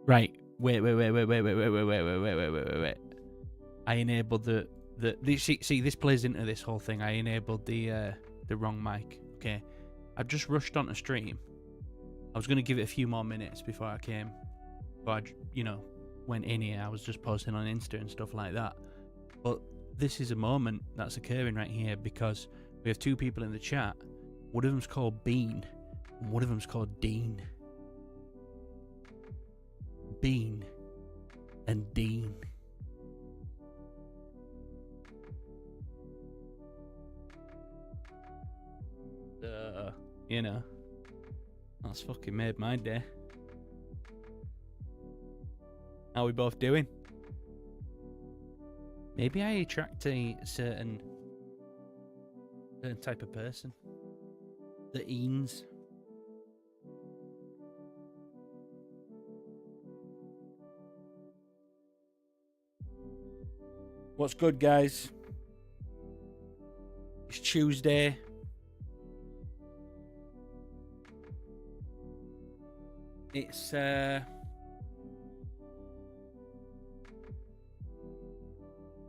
Right. Wait. I enabled see this plays into this whole thing. I enabled the wrong mic. Okay. I just rushed onto stream. I was gonna give it a few more minutes before I came, but I went in here. I was just posting on Insta and stuff like that. But this is a moment that's occurring right here because we have two people in the chat. One of them's called Bean, and one of them's called Dean. Bean and Dean. That's fucking made my day. How we both doing? Maybe I attract a certain type of person. The Eanes. What's good, guys? It's Tuesday. It's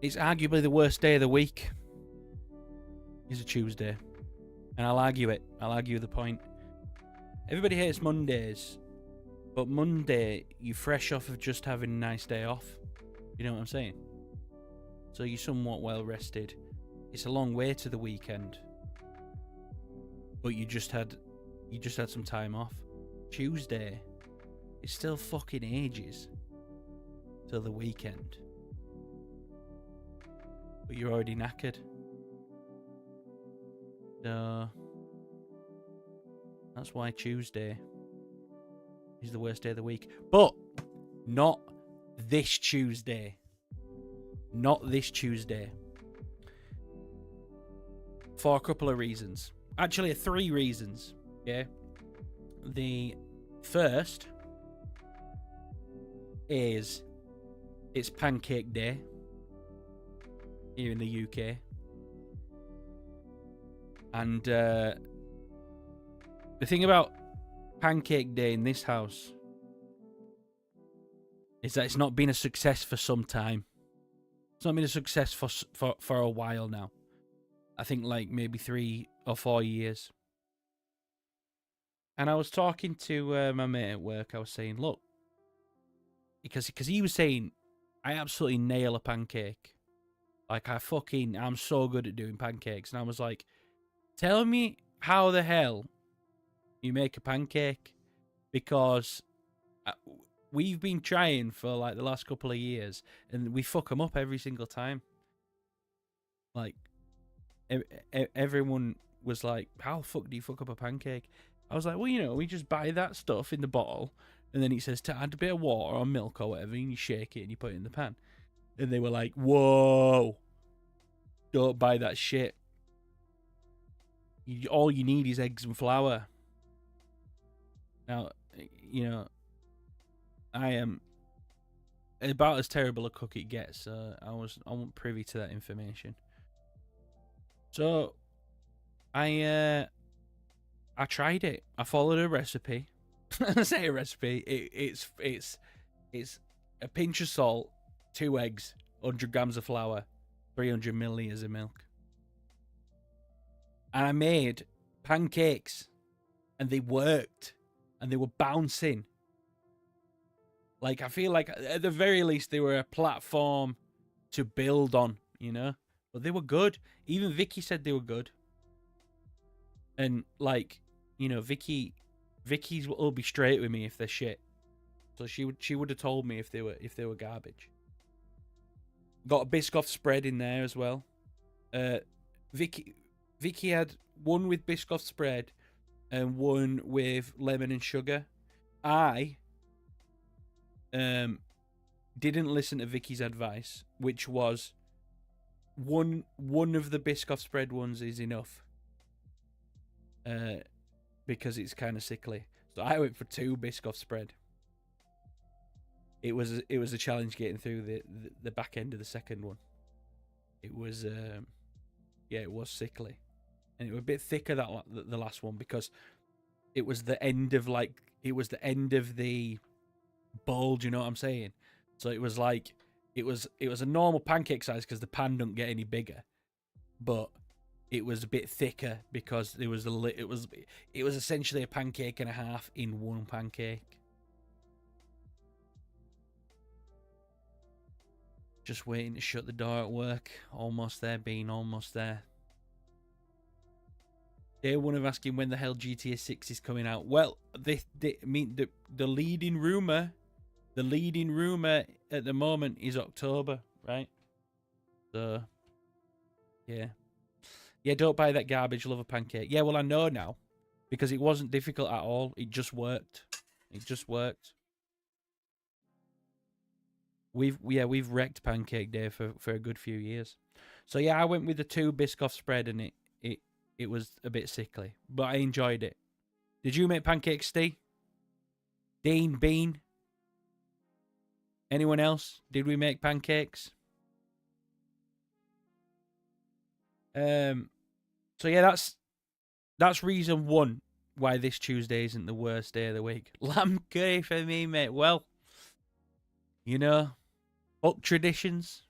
arguably the worst day of the week. It's a Tuesday. And I'll argue it. I'll argue the point. Everybody hates Mondays. But Monday, you're fresh off of just having a nice day off. You know what I'm saying? So you're somewhat well rested. It's a long way to the weekend. But you just had some time off. Tuesday, it's still fucking ages till the weekend. But you're already knackered. So that's why Tuesday is the worst day of the week. But not this Tuesday. Not this Tuesday. For a couple of reasons. Actually, 3 reasons. Yeah. The first is it's Pancake Day here in the UK. And the thing about Pancake Day in this house is that it's not been a success for some time. It's not been a success for a while now. I think like maybe 3 or 4 years. And I was talking to my mate at work. I was saying, look, because he was saying, I absolutely nail a pancake. Like, I'm so good at doing pancakes. And I was like, tell me how the hell you make a pancake. Because we've been trying for, like, the last couple of years. And we fuck them up every single time. Like, everyone was like, how the fuck do you fuck up a pancake? I was like, well, we just buy that stuff in the bottle. And then it says to add a bit of water or milk or whatever. And you shake it and you put it in the pan. And they were like, whoa, don't buy that shit. All you need is eggs and flour. Now, I am about as terrible a cook it gets. I wasn't privy to that information. So, I tried it. I followed a recipe. I say a recipe. It's a pinch of salt, 2 eggs, 100 grams of flour, 300 milliliters of milk. And I made pancakes, and they worked, and they were bouncing. Like, I feel like at the very least they were a platform to build on, But they were good. Even Vicky said they were good. And like, Vicky's will be straight with me if they're shit. So she would have told me if they were garbage. Got a Biscoff spread in there as well. Vicky had one with Biscoff spread and one with lemon and sugar. I didn't listen to Vicky's advice, which was one of the Biscoff spread ones is enough. Because it's kind of sickly. So I went for 2 Biscoff spread. It was a challenge getting through the back end of the second one. It was it was sickly, and it was a bit thicker that the last one because it was the end of the bulge. You know what I'm saying? So it was like it was a normal pancake size because the pan don't get any bigger, but it was a bit thicker because there was it was essentially a pancake and a half in one pancake. Just waiting to shut the door at work. Almost there, Bean. Almost there. Day one of asking when the hell GTA 6 is coming out. Well, I mean the leading rumor at the moment is October, right? So, yeah. Yeah, don't buy that garbage. Love a pancake. Yeah, well, I know now because it wasn't difficult at all. It just worked. It just worked. We've wrecked Pancake Day for a good few years. So yeah, I went with the 2 Biscoff spread and it was a bit sickly, but I enjoyed it. Did you make pancakes, Steve? Dean, Bean? Anyone else? Did we make pancakes? So yeah, that's reason 1 why this Tuesday isn't the worst day of the week. Lamb curry for me, mate. Well, you know, up traditions.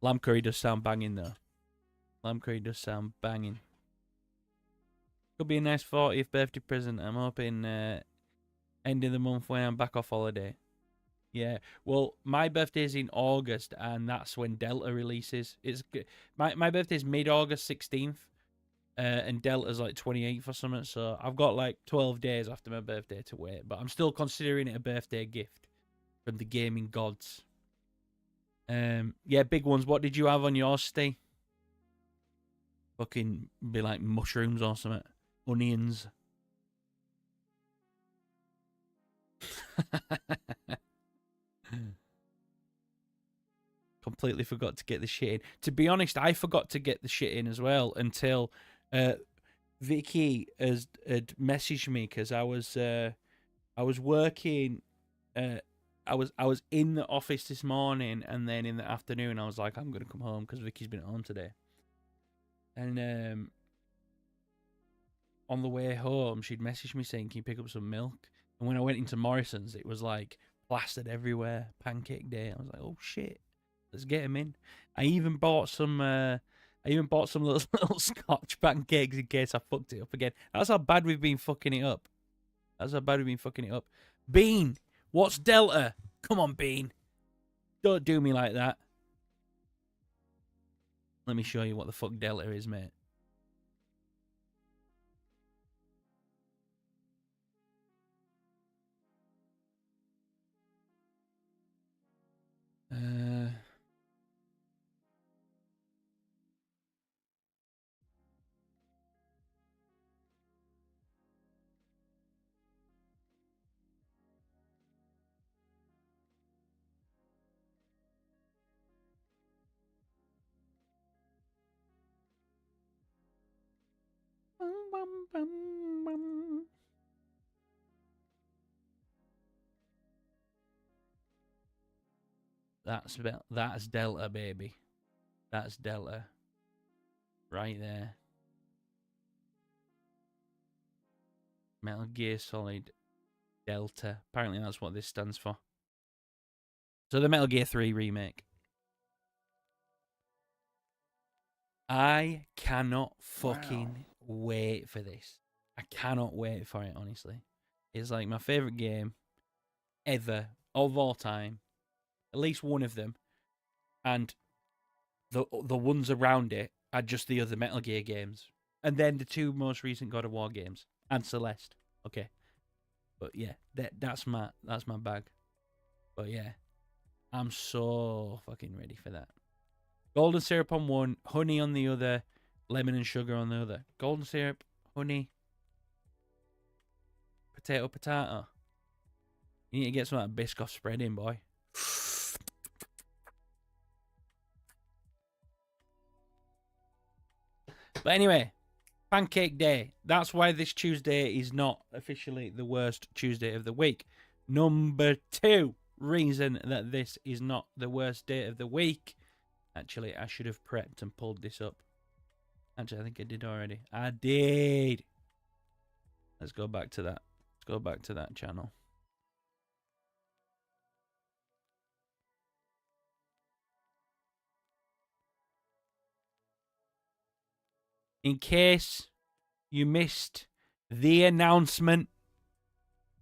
Lamb curry does sound banging, though. Lamb curry does sound banging. Could be a nice 40th birthday present. I'm hoping end of the month when I'm back off holiday. Yeah, well, my birthday's in August, and that's when Delta releases. It's my birthday's mid-August 16th, and Delta's like 28th or something. So I've got like 12 days after my birthday to wait, but I'm still considering it a birthday gift from the gaming gods. Yeah, big ones. What did you have on yours, Steve? Fucking be like mushrooms or something, onions. Completely forgot to get the shit in. To be honest, I forgot to get the shit in as well until Vicky had messaged me because I was working. I was in the office this morning, and then in the afternoon I was like, I'm gonna come home because Vicky's been at home today. And on the way home, she'd messaged me saying, "Can you pick up some milk?" And when I went into Morrison's, it was like plastered everywhere. Pancake Day. I was like, "Oh shit, let's get him in." I even bought some little Scotch pancakes in case I fucked it up again. That's how bad we've been fucking it up. Bean, what's Delta? Come on, Bean. Don't do me like that. Let me show you what the fuck Delta is, mate. That's Delta, baby. That's Delta. Right there. Metal Gear Solid Delta. Apparently that's what this stands for. So the Metal Gear 3 remake. I cannot fucking wait for this. I cannot wait for it, honestly. It's like my favourite game ever, of all time. At least one of them. And the ones around it are just the other Metal Gear games. And then the 2 most recent God of War games. And Celeste. Okay. But yeah, that's my bag. But yeah, I'm so fucking ready for that. Golden syrup on one, honey on the other, lemon and sugar on the other. Golden syrup, honey, potato. You need to get some of that Biscoff spread in, boy. But anyway, Pancake Day. That's why this Tuesday is not officially the worst Tuesday of the week. Number 2 reason that this is not the worst day of the week. Actually, I should have prepped and pulled this up. Actually, I think I did already. I did. Let's go back to that. go back to that channel. In case you missed the announcement,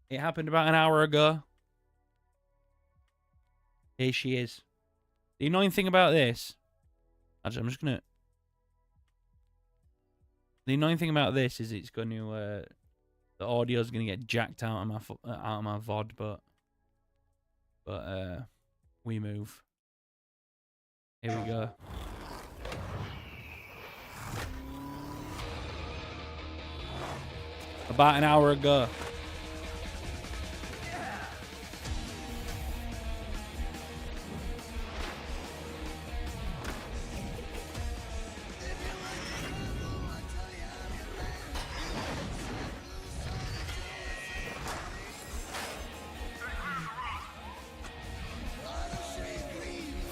it happened about an hour ago. Here she is. The annoying thing about this, actually, I'm just gonna. The annoying thing about this is it's going to, the audio's going to get jacked out of my VOD, but we move. Here we go. About an hour ago.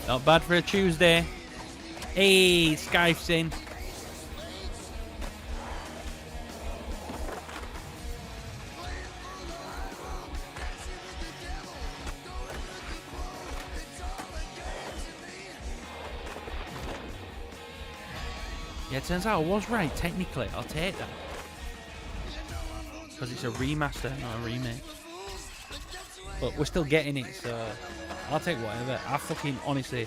Not bad for a Tuesday. Hey, Skype's in. Yeah, it turns out I was right, technically. I'll take that. Because it's a remaster, not a remake. But we're still getting it, so I'll take whatever. I fucking, honestly,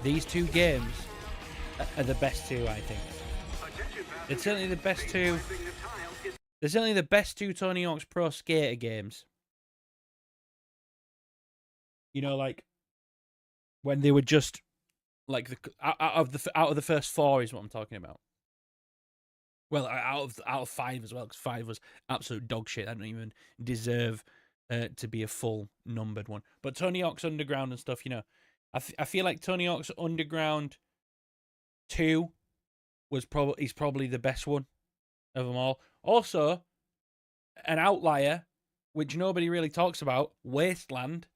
these two games are the best two, I think. They're certainly the best two. They're certainly the best two Tony Hawk's Pro Skater games. You know, like, when they were just, like, out of the first four is what I'm talking about. Well, out of five as well, because five was absolute dog shit. I don't even deserve to be a full numbered one. But Tony Hawk's Underground and stuff, you know, I feel like Tony Hawk's Underground 2 is probably the best one of them all. Also, an outlier, which nobody really talks about, Wasteland.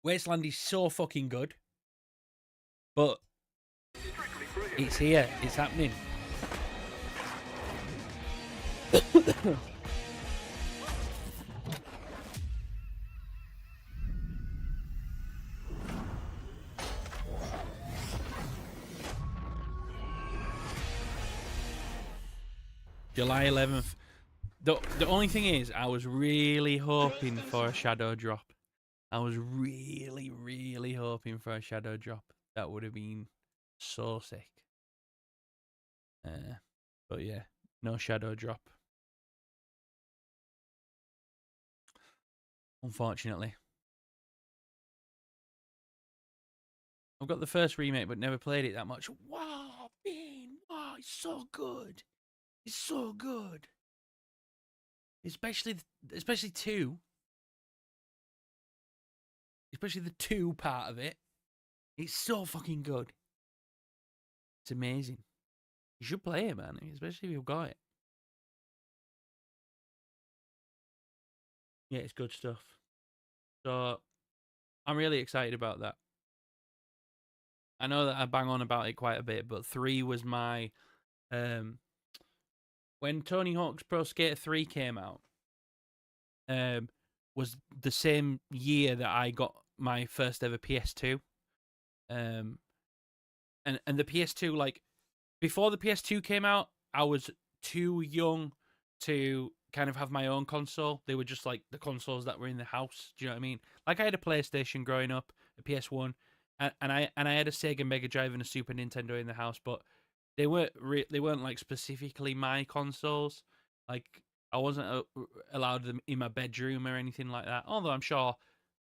Wasteland is so fucking good. But it's here. It's happening. July 11th. The only thing is, I was really hoping for a shadow drop. I was really, really hoping for a shadow drop. That would have been so sick. But yeah, no shadow drop. Unfortunately. I've got the first remake, but never played it that much. Wow, Bean! Wow, it's so good. It's so good. Especially 2. Especially the 2 part of it. It's so fucking good. It's amazing. You should play it, man. Especially if you've got it. Yeah, it's good stuff. So, I'm really excited about that. I know that I bang on about it quite a bit, but 3 was my... when Tony Hawk's Pro Skater 3 came out, was the same year that I got my first ever PS2. And the PS2, like, before the PS2 came out, I was too young to kind of have my own console. They were just like the consoles that were in the house. Do you know what I mean? Like, I had a PlayStation growing up, a PS1, and I had a Sega Mega Drive and a Super Nintendo in the house, but they weren't like specifically my consoles. Like, I wasn't allowed them in my bedroom or anything like that. Although I'm sure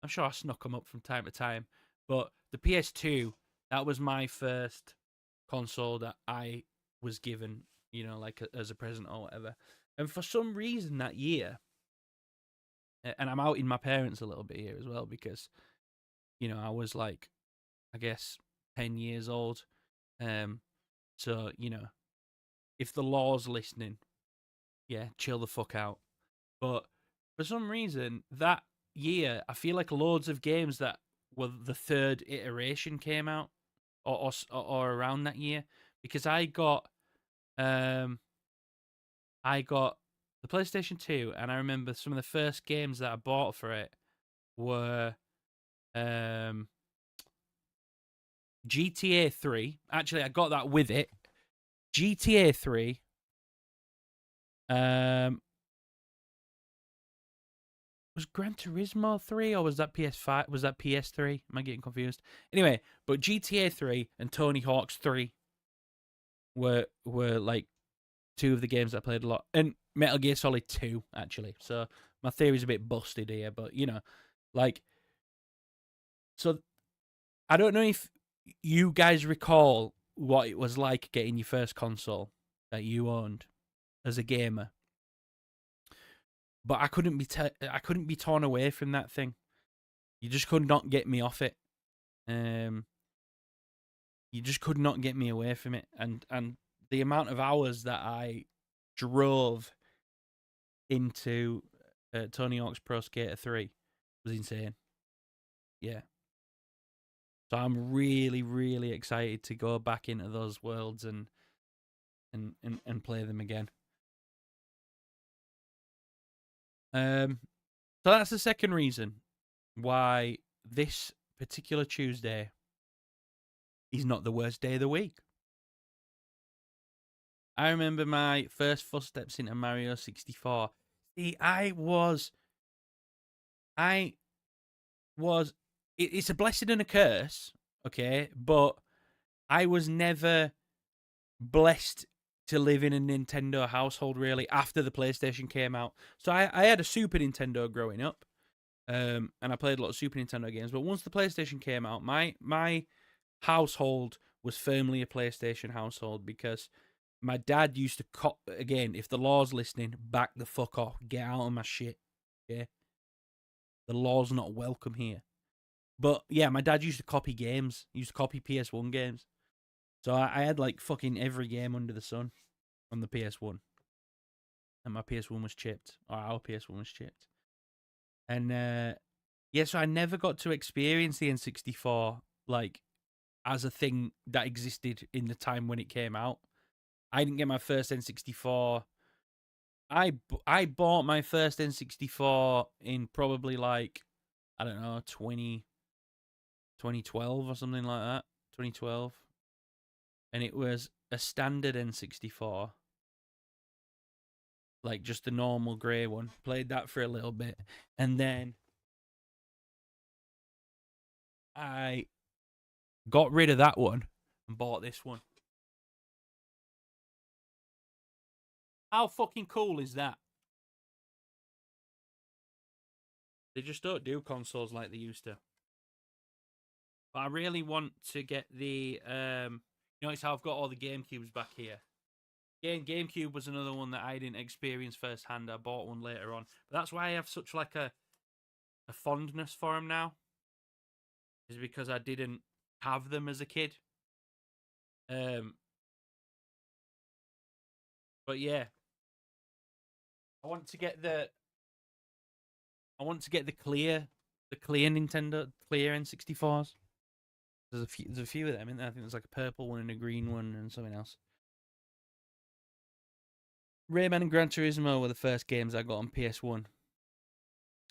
I snuck them up from time to time. But the PS2, that was my first console that I was given, you know, like as a present or whatever. And for some reason that year, and I'm outing my parents a little bit here as well, because, you know, I was like, I guess 10 years old. So, you know, if the law's listening, yeah, chill the fuck out. But for some reason that year, I feel like loads of games that were the third iteration came out, or around that year, because I got the PlayStation 2, and I remember some of the first games that I bought for it were GTA 3. Actually, I got that with it. GTA 3. Was Gran Turismo 3 or was that PS5? Was that PS3? Am I getting confused? Anyway, but GTA 3 and Tony Hawk's 3 were like two of the games I played a lot. And Metal Gear Solid 2, actually. So my theory's a bit busted here, but you know, like, so I don't know if you guys recall what it was like getting your first console that you owned as a gamer. But I couldn't be torn away from that thing. You just could not get me off it. You just could not get me away from it, and the amount of hours that I drove into Tony Hawk's Pro Skater 3 was insane. Yeah. So I'm really, really excited to go back into those worlds and play them again. So that's the second reason why this particular Tuesday is not the worst day of the week. I remember my first footsteps into Mario 64. See, it's a blessing and a curse, okay? But I was never blessed to live in a Nintendo household, really, after the PlayStation came out. So I had a Super Nintendo growing up, and I played a lot of Super Nintendo games. But once the PlayStation came out, my household was firmly a PlayStation household because my dad used to again, if the law's listening, back the fuck off. Get out of my shit. Yeah. The law's not welcome here. But yeah, my dad used to copy games. He used to copy PS1 games. So I had like fucking every game under the sun on the PS1. And my PS1 was chipped. Or our PS1 was chipped. And yeah, so I never got to experience the N64 like as a thing that existed in the time when it came out. I didn't get my first N64. I bought my first N64 in probably like, I don't know, 2012 or something like that. 2012. And it was a standard N64. Like just the normal grey one. Played that for a little bit. And then I got rid of that one and bought this one. How fucking cool is that? They just don't do consoles like they used to. But I really want to get the notice how I've got all the GameCubes back here. GameCube was another one that I didn't experience firsthand. I bought one later on. But that's why I have such like a fondness for them now. Is because I didn't have them as a kid. But yeah. I want to get the clear Nintendo, clear N64s. There's a few of them in there. I think there's like a purple one and a green one and something else. Rayman and Gran Turismo were the first games I got on PS1.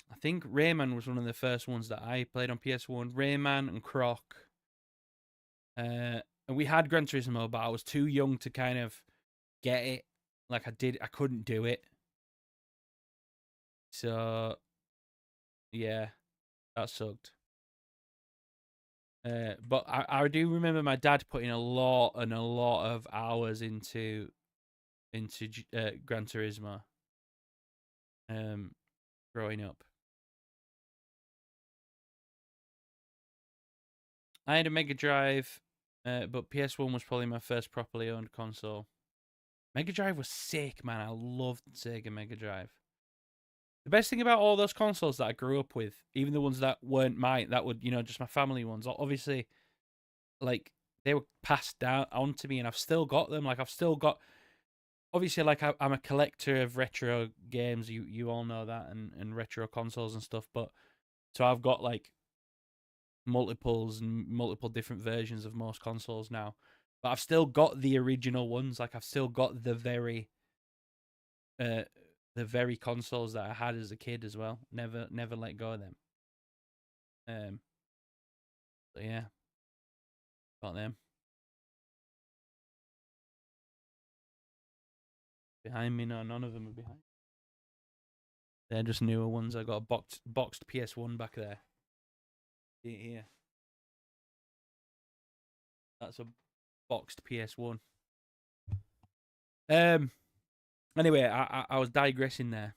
I think Rayman was one of the first ones that I played on PS1. Rayman and Croc. And we had Gran Turismo, but I was too young to kind of get it. Like I couldn't do it. So, yeah, that sucked. But I do remember my dad putting a lot of hours into Gran Turismo. Growing up, I had a Mega Drive, but PS1 was probably my first properly owned console. Mega Drive was sick, man. I loved Sega Mega Drive. The best thing about all those consoles that I grew up with, even the ones that weren't mine, that would, just my family ones, obviously, like, they were passed down onto me and I've still got them. Like, I've still got, obviously, like, I'm a collector of retro games. You all know that, and retro consoles and stuff. But, so I've got, like, multiples and multiple different versions of most consoles now. But I've still got the original ones. Like, I've still got the very the very consoles that I had as a kid as well. Never let go of them. So yeah, got them behind me. No, none of them are behind. They're just newer ones. I got a boxed PS1 back there. Here, that's a boxed PS1. Anyway, I was digressing there.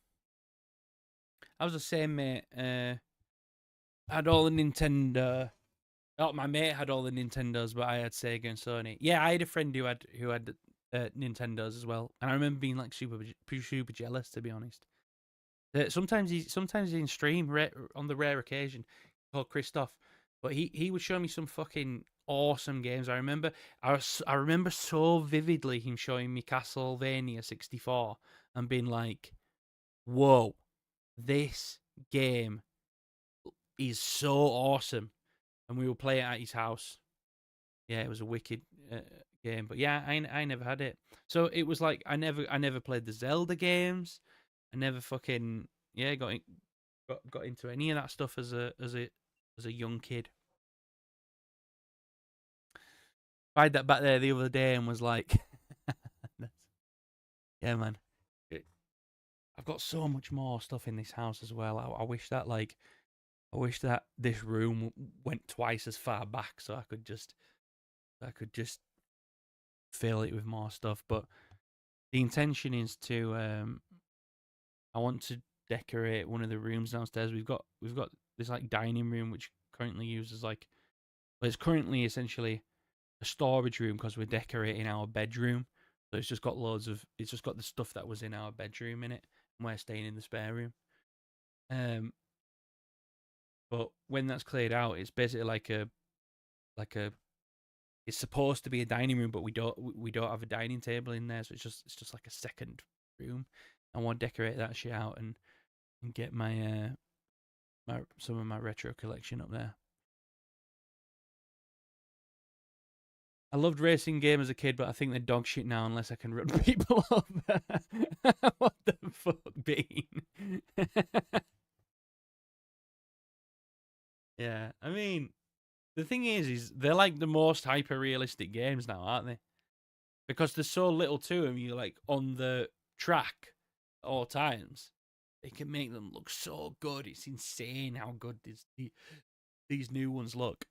I was the same mate. Had all the Nintendo. Oh, my mate had all the Nintendos, but I had Sega and Sony. Yeah, I had a friend who had Nintendos as well, and I remember being like super jealous, to be honest. Sometimes he's in stream on the rare occasion called Christoph, but he would show me some fucking awesome games. I remember so vividly him showing me Castlevania 64 and being like, "Whoa, this game is so awesome." And we would play it at his house. Yeah, it was a wicked game. But yeah, I never had it. So it was like I never played the Zelda games. I never fucking got into any of that stuff as a young kid. I had that back there the other day and was like, yeah, man. I've got so much more stuff in this house as well. I wish that this room went twice as far back so I could just fill it with more stuff. But the intention is to I want to decorate one of the rooms downstairs. We've got this like dining room which currently uses it's currently essentially a storage room because we're decorating our bedroom. So it's just got the stuff that was in our bedroom in it, and we're staying in the spare room. But when that's cleared out, it's basically like a it's supposed to be a dining room, but we don't have a dining table in there, so it's just like a second room. I want to decorate that shit out and get my some of my retro collection up there. I loved racing game as a kid, but I think they're dog shit now unless I can run people over. What the fuck, Bean? Yeah, I mean, the thing is they're like the most hyper realistic games now, aren't they? Because there's so little to them. You're like on the track at all times. They can make them look so good. It's insane how good these new ones look.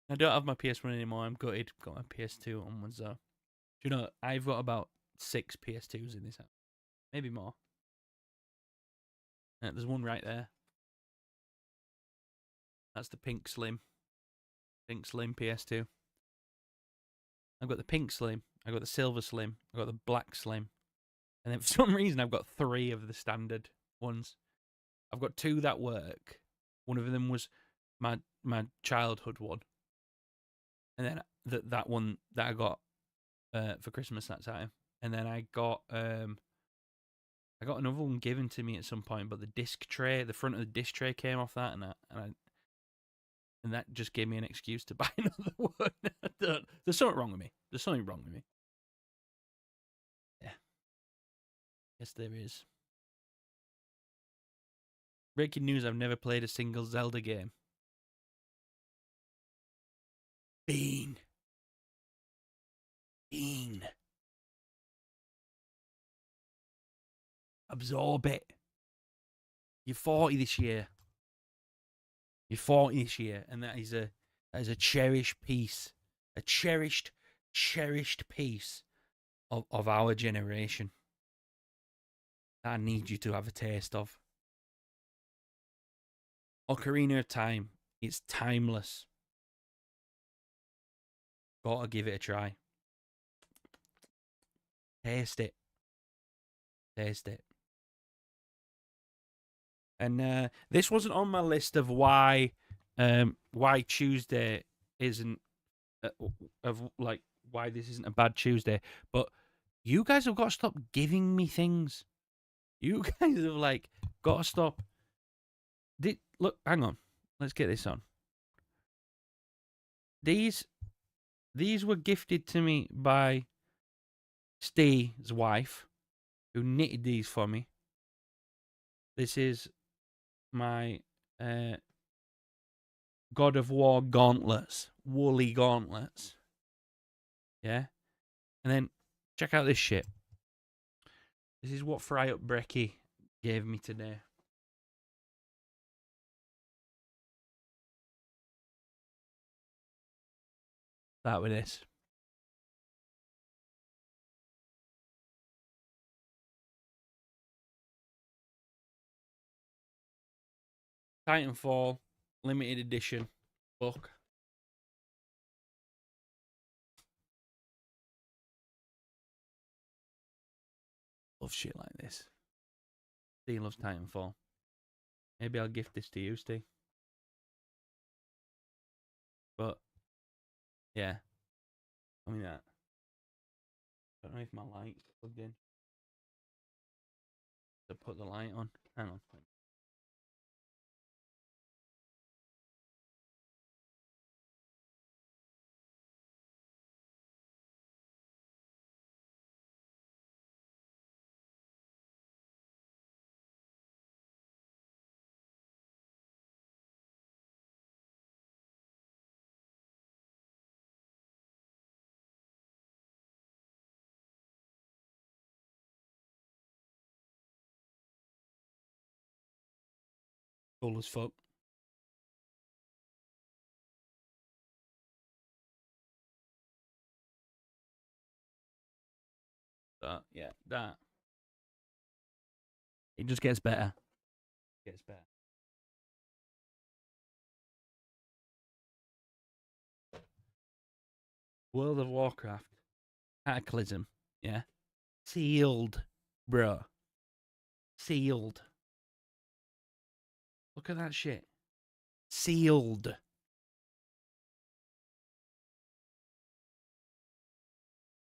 I don't have my PS1 anymore. I'm gutted. Got my PS2 onwards though. Do you know, I've got about 6 PS2s in this house. Maybe more. There's one right there. That's the pink slim. Pink slim PS2. I've got the pink slim. I've got the silver slim. I've got the black slim. And then for some reason I've got 3 of the standard ones. I've got 2 that work. One of them was my childhood one. And then that one that I got for Christmas that time. And then I got another one given to me at some point, but the disc tray, the front of the disc tray came off that, and that just gave me an excuse to buy another one. There's something wrong with me. There's something wrong with me. Yeah. Yes, there is. Breaking news, I've never played a single Zelda game. Bean. Absorb it. You're 40 this year. You're 40 this year, and that is a cherished piece, a cherished piece of our generation that I need you to have a taste of. Ocarina of Time, it's timeless. Gotta give it a try. Taste it. And this wasn't on my list of why Tuesday isn't why this isn't a bad Tuesday, but you guys have got to stop giving me things. You guys have got to stop. Look, hang on. Let's get this on. These were gifted to me by Steve's wife, who knitted these for me. This is my God of War gauntlets, woolly gauntlets. Yeah, and then check out this shit. This is what Fry Up Brecky gave me today. Start with this. Titanfall limited edition book. Love shit like this. Steve loves Titanfall. Maybe I'll gift this to you, Steve. But yeah, I mean that. I don't know if my light's plugged in. To put the light on. Hang on. Cool as fuck. Yeah, that. It just gets better. Gets better. World of Warcraft. Cataclysm. Yeah. Sealed, bro. Sealed. Look at that shit. Sealed.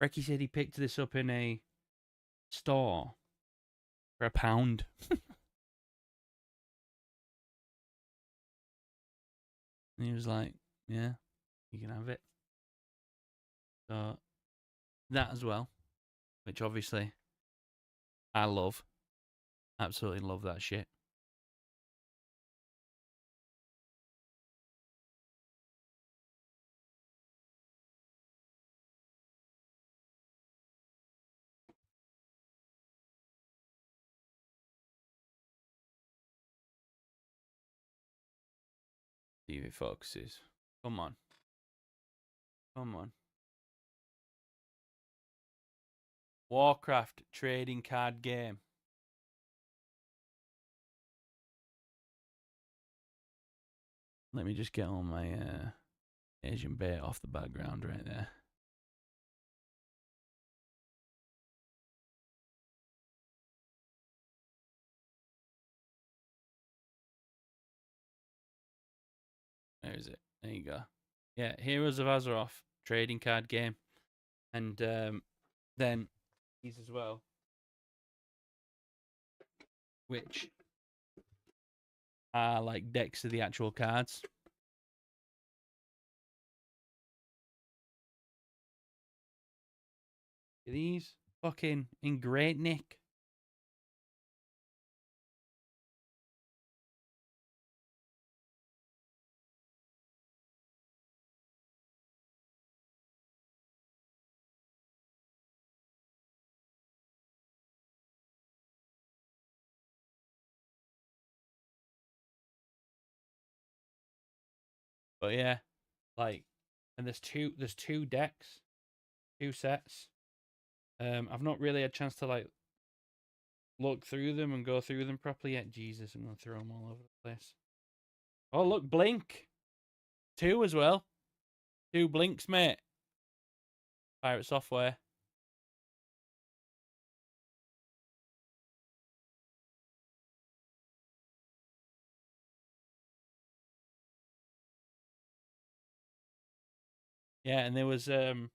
Ricky said he picked this up in a store for £1. And he was like, yeah, you can have it. So that as well, which obviously I love. Absolutely love that shit. See if it focuses. Come on. Come on. Warcraft trading card game. Let me just get on my Asian bait off the background right there. Where is it? There you go. Yeah, Heroes of Azeroth trading card game. And then these as well. Which are like decks of the actual cards. These fucking in great nick. But yeah, like, and there's two decks, two sets. I've not really had a chance to like look through them and go through them properly yet. Jesus, I'm gonna throw them all over the place. Oh look, Blink, two as well, two Blinks, mate. Pirate Software. Yeah, and there was hey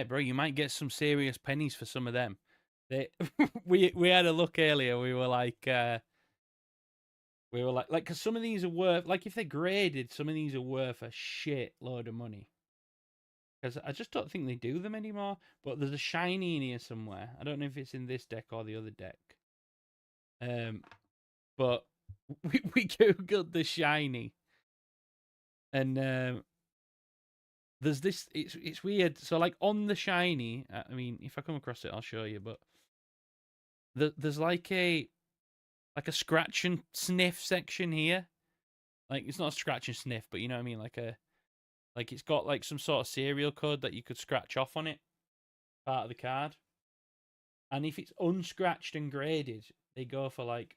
bro, you might get some serious pennies for some of them. They we had a look earlier. We were like because some of these are worth, like if they're graded, some of these are worth a shit load of money. because I just don't think they do them anymore. But there's a shiny in here somewhere. I don't know if it's in this deck or the other deck. But we googled the shiny, and there's this. It's weird. So like on the shiny, I mean, if I come across it, I'll show you. But there's like a scratch and sniff section here. Like it's not a scratch and sniff, but you know what I mean. Like it's got like some sort of serial code that you could scratch off on it, part of the card. And if it's unscratched and graded, they go for like,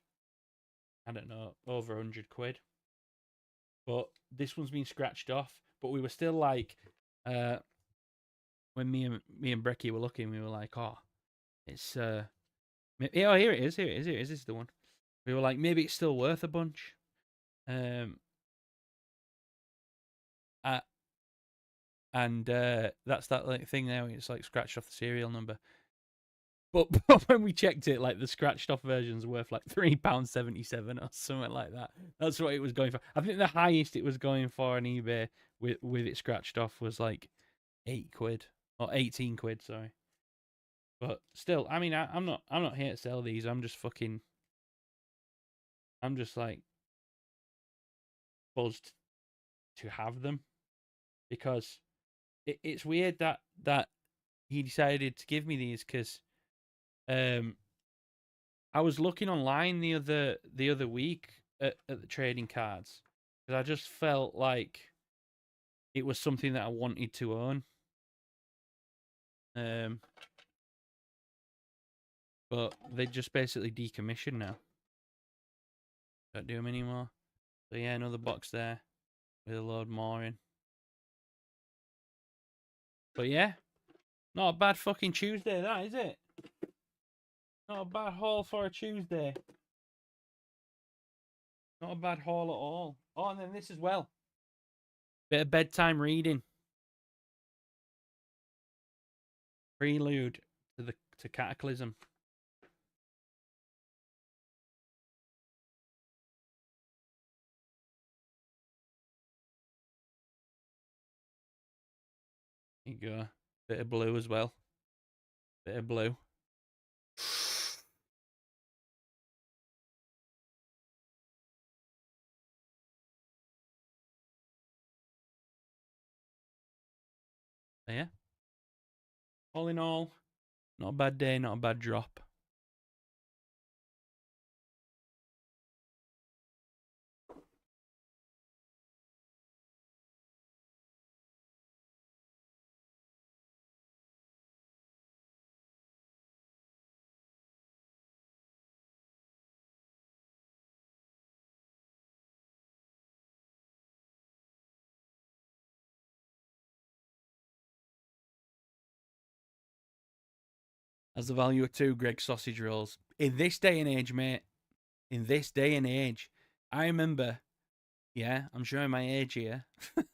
I don't know, over 100 quid. But this one's been scratched off. But we were still like, when me and Brecky were looking, we were like, oh, it's oh, here it is. This is the one. We were like, maybe it's still worth a bunch. And that's that like thing now. It's like scratched off the serial number. But when we checked it, like the scratched off version's worth like £3.77 or something like that. That's what it was going for. I think the highest it was going for on eBay with it scratched off was like 8 quid or 18 quid. Sorry, but still, I mean, I'm not here to sell these. I'm just like buzzed to have them because it's weird that he decided to give me these because I was looking online the other week at the trading cards because I just felt like it was something that I wanted to own. But they just basically decommissioned now. Don't do them anymore. So yeah, another box there with a load more in. But yeah, not a bad fucking Tuesday, that is it? Not a bad haul for a Tuesday. Not a bad haul at all. Oh, and then this as well. Bit of bedtime reading. Prelude to Cataclysm. There you go. Bit of blue as well. Bit of blue. Yeah. All in all, not a bad day, not a bad drop. As the value of 2 Greggs sausage rolls. In this day and age, mate, in this day and age, I remember, yeah, I'm showing my age here, but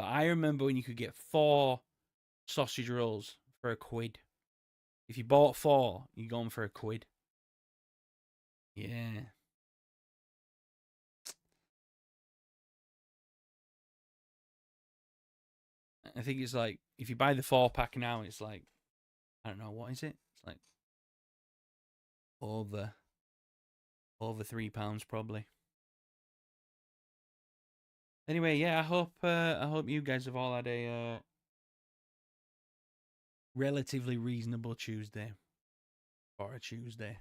I remember when you could get 4 sausage rolls for £1. If you bought 4, you go on for £1. Yeah. I think it's like, if you buy the 4-pack now, it's like, I don't know, what is it? It's like over £3 probably. Anyway, yeah, I hope you guys have all had a relatively reasonable Tuesday for a Tuesday.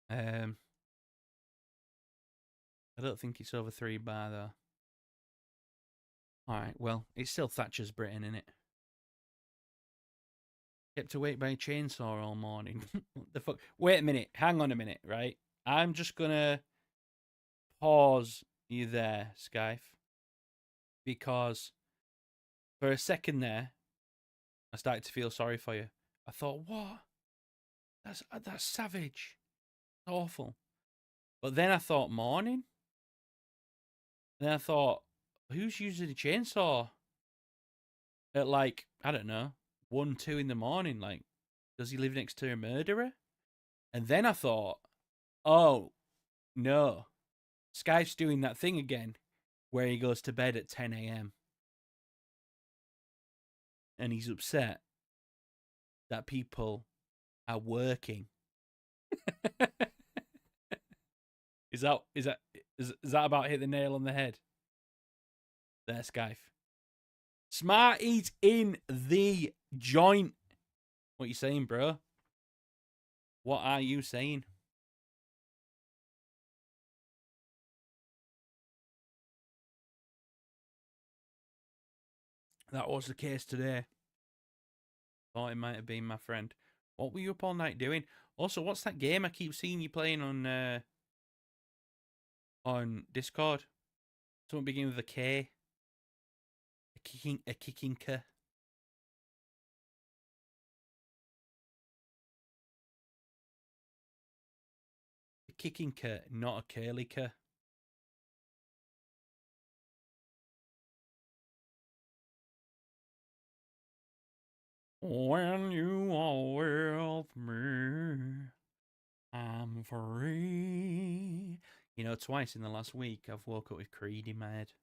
I don't think it's over 3 bar though. Alright, well, it's still Thatcher's Britain, innit? Kept awake by a chainsaw all morning. What the fuck? Wait a minute, hang on a minute, right? I'm just gonna pause you there, Skype. Because for a second there, I started to feel sorry for you. I thought, what? That's savage. It's awful. But then I thought, morning? And then I thought, who's using a chainsaw at like, I don't know, 1, 2 in the morning? Like, does he live next to a murderer? And then I thought, oh, No. Skype's doing that thing again where he goes to bed at 10 a.m. and he's upset that people are working. Is that about hit the nail on the head? There, Skype. Smarty's in the joint. What you saying, bro? What are you saying? That was the case today. Thought it might have been my friend. What were you up all night doing? Also, what's that game I keep seeing you playing on Discord? Something beginning with a K. A kicking K. A kicking K, not a curly K. When you are with me, I'm free. You know, twice in the last week, I've woke up with Creed in my head,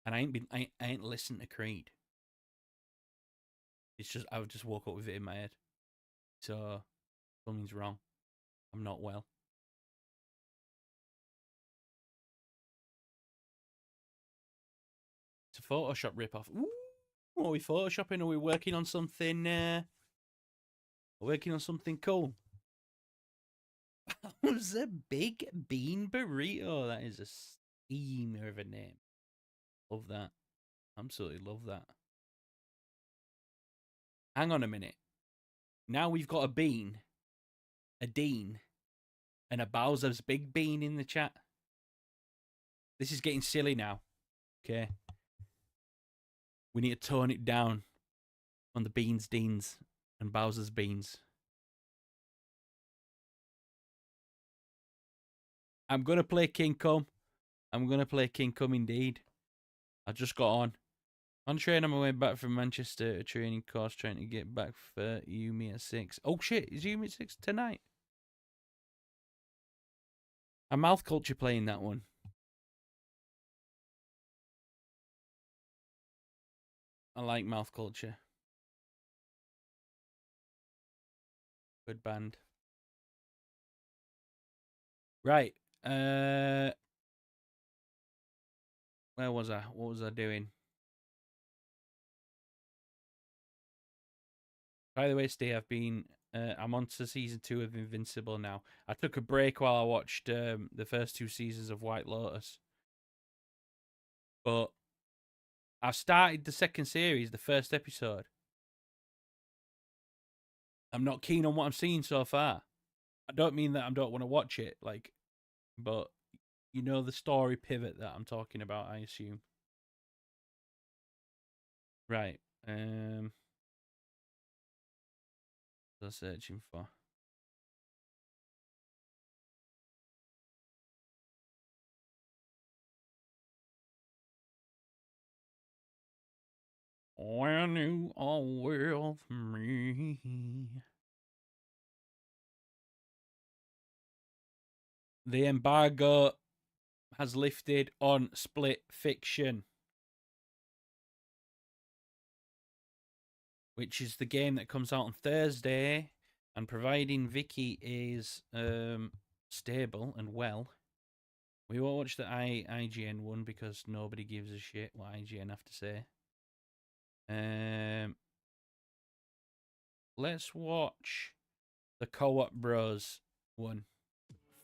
and I ain't listened to Creed. It's just I've just woke up with it in my head, so something's wrong. I'm not well. It's a Photoshop ripoff. Ooh, are we photoshopping? Are we working on something? Working on something cool. That was a big bean burrito. That is a steamer of a name. Love that. Absolutely love that. Hang on a minute. Now we've got a bean, a Dean, and a Bowser's Big Bean in the chat. This is getting silly now. Okay. We need to tone it down on the Beans, Deans, and Bowser's Beans. I'm going to play King Come. I'm going to play King Come indeed. I just got on train on my way back from Manchester, a training course, trying to get back for Yumi at 6. Oh shit, is Yumi at 6 tonight? A Mouth Culture playing that one. I like Mouth Culture. Good band. Right. Where was I? What was I doing? By the way, Steve, I'm on to season 2 of Invincible now. I took a break while I watched the first 2 seasons of White Lotus. But I started the second series, the first episode. I'm not keen on what I'm seeing so far. I don't mean that I don't want to watch it, but you know the story pivot that I'm talking about, I assume. Right. What was I searching for? When you are with me. The embargo has lifted on Split Fiction, which is the game that comes out on Thursday. And providing Vicky is stable and well, we won't watch the IGN one because nobody gives a shit what IGN have to say. Let's watch the Co-op Bros one.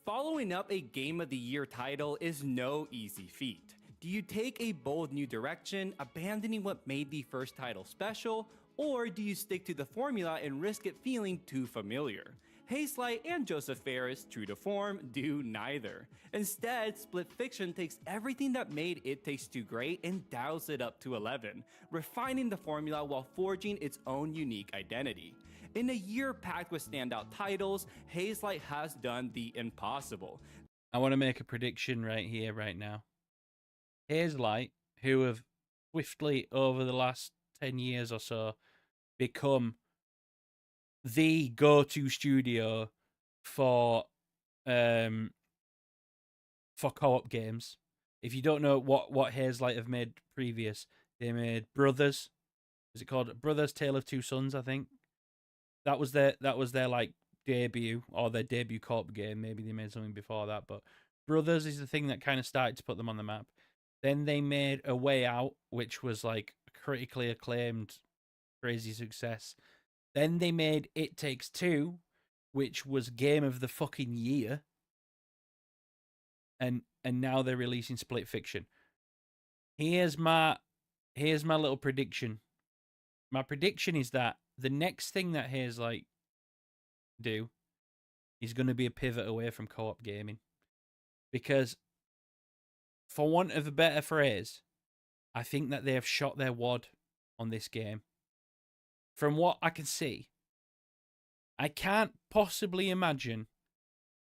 Following up a Game of the Year title is no easy feat. Do you take a bold new direction, abandoning what made the first title special, or do you stick to the formula and risk it feeling too familiar? Hazelight and Joseph Fares, true to form, do neither. Instead, Split Fiction takes everything that made It Takes Two great and dials it up to 11, refining the formula while forging its own unique identity. In a year packed with standout titles, Hazelight has done the impossible. I want to make a prediction right here, right now. Hazelight, who have swiftly over the last 10 years or so become the go-to studio for for co-op games. If you don't know what Hazelight have made previous, they made Brothers. Is it called Brothers: Tale of Two Sons? I think that was their like debut, or their debut co-op game. Maybe they made something before that, but Brothers is the thing that kind of started to put them on the map. Then they made A Way Out, which was like critically acclaimed, crazy success. Then they made It Takes Two, which was game of the fucking year. And now they're releasing Split Fiction. Here's my little prediction. My prediction is that the next thing that Hazelight do is going to be a pivot away from co-op gaming. Because, for want of a better phrase, I think that they have shot their wad on this game. From what I can see, I can't possibly imagine,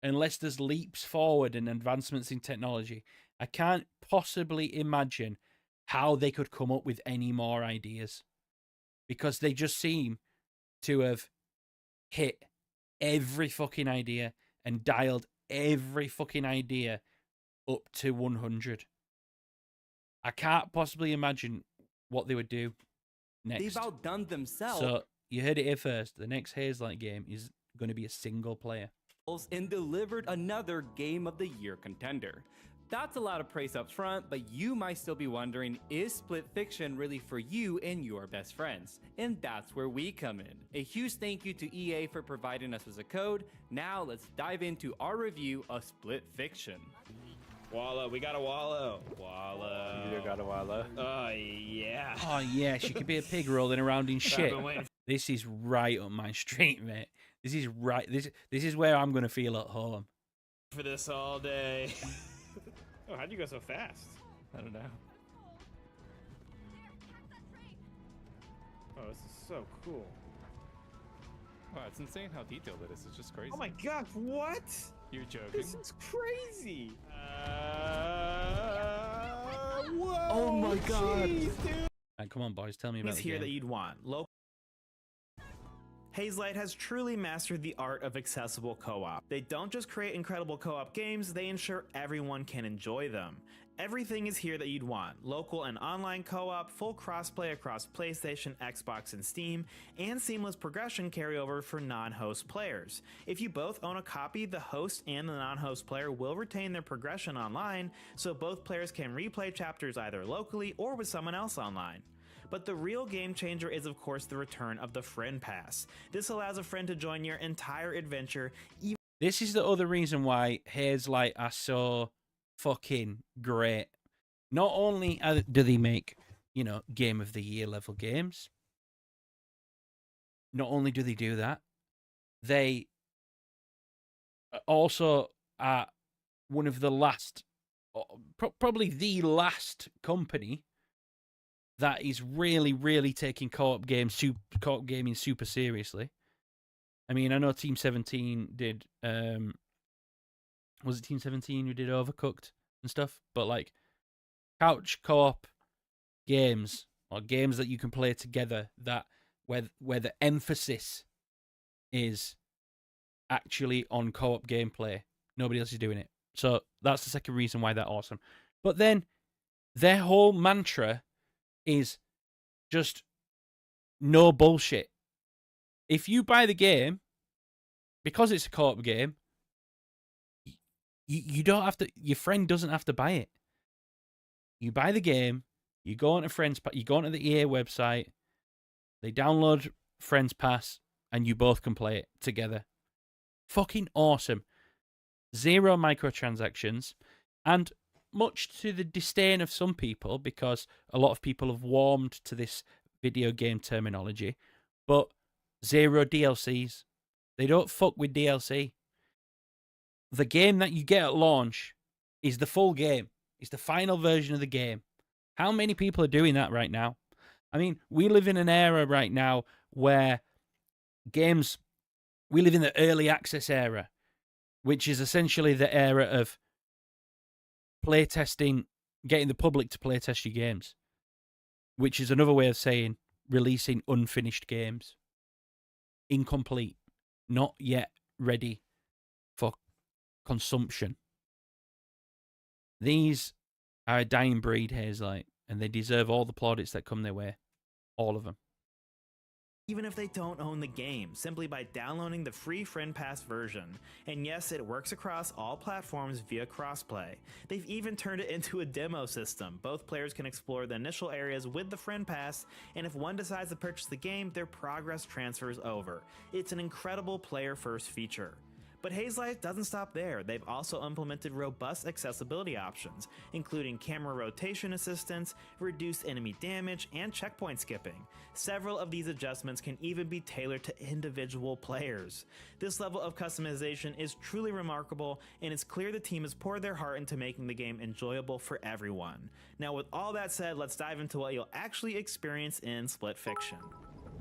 unless there's leaps forward and advancements in technology, I can't possibly imagine how they could come up with any more ideas. Because they just seem to have hit every fucking idea and dialed every fucking idea up to 100. I can't possibly imagine what they would do next. They've outdone themselves. So, you heard it here first. The next Hazelight game is going to be a single player. And delivered another Game of the Year contender. That's a lot of praise up front, but you might still be wondering, is Split Fiction really for you and your best friends? And that's where we come in. A huge thank you to EA for providing us with a code. Now let's dive into our review of Split Fiction. Wallow, we got a wallow. Wallow. You got a wallow. Oh, yeah. Oh, yeah, she could be a pig rolling around in shit. This is right up my street, mate. This is right. This is where I'm going to feel at home. For this all day. Oh, how'd you go so fast? I don't know. Oh, this is so cool. Wow, it's insane how detailed it is. It's just crazy. Oh my god, what? You're joking. This is crazy. Whoa. Oh my god. Jeez, dude. Right, come on, boys. Tell me about Is the here game. that you'd want. Hazelight has truly mastered the art of accessible co-op. They don't just create incredible co-op games, they ensure everyone can enjoy them. Everything is here that you'd want. Local and online co-op, full crossplay across PlayStation, Xbox, and Steam, and seamless progression carryover for non-host players. If you both own a copy, the host and the non-host player will retain their progression online, so both players can replay chapters either locally or with someone else online. But the real game changer is of course the return of the Friend Pass. This allows a friend to join your entire adventure. This is the other reason why Hazelight are so fucking great. Not only do they make, Game of the Year level games, not only do they do that, they also are one of the last, probably the last company that is really, really taking co-op gaming super seriously. I mean, I know Team 17 did. Was it Team 17 who did Overcooked and stuff? But like, couch co-op games, or games that you can play together, that where the emphasis is actually on co-op gameplay. Nobody else is doing it. So that's the second reason why they're awesome. But then their whole mantra is just no bullshit. If you buy the game, because it's a co-op game, you don't have to. Your friend doesn't have to buy it. You buy the game. You go onto you go onto the EA website. They download Friends Pass, and you both can play it together. Fucking awesome. 0 microtransactions, and much to the disdain of some people, because a lot of people have warmed to this video game terminology, but 0 DLCs. They don't fuck with DLC. The game that you get at launch is the full game. It's the final version of the game. How many people are doing that right now? I mean, we live in an era right now where games, we live in the early access era, which is essentially the era of playtesting, getting the public to playtest your games, which is another way of saying releasing unfinished games. Incomplete. Not yet ready for consumption. These are a dying breed, Hazelight, and they deserve all the plaudits that come their way. All of them. Even if they don't own the game, simply by downloading the free Friend Pass version. And yes, it works across all platforms via crossplay. They've even turned it into a demo system. Both players can explore the initial areas with the Friend Pass, and if one decides to purchase the game, their progress transfers over. It's an incredible player-first feature. But Hazelight doesn't stop there. They've also implemented robust accessibility options, including camera rotation assistance, reduced enemy damage, and checkpoint skipping. Several of these adjustments can even be tailored to individual players. This level of customization is truly remarkable, and it's clear the team has poured their heart into making the game enjoyable for everyone. Now, with all that said, let's dive into what you'll actually experience in Split Fiction.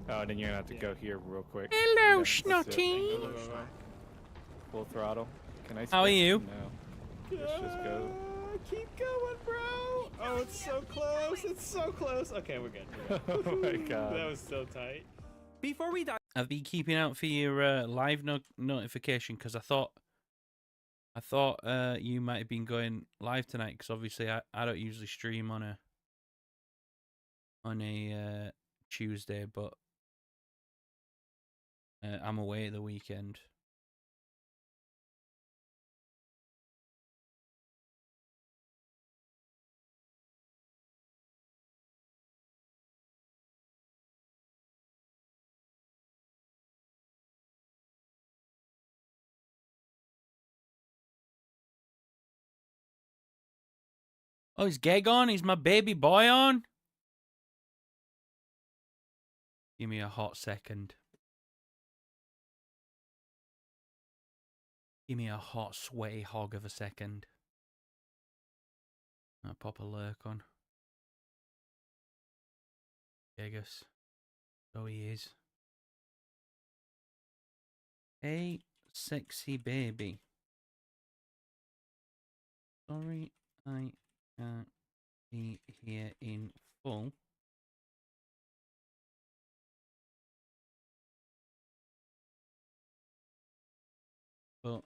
Oh, and then you're gonna have to go here real quick. Hello, That's it. Snotty. Full throttle. Can I? How are switch? you? No. Let's just go. Keep going, bro. Oh, it's so close. It's so close. Okay, we're good. Oh my god. That was so tight. Before we dive I've been keeping out for your live notification because I thought you might have been going live tonight because obviously I don't usually stream on a Tuesday, but I'm away at the weekend. Oh, is Geg on? Is my baby boy on? Give me a hot second. Give me a hot, sweaty hog of a second. I'll pop a lurk on. Gegus. So he is. Hey, sexy baby. Sorry, I can't be here in full. But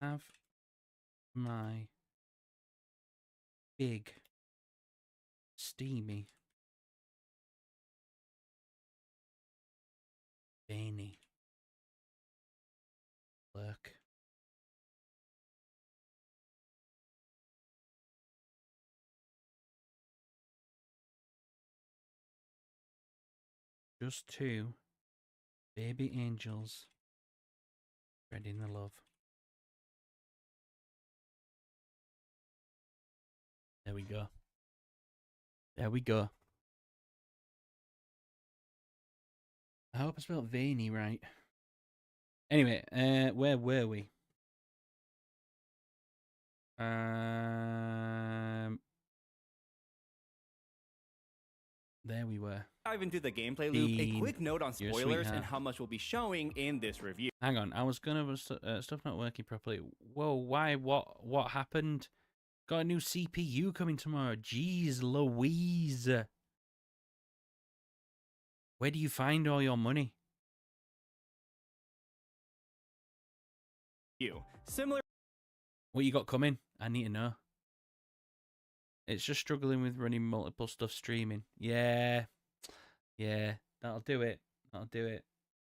have my big, steamy, veiny lurk. Just two baby angels spreading the love. There we go. There we go. I hope I spelled veiny right. Anyway, where were we? There we were. dive into the gameplay loop, a Dean, quick note on you're a spoilers and sweetheart. how much we'll be showing in this review. Hang on, I was gonna stuff not working properly. Whoa, why? What happened? Got a new CPU coming tomorrow. Jeez Louise. Where do you find all your money? Similar What you got coming? I need to know. It's just struggling with running multiple stuff streaming. Yeah, that'll do it. That'll do it.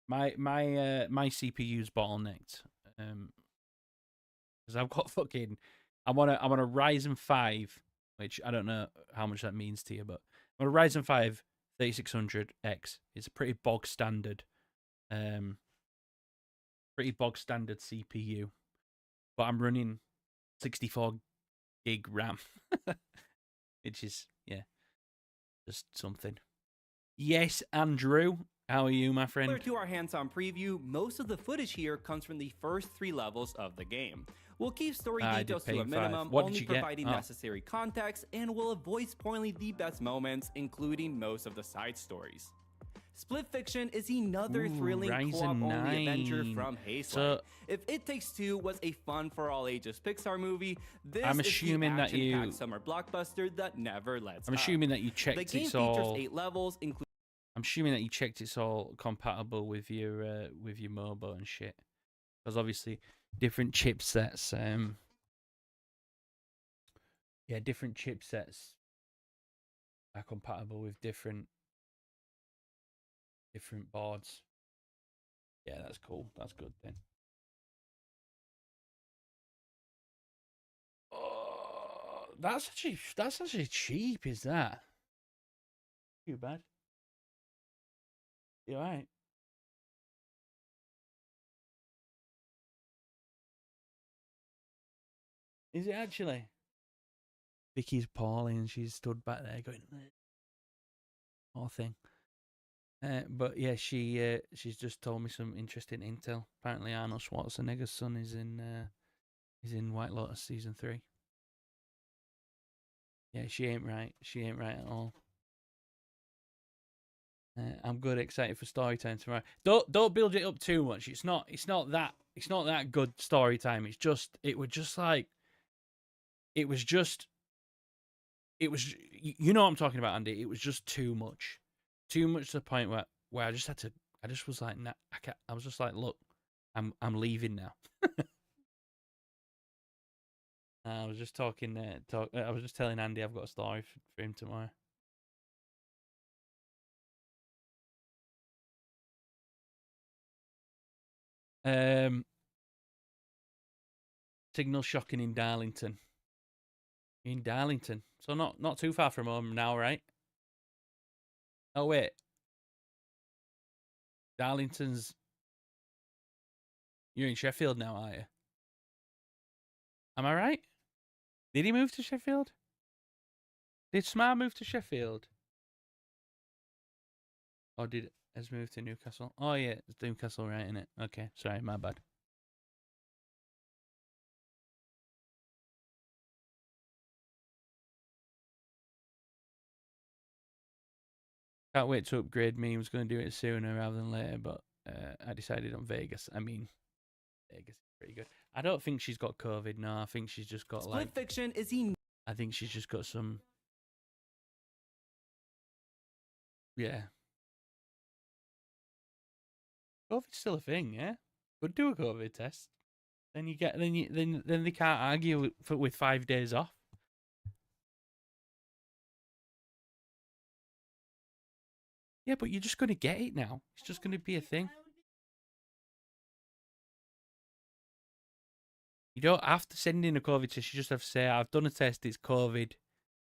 My CPU's bottlenecked. Because I've got fucking. I'm on a Ryzen 5, which I don't know how much that means to you, but I'm on a Ryzen 5 3600X. It's a pretty bog standard, CPU. But I'm running 64 gig RAM, which is, yeah, just something. Yes, Andrew. How are you, my friend? to our hands-on preview, most of the footage here comes from the first 3 levels of the game. We'll keep story I did details to Pain a 5. minimum, What did only you get? providing Oh. necessary context, and we'll avoid spoiling the best moments, including most of the side stories. Split Fiction is another Ooh, thrilling Ryzen co-op-only adventure 9. from Hazelight. So- If It Takes Two was a fun for all ages Pixar movie, this I'm is assuming the that you- action-packed summer blockbuster that never lets I'm up. assuming that you The checked game it's features all. 8 levels, including I'm assuming that you checked it's all compatible with your MOBA and shit. Because obviously, different chipsets. Yeah, different chipsets are compatible with different boards. Yeah, that's cool. That's good then. Oh, that's actually cheap. Is that too bad? You alright? Is it actually? Vicky's poorly and she's stood back there going, "Oh thing." But yeah, she's just told me some interesting intel. Apparently, Arnold Schwarzenegger's son is in White Lotus season 3. Yeah, she ain't right. She ain't right at all. I'm good, excited for story time tomorrow. Don't build it up too much. It's not that good story time. It was you know what I'm talking about, Andy. It was just too much to the point where I just was like, nah, I was just like, look, I'm leaving now. I was just I was just telling Andy I've got a story for him tomorrow. Signal shocking in Darlington. In Darlington, so not too far from home now, right? Oh wait, Darlington's. You're in Sheffield now, are you? Am I right? Did he move to Sheffield? Did Smart move to Sheffield? Or has moved to Newcastle? Oh yeah, it's Newcastle, right, innit? Okay, sorry, my bad. Can't wait to upgrade me. I was going to do it sooner rather than later, but I decided on Vegas. I mean, Vegas is pretty good. I don't think she's got COVID. No, I think she's just got Split Fiction is he? I think she's just got some. Yeah. COVID's still a thing, yeah. Could do a COVID test. Then you get then they can't argue with 5 days off. Yeah, but you're just going to get it now. It's just going to be a thing. You don't have to send in a COVID test. You just have to say, I've done a test, it's COVID.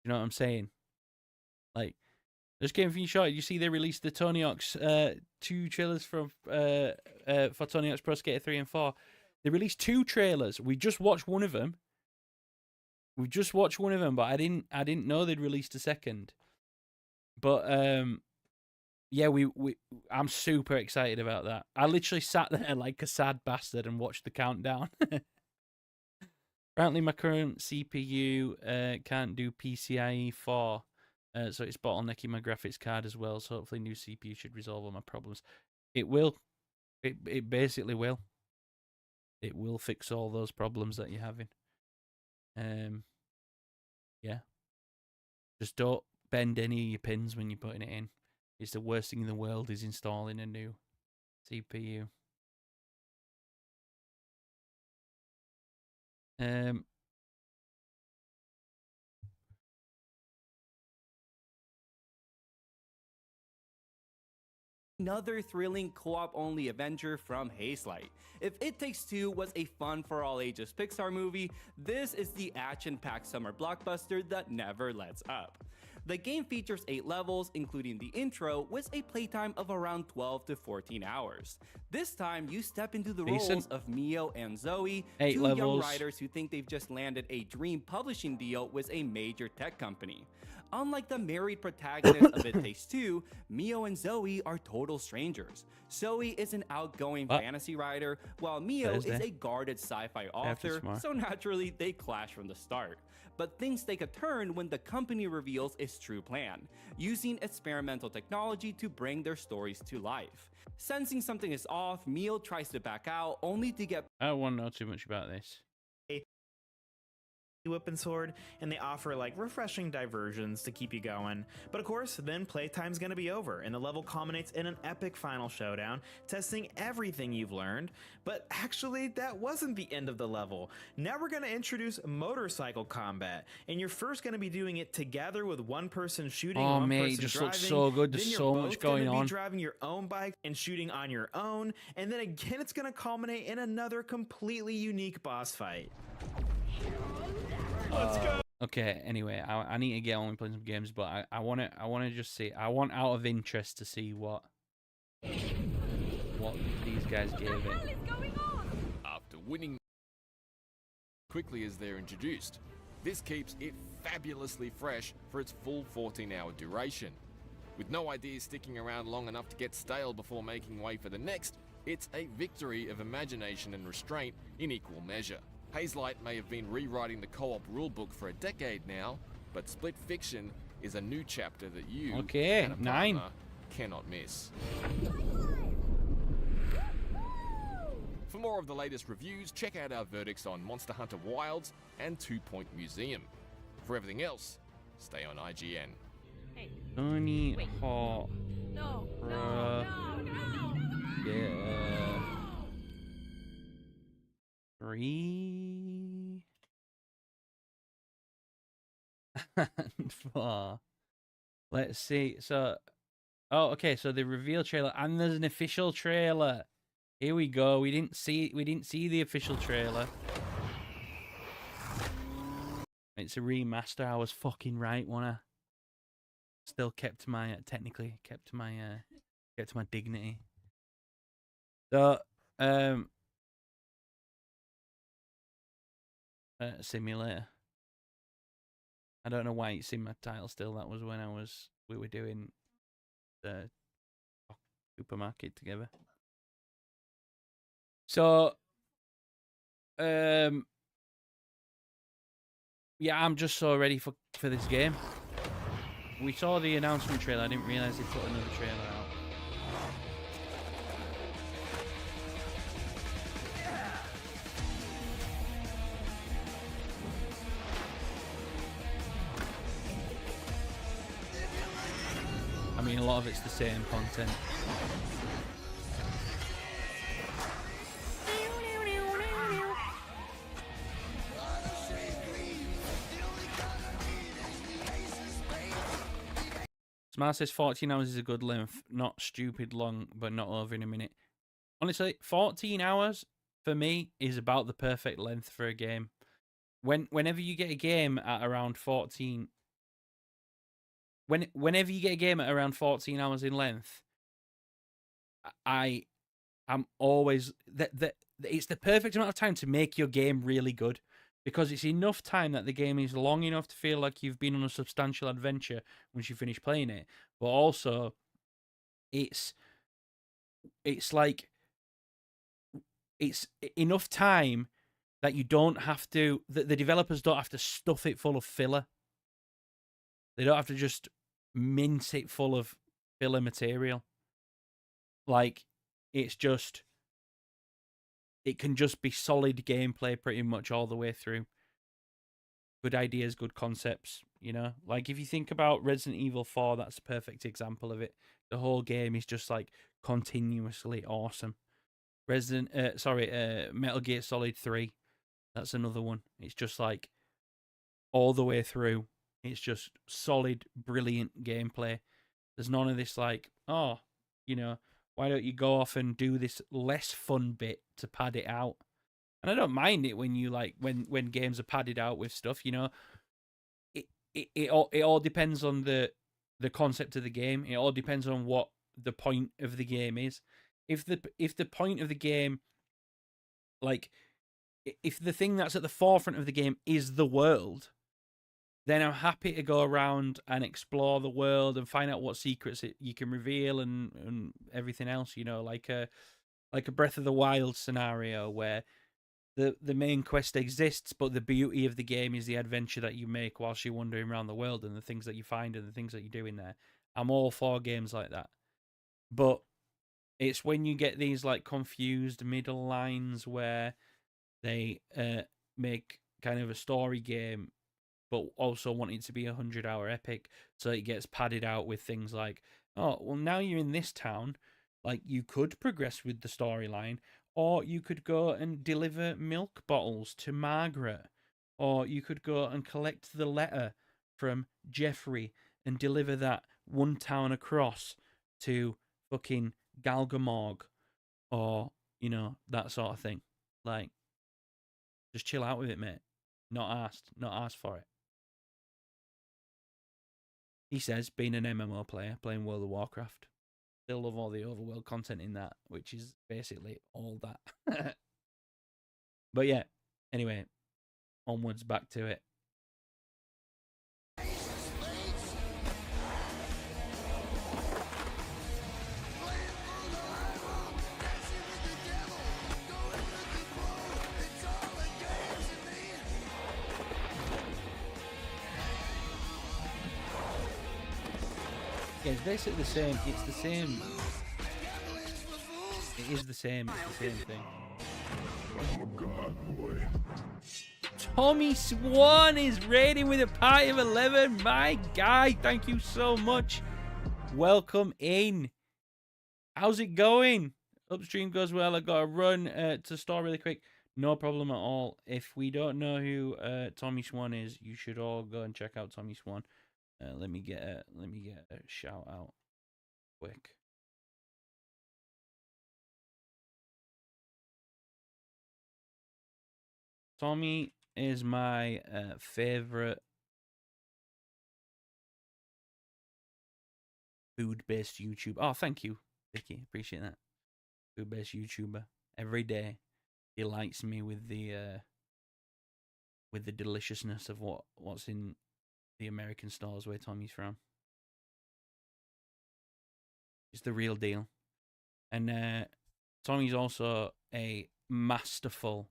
You know what I'm saying? Like, just getting things short. You see they released the Tony Hawk's 2 trailers for Tony Hawk's Pro Skater 3 and 4. They released 2 trailers. We just watched one of them. But I didn't know they'd released a second. But yeah, I'm super excited about that. I literally sat there like a sad bastard and watched the countdown. Apparently, my current CPU can't do PCIe 4, so it's bottlenecking my graphics card as well. So hopefully, new CPU should resolve all my problems. It will. It basically will. It will fix all those problems that you're having. Yeah. Just don't bend any of your pins when you're putting it in. It's the worst thing in the world is installing a new CPU. Another thrilling co-op-only adventure from Hazelight. If It Takes Two was a fun for all ages Pixar movie, this is the action-packed summer blockbuster that never lets up. The game features 8 levels, including the intro, with a playtime of around 12 to 14 hours. This time, you step into the roles of Mio and Zoe, 8 two levels. young writers who think they've just landed a dream publishing deal with a major tech company. Unlike the married protagonist of It Takes Two, Mio and Zoe are total strangers. Zoe is an outgoing fantasy writer, while Mio is a guarded sci-fi author, so naturally they clash from the start. But things take a turn when the company reveals its true plan, using experimental technology to bring their stories to life. Sensing something is off, Mio tries to back out, only to get I don't want to know too much about this. whip and sword, and they offer like refreshing diversions to keep you going. But of course, then playtime's gonna be over, and the level culminates in an epic final showdown, testing everything you've learned. But actually, that wasn't the end of the level. Now we're gonna introduce motorcycle combat, and you're first gonna be doing it together with one person shooting, Oh, one mate, it person just driving. looks so good. There's Then you're so both much going gonna on. be driving your own bike and shooting on your own, and then again, it's gonna culminate in another completely unique boss fight. Let's go. Okay, anyway, I need to get on and play some games, but I want to just see. I want out of interest to see what these guys gave it. After winning quickly as they're introduced, this keeps it fabulously fresh for its full 14-hour duration. With no ideas sticking around long enough to get stale before making way for the next, it's a victory of imagination and restraint in equal measure. Hazelight may have been rewriting the co-op rulebook for a decade now, but Split Fiction is a new chapter that you Okay, and a 9 partner cannot miss. For more of the latest reviews, check out our verdicts on Monster Hunter Wilds and 2 Point Museum. For everything else, stay on IGN. Tony Hawk. No, no, no, no. Yeah. 3 and 4. Let's see. So, oh, okay. So the reveal trailer, and there's an official trailer. Here we go. We didn't see the official trailer. It's a remaster. I was fucking right, wasn't I? Still kept my technically kept my dignity. So, simulator. I don't know why it's in my title still. That was when we were doing the supermarket together. So, yeah, I'm just so ready for this game. We saw the announcement trailer. I didn't realize they put another trailer out. I mean, a lot of it's the same content. Smart says 14 hours is a good length, not stupid long, but not over in a minute. Honestly, 14 hours for me is about the perfect length for a game. Whenever you get a game at around 14, whenever you get a game at around 14 hours in length, I'm always that it's the perfect amount of time to make your game really good. Because it's enough time that the game is long enough to feel like you've been on a substantial adventure once you finish playing it. But also, it's like, it's enough time that you don't have to, the developers don't have to stuff it full of filler. They don't have to just mince it full of filler material. Like, it's just... It can just be solid gameplay pretty much all the way through. Good ideas, good concepts, you know? Like, if you think about Resident Evil 4, that's a perfect example of it. The whole game is just, like, continuously awesome. Metal Gear Solid 3, that's another one. It's just, like, all the way through. It's just solid, brilliant gameplay. There's none of this, like, oh, you know... Why don't you go off and do this less fun bit to pad it out? And I don't mind it when you like when games are padded out with stuff. You know, it all depends on the concept of the game. It all depends on what the point of the game is. If the point of the game, like, if the thing that's at the forefront of the game is the world, then I'm happy to go around and explore the world and find out what secrets you can reveal and everything else, you know, like a Breath of the Wild scenario where the main quest exists, but the beauty of the game is the adventure that you make whilst you're wandering around the world and the things that you find and the things that you do in there. I'm all for games like that. But it's when you get these like confused middle lines where they make kind of a story game, but also wanting to be a 100-hour epic. So it gets padded out with things like, oh, well, now you're in this town, like you could progress with the storyline, or you could go and deliver milk bottles to Margaret, or you could go and collect the letter from Jeffrey and deliver that one town across to fucking Galgamorg, or, you know, that sort of thing. Like, just chill out with it, mate. Not asked for it. He says, being an MMO player, playing World of Warcraft. Still love all the overworld content in that, which is basically all that. But yeah, anyway, onwards, back to it. Yeah, it's basically the same. It's the same. It is the same. It's the same thing. Tommy Swan is raiding with a party of 11. My guy, thank you so much. Welcome in. How's it going? Upstream goes well. I got to run to store really quick. No problem at all. If we don't know who Tommy Swan is, you should all go and check out Tommy Swan. Let me get a shout out quick. Tommy is my favorite food-based YouTuber. Oh, thank you, Vicky. Appreciate that. Food-based YouTuber. Every day, he likes me with the deliciousness of what's in the American stores where Tommy's from. It's the real deal. And Tommy's also a masterful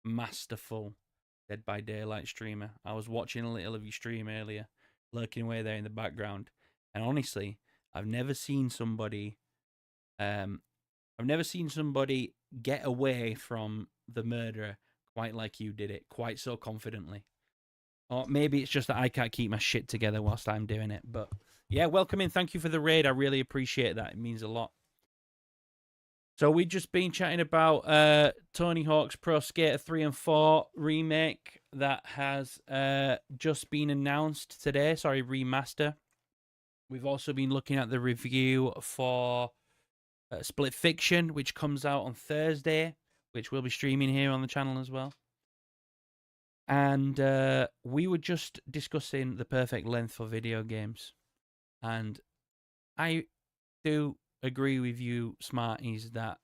Dead by Daylight streamer. I was watching a little of your stream earlier, lurking away there in the background. And honestly, I've never seen somebody get away from the murderer quite like you did it, quite so confidently. Or maybe it's just that I can't keep my shit together whilst I'm doing it. But yeah, welcome in. Thank you for the raid. I really appreciate that. It means a lot. So we've just been chatting about Tony Hawk's Pro Skater 3 and 4 remake that has just been announced today. Sorry, remaster. We've also been looking at the review for Split Fiction, which comes out on Thursday, which we'll be streaming here on the channel as well. And we were just discussing the perfect length for video games. And I do agree with you, Smarties, that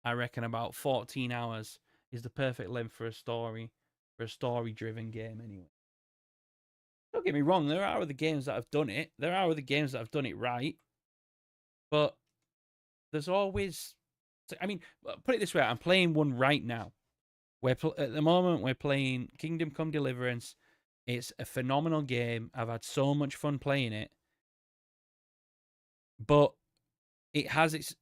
I reckon about 14 hours is the perfect length for a story-driven game anyway. Don't get me wrong, there are other games that have done it. There are other games that have done it right. But there's always... I mean, put it this way, I'm playing one right now. At the moment, we're playing Kingdom Come Deliverance. It's a phenomenal game. I've had so much fun playing it. But it has its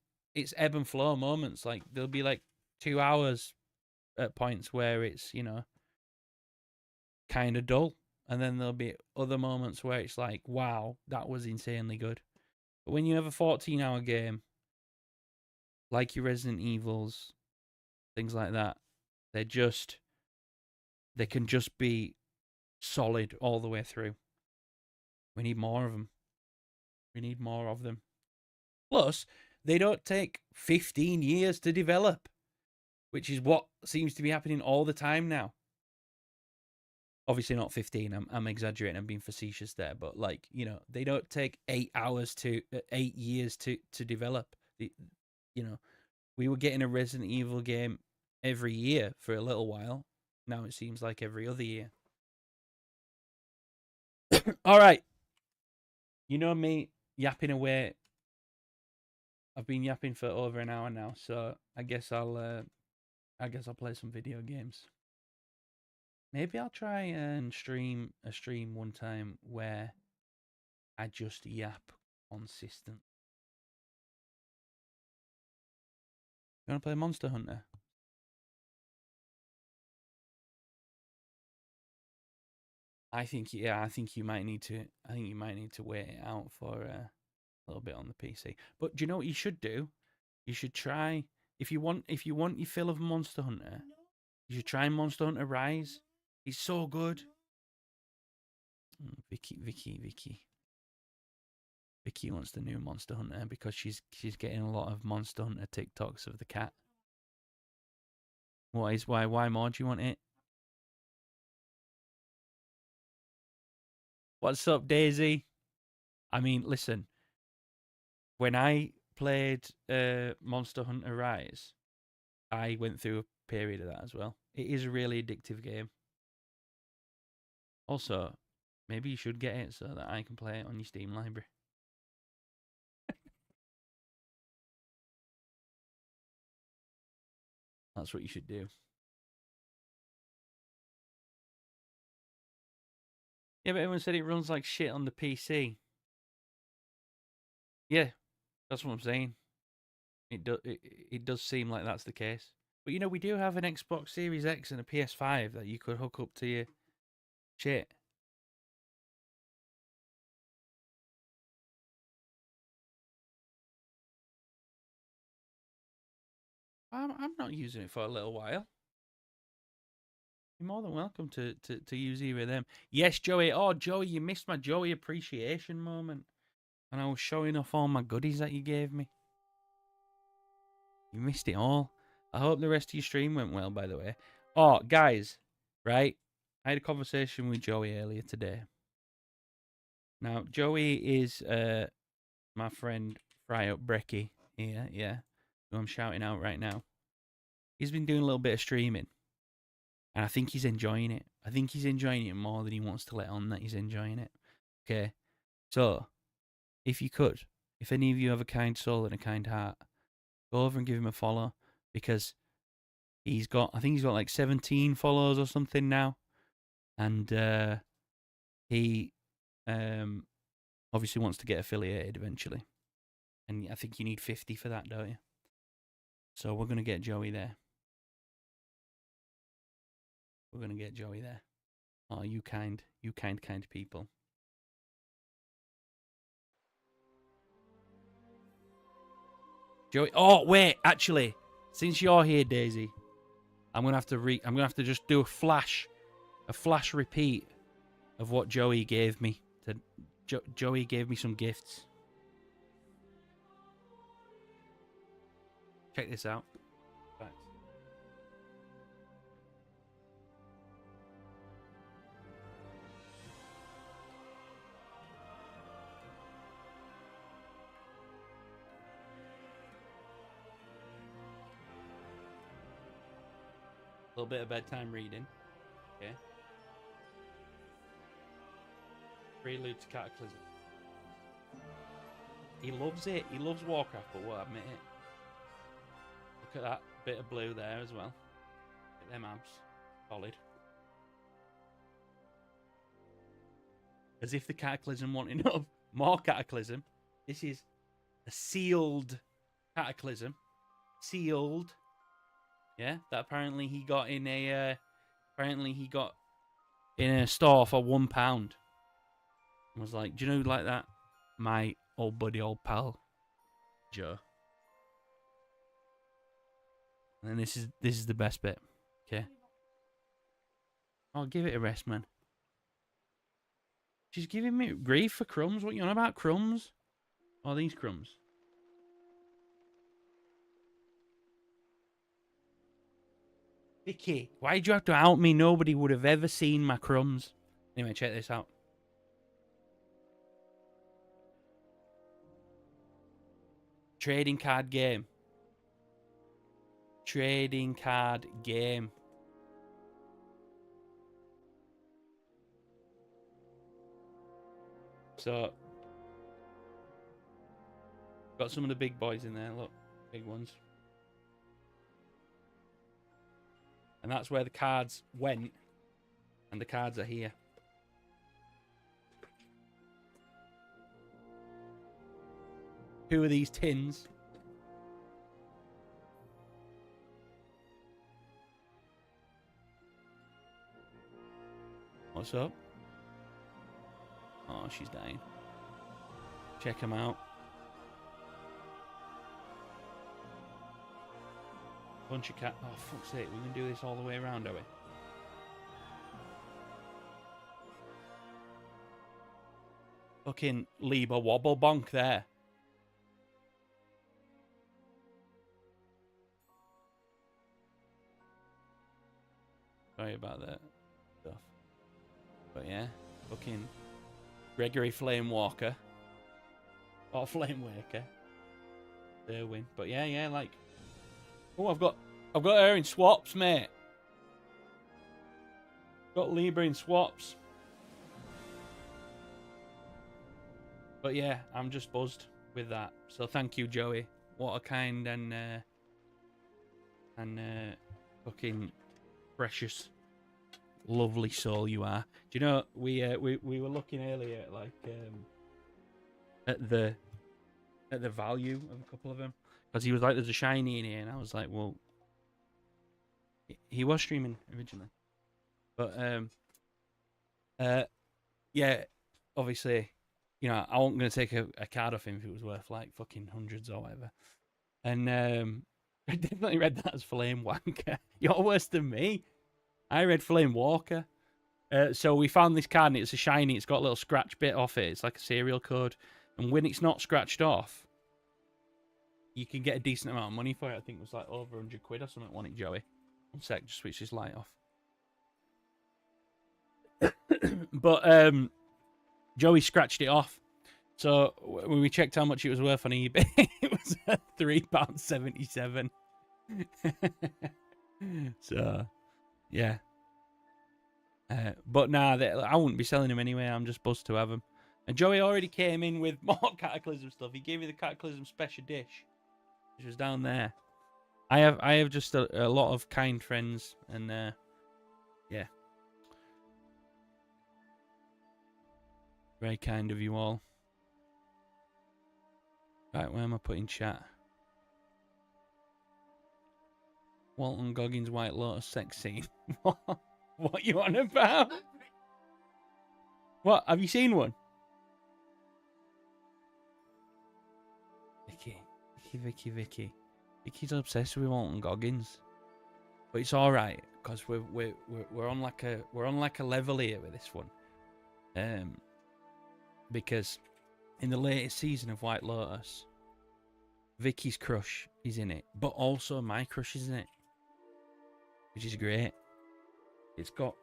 ebb and flow moments. Like, there'll be like 2 hours at points where it's, you know, kind of dull. And then there'll be other moments where it's like, wow, that was insanely good. But when you have a 14-hour game, like your Resident Evils, things like that, they can just be solid all the way through. We need more of them. We need more of them. Plus, they don't take 15 years to develop, which is what seems to be happening all the time now. Obviously not 15. I'm exaggerating. I'm being facetious there, but like, you know, they don't take 8 years to develop. You know, we were getting a Resident Evil game every year for a little while. Now it seems like every other year. All right. You know me yapping away. I've been yapping for over an hour now, so I guess I'll play some video games. Maybe I'll try and stream a stream one time where I just yap consistent. You want to play Monster Hunter? I think I think you might need to wait it out for a little bit on the PC. But do you know what you should do? You should try if you want your fill of Monster Hunter. You should try Monster Hunter Rise. It's so good. Vicky wants the new Monster Hunter because she's getting a lot of Monster Hunter TikToks of the cat. Why more do you want it? What's up, Daisy? I mean, listen. When I played Monster Hunter Rise, I went through a period of that as well. It is a really addictive game. Also, maybe you should get it so that I can play it on your Steam library. That's what you should do. Yeah, but everyone said it runs like shit on the PC. Yeah, that's what I'm saying. It does seem like that's the case. But you know, we do have an Xbox Series X and a PS5 that you could hook up to your shit. I'm not using it for a little while. You're more than welcome to use either of them. Yes, Joey. Oh, Joey, you missed my Joey appreciation moment. And I was showing off all my goodies that you gave me. You missed it all. I hope the rest of your stream went well, by the way. Oh, guys, right? I had a conversation with Joey earlier today. Now, Joey is my friend Fry Up Brecky here, yeah, who I'm shouting out right now. He's been doing a little bit of streaming. And I think he's enjoying it. I think he's enjoying it more than he wants to let on that he's enjoying it. Okay? So, if you could, if any of you have a kind soul and a kind heart, go over and give him a follow because I think he's got like 17 follows or something now. And he obviously wants to get affiliated eventually. And I think you need 50 for that, don't you? So we're going to get Joey there. We're going to get Joey there. Oh, you kind people. Joey. Oh, wait, actually, since you're here, Daisy, I'm gonna have to just do a flash repeat of what Joey gave me. Joey gave me some gifts. Check this out. Thanks. A little bit of bedtime reading. Okay. Prelude to Cataclysm. He loves it. He loves Warcraft, but we'll admit it. Look at that bit of blue there as well. Look at them abs. Solid. As if the Cataclysm wanted more Cataclysm. This is a sealed Cataclysm. Sealed. Yeah, that apparently he got in a store for £1. I was like, do you know like that? My old buddy, old pal, Joe. And then this is the best bit. Okay. I'll give it a rest, man. She's giving me grief for crumbs. What you on about, crumbs? Oh, these crumbs. Vicky, why'd you have to out me? Nobody would have ever seen my crumbs. Anyway, check this out. Trading card game. Trading card game. So, got some of the big boys in there. Look, big ones. And that's where the cards went. And the cards are here. Who are these tins? What's up? Oh, she's dying. Check them out. Bunch of cat. Oh, fuck's sake. We're going to do this all the way around, are we? Fucking Lieber wobble bonk there. Sorry about that stuff. But yeah, fucking Gregory Flame Walker. Or Flame Waker. They win. But yeah, like. Oh, I've got her in swaps, mate. Got Libra in swaps. But yeah, I'm just buzzed with that. So thank you, Joey. What a kind and fucking precious, lovely soul you are. Do you know we were looking earlier at like at the value of a couple of them, because he was like, "There's a shiny in here," and I was like, "Well, he was streaming originally, but yeah, obviously, you know, I wasn't gonna take a card off him if it was worth like fucking hundreds or whatever." And I definitely read that as Flame Wanker. You're worse than me. I read Flame Walker. So we found this card and it's a shiny. It's got a little scratch bit off it. It's like a serial code. And when it's not scratched off, you can get a decent amount of money for it. I think it was like over 100 quid or something, wasn't it, Joey? One sec, just switch this light off. But Joey scratched it off. So when we checked how much it was worth on eBay, it was £3.77. So, yeah. But nah, I wouldn't be selling them anyway. I'm just buzzed to have them. And Joey already came in with more Cataclysm stuff. He gave me the Cataclysm special dish, which was down there. I have just a lot of kind friends, and yeah, very kind of you all. Right, where am I putting chat? Walton Goggins White Lotus sex scene. What you on about? What, have you seen one? Vicky. Vicky's obsessed with Walton Goggins, but it's all right because we're on like a level here with this one, because in the latest season of White Lotus, Vicky's crush is in it, but also my crush is in it, which is great. It's got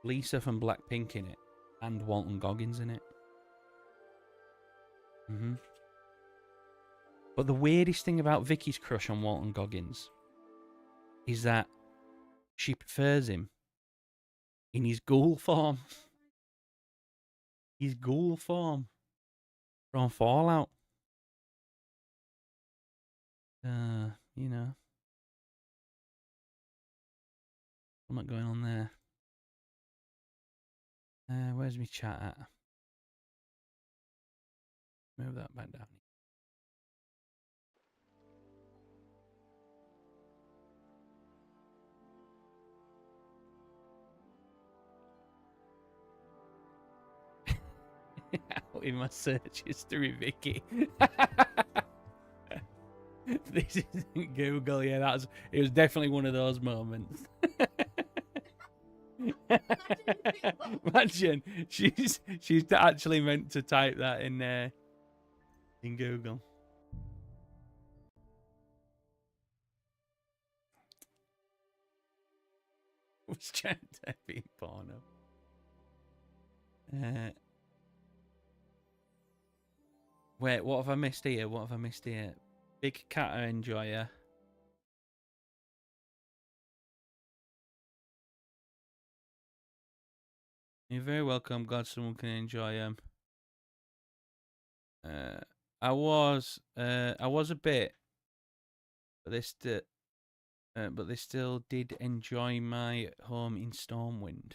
Lisa from Blackpink in it and Walton Goggins in it. But the weirdest thing about Vicky's crush on Walton Goggins is that she prefers him in his ghoul form. His ghoul form from Fallout. You know. What's going on there? Where's my chat at? Move that back down. Out in my search history, Vicky. This isn't Google. Yeah, it was definitely one of those moments. Imagine she's actually meant to type that in Google. Was chat typing porno? Wait, what have I missed here? Big cat enjoyer. You're very welcome. Glad someone can enjoy them. I was a bit, but they still did enjoy my home in Stormwind.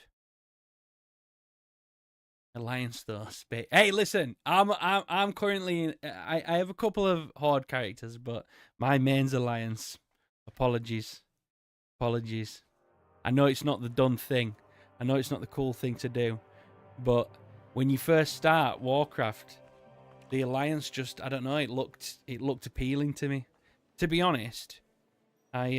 Alliance though, hey, listen, I'm currently in. I have a couple of Horde characters, but my main's Alliance. Apologies. I know it's not the done thing. I know it's not the cool thing to do, but when you first start Warcraft, the Alliance just, I don't know, it looked appealing to me. To be honest, I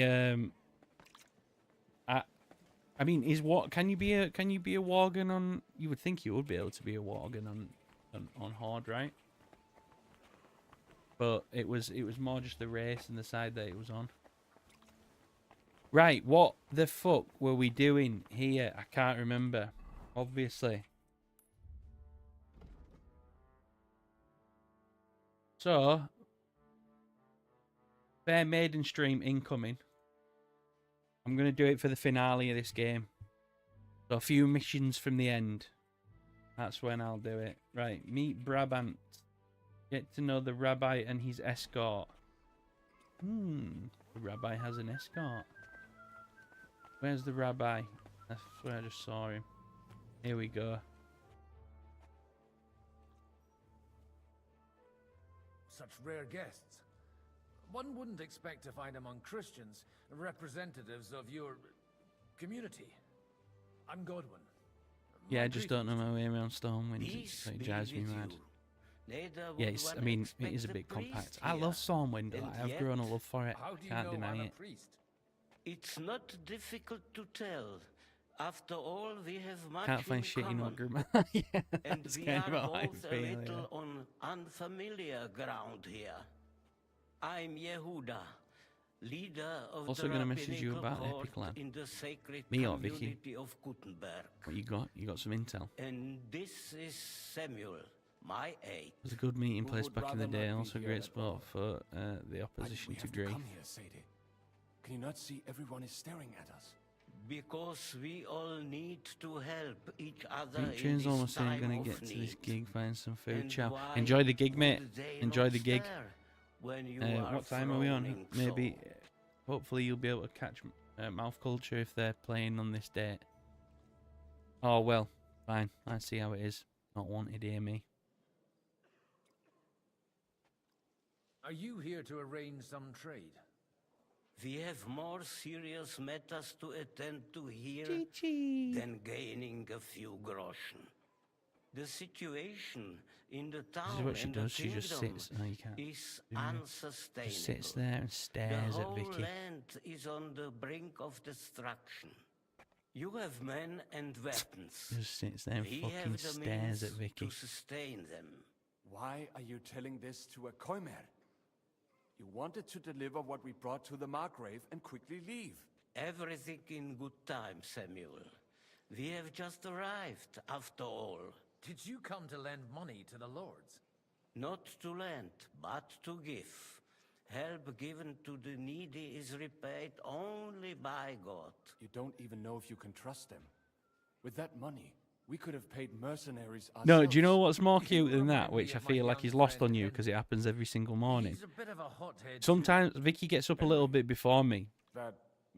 mean, can you be a Worgen on? You would think you would be able to be a Worgen on Horde, right? But it was more just the race and the side that it was on. Right, what the fuck were we doing here? I can't remember. Obviously. So, fair Maiden stream incoming. I'm going to do it for the finale of this game. So a few missions from the end. That's when I'll do it. Right, meet Brabant. Get to know the rabbi and his escort. The rabbi has an escort. Where's the rabbi? I swear I just saw him. Here we go. Such rare guests. One wouldn't expect to find among Christians representatives of your community. I'm Godwin. Yeah, I just don't know my way around Stormwind. It drives me mad. Yes, I mean, it is a bit compact. I love Stormwind. I've grown a love for it. Can't deny it. It's not difficult to tell. After all, we have much Can't find shit in common. Ogre. Yeah, And that's we kind are of how I both a feel, little on unfamiliar ground here. I'm Yehuda, leader of Also the gonna message you rabbinical about court Epic Land. in the sacred Me or Vicky? community of Gutenberg. What you got? You got some intel. And this is Samuel, my aide. It was a good meeting Who place would back in the rather day. not be Also a here great at spot all? for the Why opposition did to we Grey. have to come here, Sadie? Can you not see everyone is staring at us? Because we all need to help each I other think in Jane's this almost saying I'm time gonna of get to this need. gig, find some food. And Ciao. why Enjoy the gig, mate. would they Enjoy not the gig. stare when you What time are we on? frowning Maybe, so? hopefully you'll be able to catch Mouth Culture if they're playing on this date. Oh well, fine. I see how it is. Not wanted, hear me. Are you here to arrange some trade? We have more serious matters to attend to here Chi-chi. than gaining a few groschen. The situation in the town This is what she and does. the She just kingdom sits. No, you can't. is do it. unsustainable. Just sits there and The stares at whole Vicky. land is on the brink of destruction. You have men and weapons. Just sits there and We fucking have the stares means at Vicky. to sustain them. Why are you telling this to a Koimer? You wanted to deliver what we brought to the Margrave and quickly leave. Everything in good time, Samuel. We have just arrived, after all. Did you come to lend money to the lords? Not to lend, but to give. Help given to the needy is repaid only by God. You don't even know if you can trust them. With that money, we could have paid mercenaries ourselves. No, do you know what's more cute than that? Which I feel like he's lost on you because it happens every single morning. He's a bit of a hothead. Sometimes Vicky gets up a little bit before me, That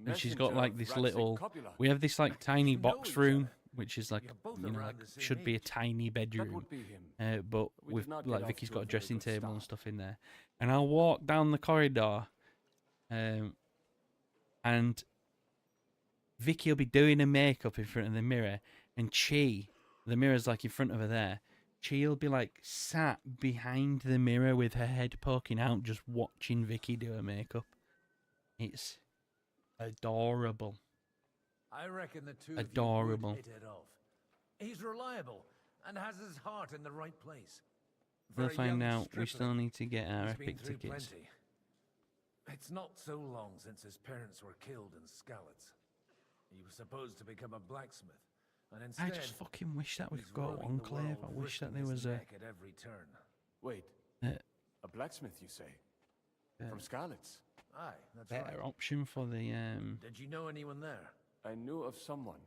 and she's got messenger like of this Ratsig little. Copula. We have this like tiny You know box each room, other. which is like You're both you know around like the same should be a age. tiny That bedroom. would be him. But We with did not get like off Vicky's to got a a very dressing good table and start. stuff in there, and I'll walk down the corridor, and Vicky will be doing her makeup in front of the mirror, and the mirror's like in front of her there. She'll be like sat behind the mirror with her head poking out, just watching Vicky do her makeup. It's adorable. I reckon the two Adorable. of you would hit it off. He's reliable and has his heart in the right place. For We'll a find young out. We still stripling, need to get our he's been epic through tickets. plenty. It's not so long since his parents were killed in Skalitz. He was supposed to become a blacksmith, and instead, I just fucking wish that we he's could go roaming the Enclave. I world, wish that risking there his was a. neck at every turn. Wait, Uh, a blacksmith, you say? From Skalitz? Aye, that's better right. option for the Did you know anyone there? I knew of someone.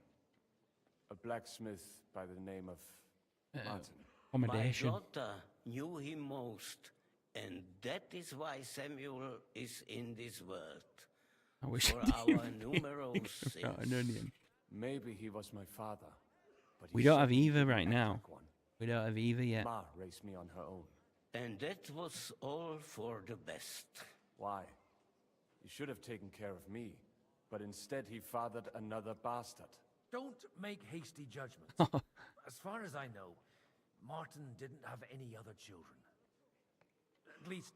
A blacksmith by the name of Martin. accommodation. My daughter knew him most, and that is why Samuel is in this world. I wish For I didn't our think numerous about an sins. onion. Maybe he was my father. But he We don't have certainly Eva didn't right act now. like one. We don't have Eva yet. Ma raised me on her own. And that was all for the best. Why? He should have taken care of me, but instead he fathered another bastard. Don't make hasty judgments. As far as I know, Martin didn't have any other children. At least,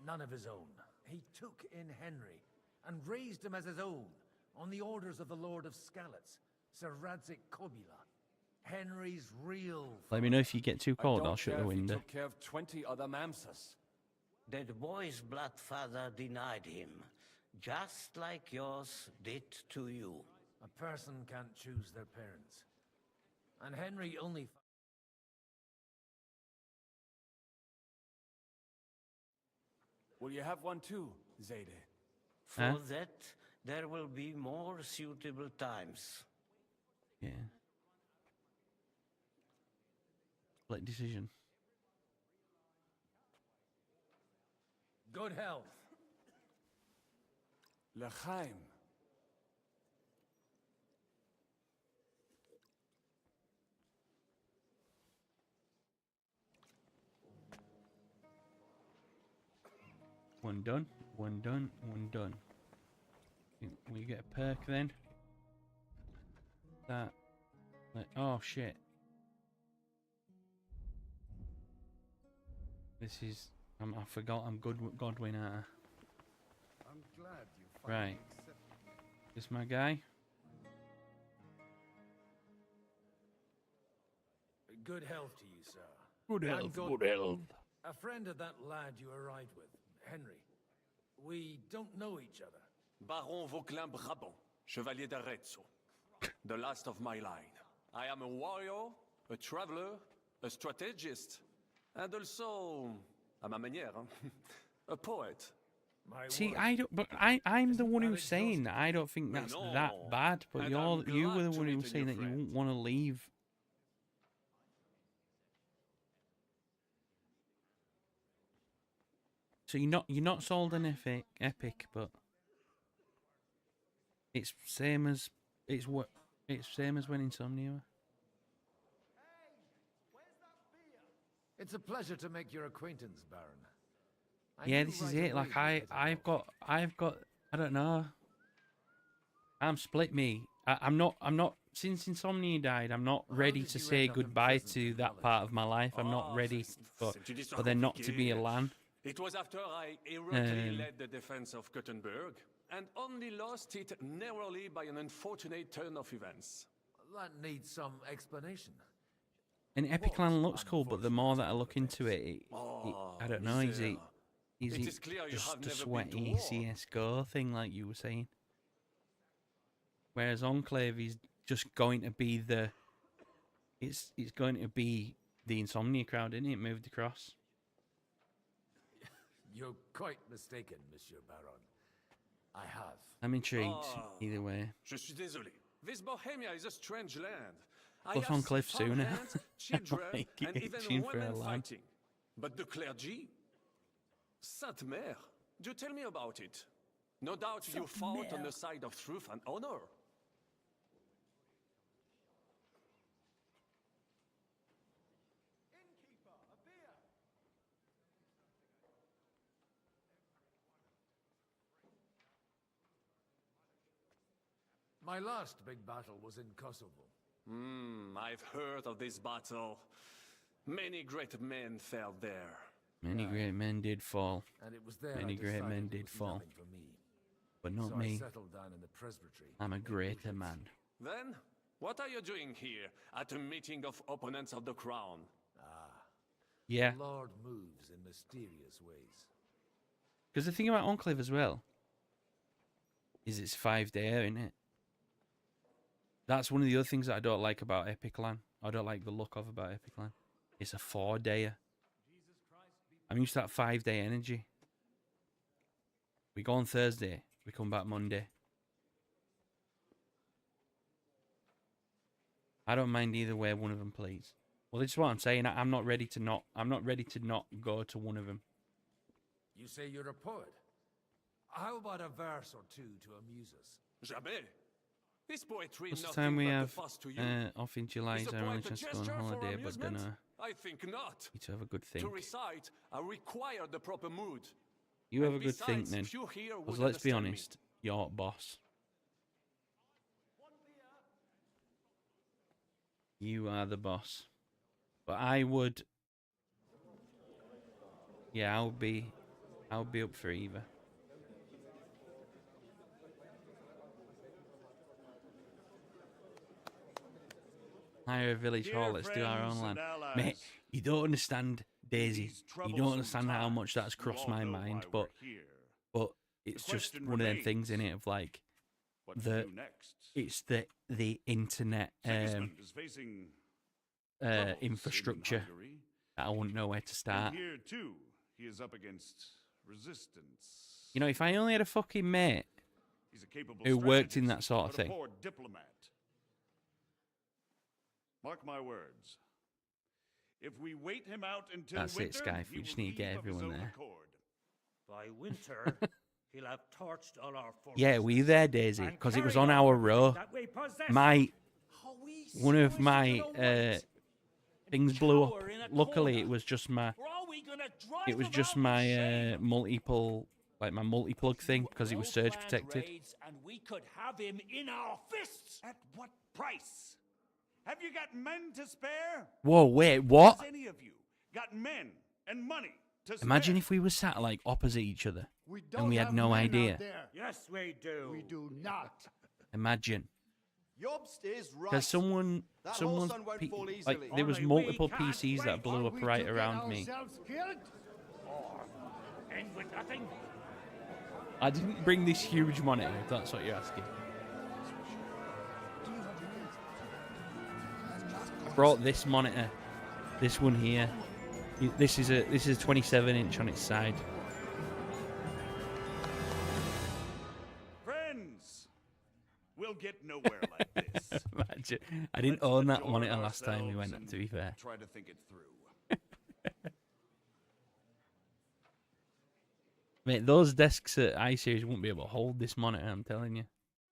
none of his own. He took in Henry and raised him as his own on the orders of the Lord of Skalitz, Sir Radzik Kobula. Henry's real Let me know if you get too cold. I'll shut the He window. took care of 20 other Mamsas. That boy's blood father denied him, just like yours did to you. A person can't choose their parents. And Henry only... Will you have one too, Zayde? For Huh? that, there will be more suitable times. Yeah. Split decision. Good health. L'chaim. One done, one done, one done. We get a perk then. That. Like, oh shit. This is. I forgot I'm good with Godwin. I'm glad you Right. This my guy. Good health to you, sir. Good And health, God- good health. A friend of that lad you arrived with, Henry. We don't know each other. Baron Vauclin Brabant, Chevalier d'Arezzo. The last of my line. I am a warrior, a traveler, a strategist, and also, à ma manière, a poet. My See, word. I don't. But I'm the Isn't one that who's saying that I don't think that's No. that bad. But And you I'm were glad the to one who meet was a saying new that you friend. wouldn't want to leave. So you're not sold on epic, but it's same as it's same as when Insomnia. It's a pleasure to make your acquaintance, Baron. I Yeah, knew this is right it. away Like you'd hit it I've off. got I don't know. I'm split me. I'm not since Insomnia died. I'm not How ready did to you say end up in goodbye prison to in that knowledge? part of my life. I'm not ready for them not to be a LAN. It was after I heroically Um, led the defense of Gothenburg, and only lost it narrowly by an unfortunate turn of events. That needs some explanation. And Epic What, LAN looks cool, but the more that I look into it, I don't know. Is it It is clear you just have a never been to sweaty war. CS:GO thing, like you were saying? Whereas Enclave is just going to be the. It's going to be the Insomnia crowd, isn't it? Moved across. You're quite mistaken, Monsieur Baron. I have. I'm intrigued. Either way. Je suis désolé. This Bohemia is a strange land. I Plus have on Cliff seen sooner. farmhands, children, Like, and itching even for a women lamb. fighting. But the clergy? Sainte Mère, do tell me about it. No doubt you fought on the side of truth and honor. My last big battle was in Kosovo. I've heard of this battle. Many great men fell there. Many great men did fall, And it was there Many I great decided men it did was fall. nothing for me. but not So me. I settled down in the presbytery. I'm a in greater Auschwitz. man. Then, what are you doing here at a meeting of opponents of the crown? Yeah, The Lord moves in mysterious ways. because the thing about Enclave as well is it's 5-day, isn't it? That's one of the other things that I don't like about Epic LAN. I don't like the look of about Epic LAN. It's a 4-dayer. I'm used to that 5-day energy. We go on Thursday, we come back Monday. I don't mind either way, one of them, please. Well, this is what I'm saying. I'm not ready to not. I'm not ready to not go to one of them. You say you're a poet. How about a verse or two to amuse us? Jamais. This poetry What's the nothing time we but the have fuss to you. off in July? Is Is the our only poet a chance to go on gesture for holiday, but amusement? then I think not. need to have a good think. To recite, I require the proper mood. You have a And good think besides, then. few here Because would let's be understand me. honest, you're boss. You are the boss. But I would. Yeah, I would be up for either. Hire a village hall. Let's do our own land, mate. You don't understand, Daisy. You don't understand how much that's crossed my mind. But it's just one of them things in it of like it's the internet infrastructure that I wouldn't know where to start. Here too, he is up against resistance. You know, if I only had a fucking mate He's a capable who worked in that strategist, sort of but a thing. poor diplomat. Mark my words. If we wait him out until That's winter, it, Skype. We he just will need to get leave of his everyone own there. accord. By winter, he'll have torched all our fortresses. Yeah, were you there, Daisy? and Because it was carried on all our the row. that we possess. One of my things blew up. Luckily, it was just my multiple, like my multi-plug thing, because it was surge protected. And we could have him in our fists. At what price? Have you got men to spare? Whoa, wait, what? Has any of you got men and money to spare? Imagine if we were sat like opposite each other and we had no idea. Yes, we do. We do not. Imagine. Yobst is right. Because someone's horse sun won't fall easily. like there was Only multiple we can't PCs that wait. blew up right around me. Or end with nothing. I didn't bring this huge monitor, if that's what you're asking. I brought this monitor, this one here. This is a 27-inch on its side. Friends, we'll get nowhere like this. Imagine. I didn't own that monitor last time we went, to be fair. Try to think it through. Mate, those desks at iSeries won't be able to hold this monitor, I'm telling you.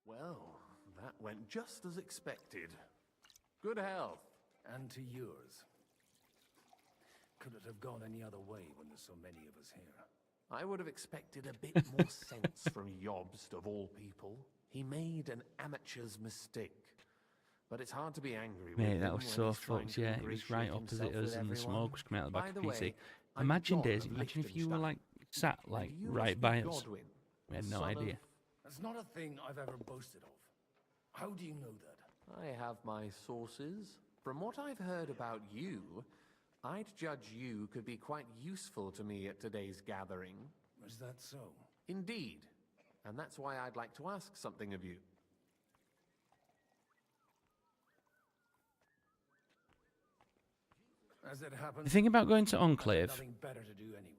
Well, that went just as expected. Good health. And to yours. Could it have gone any other way when there's so many of us here? I would have expected a bit more sense from Yobst of all people. He made an amateur's mistake. But it's hard to be angry with Mate, him that was when so he's trying fucked, to yeah. It was right ingratiate opposite himself us with and the everyone. smoke was coming out the back By of the the PC. way, I'm Imagine, John Daisy, of imagine if you were like Liechtenstein, sat like and you right must by be us. Godwin, We had the no son of- idea. That's not a thing I've ever boasted of. How do you know that? I have my sources. From what I've heard about you, I'd judge you could be quite useful to me at today's gathering. Is that so? Indeed. And that's why I'd like to ask something of you. As it happens, The thing about going to I've got Enclave nothing better to do anyway.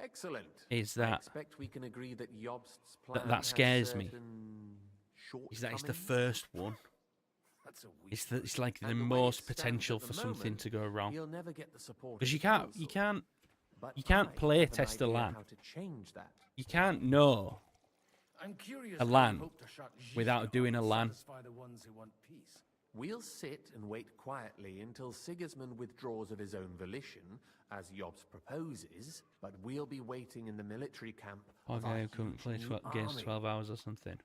Excellent. is I that expect we can agree that Yobst's plan that has scares me. certain Is that it's the shortcomings? first one. That's a weak It's like the And the way it most stands potential at the for something moment, to go wrong. He'll never get the support Because of you the can't council. But you can't I play have an test a idea LAN. how to change that. You can't know I'm curious a how you LAN hope to shut without Gina doing up a and LAN. satisfy the ones who want peace. We'll sit and wait quietly until Sigismund withdraws of his own volition, as Yobst proposes, but we'll be waiting in the military camp of our Okay, couldn't huge play new games army. 12 hours or something.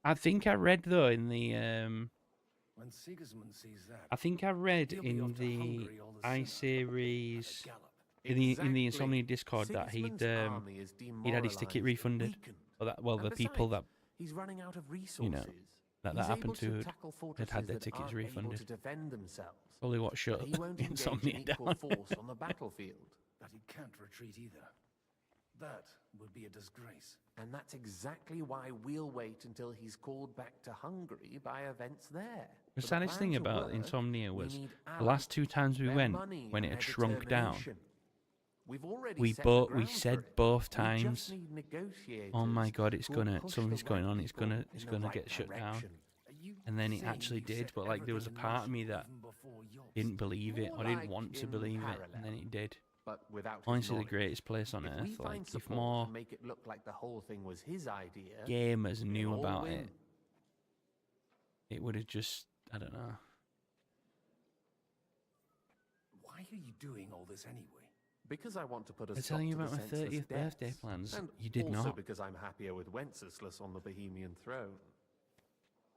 I think I read though in the When Sigismund sees that, I think I read he'll be in off to the Hungary all the sooner. iSeries Gallop. in the Exactly. Insomnia Discord that Sigismund's army is he'd had his ticket demoralized and refunded. weakened. Or that well And the people that besides, he's running out of resources. that He's happened able to tackle had had their fortresses that tickets aren't able refunded. to defend themselves. Probably what shut But he won't engage Insomnia in equal down. force on the battlefield. But he can't retreat either. That would be a disgrace. And that's exactly why we'll wait until he's called back to Hungary by events there. The For saddest plan thing to about work, Insomnia we was need the last allies, 2 times we their went money when it and had their shrunk down. determination. We've already We set the ground for said it. both We just times, need negotiators oh my god, it's who will gonna push something's the going right on, it's people gonna in the right get shut down. direction. Are you And then it saying actually you did, set but like there was a everything in part of me motion that even before Yobst? didn't believe it More or didn't like want to in believe it, and then parallel, it did. but without his Honestly, the knowledge. greatest place on If we earth. find Like if support more to make it look like the whole thing was his idea, gamers knew we'll all about win. it, it would have just I don't know. Why are you doing all this anyway? Because I want to put a They're stop telling you to the about my senseless 30th birthday deaths. plans. And You did also not. because I'm happier with Wenceslas on the Bohemian throne.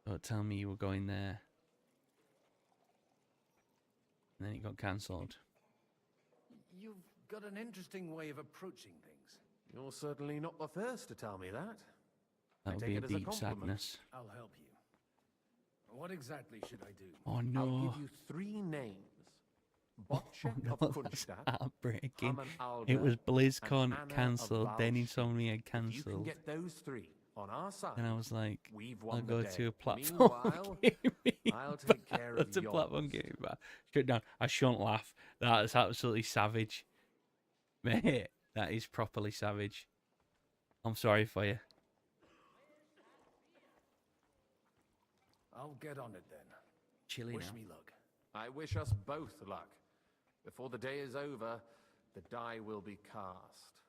Don't tell me you were going there. And then it got cancelled. You've got an interesting way of approaching things. You're certainly not the first to tell me that. That would be a deep sadness. I'll help you. What exactly should I do? Oh I'll no. give you 3 names. Botchek No, of that's Kunstadt, heartbreaking. Haman Alder, It was and BlizzCon Anna cancelled, of then Valshyn. Insomnia If you can cancelled. get those 3 on our side, And I was like, we've I'll won go the to day. a platform Meanwhile, gaming. I'll take care of It's a platform yours. gaming bar. Shut down. I shouldn't laugh. That's absolutely savage. Mate, that is properly savage. I'm sorry for you. I'll get on it then. Chilly Wish now. me luck. I wish us both luck. Before the day is over, the die will be cast.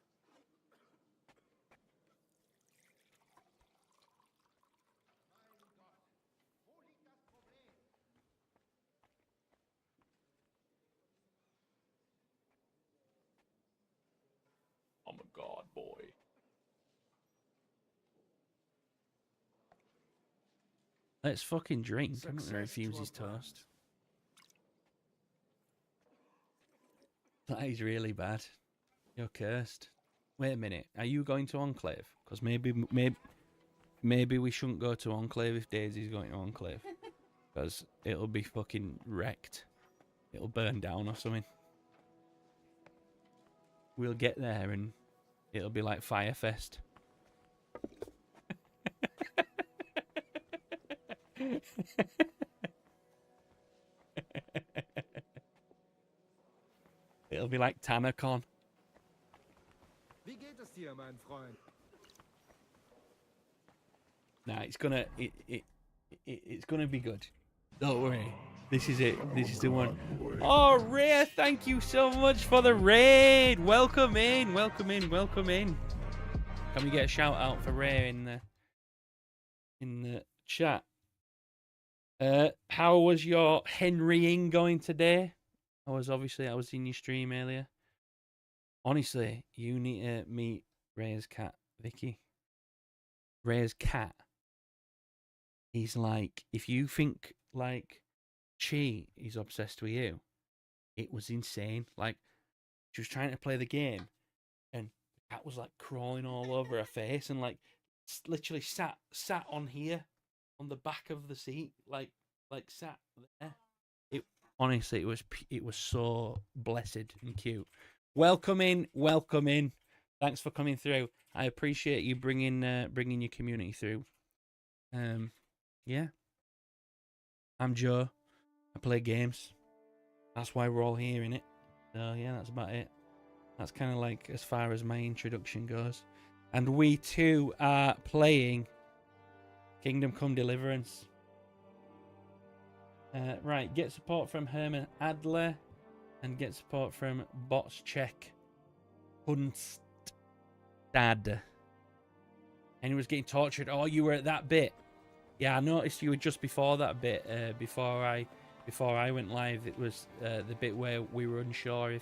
I'm a god boy. Let's fucking drink. I'm not gonna refuse his toast. That is really bad. You're cursed. Wait a minute. Are you going to Enclave? Because maybe we shouldn't go to Enclave if Daisy's going to Enclave. Because it'll be fucking wrecked. It'll burn down or something. We'll get there and it'll be like Firefest. It'll be like TannerCon. Wie geht es dir, mein Freund? Nah, it's gonna be good. Don't worry. This is it. This is the one. Oh, Rhea, thank you so much for the raid. Welcome in. Welcome in. Welcome in. Can we get a shout out for Rhea in the chat? How was your Henrying going today? I was in your stream earlier. Honestly, you need to meet Rhea's cat, Vicky. Rhea's cat. He's like, if you think like Chi is obsessed with you, it was insane. Like, she was trying to play the game, and the cat was like crawling all over her face, and like literally sat on here, on the back of the seat, like sat there. Honestly, it was so blessed and cute. Welcome in. Thanks for coming through. I appreciate you bringing your community through. Yeah. I'm Joe. I play games. That's why we're all here, innit? So yeah, that's about it. That's kind of like as far as my introduction goes. And we too are playing Kingdom Come Deliverance. Right, get support from Herman Adler and get support from Botchek Kunstad. And he was getting tortured. Oh, you were at that bit. Yeah, I noticed you were just before that bit. Before I went live, it was the bit where we were unsure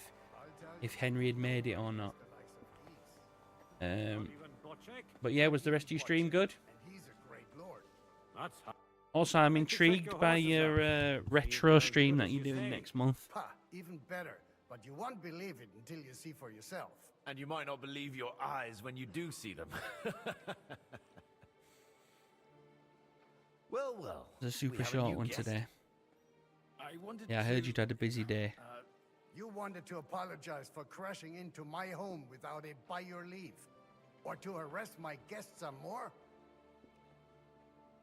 if Henry had made it or not. But yeah, was the rest of your stream good? Also, I'm intrigued by your retro stream that you're doing next month. Even better, but you won't believe it until you see for yourself. And you might not believe your eyes when you do see them. Well. It's a super short one today. I heard you'd had a busy day. You wanted to apologize for crashing into my home without it by your leave, or to arrest my guests some more?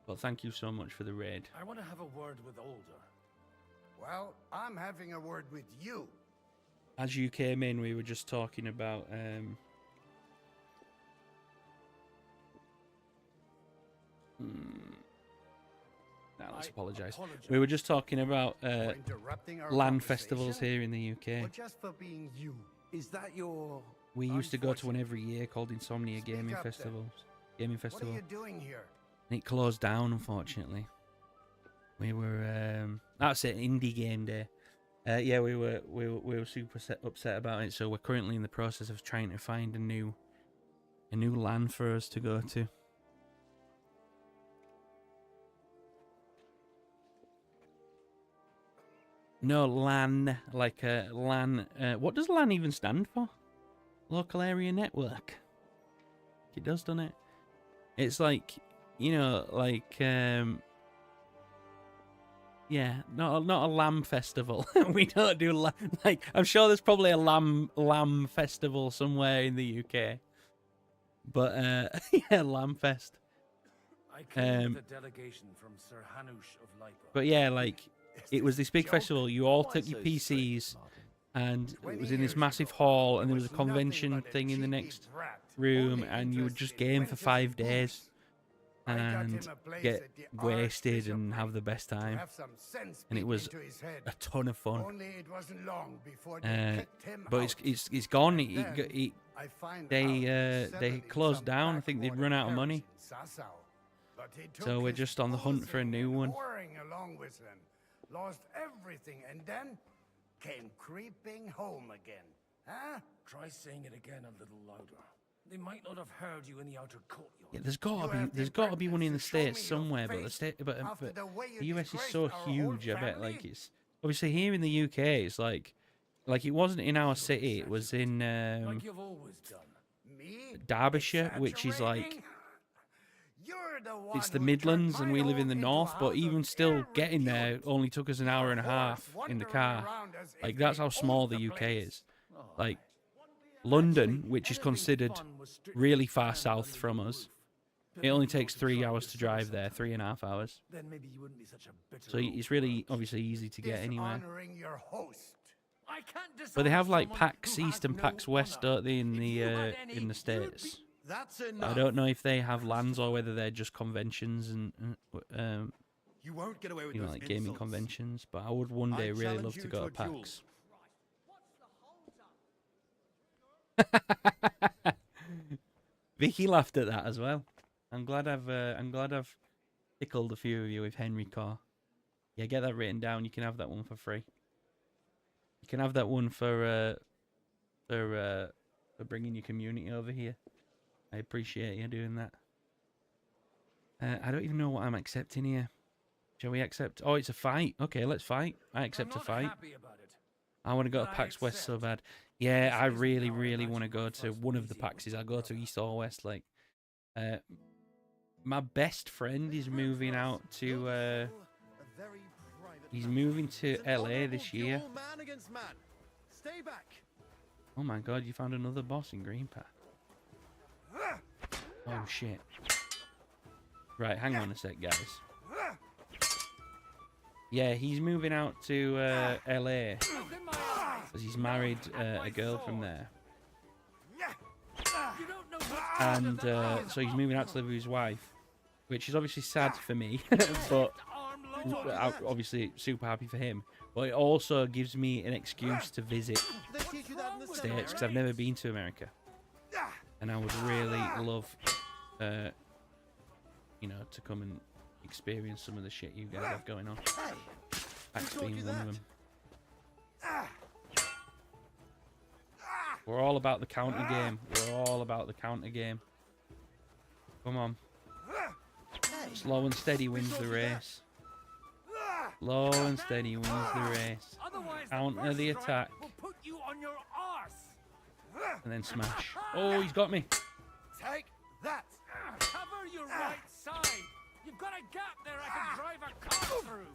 Well, thank you so much for the raid. I want to have a word with Alder. Well, I'm having a word with you. As you came in, we were just talking about Now let's apologise. We were just talking about LAN festivals here in the UK. Or just for being you. Is that your... We used to go to one every year called Insomnia Gaming Festival. What are you doing here? And it closed down, unfortunately. We were that's it, Indie Game Day. Yeah, we were super upset about it. So we're currently in the process of trying to find a new LAN for us to go to. No, LAN, like a LAN. What does LAN even stand for? Local area network. It does, doesn't it? It's like, you know, like yeah, not a lamb festival. We don't do like. I'm sure there's probably a lamb festival somewhere in the UK. But yeah, Lamb Fest. I came with a delegation from Sir Hanush of Lipa. But yeah, like it was this big festival. You all took your PCs, and it was in this massive hall, and there was a convention thing in the next room, and you would just game for 5 days and get wasted and have the best time. And it was a ton of fun. But it's gone. They closed down. I think they'd run out of money. So we're just on the hunt for a new one. Lost everything and then came creeping home again. Huh? Try saying it again a little louder. They might not have heard you in the outer courtyard. Yeah, there's got to be one in the States somewhere, but the US is so huge. I bet like it's obviously here in the UK. It's like it wasn't in our city. It was in like you've always done. Derbyshire, which is like it's the Midlands, and we live in the north. But even still, getting there only took us an hour and a half in the car. Like that's how small the UK is. Like London, which is considered really far south from us, it only takes 3 hours to drive there, 3.5 hours. So it's really obviously easy to get anywhere. But they have like PAX East and PAX West, don't they, in the States? I don't know if they have LANs or whether they're just conventions and you won't get away with like gaming conventions. But I would one day really love to go to PAX. Vicky laughed at that as well. I'm glad I've tickled a few of you with Henrycore. Yeah, get that written down. You can have that one for free. You can have that one for bringing your community over here. I appreciate you doing that. I don't even know what I'm accepting here. Shall we accept? Oh, it's a fight. Okay, let's fight. I accept a fight. I want to go to PAX West so bad. Yeah, I really, really want to go to one of the PAXs. I'll go to East or West. Like, my best friend is moving out to. He's moving to LA this year. Oh my God! You found another boss in Green Path. Oh shit! Right, hang on a sec, guys. Yeah, he's moving out to LA. Because he's married a girl from there. And so he's moving out to live with his wife, which is obviously sad for me, but obviously super happy for him. But it also gives me an excuse to visit States, because I've never been to America. And I would really love, you know, to come and experience some of the shit you guys have going on. That's being one of them. We're all about the counter game. We're all about the counter game. Come on. Slow and steady wins the race. Slow and steady wins the race. Counter the attack. And then smash. Oh, he's got me. Take that. Cover your right side. You've got a gap there I can drive a car through.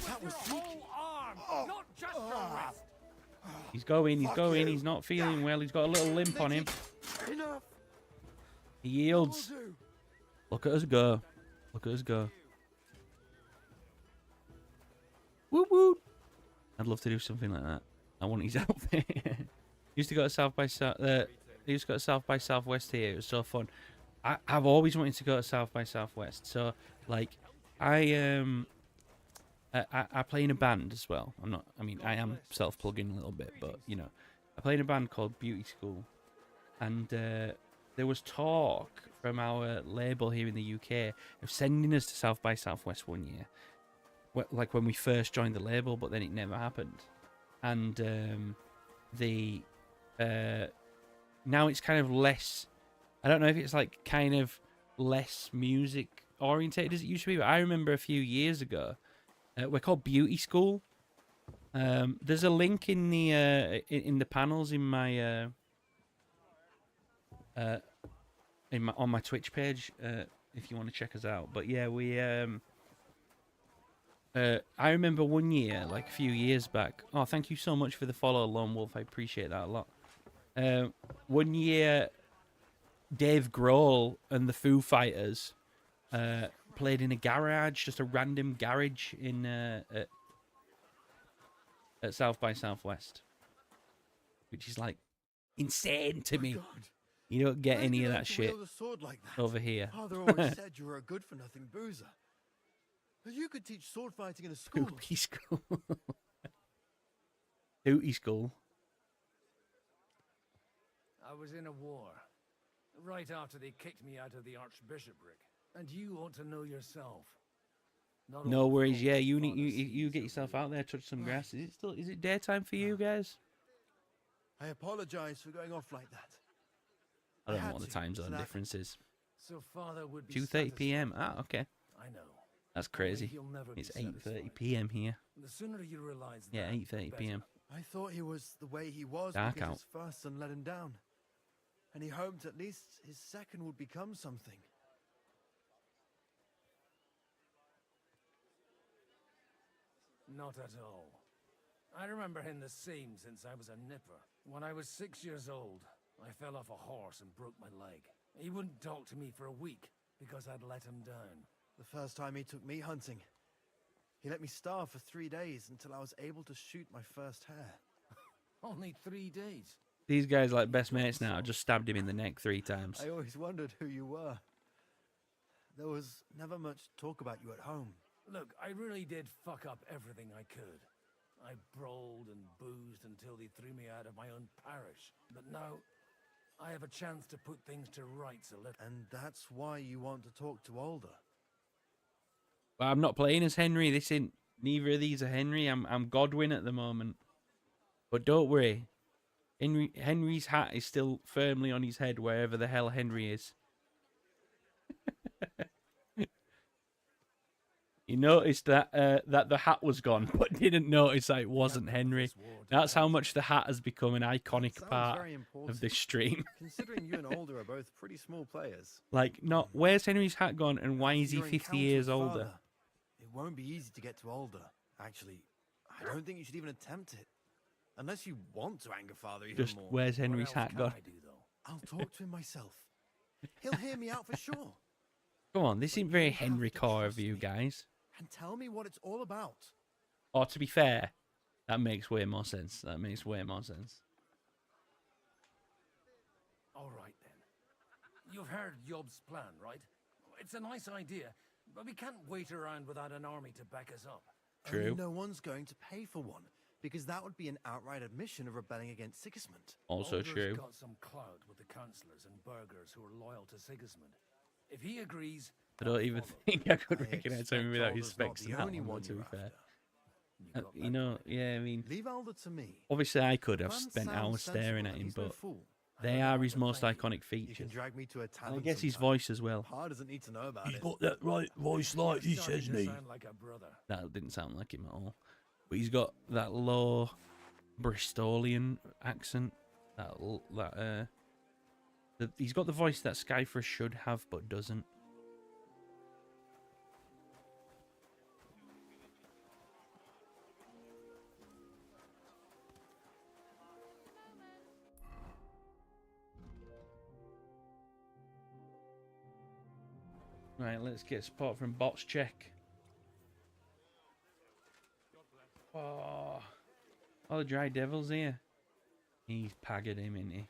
That was whole arm, not just your wrist. He's going, he's not feeling well, he's got a little limp on him. He yields. Look at us go. Look at us go. Woo woo. I'd love to do something like that. I want his outfit. Used to go to South by Southwest here. It was so fun. I've always wanted to go to South by Southwest. So like I play in a band as well. I am self-plugging a little bit, but you know, I play in a band called Beauty School, and there was talk from our label here in the UK of sending us to South by Southwest one year, like when we first joined the label, but then it never happened. And now it's kind of less. I don't know if it's like kind of less music orientated as it used to be, but I remember a few years ago, we're called Beauty School. There's a link in the panels in my on my Twitch page if you want to check us out. But yeah, we I remember one year, like a few years back. Oh, thank you so much for the follow, Lone Wolf. I appreciate that a lot. One year, Dave Grohl and the Foo Fighters played in a garage, just a random garage in at South by Southwest, which is like insane to me. You don't get any of that shit over here. Father always said you were a good-for-nothing boozer. But you could teach sword fighting in a school. Hootie school. Hootie school. I was in a war, right after they kicked me out of the archbishopric. And you ought to know yourself. No worries. Yeah, you get yourself out there, touch some grass. Is it daytime for you guys? I apologize for going off like that. I don't know what the time zone difference is. So Father would be 2:30 p.m. Ah, okay. I know. That's crazy. It's 8:30 p.m. here. The sooner you realize yeah, 8:30 p.m. I thought he was the way he was Dark because out. his first son let him down. And he hoped at least his second would become something. Not at all. I remember him the same since I was a nipper. When I was 6 years old, I fell off a horse and broke my leg. He wouldn't talk to me for a week because I'd let him down. The first time he took me hunting, he let me starve for 3 days until I was able to shoot my first hare. Only 3 days? These guys like best mates now. I just stabbed him in the neck 3 times. I always wondered who you were. There was never much talk about you at home. Look, I really did fuck up everything I could. I brawled and boozed until they threw me out of my own parish. But now, I have a chance to put things to rights a little. And that's why you want to talk to Alder. Well, I'm not playing as Henry. Neither of these are Henry. I'm Godwin at the moment. But don't worry. Henry's hat is still firmly on his head wherever the hell Henry is. You noticed that that the hat was gone, but didn't notice that it wasn't Henry. That's how much the hat has become an iconic part of this stream. Considering you and Alder are both pretty small players. Like, where's Henry's hat gone, and why is he 50 years older? It won't be easy to get to Alder. Actually, I don't think you should even attempt it. Unless you want to anger Father even Just more. where's Henry's hat gone? I'll talk to him myself. He'll hear me out for sure. Come on, this isn't very Henrycore of you guys. And tell me what it's all about. Or to be fair, that makes way more sense. That makes way more sense. All right, then. You've heard Yob's plan, right? It's a nice idea, but we can't wait around without an army to back us up. True. Only no one's going to pay for one, because that would be an outright admission of rebelling against Sigismund. Also Alder's true. got some clout with the councillors and burghers who are loyal to Sigismund. If he agrees, I don't even think I could recognize him without his specs and that one, to be fair. You know, yeah, I mean, Leave Alder to me. obviously I could have If I'm spent sound hours staring at sensible, him, he's no but fool. they are his most iconic You can features. drag me to a And tavern I guess his sometime. voice as well. Pa doesn't need to know about it. that right voice like you're starting to sound like a brother. That didn't sound like him at all. But he's got that low Bristolian accent. He's got the voice that Skyfresh should have, but doesn't. Right, let's get support from bots check. Oh, the Dry Devil's here. He's paggered him, isn't he?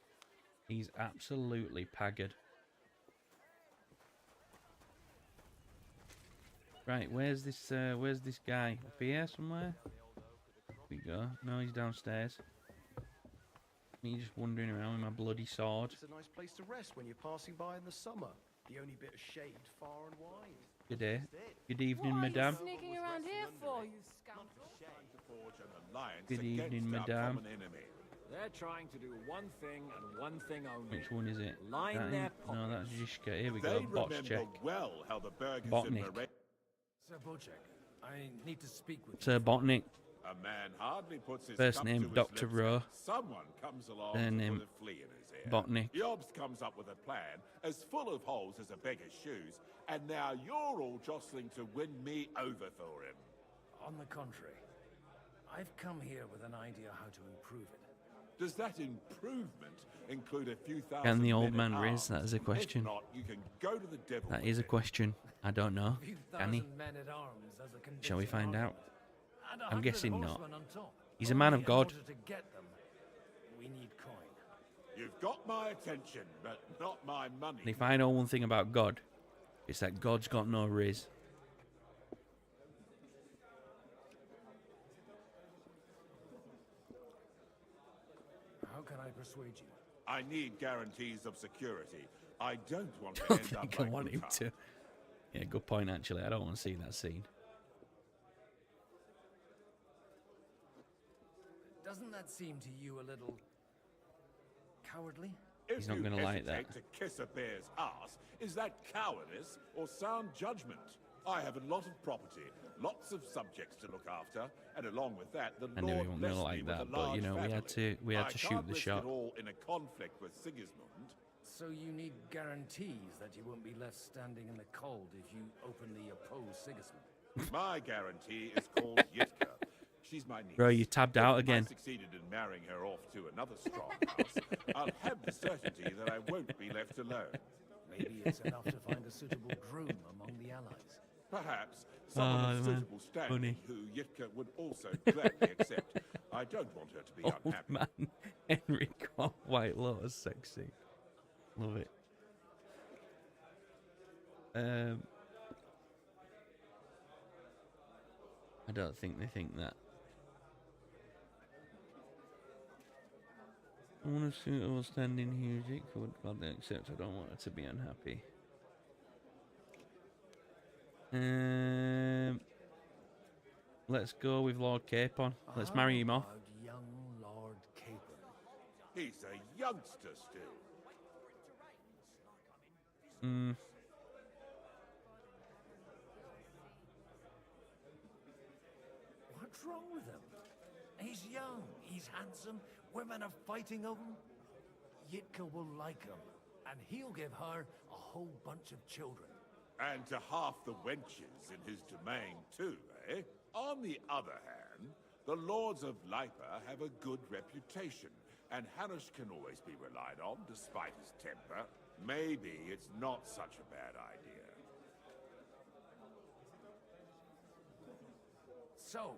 He's absolutely paggered. Right, where's this guy? Up here somewhere? Here we go. No, he's downstairs. Me just wandering around with my bloody sword. It's a nice place to rest when you're passing by in the summer. The only bit of shade far and wide. Good day. Good evening, What madame. are you sneaking around here for, you scoundrel? To forge an alliance Good against evening, our madame. common enemy. They're trying to do one thing and one thing only. Which one is it? Line That their ain't- no, that's Zizka. Here we go. They Bots remember check. well how the burghers in Botnik. Moray... Sir Bocek, I need to speak with Sir Botnik. A man hardly puts his First cup name to his Dr. lips Rowe. when Someone comes along Their to name put a flea in his ear. Botnik. Yobs comes up with a plan as full of holes as a beggar's shoes, and now you're all jostling to win me over for him. On the contrary, I've come here with an idea how to improve it. Does that improvement include a few thousand Can the old men man at raise? arms? That is a question. If not, you can go to the devil. That is a question. I don't know. A few Can he? thousand men at arms as a Shall we convincing find out? argument. And I'm 100 guessing not. horsemen on top. He's a man Only of God. In order to get them, we need coin. You've got my attention, but not my money. And if I know one thing about God, it's that God's got no riz. How can I persuade you? I need guarantees of security. I don't want to I don't end up think I like want him Utah. to. Yeah, good point, actually. I don't want to see that scene. Doesn't that seem to you a little cowardly? He's not going to like that. To kiss a bear's ass, is that cowardice or sound judgment? I have a lot of property, lots of subjects to look after, and along with that, the I knew he Lord wasn't going blessed to me like with that, a but you large know, we had family. to shoot can't the risk shot. it all in a conflict with Sigismund. So you need guarantees that you won't be left standing in the cold if you openly oppose Sigismund. My guarantee is called Yitka. She's my niece. Bro, you tabbed out If again. I succeeded in marrying her off to another strong house, I'll have the certainty that I won't be left alone. Maybe it's enough to find a suitable groom among the allies. Perhaps someone of man, suitable standing funny. who Yitka would also gladly accept. I don't want her to be Old unhappy. man, Henrycore, White Lotus, sexy. Love it. I don't think they think that. I want to see her standing here. Jake would gladly accept. I don't want her to be unhappy. Let's go with Lord Capon. Let's marry him off. Young Lord Capon. He's a youngster still. What's wrong with him? He's young, he's handsome, women are fighting over him. Yitka will like him, and he'll give her a whole bunch of children. And to half the wenches in his domain too, eh? On the other hand, the lords of Lipa have a good reputation, and Hanush can always be relied on despite his temper. Maybe it's not such a bad idea. So,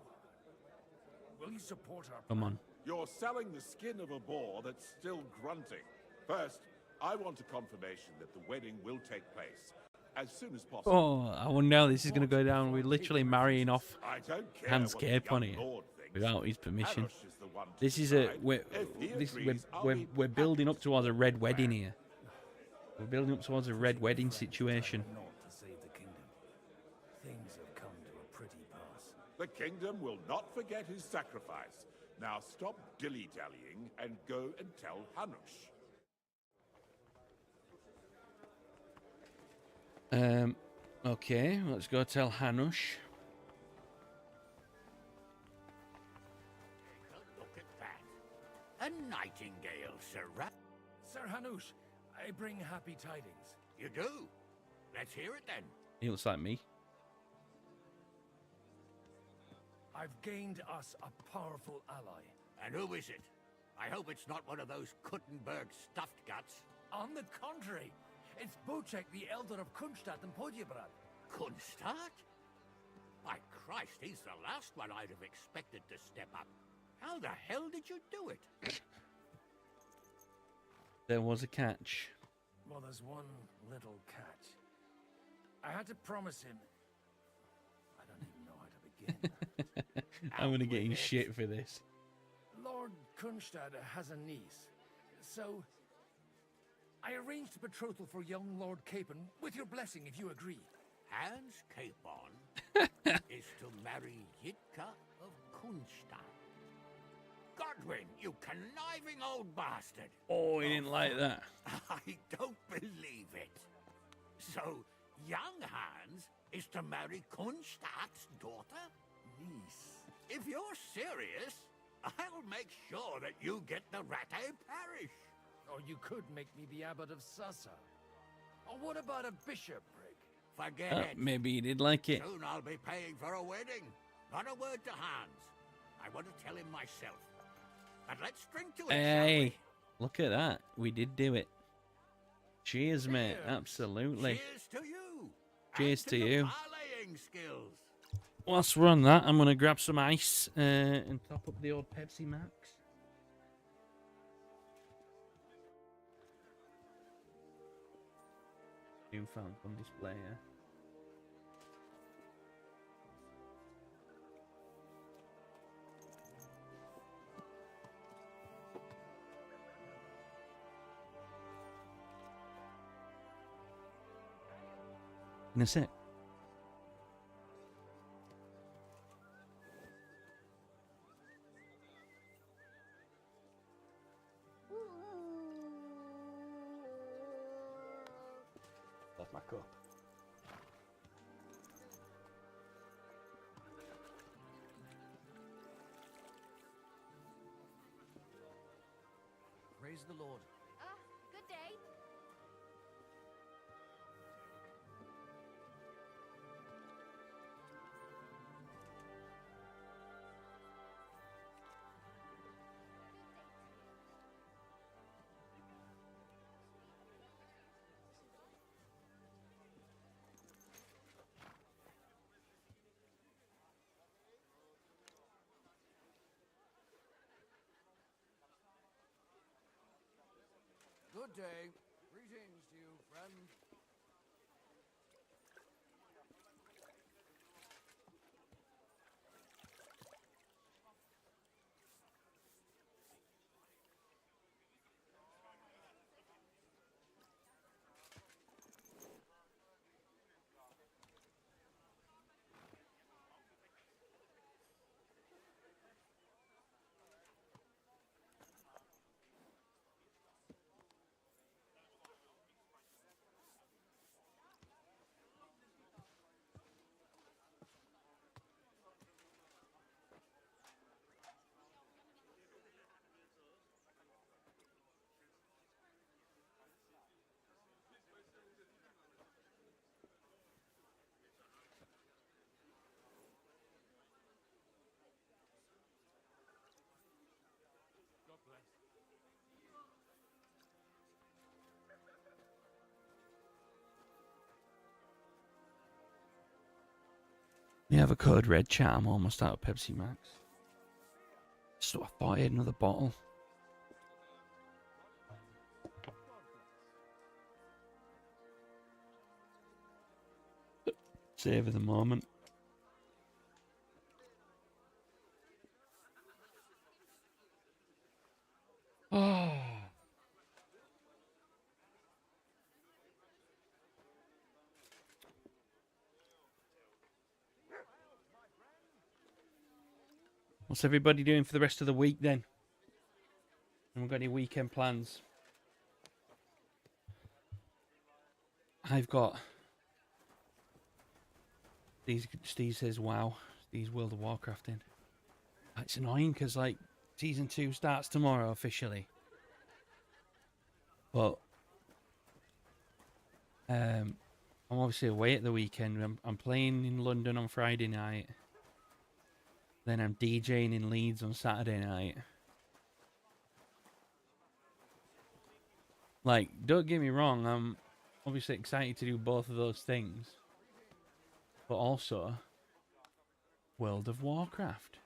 will you support our Come on. You're selling the skin of a boar that's still grunting. First, I want a confirmation that the wedding will take place as soon as possible. Oh, I wonder how this is going to go down. We're literally marrying off I don't care Hans what the Capon young here lord thinks. without his permission. Hanush is the one to This is a decide. we're If he this agrees, I'll we're be we're building up towards a red wedding here. We're building up towards a red wedding situation. Not to save the kingdom. Things have come to a pretty pass. The kingdom will not forget his sacrifice. Now stop dilly-dallying and go and tell Hanush. Okay, let's go tell Hanush. Look at that. A nightingale, Sir Rat. Sir Hanush, I bring happy tidings. You do? Let's hear it then. He looks like me. I've gained us a powerful ally. And who is it? I hope it's not one of those Kuttenberg stuffed guts. On the contrary, it's Bocek, the elder of Kunstadt and Podjebrad. Kunstadt? By Christ, he's the last one I'd have expected to step up. How the hell did you do it? There was a catch. Well, there's one little catch. I had to promise him. I don't even know how to begin. I'm gonna get in shit for this. Lord Kunstadt has a niece, so I arranged a betrothal for young Lord Capon, with your blessing if you agree. Hans Capon is to marry Yitka of Kunstadt. Godwin, you conniving old bastard. Oh, he didn't like that. I don't believe it. So, young Hans is to marry Kunstadt's daughter? Niece. If you're serious, I'll make sure that you get the Rattay parish. Or you could make me the abbot of Sassa. Or what about a bishopric? Forget it. Maybe he did like it. Soon I'll be paying for a wedding. Not a word to Hans. I want to tell him myself. But let's drink to it, shall we? Hey, look at that. We did do it. Cheers, mate. Absolutely. Cheers to you. Cheers to you. Parlaying skills. Whilst we're on that, I'm going to grab some ice and top up the old Pepsi Max. Newfound on display, yeah. In a sec. That's my cup. Praise the Lord. Good day. Good day. Greetings to you, friend. We have a code red chat. I'm almost out of Pepsi Max. So I thought I had another bottle. Savor the moment. Oh. What's everybody doing for the rest of the week then? Haven't got any weekend plans? I've got... Steve says, wow, Steve's World of Warcraft in. It's annoying because, like, Season 2 starts tomorrow officially. But I'm obviously away at the weekend. I'm playing in London on Friday night. Then I'm DJing in Leeds on Saturday night. Like, don't get me wrong, I'm obviously excited to do both of those things. But also, World of Warcraft.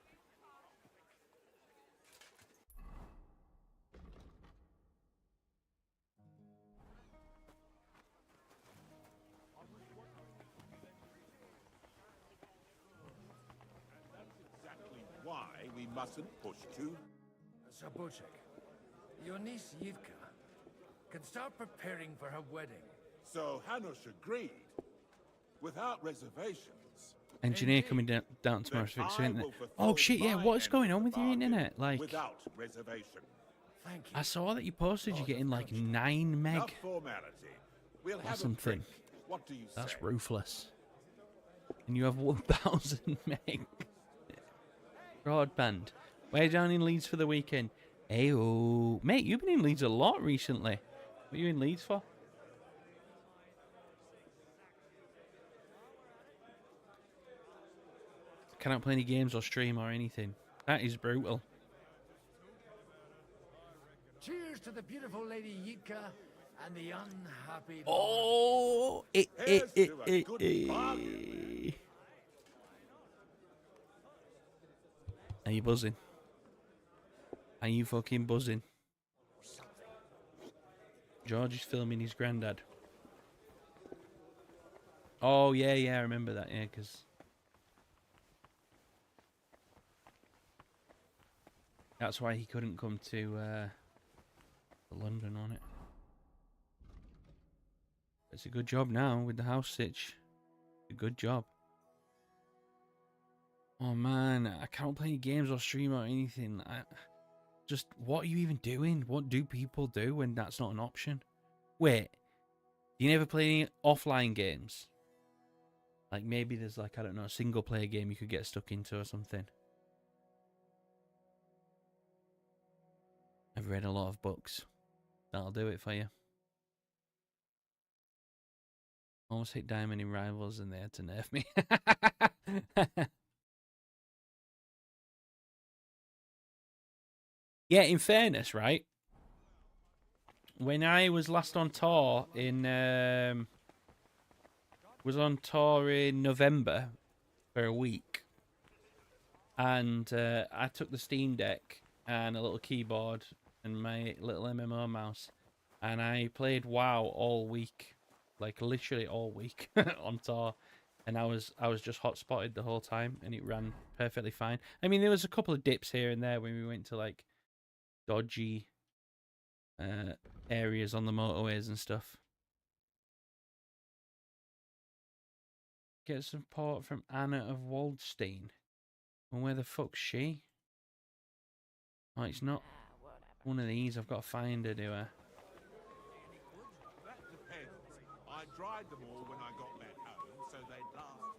Why we mustn't push too. Sir Bochek, your niece Yivka can start preparing for her wedding. So Hanush agreed, without reservations. Engineer coming down tomorrow to fix your internet. Oh shit, yeah, what's going on with your internet? Like, without reservation. Thank you. I saw that you posted you're getting like 9 meg Enough formality. We'll or have a something. drink. What do you That's say? ruthless. And you have 1,000 meg. Broadband. Way down in Leeds for the weekend. Ayo. Mate, you've been in Leeds a lot recently. What are you in Leeds for? Cannot play any games or stream or anything. That is brutal. Cheers to the beautiful Lady Yitka and the unhappy... Oh! Are you buzzing? Are you fucking buzzing? George is filming his granddad. Oh, yeah, I remember that, yeah, because... That's why he couldn't come to London on it. It's a good job now with the house sitch. A good job. Oh man, I can't play any games or stream or anything. Just, what are you even doing? What do people do when that's not an option? Wait, you never play any offline games? Like maybe there's like, I don't know, a single player game you could get stuck into or something. I've read a lot of books. That'll do it for you. Almost hit diamond in Rivals and they had to nerf me. Yeah, in fairness, right? When I was last on tour in November for a week, and I took the Steam Deck and a little keyboard and my little MMO mouse, and I played WoW all week, like literally all week on tour, and I was just hotspotted the whole time, and it ran perfectly fine. I mean, there was a couple of dips here and there when we went to like dodgy areas on the motorways and stuff. Get support from Anna of Waldstein. And where the fuck's she? Oh, it's not one of these. I've got to find her, do I? That depends. I dried them all when I got back home, so they'd last.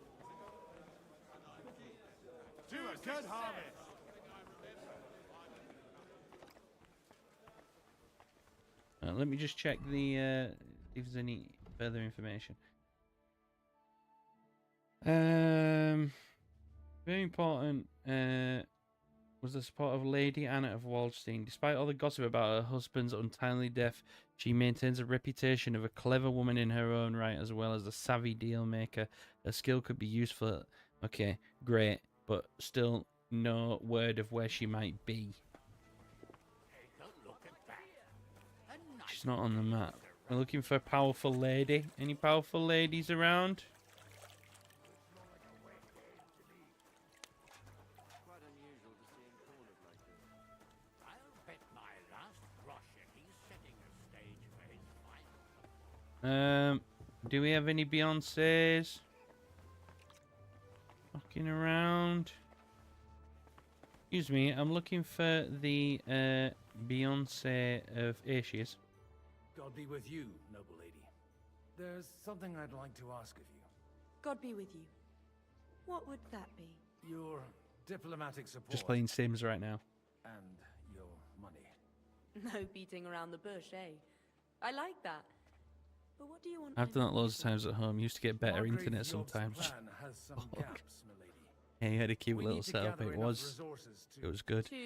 To a good harvest. Let me just check the if there's any further information. Very important was the support of Lady Anna of Waldstein. Despite all the gossip about her husband's untimely death, she maintains a reputation of a clever woman in her own right, as well as a savvy deal maker. Her skill could be useful. Okay, great, but still no word of where she might be. She's not on the map. We're looking for a powerful lady. Any powerful ladies around? Do we have any Beyoncés? Fucking around. Excuse me, I'm looking for the Beyonce of... Here she is. God be with you, noble lady. There's something I'd like to ask of you. God be with you. What would that be? Your diplomatic support. Just playing Sims right now. And your money. No beating around the bush, eh? I like that. But what do you want? I've done that loads of times at home. Used to get better internet sometimes. Plan has some gaps, milady. Yeah, you had a cute little setup. It was good. To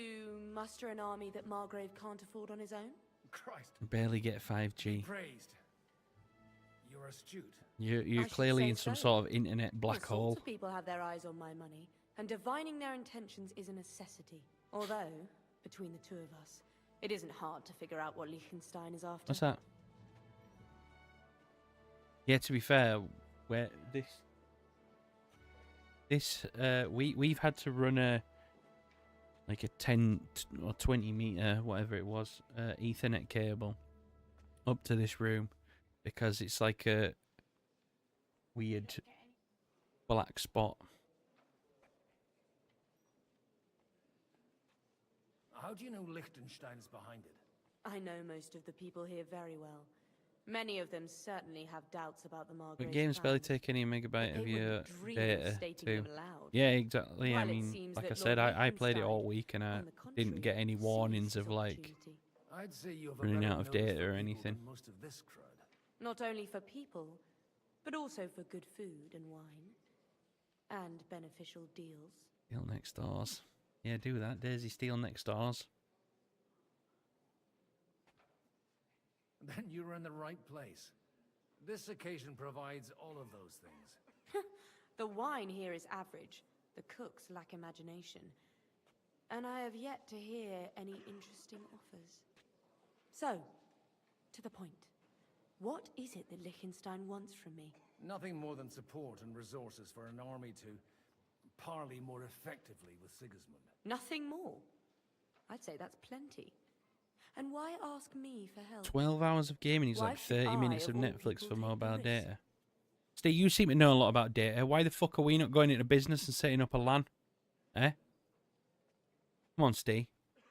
muster an army that Margrave can't afford on his own? Christ. Barely get 5G. Praised. You're astute. You're clearly in some sort of internet black All hole. sorts of people have their eyes on my money, and divining their intentions is a necessity. Although, between the two of us, it isn't hard to figure out what Liechtenstein is after. What's that? Yeah, to be fair, where we've had to run a 10 or 20 meter, whatever it was, Ethernet cable up to this room because it's like a weird black spot How do you know Liechtenstein is behind it? I know most of the people here very well. Many of them certainly have doubts about the Margrave. But games barely take any megabyte of your data too. Yeah, exactly. I mean, like I said, I played it all week and I didn't get any warnings of like I'd say you have a running better out of nose for data or people anything. than most of this crowd. Not only for people, but also for good food and wine. And beneficial deals. Steal next doors. Yeah, do that. Daisy, steal next doors. Then you're in the right place. This occasion provides all of those things. The wine here is average. The cooks lack imagination. And I have yet to hear any interesting offers. So, to the point. What is it that Liechtenstein wants from me? Nothing more than support and resources for an army to parley more effectively with Sigismund. Nothing more? I'd say that's plenty. And why ask me for help? 12 hours of gaming is Why like should 30 minutes of of all Netflix people for take the mobile risk? data. Steve, you seem to know a lot about data. Why the fuck are we not going into business and setting up a LAN? Eh? Come on, Steve.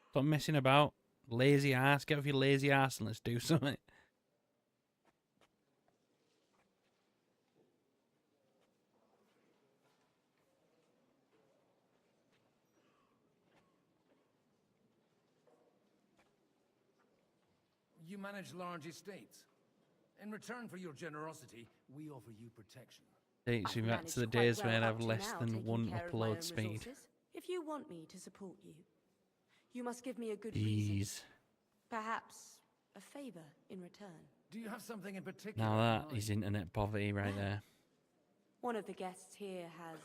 Stop messing about. Lazy ass. Get off your lazy ass and let's do something. You manage large estates. In return for your generosity, we offer you protection. Takes you back to the days when I'd have less than one upload speed. If you want me to support you, you must give me a good Jeez. reason. Perhaps a favor in return. Do you have something in particular? Now that is internet poverty right there. One of the guests here has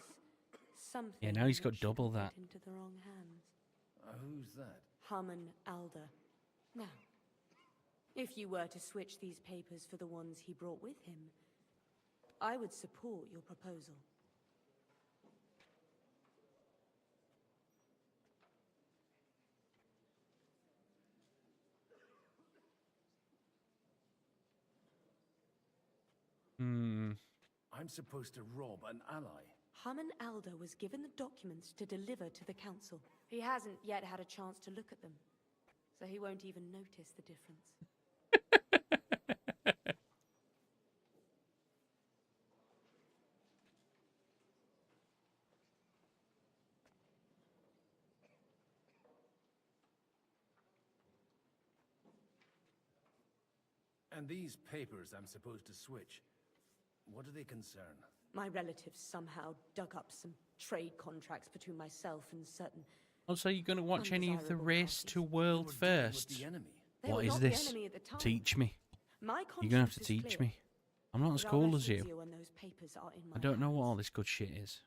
something. Yeah, now he's that got double shouldn't that. get into the wrong hands. Who's that? Harmon Alder. Now, if you were to switch these papers for the ones he brought with him, I would support your proposal. I'm supposed to rob an ally. Harmon Alder was given the documents to deliver to the council. He hasn't yet had a chance to look at them, so he won't even notice the difference. And these papers I'm supposed to switch, what do they concern? My relatives somehow dug up some trade contracts between myself and certain. Also, you going to watch any of the undesirable Race to World first? They What were is not the this? enemy at the time. Teach me. My You're going to have to conscience is teach clear, me. I'm not as but I'll cool rest as you. easier when those papers are in my I don't know what hands. all this good shit is.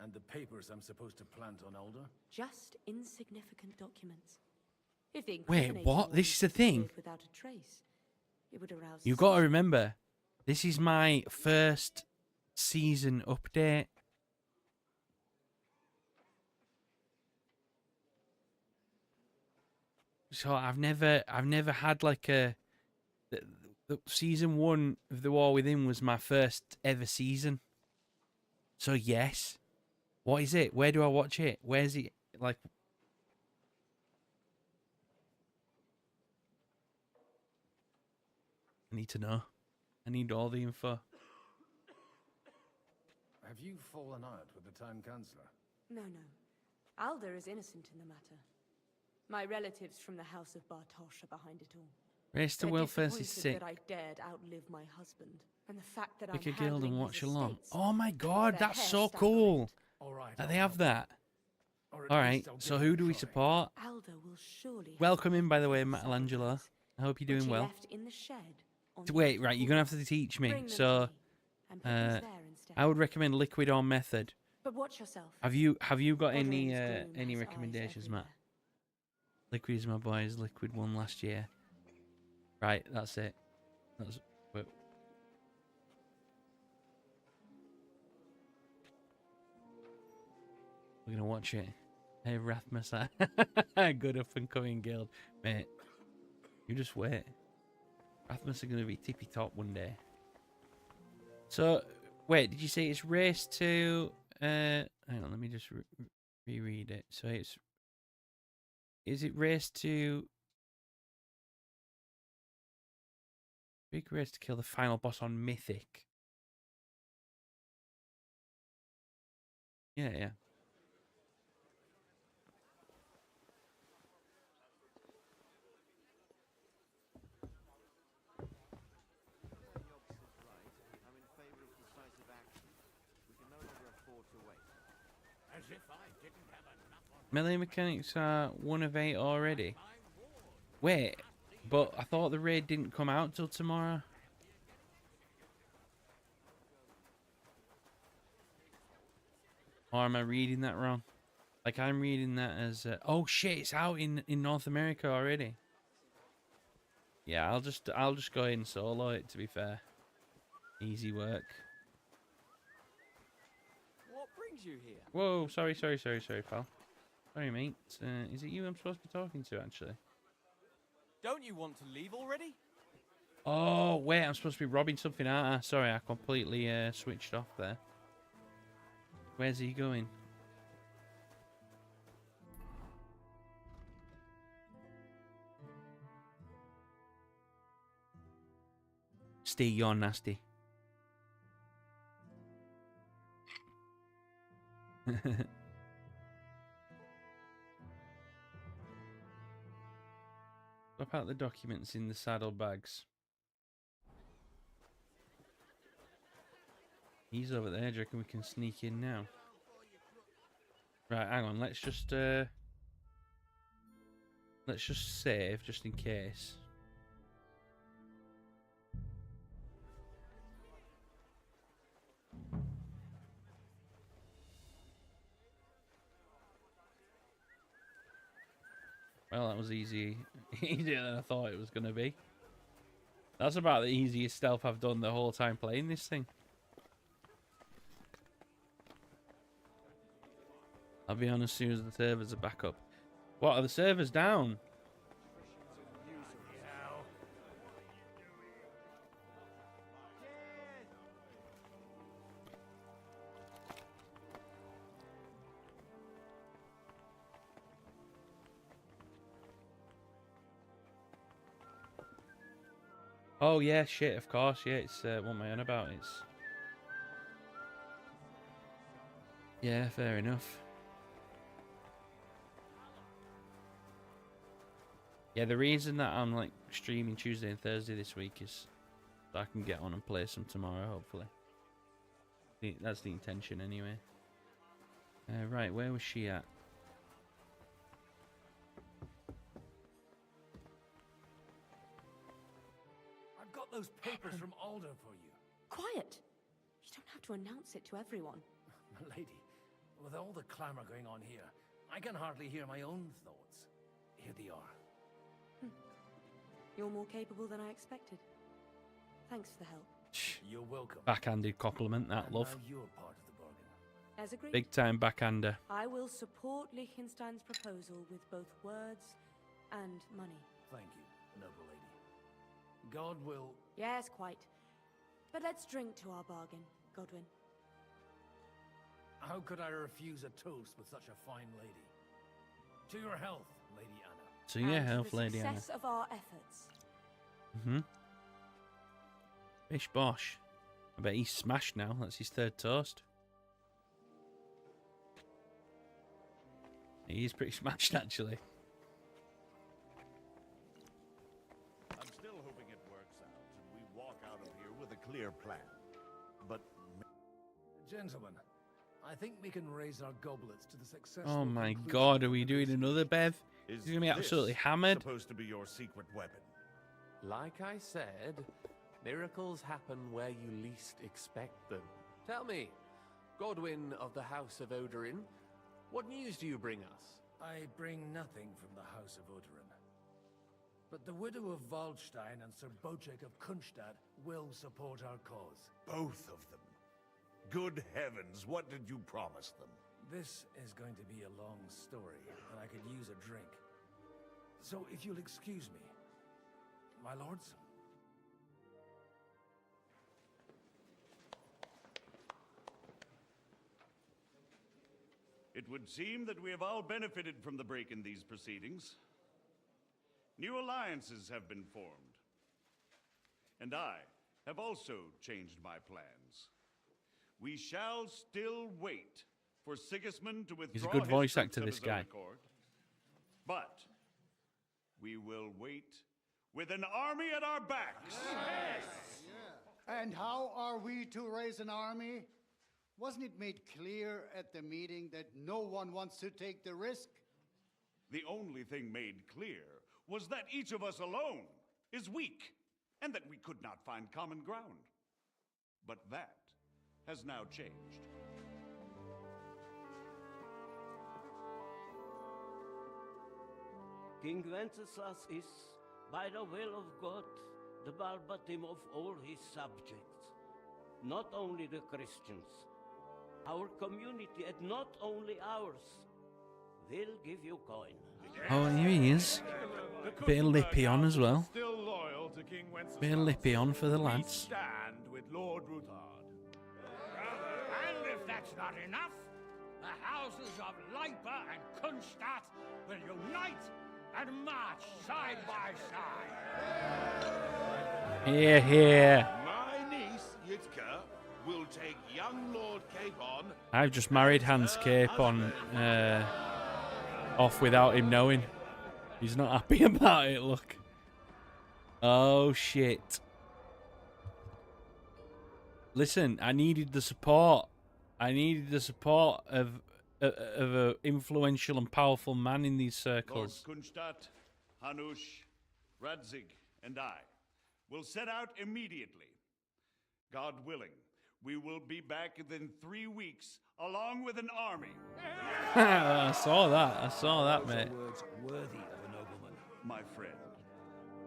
And the papers I'm supposed to plant on Alder? Just insignificant documents. If the Wait, incriminating what? ones This is the thing. disappeared without a trace, it would arouse You've got to remember, this is my first season update. So I've never had like a. The season 1 of The War Within was my first ever season. So yes, what is it? Where do I watch it? Where's it? Like, I need to know. I need all the info. Have you fallen out with the town councillor? No. Alder is innocent in the matter. My relatives from the House of Bartosz are behind it all. Race to They're World first is disappointed sick. that I dared outlive my husband, and the fact that Pick I'm a guild and handling watch his along. estates Oh my god, their that's hair so stand on cool. end. That they have that. Alright, so who do we support? Alder will surely have Welcome in, by the way, Michelangelo. I hope you're which doing he well. left in the shed on the Wait, right, you're going to have to teach me. Bring them So, to me, and put these there instead. I would recommend liquid or method. But watch yourself. Have you got any Bodring's gloom has recommendations, eyes Matt? Liquid is my boys. Liquid won last year. Right, that's it. That's wait. We're gonna watch it. Hey, Wrath Messiah. Good up and coming guild, mate. You just wait. Rathmas are going to be tippy top one day. So, wait, did you say it's race to... hang on, let me just reread it. So it's... Is it race to... Big race to kill the final boss on Mythic. Yeah. As if I didn't have enough on Melee mechanics are 1 of 8 already. Wait, but I thought the raid didn't come out till tomorrow. Or am I reading that wrong? Like, I'm reading that as... oh shit, it's out in North America already. Yeah, I'll just go ahead and solo it, to be fair. Easy work. What brings you here? Whoa, sorry, pal. Sorry, mate. Is it you I'm supposed to be talking to, actually? Don't you want to leave already? Oh, wait, I'm supposed to be robbing something, aren't I? Sorry, I completely switched off there. Where's he going? Steve, you're nasty. Swap out the documents in the saddlebags. He's over there. Do you reckon we can sneak in now? Right, hang on. Let's just save just in case. Well, that was easier than I thought it was going to be. That's about the easiest stealth I've done the whole time playing this thing. I'll be on as soon as the servers are back up. What, are the servers down? Oh yeah, shit, of course, yeah, it's what am I on about? It's... Yeah, fair enough. Yeah, the reason that I'm like streaming Tuesday and Thursday this week is so I can get on and play some tomorrow, hopefully. That's the intention anyway. Right, where was she at? I've got those papers from Alder for you. Quiet! You don't have to announce it to everyone. Lady, with all the clamor going on here, I can hardly hear my own thoughts. Here they are. You're more capable than I expected. Thanks for the help. You're welcome. Backhanded compliment, that, love. Now you're part of the bargain. As agreed. Big time backhander. I will support Liechtenstein's proposal with both words and money. Thank you, noble lady. God will... Yes, quite. But let's drink to our bargain, Godwin. How could I refuse a toast with such a fine lady? To your health, Lady Anna. So yeah, health, Lady Anna. The success of our efforts. Bish bosh. I bet he's smashed now. That's his third toast. He's pretty smashed, actually. I'm still hoping it works out and we walk out of here with a clear plan. But... Gentlemen, I think we can raise our goblets to the successful... Oh my god, are we doing another Bev? He's gonna be absolutely hammered. Supposed to be your secret weapon. Like I said, miracles happen where you least expect them. Tell me, Godwin of the House of Odorin, what news do you bring us? I bring nothing from the House of Odorin. But the widow of Waldstein and Sir Bocek of Kunstadt will support our cause. Both of them. Good heavens, what did you promise them? This is going to be a long story, and I could use a drink. So if you'll excuse me, my lords, It would seem that we have all benefited from the break in these proceedings. New alliances have been formed. And I have also changed my plans. We shall still wait for Sigismund to withdraw He's a good his voice troops actor, of this his own guy. accord. But we will wait with an army at our backs. And how are we to raise an army? Wasn't it made clear at the meeting that no one wants to take the risk? The only thing made clear was that each of us alone is weak, and that we could not find common ground. But that has now changed. King Wenceslas is, by the will of God, the Balbatim of all his subjects. Not only the Christians, our community, and not only ours, will give you coin. Oh, here he is. Bit of lippy on as well. Still loyal to King Wenceslas. Bit of lippy on for the We lads. stand with Lord Ruthard. And if that's not enough, the houses of Leipa and Kunstadt will unite and march side by side. Here, here. My niece, Yitka, will take young Lord Capon. I've just married Hans Capon off without him knowing. He's not happy about it, look. Oh, shit. Listen, I needed the support. I needed the support of an influential and powerful man in these Lord circles. Kunstadt, Hanush, Radzig, and I will set out immediately. God willing, we will be back within 3 weeks, along with an army. I saw that, mate. Words worthy of a nobleman. My friend,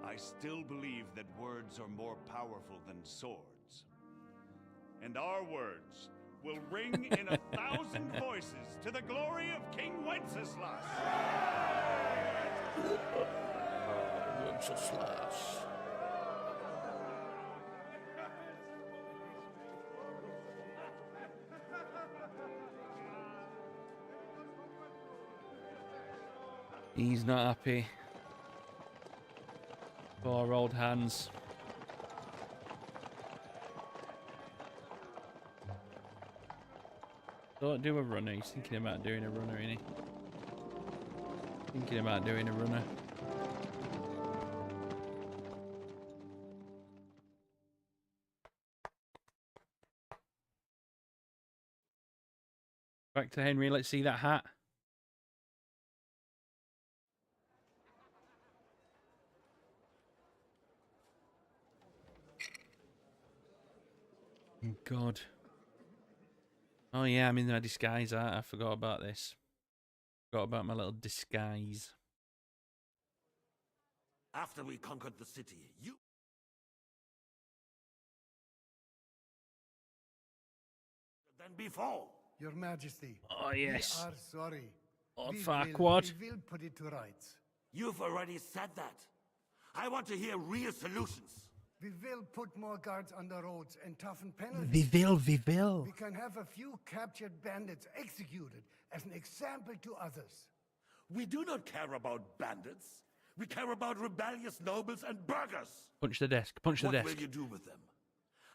I still believe that words are more powerful than swords. And our words will ring in 1,000 voices to the glory of King Wenceslas. Wenceslas. He's not happy. Poor old Hans. Don't do a runner. He's thinking about doing a runner, isn't he? Thinking about doing a runner. Back to Henry. Let's see that hat. God. Oh yeah, I'm in my disguise. I forgot about this. Forgot about my little disguise. After we conquered the city, you... than before. Your Majesty. Oh, yes. We are sorry. Lord We Farquaad. will put it to rights. You've already said that. I want to hear real solutions. We will put more guards on the roads and toughen penalties. We will. We can have a few captured bandits executed as an example to others. We do not care about bandits. We care about rebellious nobles and burghers. Punch the desk. Punch the What desk. will you do with them?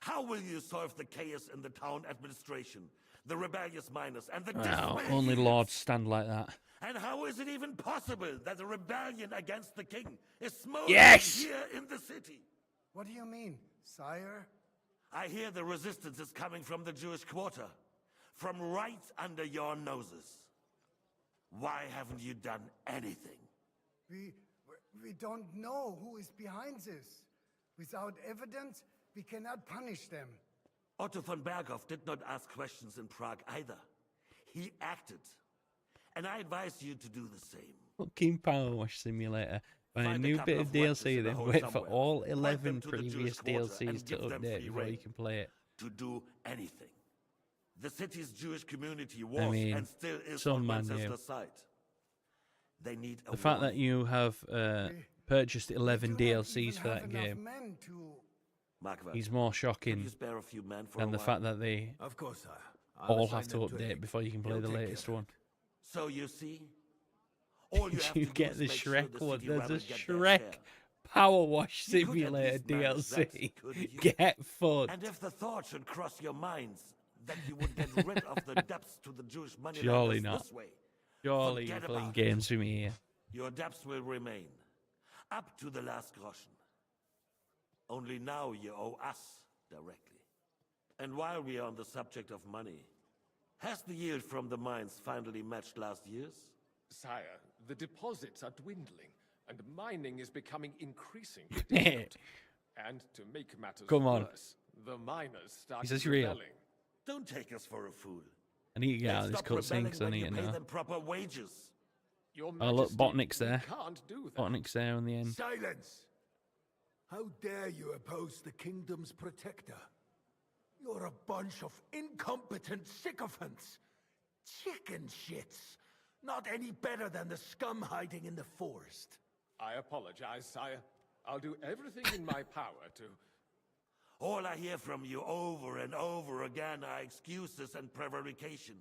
How will you solve the chaos in the town administration, the rebellious miners, and the Wow, dismayed only youths? lords stand like that. And how is it even possible that a rebellion against the king is smoldering Yes! here in the city? What do you mean, sire? I hear the resistance is coming from the Jewish quarter, from right under your noses. Why haven't you done anything? We don't know who is behind this. Without evidence, we cannot punish them. Otto von Berghoff did not ask questions in Prague either. He acted. And I advise you to do the same. Fucking Power Wash Simulator. Buy a Find a new couple bit of of weapons in DLC, the then hole wait for somewhere. all Point them 11 to the previous Jewish quarter DLCs and to give them update free before you rein can play it. to do anything. The city's Jewish community was mean, and still is some on man, yeah. Wenceslas' side. They need a The fact that warning. you have purchased 11 DLCs for that Enough game men to... Magva, is more could shocking you spare a few men for than a the while? fact that they Of course, sire. all have to update before you can play the latest one. So you see, all you have You to do get is the make sure Shrek the one. city There's a rebels get their Shrek share. Power Wash You could at Simulator least manage that, DLC. couldn't you? Get fucked. And if the thought should cross your minds that you would get rid of the debts to the Jewish Surely moneylenders not. this way, Surely you're forget playing about games with me here. your debts will remain, up to the last groschen. Only now you owe us directly. And while we are on the subject of money, has the yield from the mines finally matched last year's? Sire, the deposits are dwindling, and mining is becoming increasingly difficult. And to make matters Come on. worse, the miners started Is this real? rebelling. Don't take us for a fool. I need to get out of They'll this stop cutscene rebelling because I when need you to pay know. them proper wages. Your Oh look, Majesty, Botnick's we there. can't do that. Botnick's there on the end. Silence! How dare you oppose the kingdom's protector? You're a bunch of incompetent sycophants. Chicken shits. Not any better than the scum hiding in the forest. I apologize, sire. I'll do everything in my power to... All I hear from you over and over again are excuses and prevarication.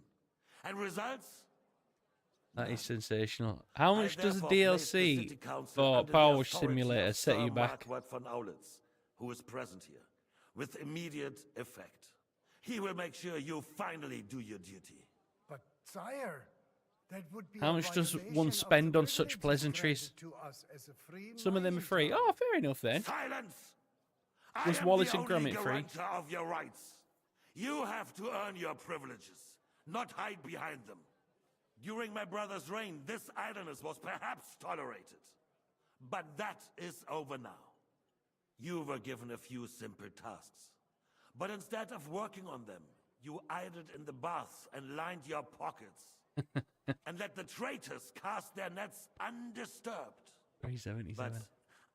And results? That is sensational. How much does the therefore place the DLC City Council for under the Power Wash authority Simulator of set Sir you back? Marquardt von Aulitz, who is present here, with immediate effect. He will make sure you finally do your duty. But, sire, that would be How a much does violation one of the spend on such privileges pleasantries? granted to us as a free Some of them are mining free. town. Oh, fair enough then. Silence! Was I am Wallace the and only Gromit free? guarantor of your rights. You have to earn your privileges, not hide behind them. During my brother's reign, this idleness was perhaps tolerated. But that is over now. You were given a few simple tasks. But instead of working on them, you idled in the baths and lined your pockets. And let the traitors cast their nets undisturbed. 377.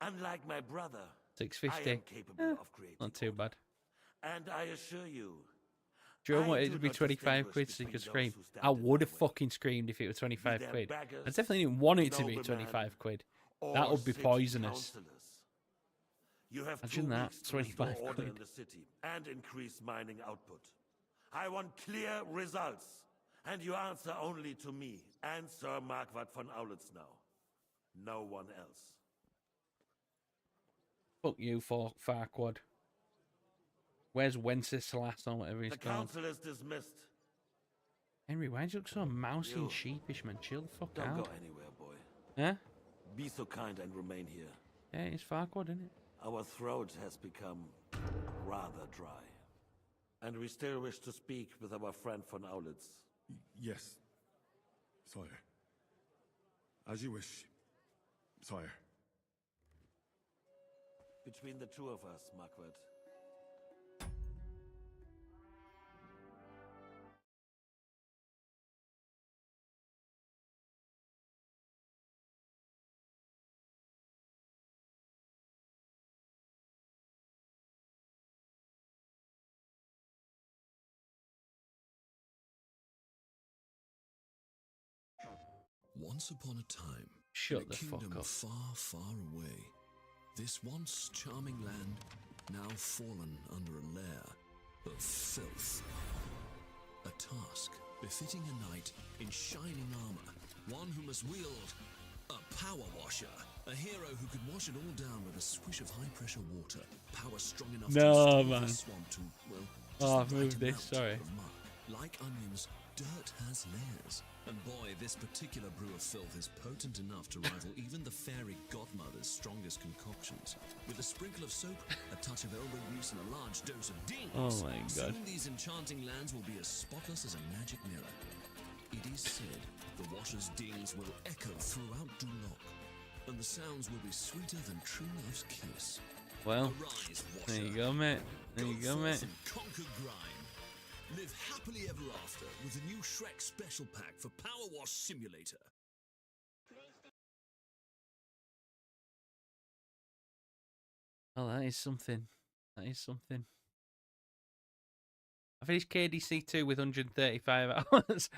But unlike my brother, I 650. am capable of creating. Not too bad. And I assure you, Joe I wanted it do to be not 25 distinguish quid so you between could those scream. who stand I in would my have way. fucking screamed if it was 25 Be they quid. beggars, I definitely didn't want it to be noblemen, 25 quid. or That would be city poisonous. councillors. You have Imagine 2 that, weeks to 25 restore order quid. in the city and increase mining output. I want clear results, and you answer only to me and Sir Marquardt von Aulitz now. No one else. Fuck you, Farquad. Where's Wenceslas or whatever he's The called? council is dismissed. Henry, why'd you look so mousy You and sheepish, man? Chill the fuck Don't out. go anywhere, boy. Huh? Be so kind and remain here. Yeah, it's Farquad, isn't it? Our throat has become rather dry. And we still wish to speak with our friend von Aulitz. Yes, sire. As you wish, sire. Between the two of us, Marquardt. Once upon a time, Shut in a the fuck kingdom up. far, far away, this once charming land, now fallen under a lair of filth. A task befitting a knight in shining armor, one who must wield a power washer, a hero who could wash it all down with a swish of high-pressure water, power strong enough to No, restore the man. swamp to, well, Oh, just I've the right moved this, amount sorry. of muck. Like onions, dirt has layers. And boy, this particular brew of filth is potent enough to rival even the fairy godmother's strongest concoctions. With a sprinkle of soap, a touch of elbow grease, and a large dose of dings, Oh my God. soon these enchanting lands will be as spotless as a magic mirror. It is said the washer's dings will echo throughout Duloc, and the sounds will be sweeter than true love's kiss. Well, Arise, there you washer. go, mate. There you go, forth mate. and conquer grime. Live happily ever after with the new Shrek Special Pack for Power Wash Simulator. Oh, that is something. That is something. I finished KDC 2 with 135 hours.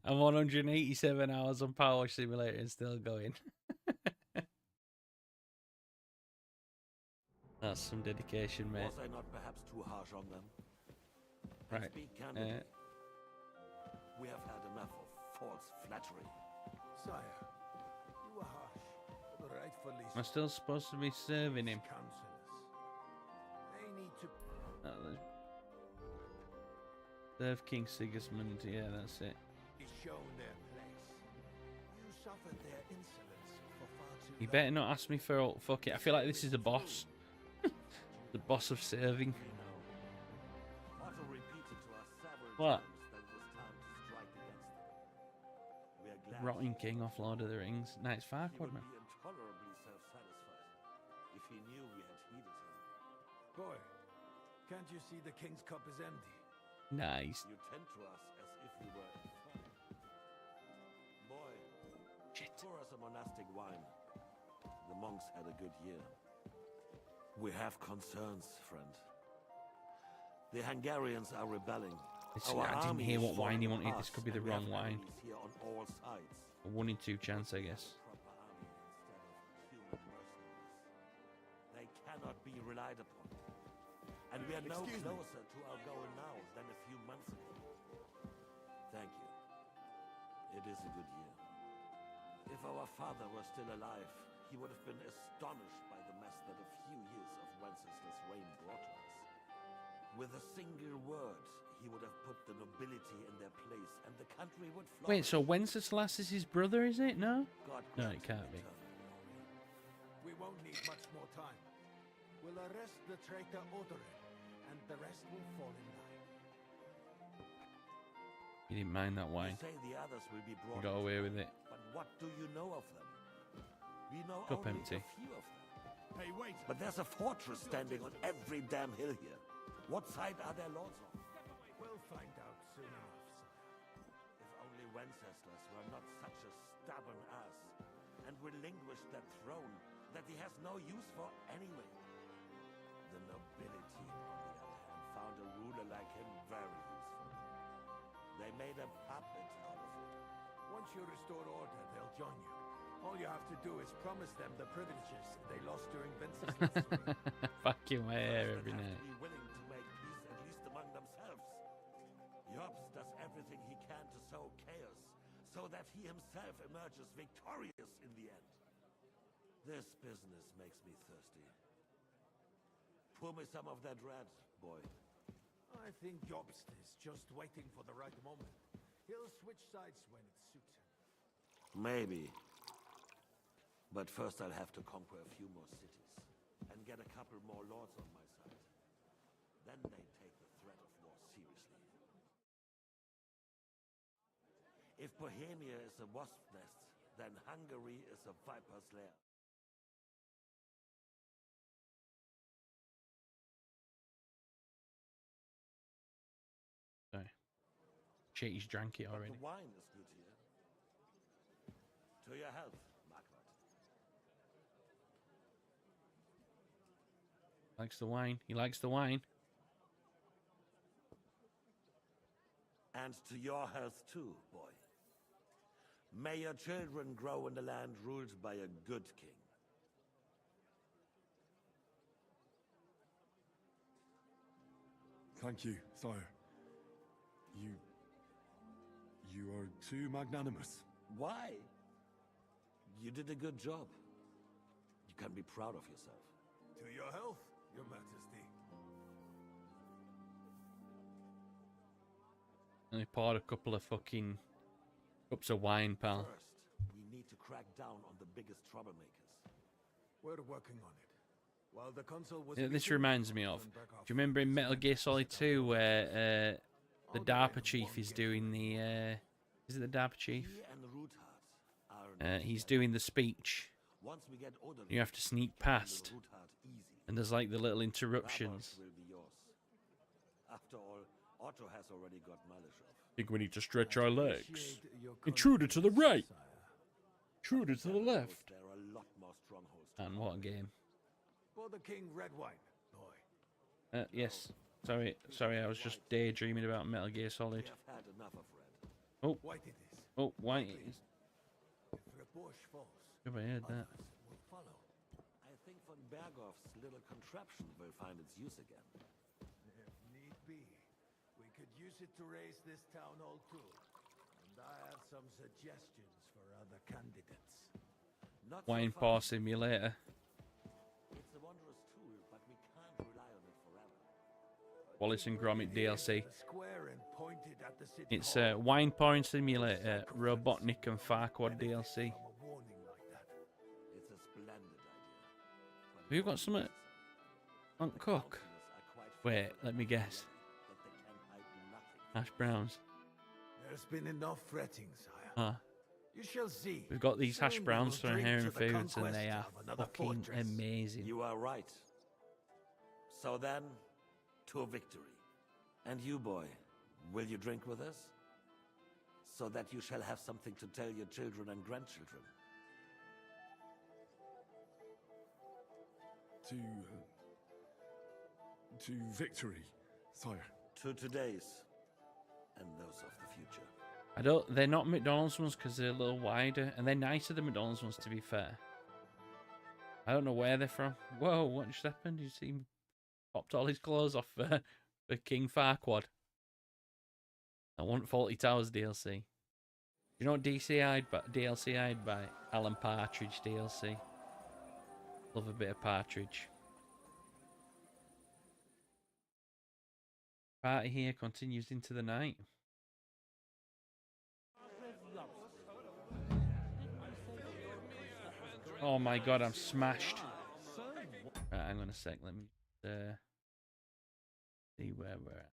I'm 187 hours on Power Wash Simulator and still going. That's some dedication, mate. Was I not perhaps too harsh on them? And Right. speak candidly. We have had enough of false flattery. Sire, you are harsh, but rightfully Am I still supposed to be serving him? councillors. They need to Serve King Sigismund. Yeah, that's it. be shown their place. You suffered their insolence for far too You long. better not ask me for fuck it. I feel like this is the boss. The boss of serving. Otto repeated to us several What? times that it was time to strike against them. We are glad Rotting King off Lord of the Rings. No, it's he Farquaad, would man. be intolerably self-satisfied if he knew we had heeded him. Boy, can't you see the king's cup is empty? Nice. You tend to us as if we were infirm. Boy, pour us a monastic wine. The monks had a good year. We have concerns, friend. The Hungarians are rebelling. Our I didn't army hear is what wine he falling wanted. This apart, could be the and we wrong have wine. enemies here on all sides. A 1 in 2 chance, I guess. Proper army instead of human mercenaries. They cannot be relied upon. And we are no Excuse me. closer to our goal now than a few months ago. Thank you. It is a good year. If our father were still alive, he would have been astonished by the mess that a few years of Wenceslas' reign brought to us. With a single word, he would have put the nobility in their place, and the country would flourish. Wait, so Wenceslas is his brother, is it? No? God No, grant it can't him be. eternal glory. We won't need much more time. We'll arrest the traitor Odorin, and the rest will fall in line. He didn't mind that wine. You say the others will be He brought got away with it. But what do you know of them? We know Cup only empty. a few of them. Hey, wait! But there's a fortress standing on every damn hill here. What side are their lords on? We'll find out soon enough, sire. If only Wenceslas were not such a stubborn ass and relinquished that throne that he has no use for anyway. The nobility, on the other hand, found a ruler like him very useful. They made a puppet out of him. Once you restore order, they'll join you. All you have to do is promise them the privileges they lost during Wenceslas' reign. Fucking my hair every Have night. to be willing to make peace at least among themselves. Jobs does everything he can to sow chaos, so that he himself emerges victorious in the end. This business makes me thirsty. Pour me some of that red, boy. I think Jobst is just waiting for the right moment. He'll switch sides when it suits him. Maybe. But first I'll have to conquer a few more cities and get a couple more lords on my side. Then they take the threat of war seriously. If Bohemia is a wasp's nest, then Hungary is a viper's lair. Sorry. Shit, he's drank it already. The wine is good here. To your health, Margaret. Likes the wine. He likes the wine. And to your health too, boy. May your children grow in a land ruled by a good king. Thank you, sire. You are too magnanimous. Why? You did a good job. You can be proud of yourself. To your health, your majesty. And he poured a couple of fucking cups of wine, pal. First, we need to crack down on the biggest troublemakers. We're working on it. While the consul was This busy, reminds me of. Do you remember in Metal Gear Solid 2 where the DARPA chief is doing the? Is it the DARPA chief? He and Ruthard are He's doing the speech. Once we get Odorin, You have to sneak past, Ruthard easy. and there's like the little interruptions. Brabant will be yours. After all, Otto has already got Malish off. I think we need to stretch our legs. Appreciate your Intruder to the right. sire. Intruder to the left. There are a lot more strongholds. to And what a game. For the king, red wine, boy. Yes. Sorry, I was just daydreaming about Metal Gear Solid. We have had enough of red. Oh, White it is. oh, white it is. If Reborge falls, Have I heard that? others will follow. I think von Berghoff's little contraption will find its use again. If need be, we could use it to raise this town hall too. And I have some suggestions for other candidates. Not Wine Paw Simulator. It's a wondrous tool, but we can't rely on it forever. Wallace and Gromit DLC. Square and pointed at the city It's hall. Wine Pouring Simulator, Robotnik and Farquaad DLC. It's a splendid idea. Have you got something on cook? Wait, let me guess. Hash browns. There's been enough fretting, sire. Ah. You shall see. We've got these hash Soon we browns will from drink Here to and the Foods, and conquest they are of another fucking fortress. amazing. You are right. So then, to victory. And you, boy, will you drink with us? So that you shall have something to tell your children and grandchildren. To victory, sire. To today's, and those of the future. They're not McDonald's ones because they're a little wider, and they're nicer than McDonald's ones, to be fair. I don't know where they're from. Whoa, what just happened? You see him popped all his clothes off for King Farquaad. I want Faulty Towers DLC. You know what DLC I'd buy? Alan Partridge DLC. Love a bit of Partridge. Party here continues into the night. Oh my god, I'm smashed. Right, hang on a sec. Let me see where we're at.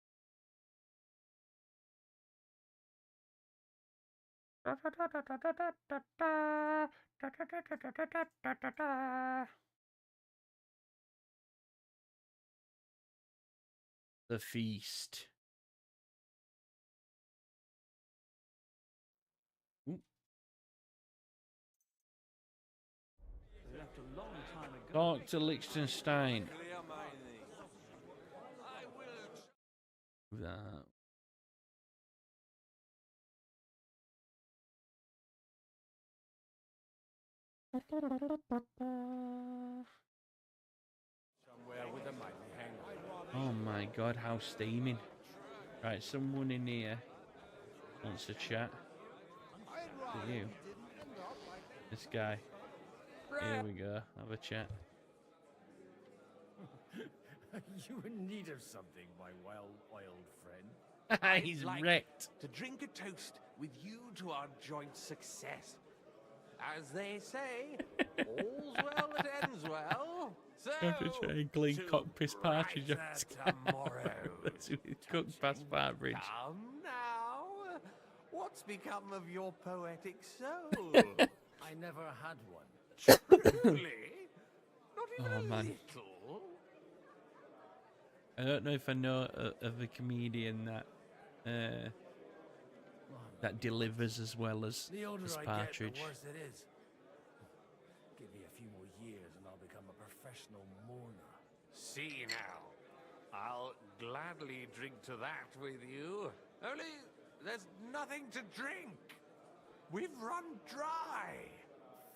The feast. Ooh. Dr. Liechtenstein. That. Oh my god, how steaming. Right, someone in here wants to chat. For you. This guy. Here we go, have a chat. You in need of something, my well-oiled friend. He's like wrecked. To drink a toast with you to our joint success. As they say, all's well that ends well. So, Have to try and clean cock piss partridge off his tomorrow. That's with cock piss partridge. Come now. What's become of your poetic soul? I never had one. Truly? Not even Oh a man. little? I don't know if I know of a comedian that delivers as well as The older I Partridge. get, the worse it is. Give me a few more years and I'll become a professional mourner. See now. I'll gladly drink to that with you. Only there's nothing to drink. We've run dry.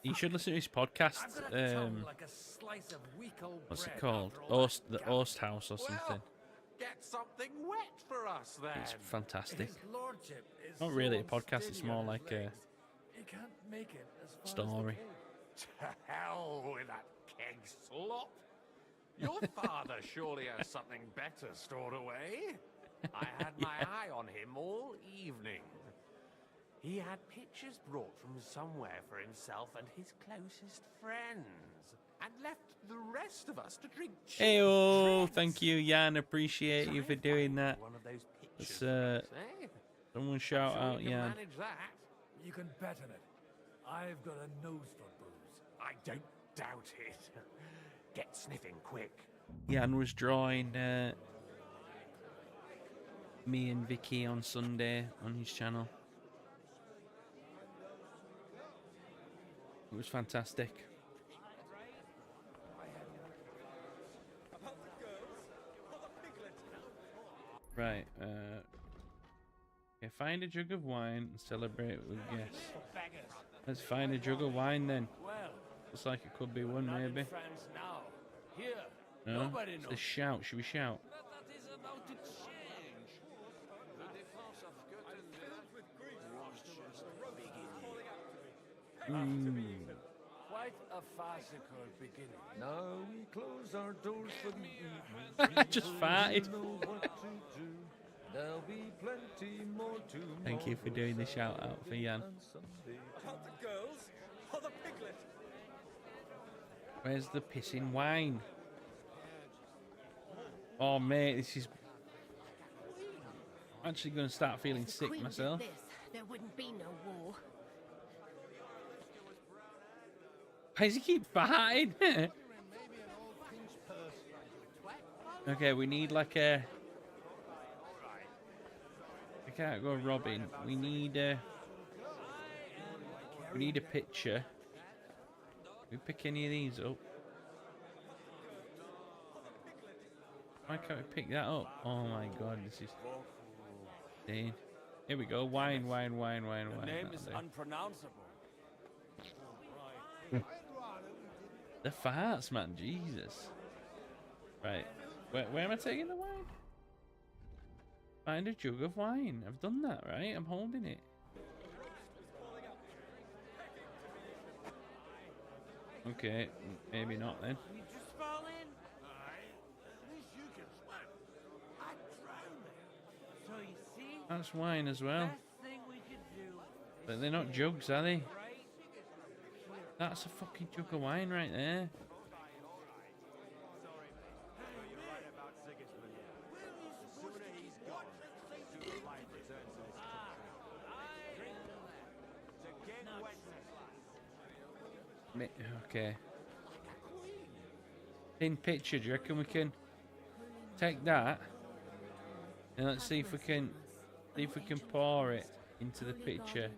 You should listen to his podcast. I've got a tongue like a slice of weak old What's bread it called? after all that The Oast House or something. Well, get something wet for us then. It's fantastic. His lordship is Not really a so podcast, it's unsteady more on his like a legs, he can't make it as far as the story. cave. To hell with that keg slop. Your father surely has something better stored away. I had my eye on him all evening. He had pictures brought from somewhere for himself and his closest friends, and left the rest of us to drink cheap Heyo, drinks. thank you, Jan. Appreciate you for doing that. One of those pictures Let's from us, eh? someone shout Sure out, we can Jan. manage that. You can bet on it. I've got a nose for booze. I don't doubt it. Get sniffing quick. Jan was drawing me and Vicky on Sunday on his channel. It was fantastic. Right, okay, find a jug of wine and celebrate with guests. Let's find a jug of wine then. Looks like it could be one, maybe. No? It's the shout. Should we shout? Quite a farcical beginning. Now we close our doors for the evening. Just farted. Know what to do. There'll be plenty more tomorrow. Thank you for doing the shout out for Jan. About the girls or the piglet? Where's the pissing wine? Oh mate, this is. I'm actually going to start feeling sick Queen did myself. this, there wouldn't be no war. Why does he keep farting? Okay, we need like a. I can't go robbing. We need a picture. We pick any of these up. Why can't we pick that up? Oh my god, this is. Dang. Here we go. Wine. The name That'll is do. unpronounceable. The farts, man. Jesus. Right. Where am I taking the wine? Find a jug of wine. I've done that, right? I'm holding it. Okay, maybe not then. We just fall in. At least you can swim. I'd drown there. So you see, That's wine as well. best thing we could do. But they're not jugs, are they? That's a fucking jug of wine right there. Okay. In picture, do you reckon we can take that? And let's see if we can pour it into the picture.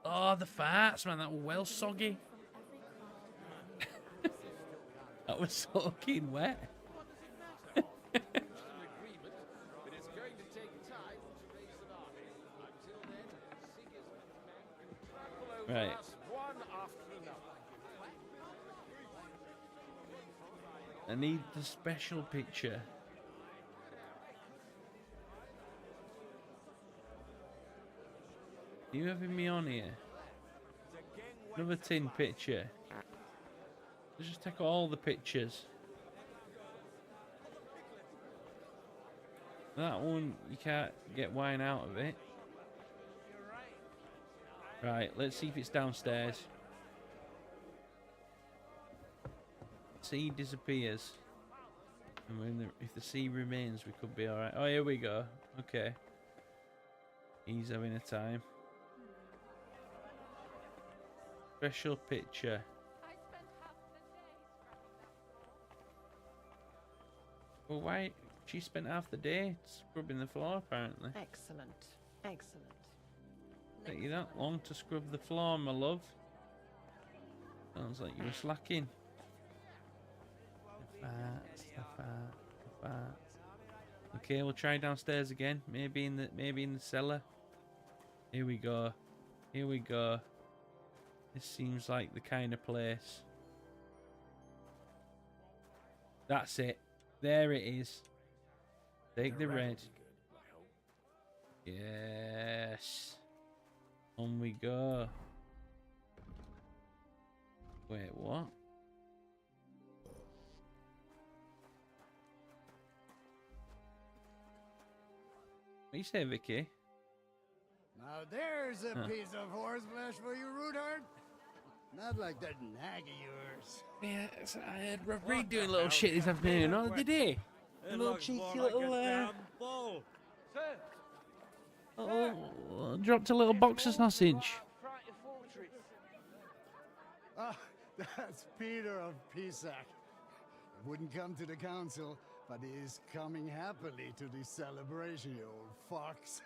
Oh, the farts, man, that was well soggy. That was soaking wet. Right. I need the special picture. Are you having me on here? Another tin picture. Let's just take all the pictures. That one, you can't get wine out of it. Right, let's see if it's downstairs. Sea disappears. And if the sea remains, we could be alright. Oh, here we go. Okay. He's having a time. Special picture. Well, why? She spent half the day scrubbing the floor, apparently. Excellent. Excellent. Take you that long to scrub the floor, my love. Sounds like you were slacking. The farts. Okay, we'll try downstairs again. Maybe in the cellar. Here we go. This seems like the kind of place. That's it. There it is. Take the red. Yes. On we go. Wait, what? What you say, Vicky? Now there's a piece of horse flesh for you, Rootard. Not like that nag of yours. Yeah, I had Rob Reed doing little shit this afternoon. Oh, did he? A little cheeky little. Dropped a little box of sausage. Ah, that's Peter of Pisac. Wouldn't come to the council, but he is coming happily to the celebration, you old fox.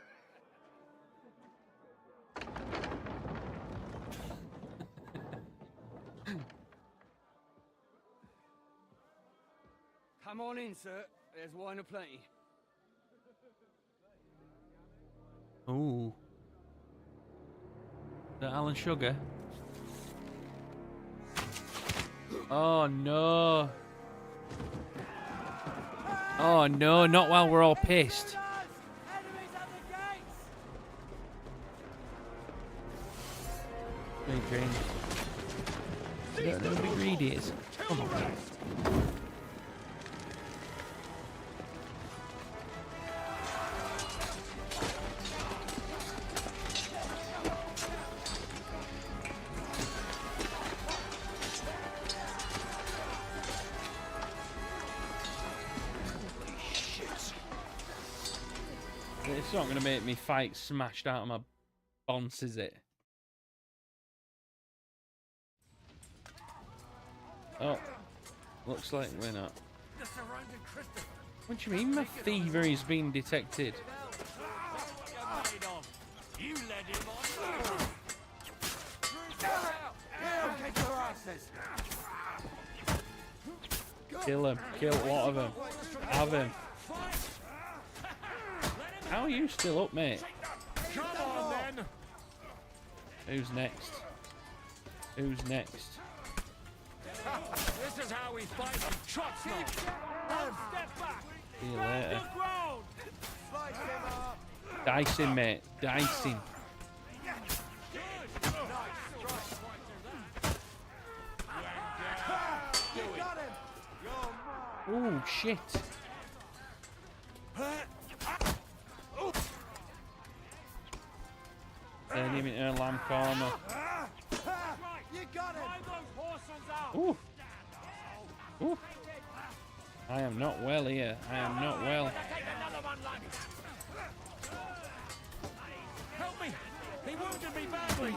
Come on in, sir. There's wine aplenty. Ooh. The Alan Sugar. Oh no. Oh no, not while we're all pissed. James. I don't know who greedy is. Come on. It's not going to make me fight smashed out of my bonce, is it? Oh, looks like we're not. What do you mean my thievery's been detected? You led him on. Kill him. Kill a lot of them. Have him. How are you still up, mate? Come on, then. Who's next? Who's next? This is how we fight in trots now. Step back. See you later. Slice him up. Dicing, mate. Dicing. Oh, shit. Turn him into a lamb corner. You got him. Ooh. Ooh. I am not well here. I am not well. Help me. He wounded me badly.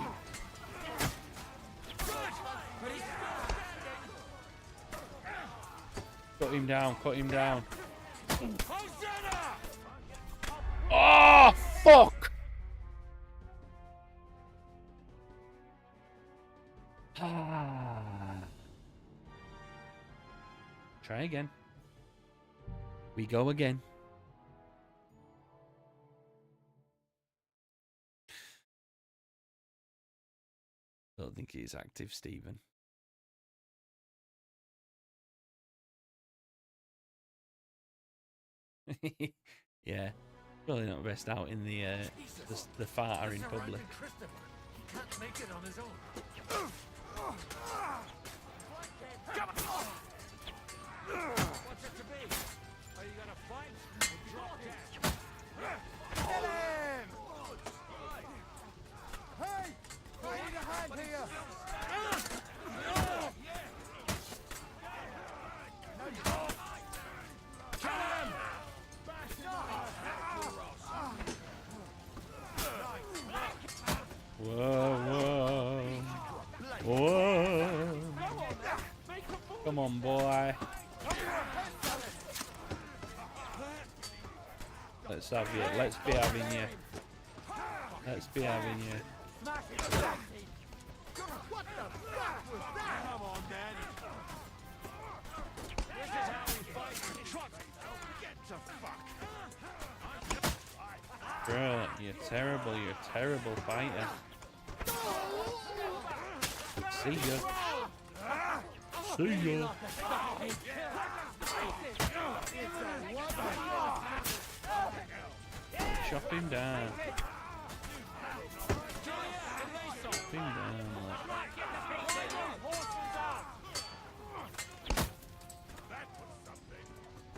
Good. But he's Cut him down. Cut him down. Oh, fuck! Try again. We go again. Don't think he's active, Stephen. Yeah, probably not best out in the farter in public. He can't make it on his own. What's it to be? Are you gonna fight or drop dead? Kill him! Hey! I need a hand here! Kill him! Whoa, whoa, whoa! Come on, boy. Let's have you. Let's be having you. Let's be having you. What the fuck was that? Come on, Dan. This is how we fight in truck. Get to fuck. Girl, you're terrible. You're a terrible fighter. See ya. See ya. Chop him down. Chop him down.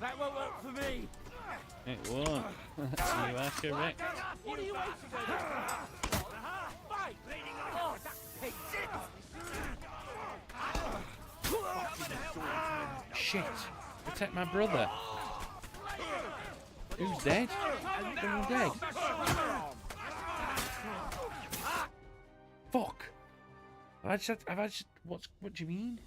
That won't work for me. It won't. You are correct. What are you waiting for? Fight! Oh, that pig Shit. Protect my brother. Who's dead? They're all dead. Fuck. Have I just, what do you mean?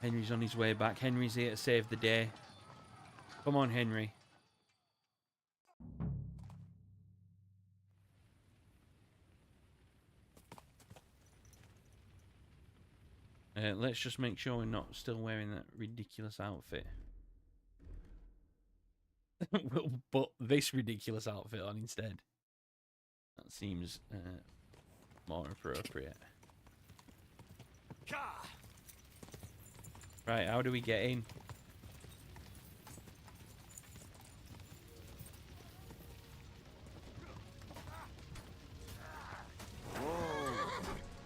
Henry's on his way back. Henry's here to save the day. Come on, Henry. Let's just make sure we're not still wearing that ridiculous outfit. We'll put this ridiculous outfit on instead. That seems more appropriate. Right, how do we get in?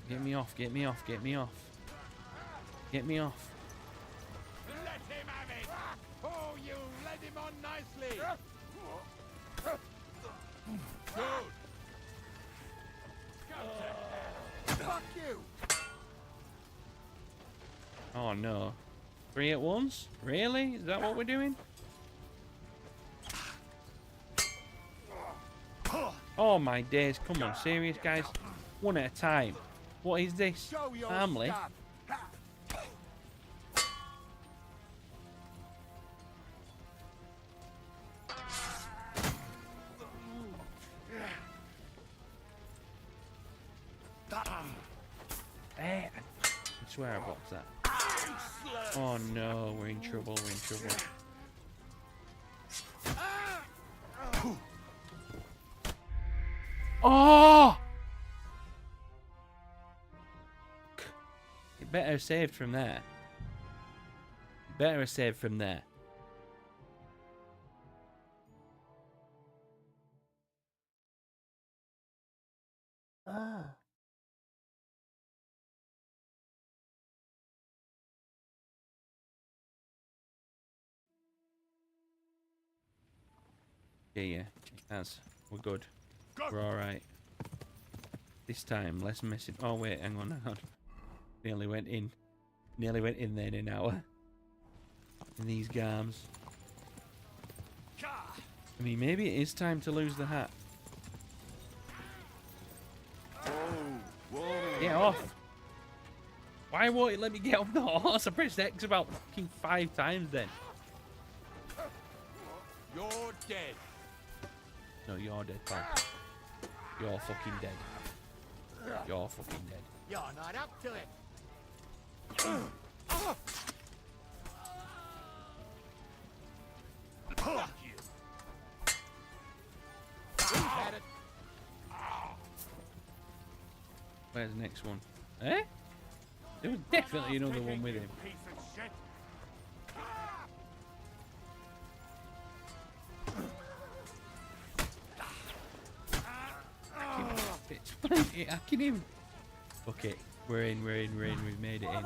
Get me off, get me off, get me off. Get me off. Let him have it! Oh, you led him on nicely! Good! Fuck you! Oh no. 3 at once? Really? Is that what we're doing? Oh my days, come on, serious guys? One at a time. What is this? Family? I swear I blocked that. Oh no, we're in trouble, we're in trouble. Oh! You better have saved from there. Better have saved from there. Yeah, that's we're good. We're alright. This time, less messing. Oh wait, hang on. Nearly went in. Nearly went in there in an hour. In these garms. I mean, maybe it is time to lose the hat. Get off! Why won't it let me get off the horse? I pressed X about fucking 5 times then. You're dead. No, you're dead, pal. You're fucking dead. You're fucking dead. You're not up to it. Fuck you. Had it. Where's the next one? Eh? There was definitely another one with him. Piece of shit. It's hacking him. Okay, we're in, we've made it in.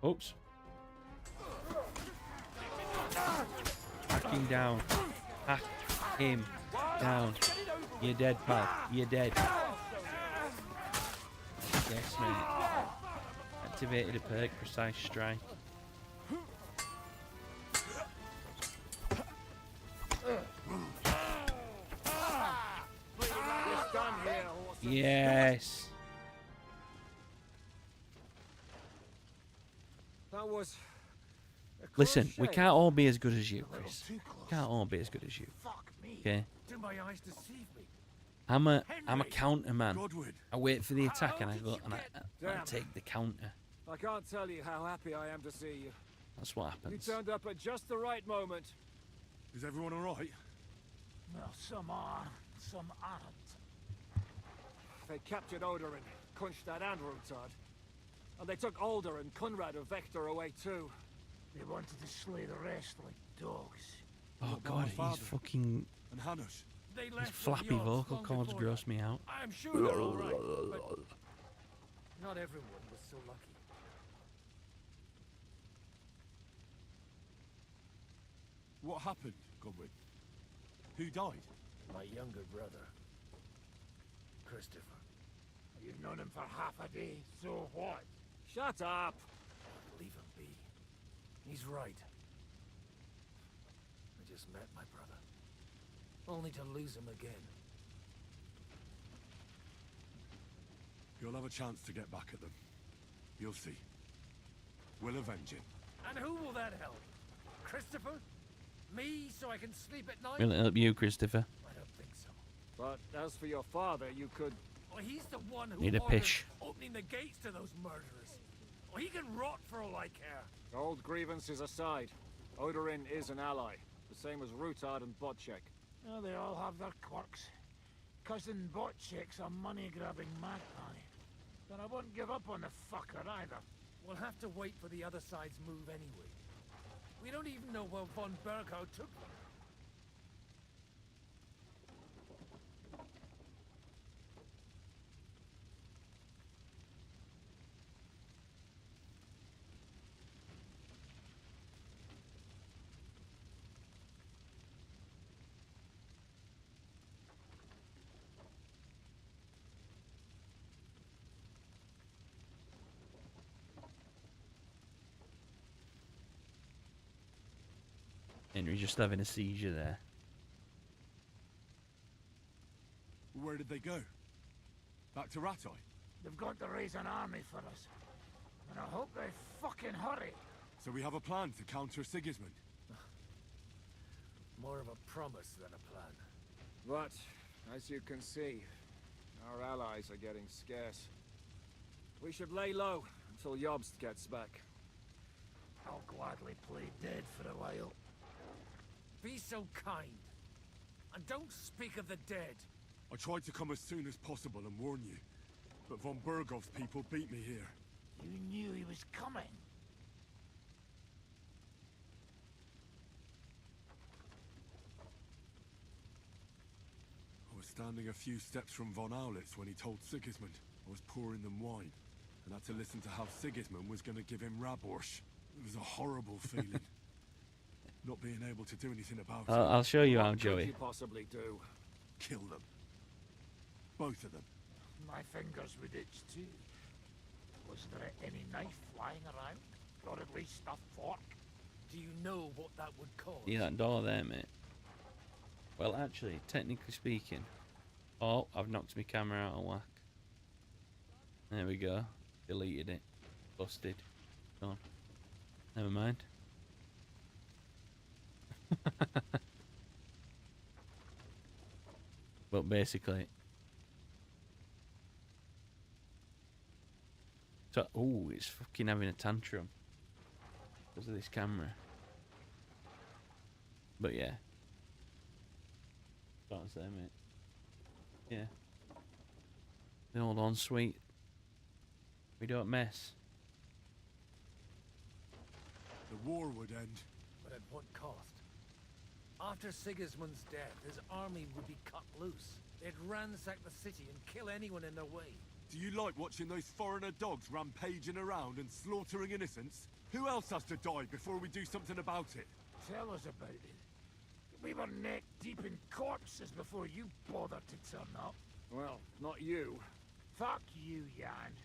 Oops. Hacking down. Hack him down. You're dead, pal. You're dead. Yes, mate. Activated a perk, precise strike. Yes. That was. Listen, we can't all be as good as you, Chris. We can't all be as good as you. Okay? Do my eyes deceive me? I'm a counter man. I wait for the attack and I go and I take the counter. I can't tell you how happy I am to see you. That's what You happens. turned up at just the right moment. Is everyone alright? Well, some are, some aren't. They captured Odorin, Kunstad and Rutard. And they took Alder and Kunrad of Vector away too. They wanted to slay the rest like dogs. Oh god, he's fucking... And Hanush? His flappy vocal cords gross me out. I'm sure they're all right, but not everyone was so lucky. What happened, Godwin? Who died? My younger brother, Christopher. You've known him for half a day, so what? Shut up! Leave him be. He's right. I just met my brother. Only to lose him again. You'll have a chance to get back at them. You'll see. We'll avenge him. And who will that help? Christopher? Me, so I can sleep at night? Will it help you, Christopher? I don't think so. But as for your father, you could... Well, he's the one who Need a ordered pish. opening the gates to those murderers. Well, he can rot for all I care. Old grievances aside, Odorin is an ally. The same as Rutard and Botchek. Oh, they all have their quirks. cousin Botchick's a money-grabbing magpie. But I wouldn't give up on the fucker either. We'll have to wait for the other side's move anyway. We don't even know where von Berghout took them. Henry's just having a seizure there. Where did they go? Back to Ratoi? They've got to raise an army for us. And I hope they fucking hurry. So we have a plan to counter Sigismund? More of a promise than a plan. But, as you can see, our allies are getting scarce. We should lay low until Jobst gets back. I'll gladly play dead for a while. Be so kind. And don't speak of the dead. I tried to come as soon as possible and warn you, but von Bergov's people beat me here. You knew he was coming. I was standing a few steps from von Aulitz when he told Sigismund I was pouring them wine, and had to listen to how Sigismund was going to give him Raborsch. It was a horrible feeling. Not being able to do anything about it. I'll show you how, What Joey. could you possibly do? Kill them. Both of them. My fingers would itch too. Was there any knife lying around? Or at least a fork? Do you know what that would cause? See that door there, mate? Well, actually, technically speaking... Oh, I've knocked my camera out of whack. There we go. Deleted it. Busted. Gone. Never mind. But basically... So, oh, it's fucking having a tantrum. Because of this camera. But yeah. Can't say, mate. Yeah. Hold on, sweet. We don't mess. The war would end. But at what cost? After Sigismund's death, his army would be cut loose. They'd ransack the city and kill anyone in their way. Do you like watching those foreigner dogs rampaging around and slaughtering innocents? Who else has to die before we do something about it? Tell us about it. We were neck deep in corpses before you bothered to turn up. Well, not you. Fuck you, Jan.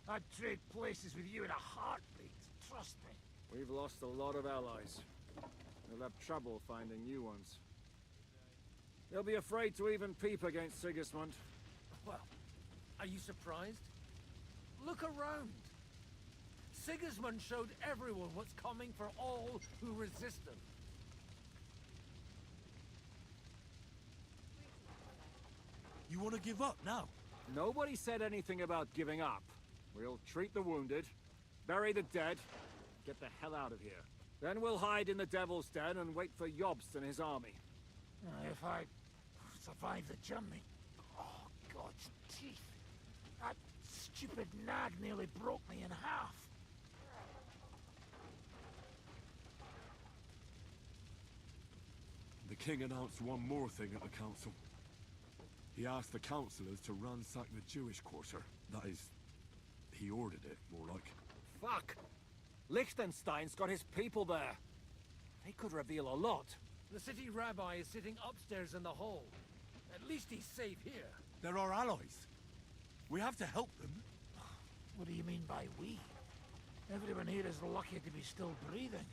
I'd trade places with you in a heartbeat. Trust me. We've lost a lot of allies. We'll have trouble finding new ones. They'll be afraid to even peep against Sigismund. Well, are you surprised? Look around. Sigismund showed everyone what's coming for all who resist him. You want to give up now? Nobody said anything about giving up. We'll treat the wounded, bury the dead, get the hell out of here. Then we'll hide in the Devil's Den and wait for Jobst and his army. If I survive the journey... Oh, God's teeth. That stupid nag nearly broke me in half. The king announced one more thing at the council. He asked the councillors to ransack the Jewish quarter. That is, he ordered it, more like. Fuck! Liechtenstein's got his people there. They could reveal a lot. The city rabbi is sitting upstairs in the hall. At least he's safe here. They're our allies. We have to help them. What do you mean by we? Everyone here is lucky to be still breathing.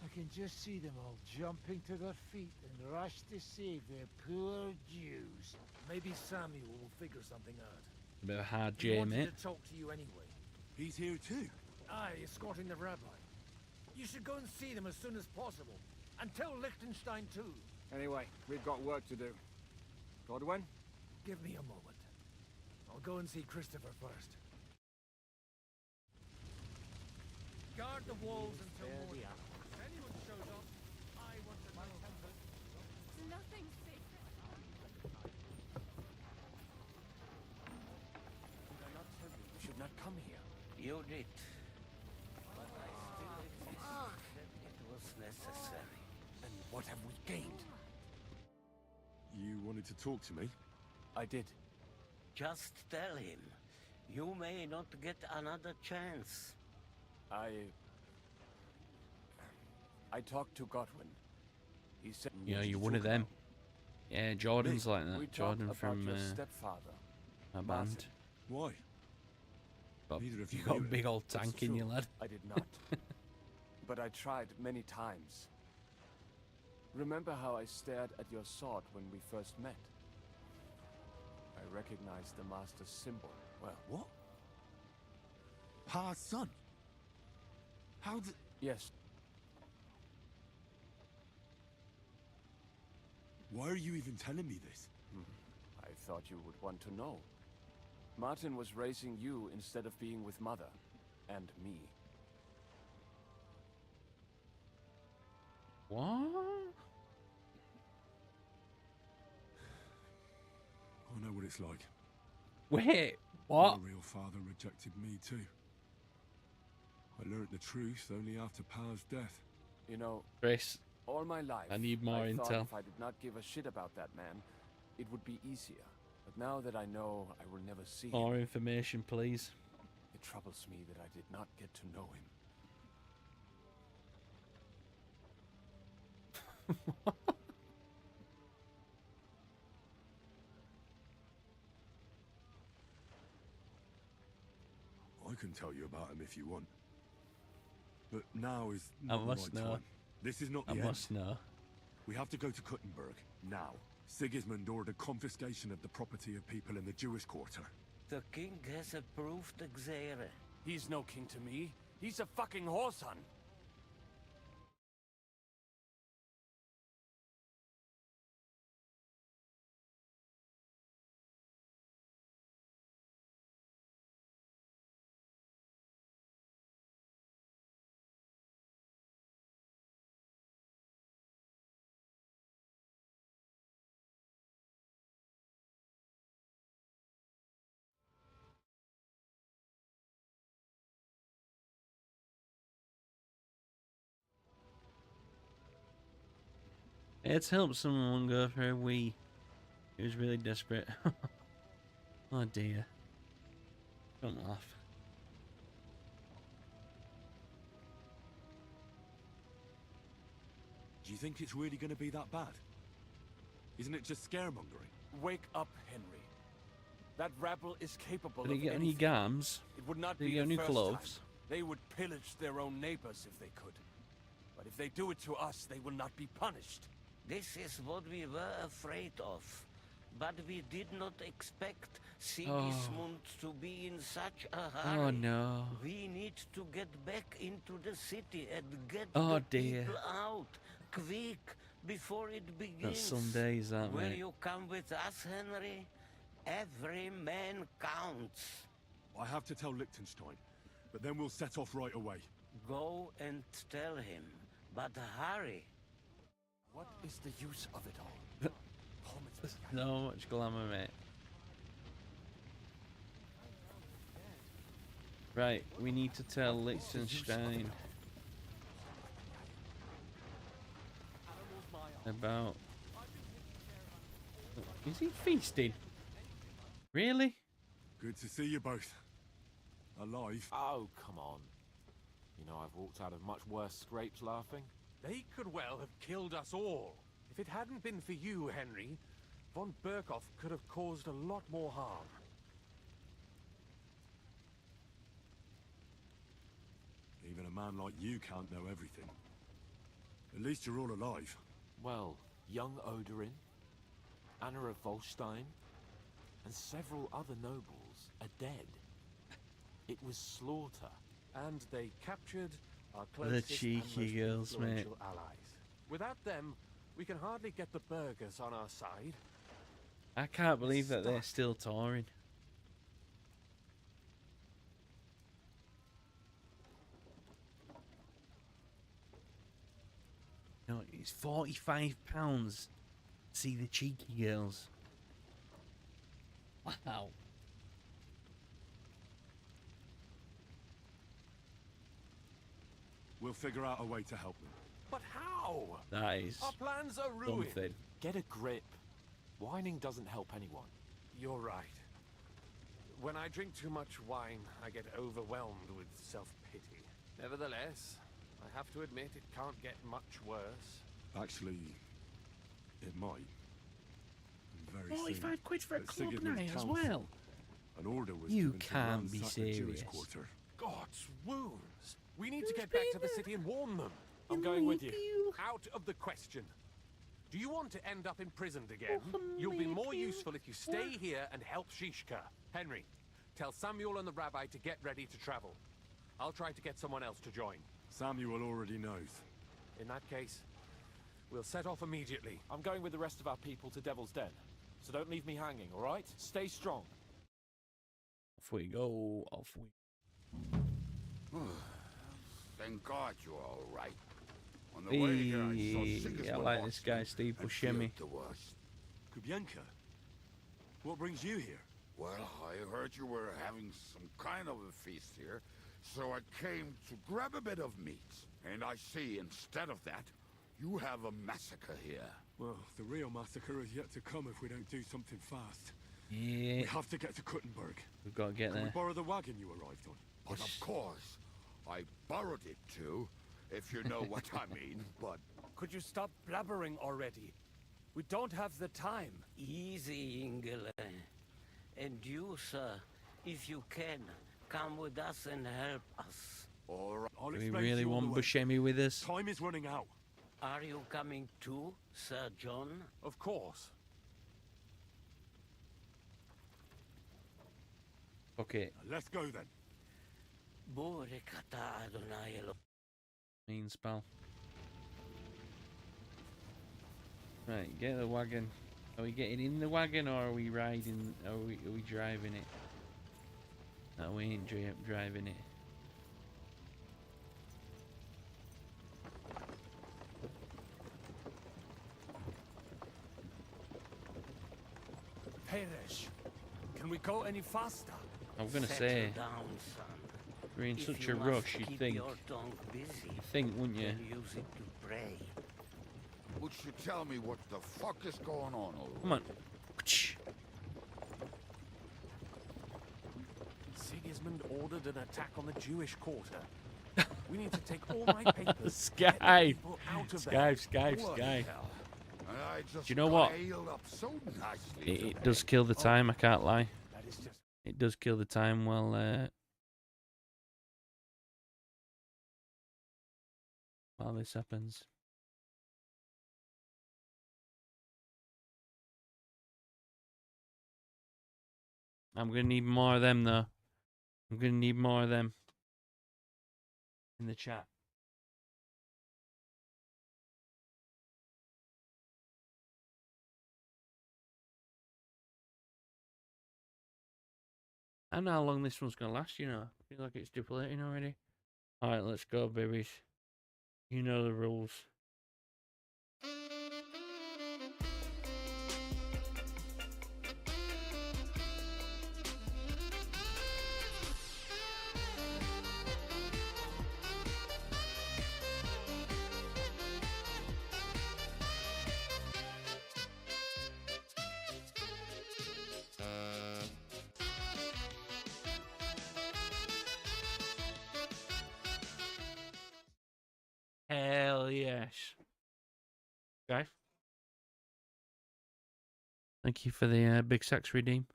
I can just see them all jumping to their feet and rush to save their poor Jews. Maybe Samuel will figure something out. A bit of a hard He J, wanted mate. to talk to you anyway. He's here too. Aye, escorting the rabbi. You should go and see them as soon as possible. And tell Liechtenstein too. Anyway, we've got work to do. Godwin? Give me a moment. I'll go and see Christopher first. Guard the walls until morning. If anyone shows up, I want to know. Nothing safe. You did. But I still insist that it was necessary. And what have we gained? You wanted to talk to me? I did. Just tell him. You may not get another chance. I talked to Godwin. He said... Yeah, you're one of them. Yeah, Jordan's like that. We Jordan talked from about your stepfather. my band. Why? But Neither of you you got a knew it. big old It's tank in you, true. lad. I did not. But I tried many times. Remember how I stared at your sword when we first met? I recognized the Master's symbol. Well, What? Pa's son? How did... yes. Why are you even telling me this? I thought you would want to know. Martin was raising you instead of being with Mother. And me. What? I know what it's like. Wait, what? My real father rejected me too. I learned the truth only after Pa's death. You know, Chris, all my life, I need more I thought intel. if I did not give a shit about that man, it would be easier. But now that I know I will never see him, More information, please. it troubles me that I did not get to know him. I can tell you about him if you want. But now is I not the must right know. time. This is not the I end. must know. We have to go to Kuttenberg, now. Sigismund ordered confiscation of the property of people in the Jewish quarter. The king has approved Xere. He's no king to me. He's a fucking whoreson. It's helped someone go for a wee. He was really desperate. Oh dear. Don't laugh. Do you think it's really going to be that bad? Isn't it just scaremongering? Wake up, Henry. That rabble is capable Did he of get any anything. gams? It would not Did he be get the any first gloves? time. They would pillage their own neighbors if they could. But if they do it to us, they will not be punished. This is what we were afraid of. But we did not expect Sigismund to be in such a hurry. Oh no. We need to get back into the city and get Oh, the dear. people out. Quick, before it begins. That's some days, that, Will mate. you come with us, Henry? Every man counts. I have to tell Liechtenstein, but then we'll set off right away. Go and tell him, but hurry. What is the use of it all? So much glamour, mate. Right, we need to tell Liechtenstein about... Is he feasting? Really? Good to see you both. Alive. Oh, come on. You know, I've walked out of much worse scrapes laughing. They could well have killed us all. If it hadn't been for you, Henry, von Berkhoff could have caused a lot more harm. Even a man like you can't know everything. At least you're all alive. Well, young Odorin, Anna of Volstein, and several other nobles are dead. It was slaughter. And they captured our The closest and cheeky most girls, mate. influential allies. Without them, we can hardly get the burghers on our side. I can't believe that they're still touring. No, it's £45. See the cheeky girls. Wow. We'll figure out a way to help them. But how? That is Our plans are ruined. something. Get a grip. Whining doesn't help anyone. You're right. When I drink too much wine, I get overwhelmed with self-pity. Nevertheless, I have to admit it can't get much worse. Actually, it might. Very 45 quid for a at club Sigismund's night as council, well. An order was You given to can't be ransack the Jewish serious. quarter. God's wounds! We need to get back to the city and warn them. I'm going with you. Out of the question. Do you want to end up imprisoned again? You'll be more useful if you stay here and help Shishka. Henry, tell Samuel and the rabbi to get ready to travel. I'll try to get someone else to join. Samuel already knows. In that case, we'll set off immediately. I'm going with the rest of our people to Devil's Den. So don't leave me hanging, all right? Stay strong. Off we go. Off we. Thank God you're all right. On the way here, I saw Sigismund I like watch this guy, me Steve and Buscemi. feared the worst. Kubienka, what brings you here? Well, I heard you were having some kind of a feast here, so I came to grab a bit of meat. And I see, instead of that, you have a massacre here. Well, the real massacre is yet to come if we don't do something fast. Yeah. We have to get to Kuttenberg. We've got to get Can we there. borrow the wagon you arrived on? But of course, I borrowed it too, if you know what I mean. But Could you stop blabbering already? We don't have the time. Easy, Ingele. And you, sir, if you can, come with us and help us. all right, I'll Do we explain really to you on want the way. Buscemi with us? Time is running out. Are you coming too, Sir John? Of course. Okay. Let's go then. Borekata Adonai Elo. Mean spell. Right, get the wagon. Are we getting in the wagon or are we riding? Are we driving it? No, we ain't driving it. Peresh, can we go any faster? I'm gonna Settle say, down, son. we're in If such you a must rush. You'd keep think. your tongue busy, You'd think, wouldn't you? then use it to pray. would you tell me what the fuck is going on over Come on. Sigismund ordered an attack on the Jewish quarter. We need to take all my papers. get the Sky. people out of Sky, there. Sky, Bloody Sky. hell. And I just Do you know what? piled up so nicely It does kill the time, I can't lie. That is just It does kill the time while this happens. I'm gonna need more of them though. I'm gonna need more of them in the chat. I don't know how long this one's gonna last, you know. I feel like it's depleting already. Alright, let's go, babies. You know the rules. Hell yes. Okay. Thank you for the big sex redeem.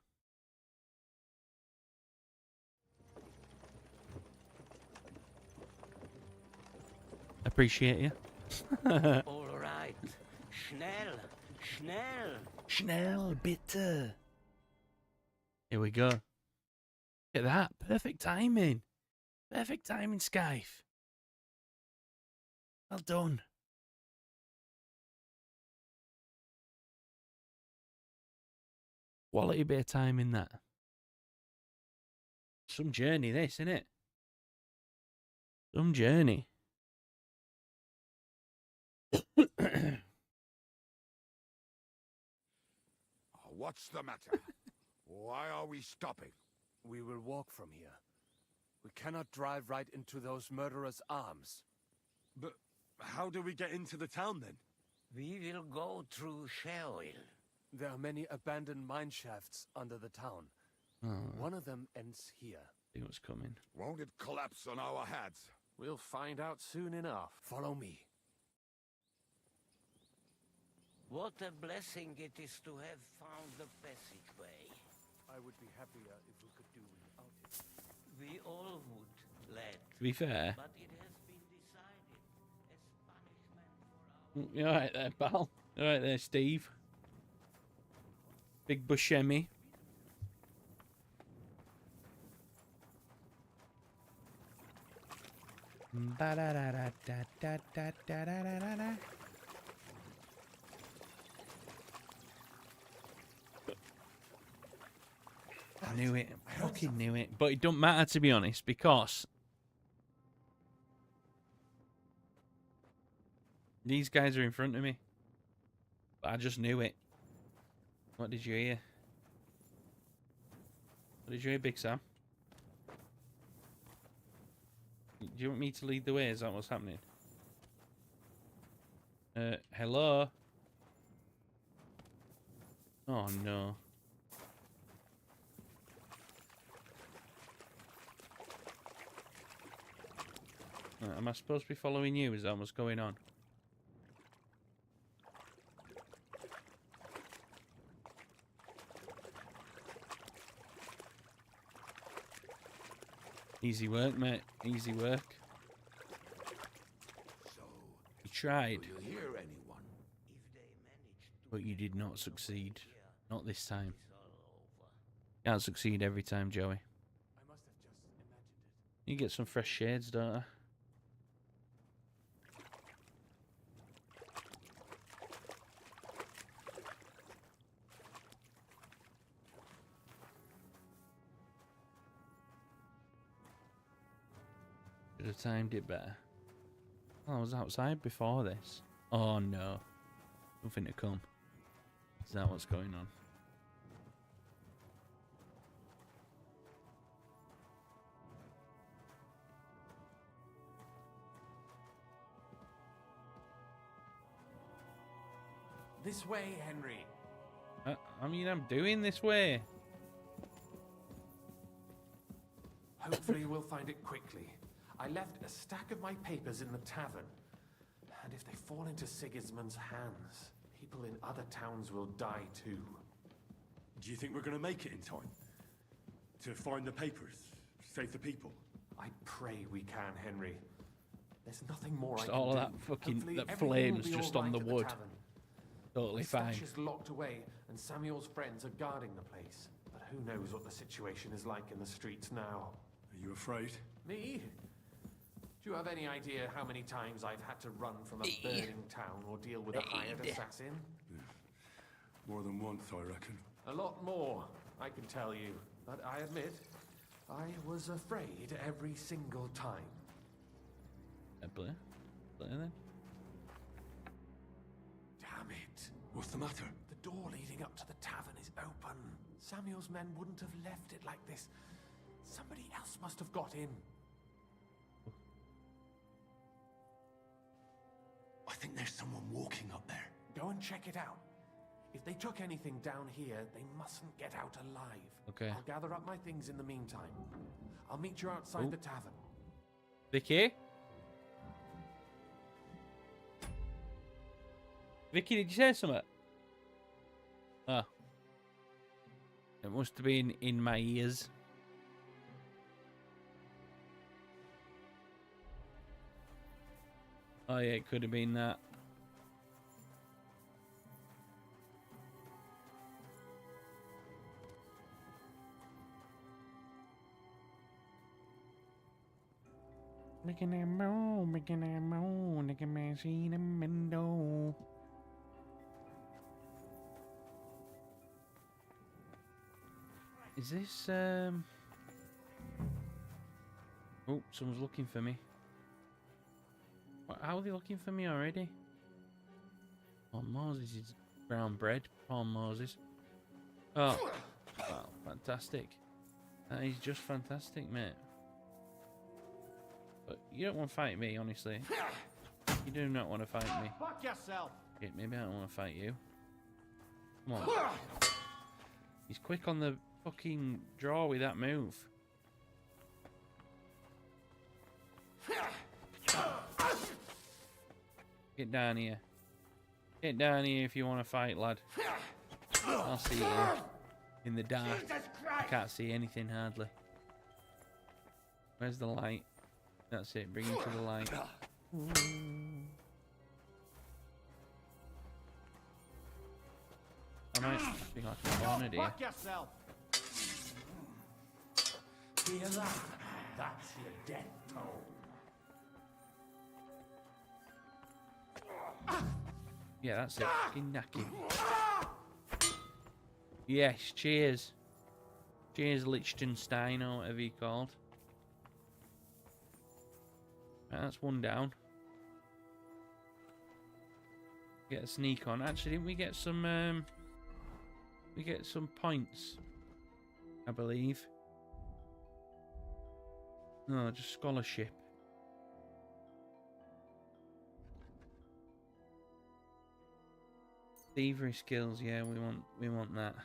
Appreciate you. All right. Schnell. Schnell. Schnell, bitte. Here we go. Look at that. Perfect timing. Perfect timing, Skype. Well done. Quality bit of timing, that. Some journey, this, innit? Some journey. What's the matter? Why are we stopping? We will walk from here. We cannot drive right into those murderers' arms. But how do we get into the town then? We will go through Sherwill. There are many abandoned mine shafts under the town. Oh. One of them ends here. See what's coming. Won't it collapse on our heads? We'll find out soon enough. Follow me. What a blessing it is to have found the passageway. I would be happier if we could do without it. We all would, lad. To be fair. But it has been decided as punishment for our... You alright there, pal? Alright there, Steve. Big Buscemi. Ba-da-da-da-da-da-da-da-da-da-da. I knew it. I fucking knew it. But it don't matter, to be honest, because these guys are in front of me. But I just knew it. What did you hear? What did you hear, Big Sam? Do you want me to lead the way? Is that what's happening? Hello? Oh, no. Am I supposed to be following you? Is that what's going on? Easy work, mate. Easy work. So, You tried, do you hear anyone? but you did not succeed. Not this time. Can't succeed every time, Joey. I must have just imagined it. You get some fresh shades, don't I? Should have timed it better. Oh, I was outside before this. Oh no. Nothing to come. Is that what's going on? This way, Henry. I mean, I'm doing this way. Hopefully we'll find it quickly. I left a stack of my papers in the tavern. And if they fall into Sigismund's hands, people in other towns will die too. Do you think we're going to make it in time? To find the papers? Save the people? I pray we can, Henry. There's nothing more Just I can all do. that fucking Hopefully that everything will flames be just all on right the at wood. tavern. Totally The fine. stash is locked away, and Samuel's friends are guarding the place. But who knows what the situation is like in the streets now? Are you afraid? Me? Do you have any idea how many times I've had to run from a burning town or deal with a hired assassin? Yeah. More than once, I reckon. A lot more, I can tell you. But I admit, I was afraid every single time. Blair? Blair then? Damn it. What's the matter? The door leading up to the tavern is open. Samuel's men wouldn't have left it like this. Somebody else must have got in. I think there's someone walking up there. Go and check it out. If they took anything down here, they mustn't get out alive. Okay. I'll gather up my things in the meantime. I'll meet you outside the tavern. Vicky? Vicky, did you say something? Oh. It must have been in my ears. Oh yeah, it could have been that. Making a moan, making a moan, like a machine in window. Is this Oh, someone's looking for me. How are they looking for me already? Oh, Moses is brown bread. Paul Moses. Oh, wow, fantastic. That is just fantastic, mate. But you don't want to fight me, honestly. You do not want to fight me. Fuck yourself. Shit, maybe I don't want to fight you. Come on. He's quick on the fucking draw with that move. Get down here. Get down here if you want to fight, lad. I'll see you in the dark. I can't see anything hardly. Where's the light? That's it. Bring him to the light. I might be like a cornered here. Fuck yourself. Hear that? That's your death toll. Yeah, that's it. Fucking knacky. Yes, cheers. Cheers, Liechtenstein, or whatever you called. Right, that's one down. Get a sneak on. Actually, didn't we get some? We get some points, I believe. No, just scholarship. Thievery skills, yeah, we want that.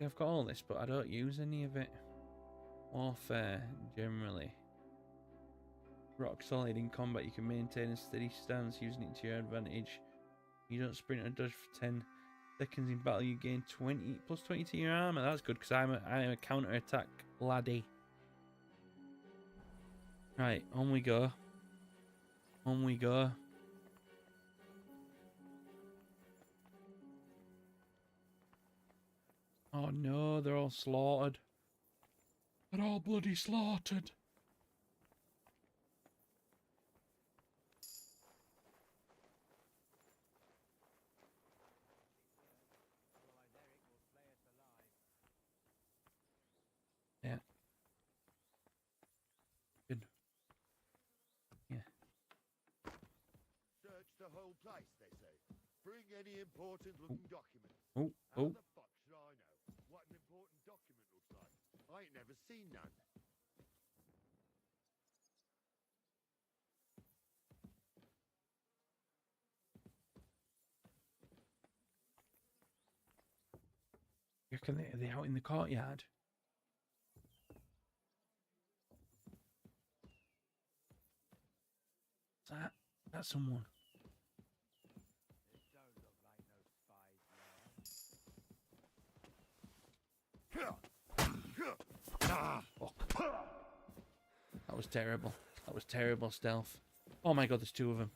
Yeah, I've got all this, but I don't use any of it. Warfare, generally. Rock solid in combat, you can maintain a steady stance using it to your advantage. You don't sprint or dodge for 10 seconds in battle, you gain 20 plus 20 to your armor. That's good because I'm a counter-attack laddie. Right, on we go. On we go. Oh no, they're all slaughtered. They're all bloody slaughtered. Yeah. Good. Yeah. Search the whole place, they say. Bring any important looking document. Oh, How oh. the fuck should I know what an important document looks like? I ain't never seen none. You reckon they're out in the courtyard? What's that? That's someone. Fuck. That was terrible. That was terrible stealth. Oh my god, there's two of them.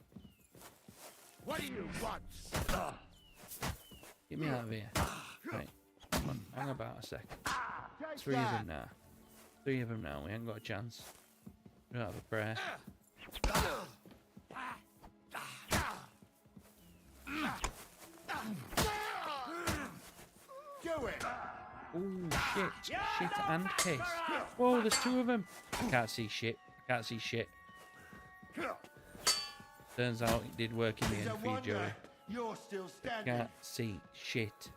What do you want? Get me out of here. Right. Come on, hang about a sec. Three of them now. Three of them now. We ain't got a chance. We don't have a prayer. Do it! Oh shit. Shit and piss. Whoa, there's two of them. I can't see shit. I can't see shit. Turns out it did work in the end for you, Joey. You're still I standing. can't see shit.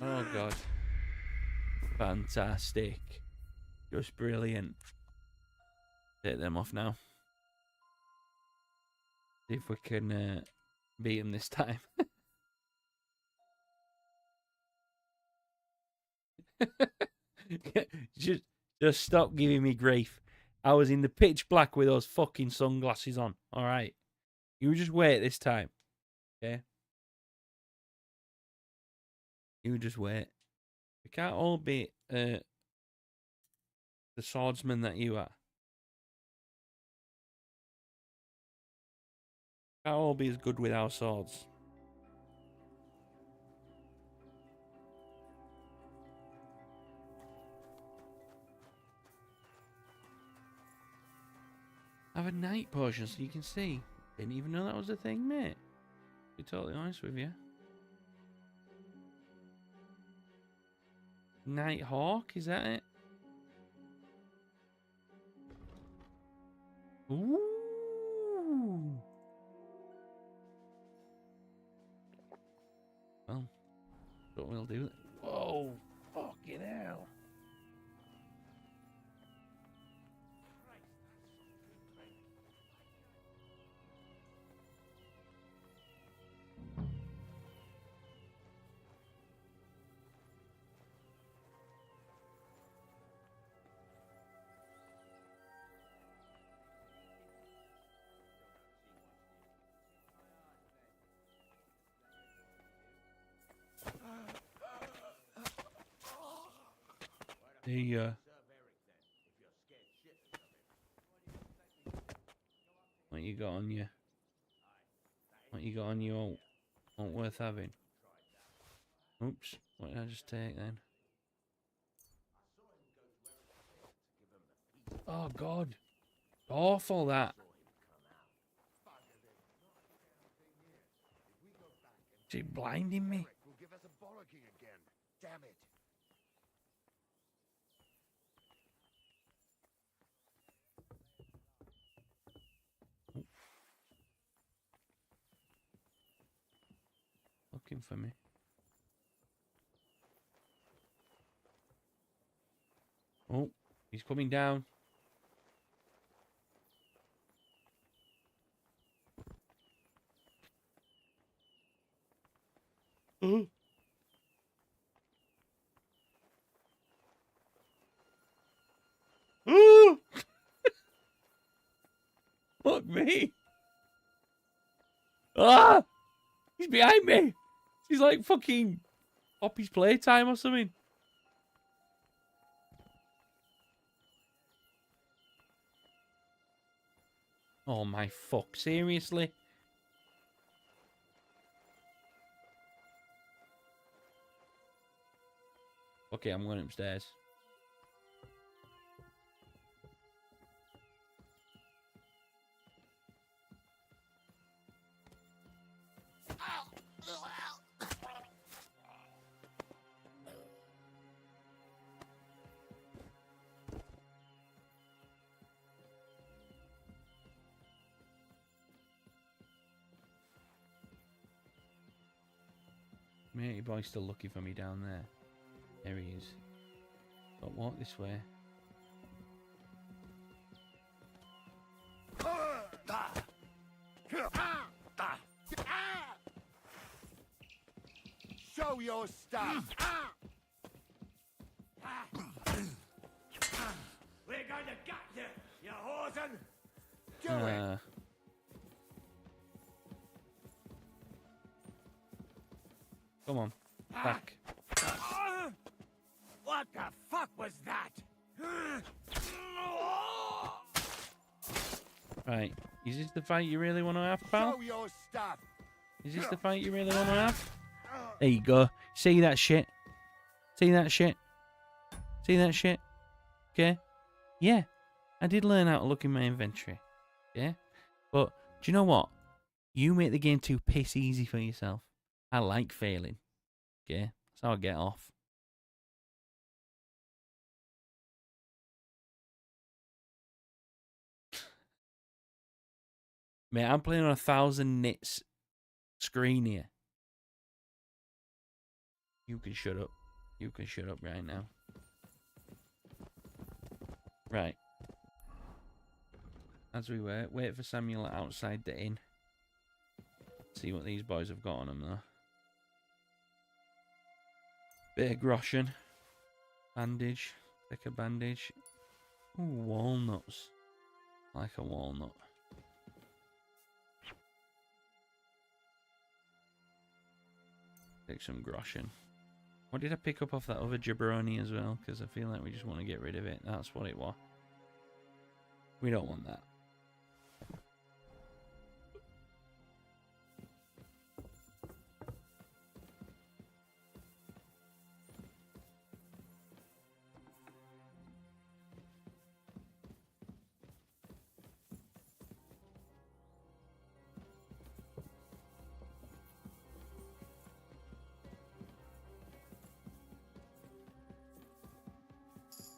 Oh god. Fantastic. Just brilliant. Take them off now. See if we can beat them this time. just stop giving me grief. I was in the pitch black with those fucking sunglasses on. Alright. You just wait this time. Okay? You just wait. We can't all be the swordsman that you are. Can't all be as good with our swords. I have a night potion so you can see. Didn't even know that was a thing, mate. To be totally honest with you. Night Hawk, is that it? What you got on you? What you got on you? Not worth having. Oops. What did I just take then? Oh God. Awful that. Is it blinding me? Will give us a bollocking again. Damn it. Looking for me. Oh, he's coming down. Oh. Oh! Fuck me. Ah! He's behind me. He's like fucking Poppy's playtime or something. Oh my fuck, seriously? Okay, I'm going upstairs. Matey boy's still looking for me down there. There he is. But walk this way. Show your stuff. We're going to gut you, you whoreson. Do it. Come on. Back. What the fuck was that? Right. Is this the fight you really want to have, pal? Show your stuff. Is this the fight you really want to have? There you go. See that shit? See that shit? See that shit? Okay? Yeah. I did learn how to look in my inventory. Yeah? But, do you know what? You make the game too piss easy for yourself. I like failing. Okay? That's how I get off. Mate, I'm playing on 1,000 nits screen here. You can shut up. You can shut up right now. Right. As we wait for Samuel outside the inn. See what these boys have got on them, though. Bit of groschen. Bandage. Take a bandage. Ooh, walnuts. Like a walnut. Take some groschen. What did I pick up off that other jabroni as well? Because I feel like we just want to get rid of it. That's what it was. We don't want that.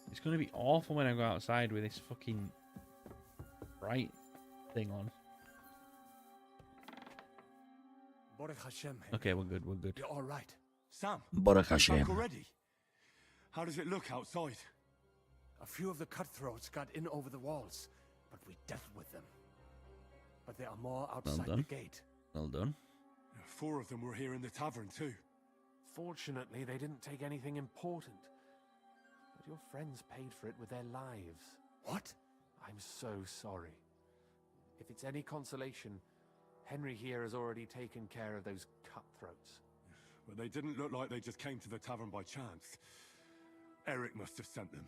It's going to be awful when I go outside with this fucking bright thing on. Baruch Hashem. Okay, we're good, we're good. You're all right. Sam. Baruch Hashem. Already? How does it look outside? A few of the cutthroats got in over the walls, but we dealt with them. But there are more outside the gate. Well done. 4 of them were here in the tavern too. Fortunately, they didn't take anything important. But your friends paid for it with their lives. What? I'm so sorry. If it's any consolation, Henry here has already taken care of those cutthroats. But they didn't look like they just came to the tavern by chance. Eric must have sent them.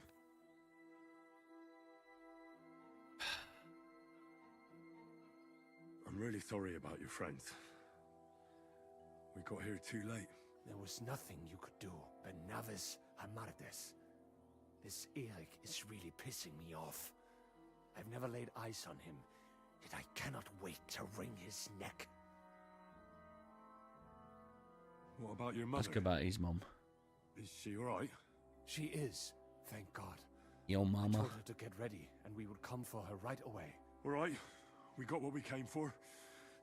I'm really sorry about your friends. We got here too late. There was nothing you could do. Benavis Amardes. This Eric is really pissing me off. I've never laid eyes on him, yet I cannot wait to wring his neck. What about your mother? Ask about his mum. Is she alright? She is, thank God. Your I mama. told her to get ready, and we would come for her right away. Alright, we got what we came for,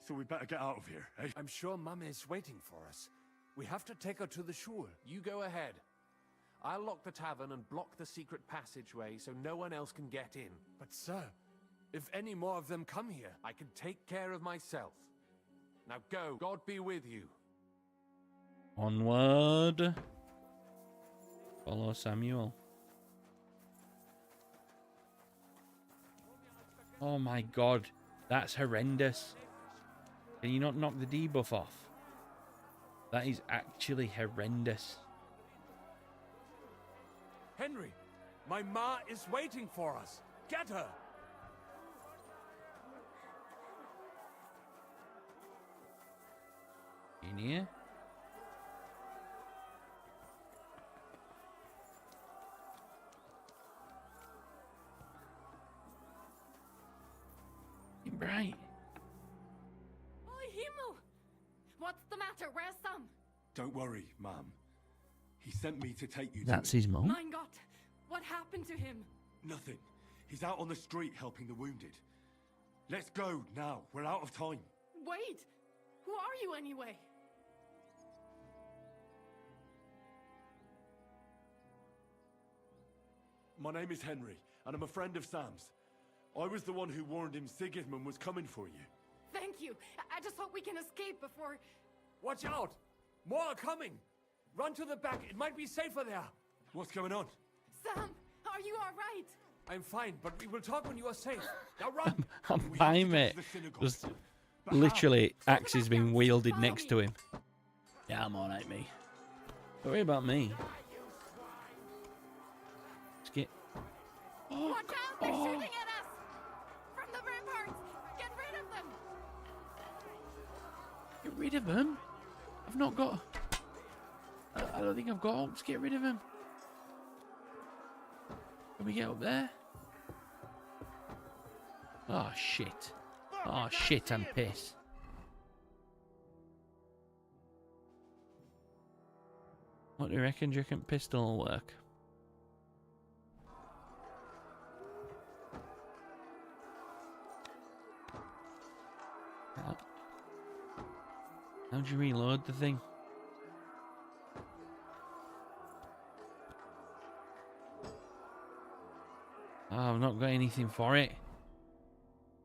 so we better get out of here, eh? I'm sure Mama is waiting for us. We have to take her to the shul. You go ahead. I'll lock the tavern and block the secret passageway so no one else can get in. But sir, if any more of them come here, I can take care of myself. Now go. God be with you. Onward. Follow Samuel. Oh my God, that's horrendous. Can you not knock the debuff off? That is actually horrendous. Henry, my ma is waiting for us. Get her! In here? Right. Oh, Himmel! What's the matter? Where's Sam? Don't worry, ma'am. He sent me to take you to That's him. his mum? Mein Gott! What happened to him? Nothing. He's out on the street helping the wounded. Let's go now. We're out of time. Wait! Who are you anyway? My name is Henry, and I'm a friend of Sam's. I was the one who warned him Sigismund was coming for you. Thank you. I just hope we can escape before... Watch out! More are coming! Run to the back. It might be safer there. What's going on? Sam, are you all right? I'm fine, but we will talk when you are safe. Now run! I'm fine, mate. Just literally axes being wielded next to him. Yeah, I'm alright, me. Don't worry about me. Let's get... Oh, watch out! They're shooting at us! From the ramparts! Get rid of them! Get rid of him? I've not got... I don't think I've got up to get rid of him. Can we get up there? Oh, shit. Oh, shit, I'm pissed. What do you reckon? Do you reckon pistol will work? How'd you reload the thing? Oh, I've not got anything for it.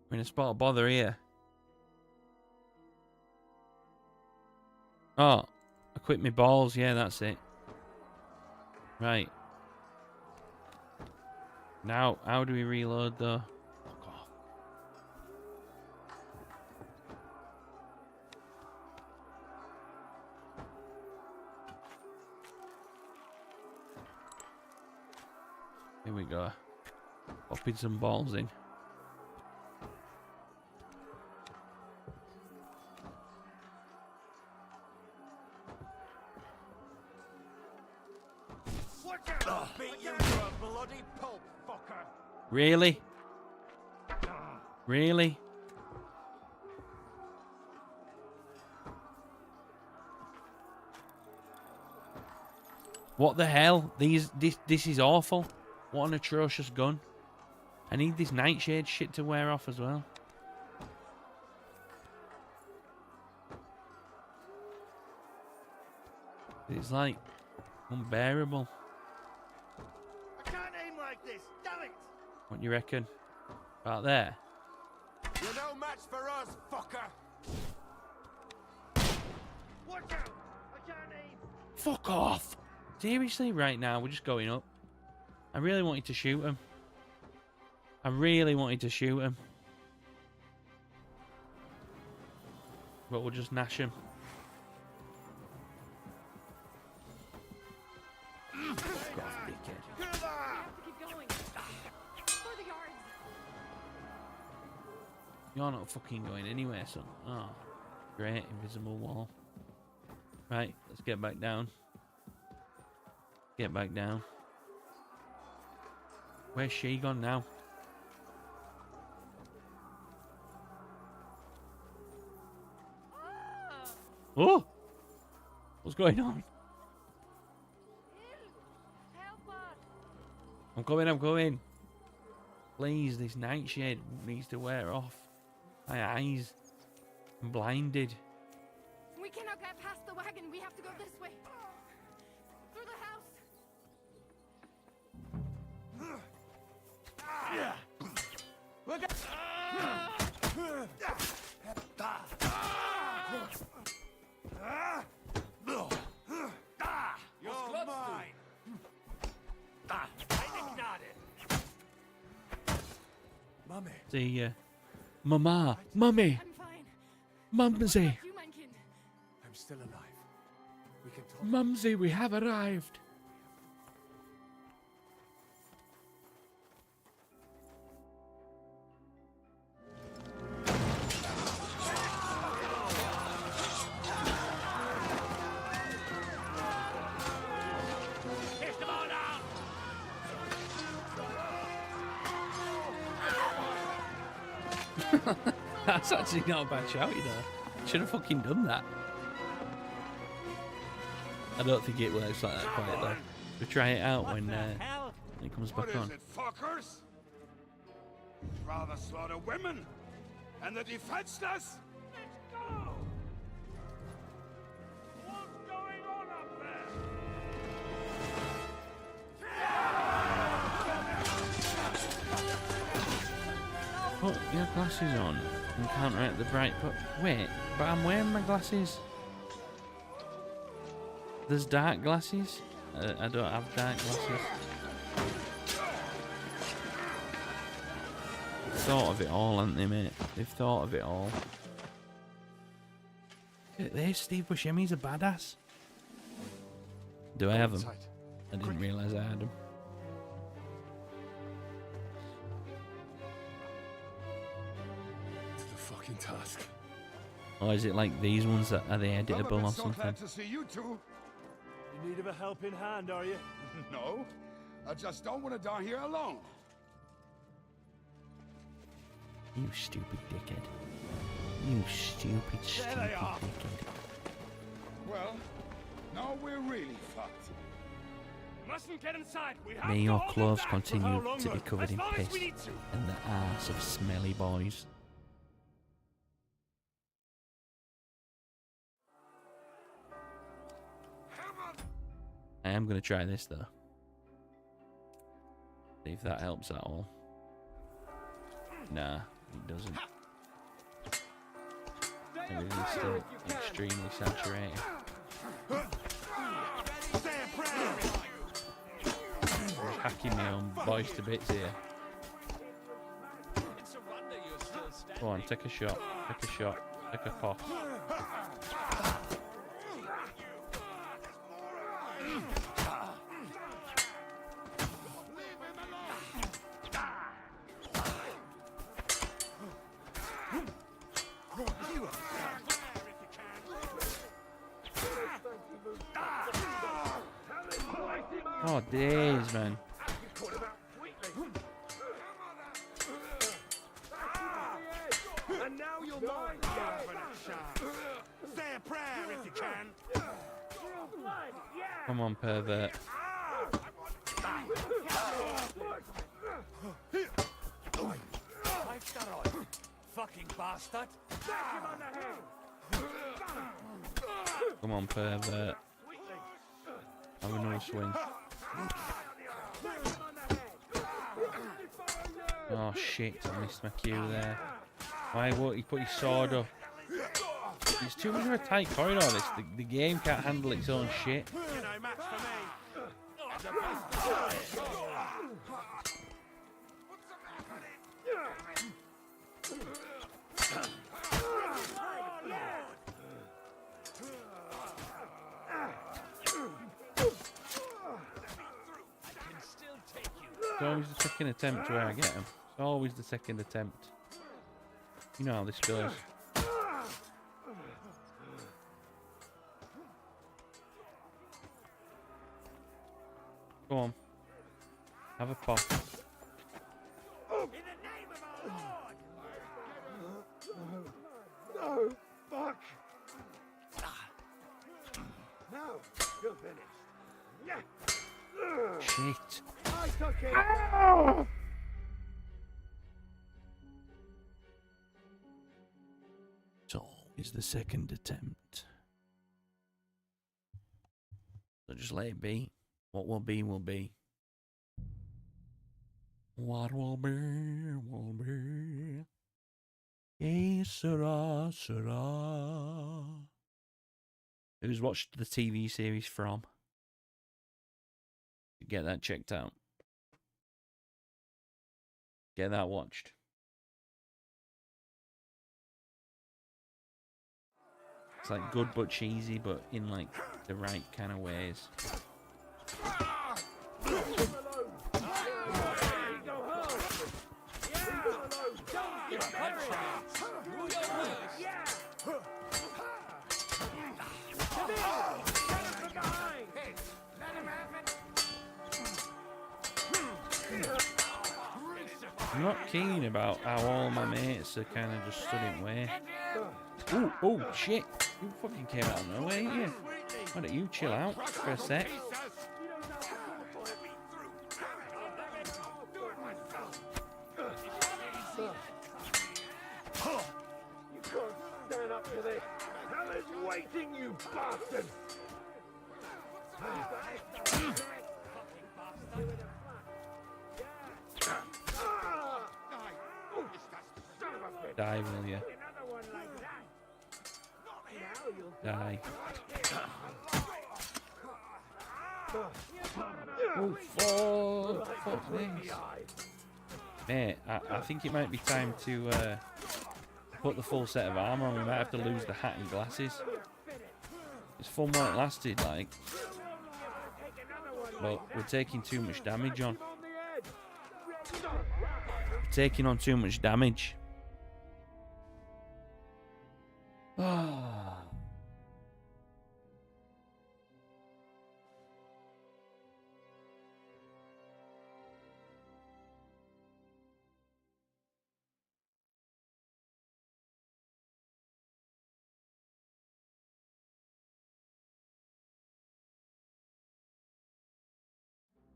I'm in a spot of bother here. Oh, equip my balls. Yeah, that's it. Right. Now, how do we reload though? Fuck off. Here we go. Popping some balls in. Really? Really? What the hell? This is awful. What an atrocious gun. I need this nightshade shit to wear off as well. It's like unbearable. I can't aim like this. Damn it! What do you reckon? About there? You're no match for us, fucker. Watch out! I can't aim. Fuck off! Seriously, right now we're just going up. I really wanted to shoot him. I really wanted to shoot him. But we'll just nash him. Fuck off, dickhead. You're not fucking going anywhere, son. Oh, great, invisible wall. Right, let's get back down. Get back down. Where's she gone now? Oh! What's going on? I'm coming. Please, this nightshade needs to wear off. My eyes. I'm blinded. We cannot get past the wagon. We have to go this way. Through the house. Look at. You're mine. Mummy. The Mama, Mummy. I'm fine. Mumsy. You, mein Kind. I'm still alive. We can talk. Mumsy, we have arrived. That's actually not a bad shout, you know. Should have fucking done that. I don't think it works like that quite though. We'll try it out when it comes back on. What is it, fuckers? Rather slaughter women and the defenseless? Let's go! What's going on up there? Put your glasses on and counteract the bright but wait, but I'm wearing my glasses. There's dark glasses? I don't have dark glasses. They've thought of it all, haven't they, mate? They've thought of it all. Look at this, Steve Buscemi's a badass. Do I have them? I didn't realise I had them. To the fucking task. Or is it like these ones that are they editable or something? Glad to see you two. You need of a helping hand, are you? No, I just don't want to die here alone. You stupid dickhead. You stupid dickhead. Well, now we're really fucked. Mustn't get inside. We have May to your hold clothes them back. For how continue long, to be though? covered As in long as piss we need to. and the arse of smelly boys. I am going to try this though. See if that helps at all. Nah, it doesn't. Everything's still extremely saturated. I'm hacking my own voice to bits here. Go on, take a shot. Take a shot. Take a puff. Oh, days, man. And now you're mine. Say a prayer if you can. Come on, pervert. Life's got on. Fucking bastard. Come on, pervert. Have another swing. Oh shit, I missed my cue there. Why won't he put his sword up? It's too much of a tight corridor, this. The game can't handle its own shit. You know, match for me. It's always the second attempt where I get him. It's always the second attempt. You know how this goes. Go on. Have a pop. No, fuck! No, you're finished. Yeah. Shit. I took it. So is the second attempt. So just let it be. What will be, will be. What will be, will be. Que sera, sera. Who's watched the TV series From? Get that checked out. Get that watched. It's like good but cheesy, but in like the right kind of ways. I'm not keen about how all my mates are kind of just stood in way. Ooh, oh shit! You fucking came out of nowhere, ain't you? Why don't you chill out for a sec? You can't stand up to this. Hell is waiting, you bastard! Die, will you? Die. Oh, fuck this. Mate, I think it might be time to put the full set of armour on. We might have to lose the hat and glasses. It's fun while it lasted, like. But we're taking too much damage on. We're taking on too much damage. Ah.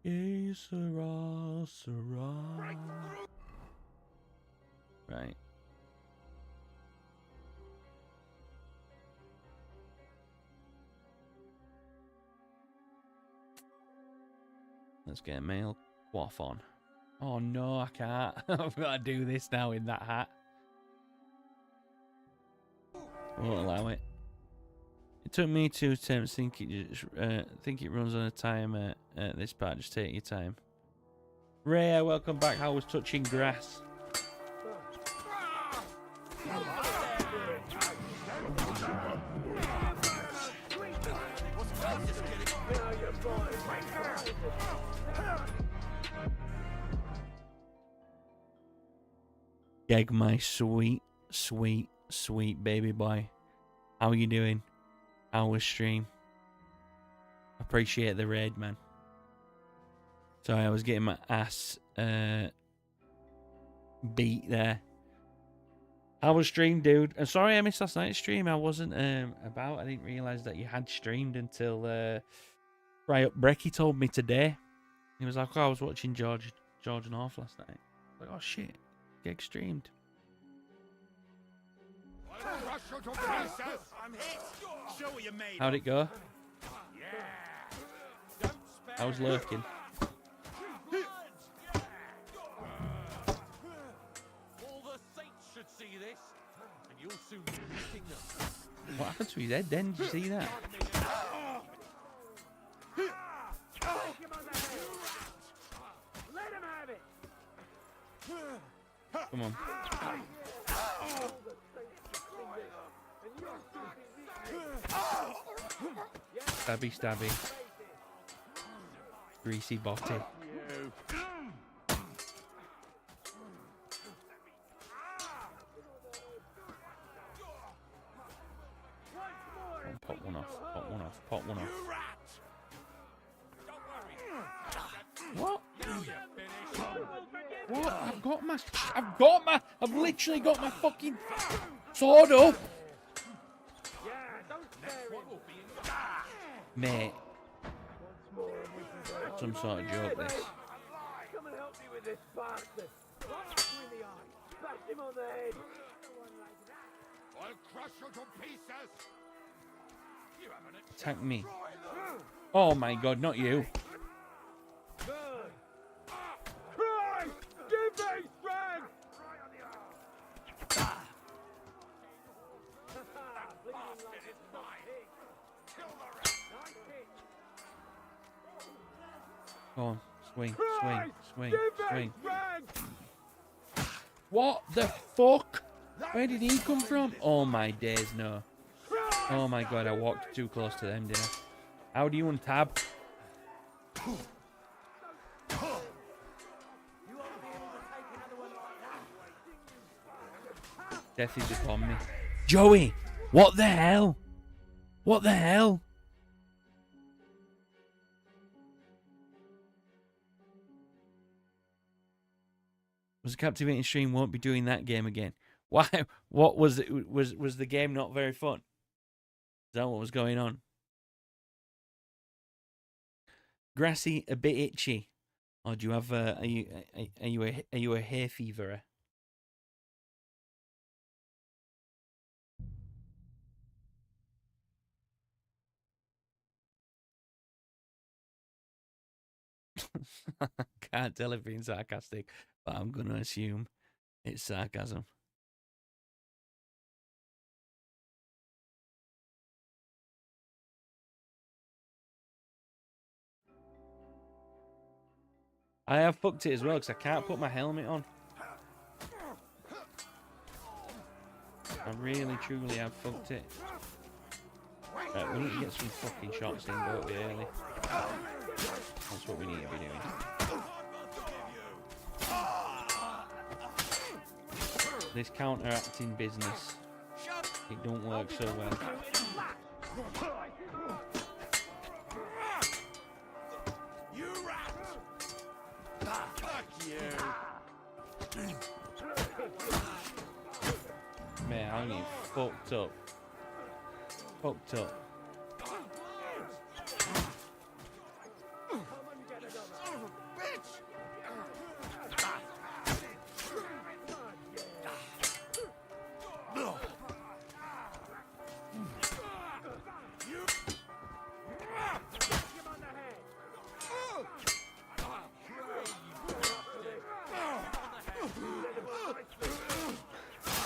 Que sera, sera. Right. Let's get a male quaff on. Oh no, I can't. I've got to do this now in that hat. Won't allow it. It took me 2 attempts. Think it runs on a timer at this part. Just take your time. Rhea, welcome back. How was touching grass? Geg, my sweet, sweet, sweet baby boy. How are you doing? How was stream? Appreciate the raid, man. Sorry, I was getting my ass beat there. How was stream, dude? And sorry I missed last night's stream. I wasn't about. I didn't realise that you had streamed until right up Brecky told me today. He was like, oh, I was watching George North last night. Like, oh shit, Geg streamed. How'd it go? I was lurking. All the saints should see this, and you'll soon be meeting them. What happened to his head then? Did you see that? Let him have it. Come on. Stabby, stabby. Greasy botty. pop one off. What? What? I've literally got my fucking sword up. Mate. Some sort of joke, this. Come and help me with this bastard. Bash him on the head. I'll crush you to pieces. You haven't Attack me. Oh my god, not you. Christ! Give me strength! Go on, swing. What the fuck? Where did he come from? Oh my days, no. Oh my god, I walked too close to them, didn't I? How do you untab? Death is upon me. Joey! What the hell? What the hell? Was a captivating stream, won't be doing that game again. Why? What was it? Was the game not very fun? Is that what was going on? Grassy, a bit itchy. Or do you have? Are you a hay feverer? Can't tell if being sarcastic, but I'm gonna assume it's sarcasm. I have fucked it as well because I can't put my helmet on. I really, truly have fucked it. Right, we need to get some fucking shots in, don't we, early? That's what we need to be doing. This counteracting business, it don't work so well. You rat! Fuck you! Man, I'm getting fucked up. Fucked up.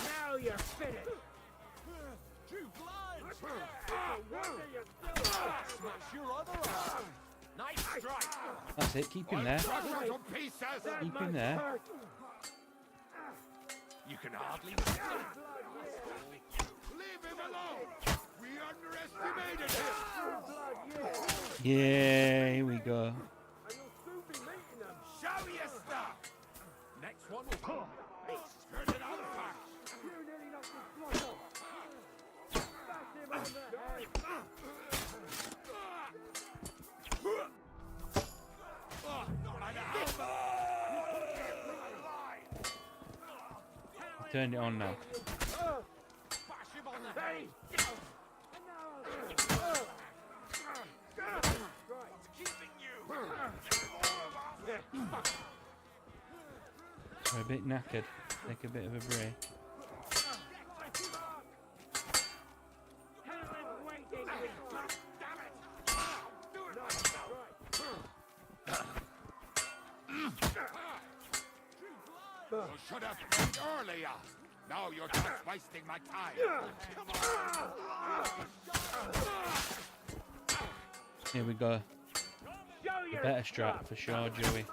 Now you're finished. That's it, keep him there. Keep him there. You can hardly leave him alone. We underestimated him. Yeah, here we go. Show your stuff. Next one will come. Turn it out fast. You nearly knocked his blood off. Bash him on the head. Turned it on now. We're a bit knackered. Take a bit of a break. You should have played earlier. Now you're just wasting my time. Here we go. A better strat for sure, Joey.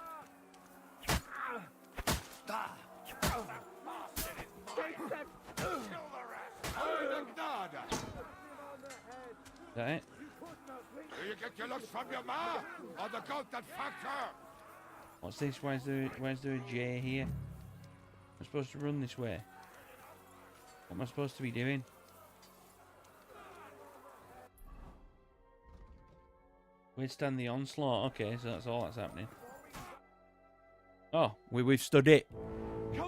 Is that it? Do you get your looks from your ma or the goat that fucked her? What's this? Where's there a J here? I'm supposed to run this way. What am I supposed to be doing? Withstand the onslaught. Okay, so that's all that's happening. Oh, we've stood it.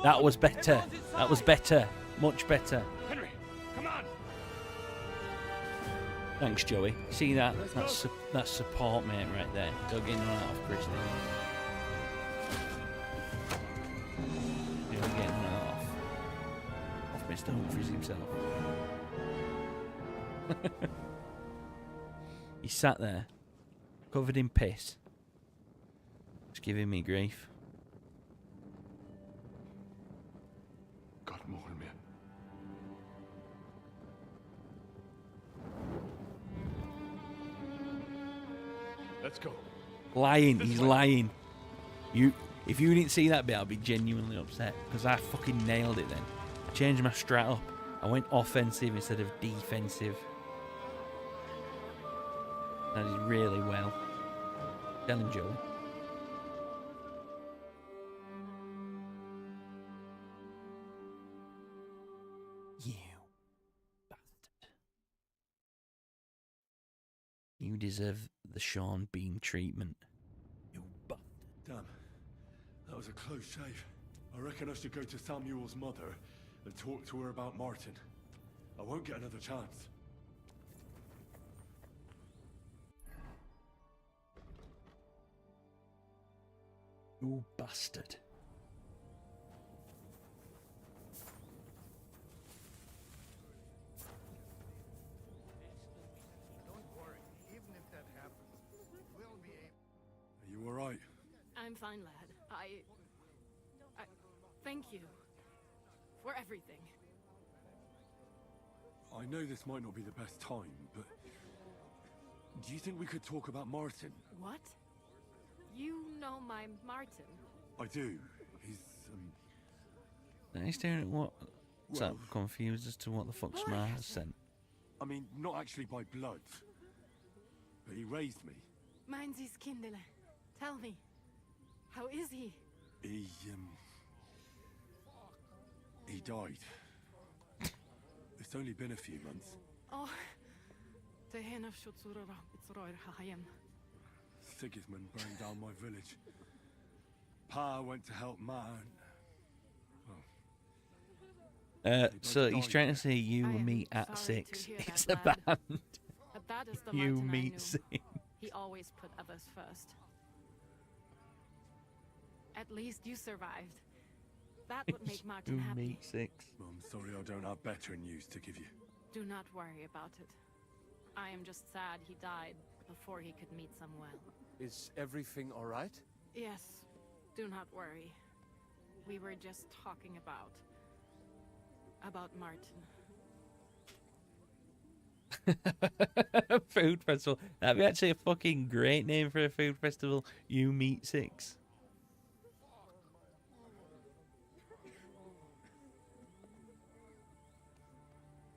That was better. That was better. Much better. Henry, come on! Thanks, Joey. See that? That's support, mate, right there. Don't get run out of Christy. You're getting run off Mr. Humphries himself. He sat there, covered in piss, just giving me grief. God more me. Let's go. Lying, he's lying. If you didn't see that bit, I'd be genuinely upset because I fucking nailed it then. I changed my strat up. I went offensive instead of defensive. I did really well. Tell him, Joey. You bastard. You deserve the Sean Bean treatment. You bastard. Damn, that was a close shave. I reckon I should go to Samuel's mother and talk to her about Martin. I won't get another chance. You bastard. Don't worry, even if that happens, we'll be able... Are you alright? I'm fine, lad. I thank you for everything. I know this might not be the best time, but do you think we could talk about Martin? What? You know my Martin? I do. He's, He's staring at what? What's Well- that? Confused as to what the fuck Smart has sent. I mean, not actually by blood, but he raised me. Meins is Kindele. Tell me, how is he? He died. It's only been a few months. Oh, the hen of Schutzurora, it's Roy Hahayem. Sigismund burned down my village. Pa went to help Ma. So he's trying to say you meet at 6. It's a band. But that is the You Martin I meet knew. 6. He always put others first. At least you survived. That would make Martin You happy. meet 6. I'm sorry I don't have better news to give you. Do not worry about it. I am just sad he died before he could meet Samuel. Is everything all right? Yes, do not worry. We were just talking about Martin. Food festival. That'd be actually a fucking great name for a food festival. You meet 6.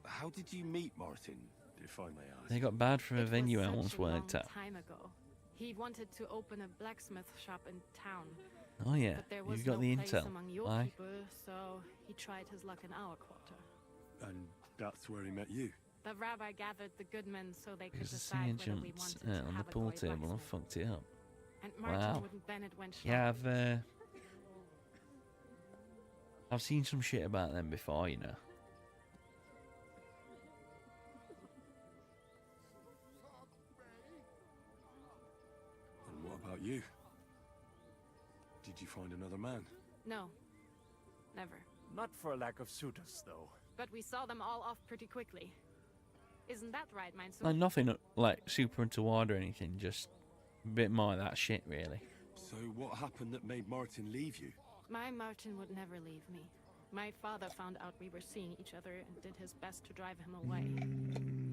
How did you meet Martin, if I may ask? They got bad from a It was venue I such once a long worked at. time ago. He wanted to open a blacksmith shop in town. Oh yeah, But there was you've got no the place intel. among your Aye. people, so he tried his luck in our quarter. And that's where he met you. The rabbi gathered the good men so they could Because the decide singer whether we jumped wanted to on the have a pool boy table and blacksmith. fucked it up. And Martin Wow. wouldn't Bennett went Yeah, shopping. I've seen some shit about them before, you know. And what about you? Did you find another man? No, never. Not for a lack of suitors, though. But we saw them all off pretty quickly. Isn't that right, mein Sohn? Like nothing like super untoward or anything, just a bit more of that shit, really. So what happened that made Martin leave you? My Martin would never leave me. My father found out we were seeing each other and did his best to drive him away.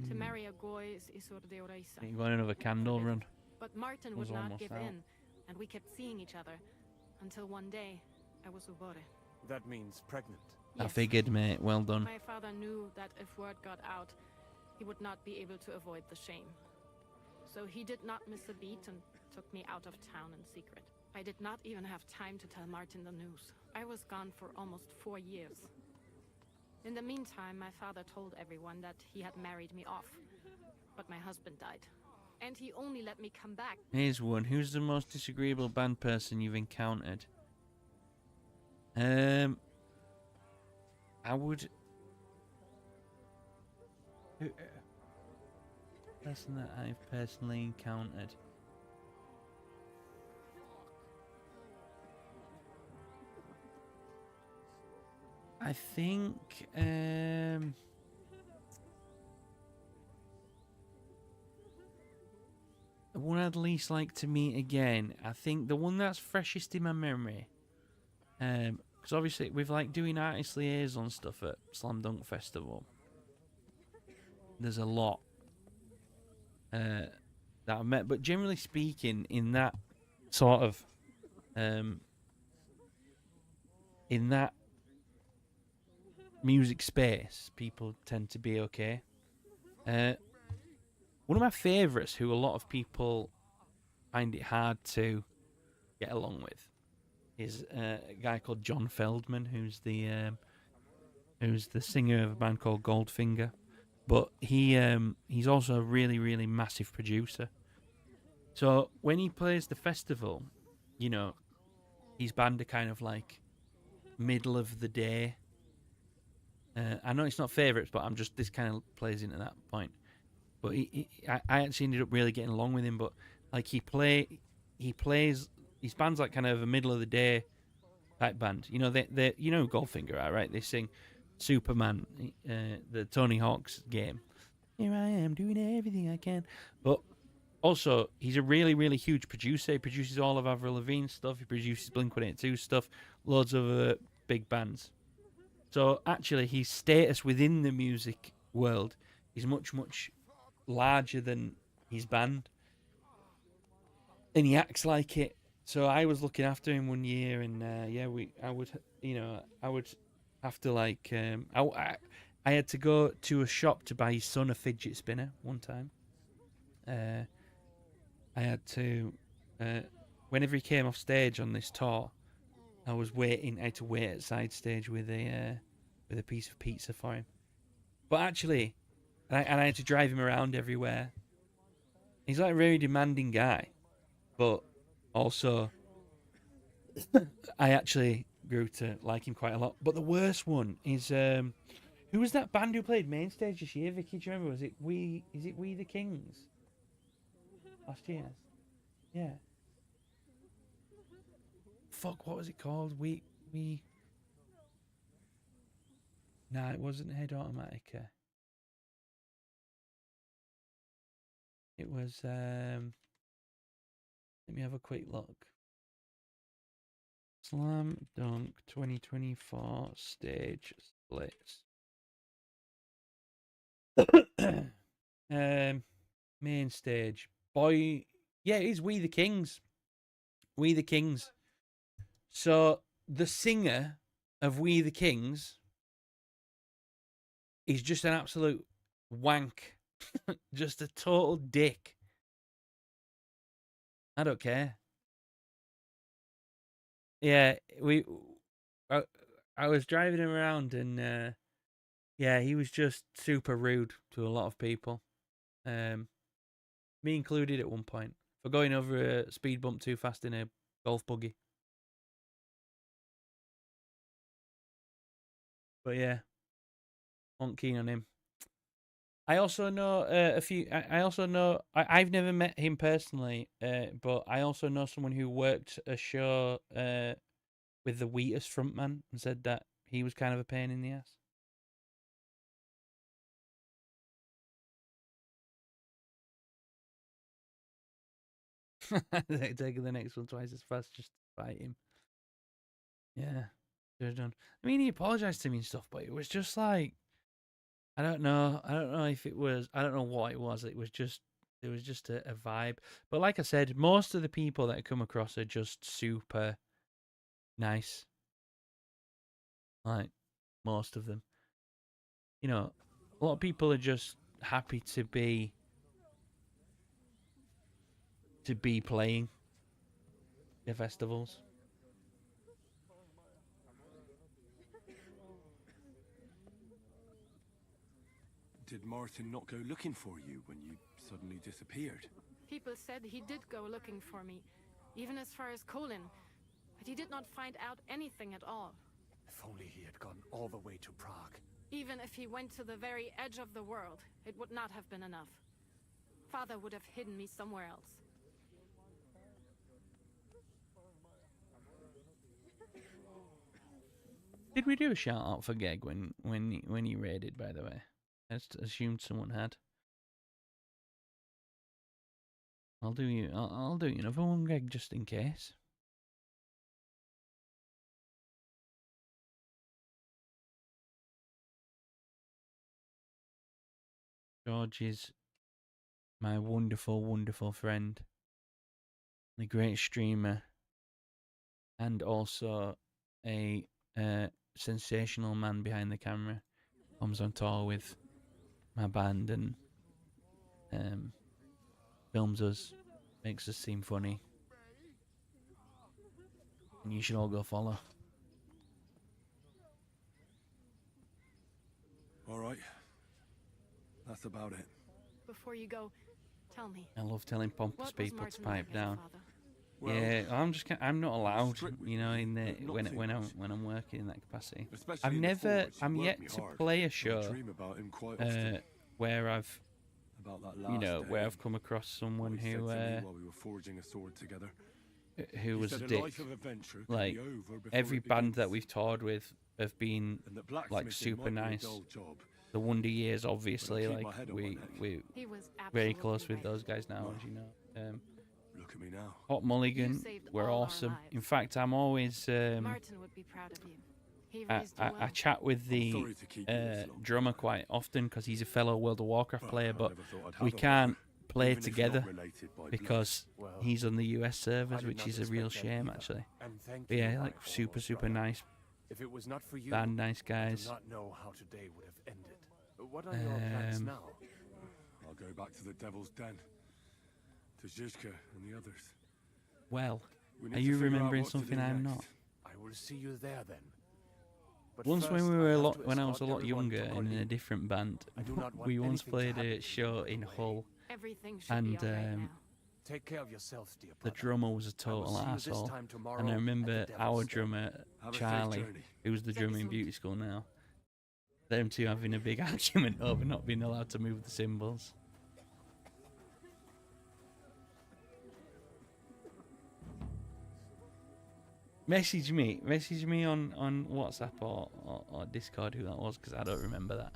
To marry a goy is Isur de Oreisa. You got another candle run? But Martin Was would not almost give out. in, and we kept seeing each other until one day I was ubore. That means pregnant. I Yes. figured, mate. Well done. My father knew that if word got out, he would not be able to avoid the shame. So he did not miss a beat and took me out of town in secret. I did not even have time to tell Martin the news. I was gone for almost 4 years. In the meantime, my father told everyone that he had married me off. But my husband died. And he only let me come back. Here's one. Who's the most disagreeable band person you've encountered? I would... Person that I've personally encountered. I think... the one I'd least like to meet again, I think the one that's freshest in my memory, because obviously with like doing artist liaison stuff at Slam Dunk Festival, there's a lot that I've met, but generally speaking, in that sort of in that music space, people tend to be okay. One of my favourites, who a lot of people find it hard to get along with, is a guy called John Feldman, who's the singer of a band called Goldfinger. But he's also a really, really massive producer. So when he plays the festival, you know, his band are kind of like middle of the day. I know it's not favourites, but this kind of plays into that point. But I actually ended up really getting along with him. But like he plays his band's like kind of a middle of the day type band. You know, they you know Goldfinger are, right? They sing Superman, the Tony Hawk's game. Here I am doing everything I can. But also, he's a really, really huge producer. He produces all of Avril Lavigne's stuff. He produces Blink-182 stuff. Loads of other big bands. So actually, his status within the music world is much, much larger than his band. And he acts like it. So I was looking after him one year, and I would have to like, I had to go to a shop to buy his son a fidget spinner one time. I had to, whenever he came off stage on this tour, I had to wait at side stage with a piece of pizza for him. But actually, and I had to drive him around everywhere. He's like a very demanding guy, but also I actually grew to like him quite a lot. But the worst one is who was that band who played main stage this year? Vicky, do you remember? Is it We the Kings? Last year, yeah. Fuck, what was it called? We. Nah, it wasn't Head Automatica. It was. Let me have a quick look. Slam Dunk 2024 stage splits. Main stage. Boy, yeah, it is We the Kings. We the Kings. So the singer of We the Kings is just an absolute wank. Just a total dick. I don't care. Yeah, I was driving him around, and yeah, he was just super rude to a lot of people. Me included at one point, for going over a speed bump too fast in a golf buggy. But yeah, not keen on him. I also know a few. I also know I've never met him personally, but I also know someone who worked a show with the Wheatus frontman and said that he was kind of a pain in the ass. Taking the next one twice as fast just to fight him. Yeah, should have done. I mean, he apologized to me and stuff, but it was just like, I don't know. I don't know if it was. I don't know what it was. It was just a vibe. But like I said, most of the people that I come across are just super nice. Like most of them, you know, a lot of people are just happy to be playing the festivals. Did Martin not go looking for you when you suddenly disappeared? People said he did go looking for me, even as far as Colin, but he did not find out anything at all. If only he had gone all the way to Prague. Even if he went to the very edge of the world, it would not have been enough. Father would have hidden me somewhere else. Did we do a shout out for Geg when he raided? By the way, I just assumed someone had. I'll do you another one, Geg, just in case. George is my wonderful, wonderful friend, the great streamer, and also a sensational man behind the camera. Comes on tour with my band and films us, makes us seem funny, and you should all go follow. All right. That's about it. Before you go, tell me. I love telling pompous people to pipe down. Well, Yeah, I'm not allowed, you know, in the when I'm working in that capacity. Especially in the I'm forge, yet me to hard. play a I show dream about him quite often. where I've About that you last know day, where I've come across someone what he who said to me while we were forging a sword together. who He was a said dick. life of adventure can Like be over before every it band that begins. we've toured with have been And that like blacksmithing super might be a nice. dull job, The Wonder Years, obviously, keep like my head on my neck. we He was very absolutely close with right. those guys now, as you know. Look at me now. Hot Mulligan, saved we're all our awesome. lives. In fact, I'm always Martin would be proud of you. He raised you well. I chat with the sorry to keep you this long. drummer quite often because he's a fellow World of Warcraft player, but never thought I'd we have a can't play even if you're not together related by blood. because Well, he's on the US servers, I did which not is a real expect that shame, either. actually. And thank But you, yeah, my like super, almost super brother. nice If it was not for you, band, nice I guys. do not know how today would have ended. What are your plans now? I'll go back to the Devil's Den, to Zizka and the others. Well, We are need to you figure out remembering what to do something I'm next. not? I will see you there then. But Once when first, we I were have to when I was a escort lot everyone to younger and in a Colleen. different band, I do not want we once anything to played happen a to show you in on the way. Hull, Everything should and be all right now. Take care of yourselves, dear the brother. drummer was a I will total see you this asshole. time tomorrow And I at the remember Devil's our Den. drummer Have a safe Charlie, journey. who was the drummer in Beauty School now, them two having a big argument over not being allowed to move the cymbals. Message me on WhatsApp or Discord who that was, because I don't remember that.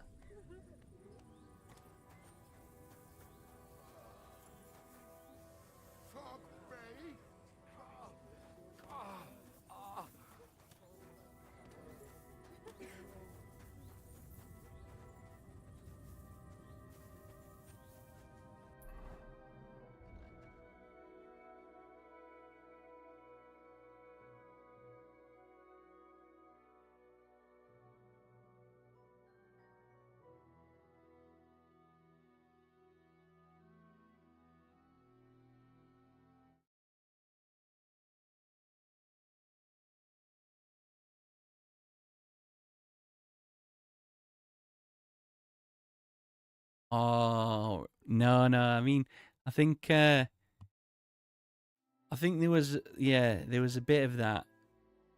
Oh no, I mean, I think there was there was a bit of that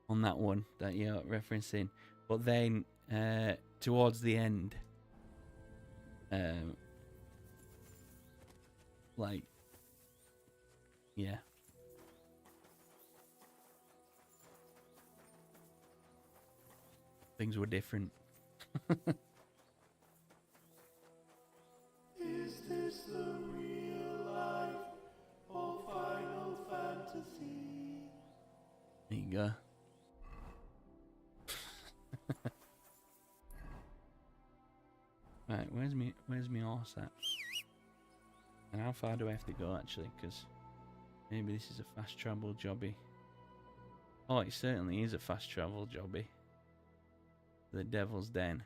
on that one that you're referencing, but then towards the end, like yeah. Things were different. Is this the real life or Final Fantasy? There you go. Right, where's me horse at? And how far do I have to go actually? Because maybe this is a fast travel jobby. Oh, it certainly is a fast travel jobby. The Devil's Den.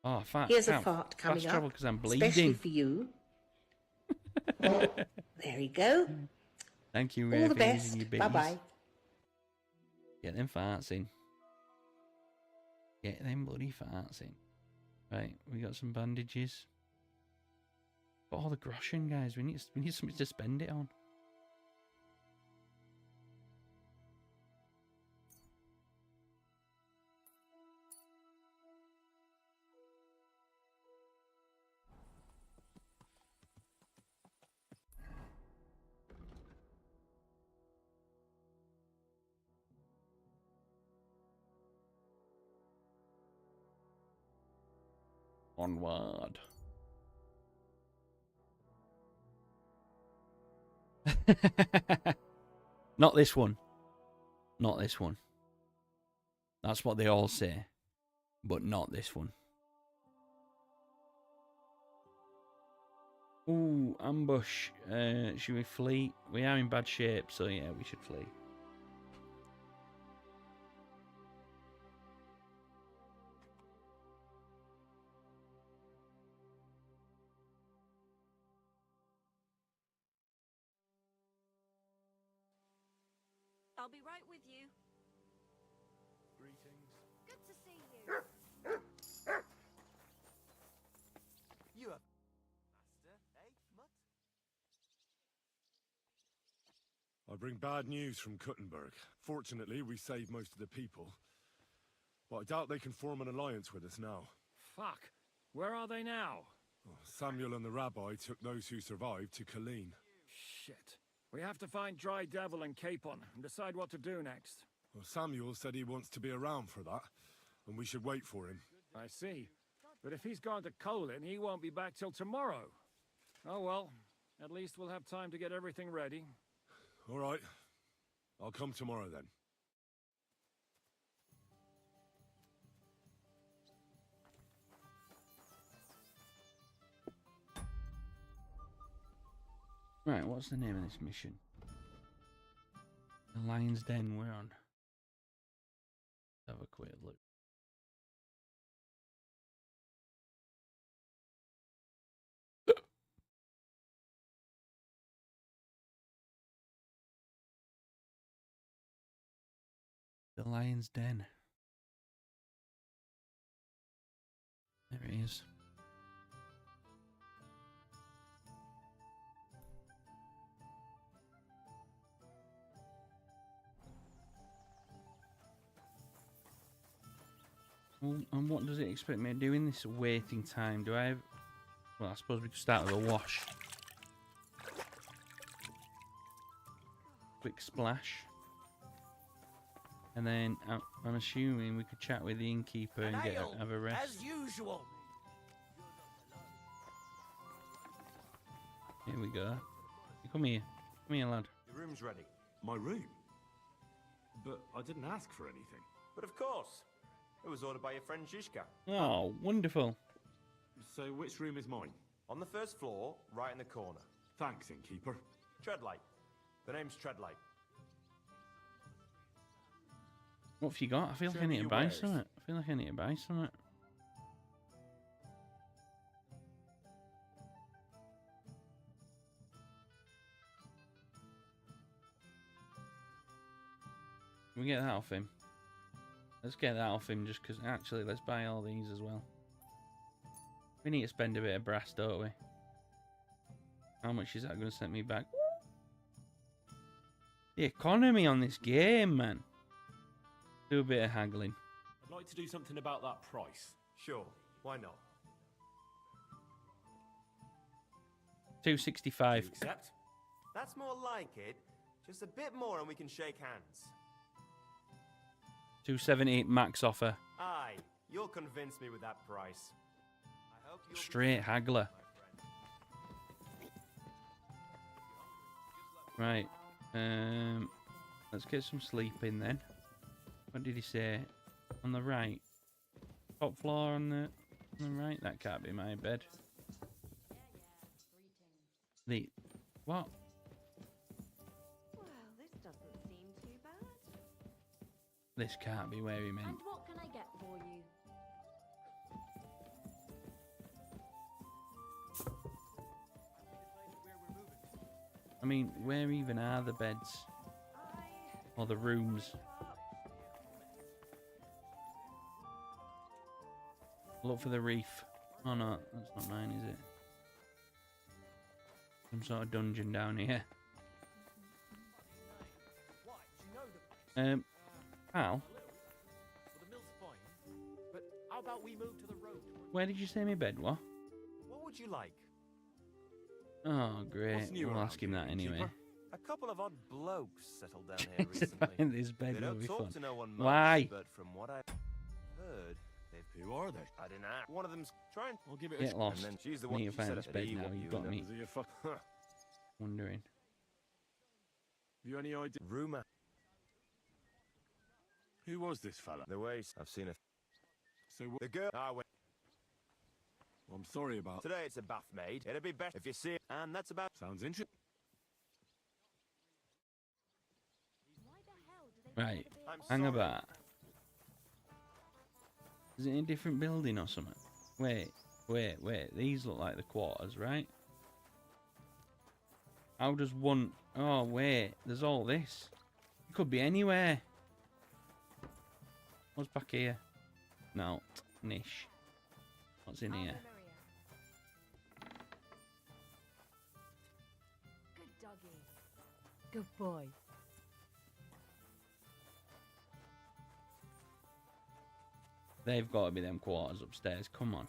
Oh, Here's a fart coming fast travel up, because I'm especially bleeding. for you. There you go. Thank you, All Ray, the for using best. your Bye bitties. bye. Get them farts in. Get them bloody farts in. Right, we got some bandages. Got all the groschen, guys. We need something to spend it on. Onward. Not this one. Not this one. That's what they all say. But not this one. Ooh, ambush. Should we flee? We are in bad shape, so yeah, we should flee. I'll be right with you. Greetings. Good to see you. You have master, eh, Mutt? I bring bad news from Kuttenberg. Fortunately, we saved most of the people. But I doubt they can form an alliance with us now. Fuck. Where are they now? Samuel and the rabbi took those who survived to Colleen. Shit. We have to find Dry Devil and Capon and decide what to do next. Well, Samuel said he wants to be around for that, and we should wait for him. I see. But if he's gone to Colin, he won't be back till tomorrow. Oh well. At least we'll have time to get everything ready. All right. I'll come tomorrow then. Right, what's the name of this mission? The Lion's Den we're on. Let's have a quick look. The Lion's Den. There it is. Well, and what does it expect me to do in this waiting time? Do I have... Well, I suppose we could start with a wash. Quick splash. And then I'm assuming we could chat with the innkeeper and have a rest. As usual. Here we go. Come here. Come here, lad. Your room's ready. My room? But I didn't ask for anything. But of course. It was ordered by your friend Zizka. Oh, wonderful. So which room is mine? On the first floor, right in the corner. Thanks, innkeeper. Treadlight. The name's Treadlight. What have you got? I feel like Show I me need to your buy wares. something. I feel like I need to buy something. Can we get that off him? Let's get that off him just because... Actually, let's buy all these as well. We need to spend a bit of brass, don't we? How much is that going to set me back? The economy on this game, man. Do a bit of haggling. I'd like to do something about that price. Sure, why not? 265. You accept? That's more like it. Just a bit more and we can shake hands. 270 max offer. Aye, you'll convince me with that price. I hope you'll Straight haggler. Right. Let's get some sleep in then. What did he say? On the right. Top floor on the right? That can't be my bed. The... What? Well, this doesn't seem too bad. This can't be where he meant. And what can I get for you? I mean, where even are the beds? Or the rooms? Look for the reef. Oh no, that's not mine, is it? Some sort of dungeon down here. Al? But how about we move to the road? Where did you say my bed was? What would you like? Oh, great. What's new We'll around ask him here, that anyway. innkeeper? A couple of odd blokes settled down here To recently. find this bed They will don't be talk fun. to no one much, Why? but from what I've heard, they've... Who are they? I didn't ask. One of them's trying... I'll give it Get a... lost. And then she's the I one need who to find said this it, bed he now. want You've you got and me Is he a fuck... Have wondering. you any idea? Rumour. Who was this fella? The way I've seen it. So what? The girl... I went... I'm sorry about... Today it's a bath maid. It'd be better if you see it. And that's about... Sounds interesting. Right. I'm Hang sorry. about. Is it in a different building or something? Wait. These look like the quarters, right? How does one... Oh, wait. There's all this. It could be anywhere. What's back here? No. Niche. What's in here? Good doggy. Good boy. They've got to be them quarters upstairs. Come on.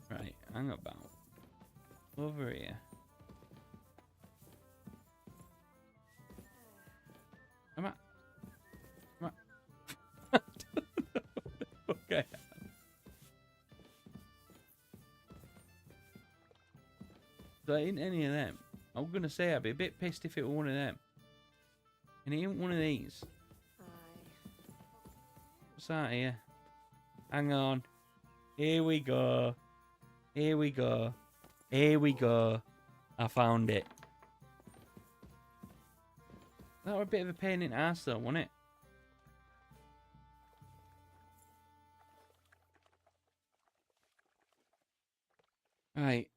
Right, hang about. Over here. Come on. Come on. Okay. So it ain't any of them. I'm gonna say I'd be a bit pissed if it were one of them. And it ain't one of these. What's that here? Hang on. Here we go. Here we go. Here we go. I found it. That was a bit of a pain in the ass though, wasn't it? Right,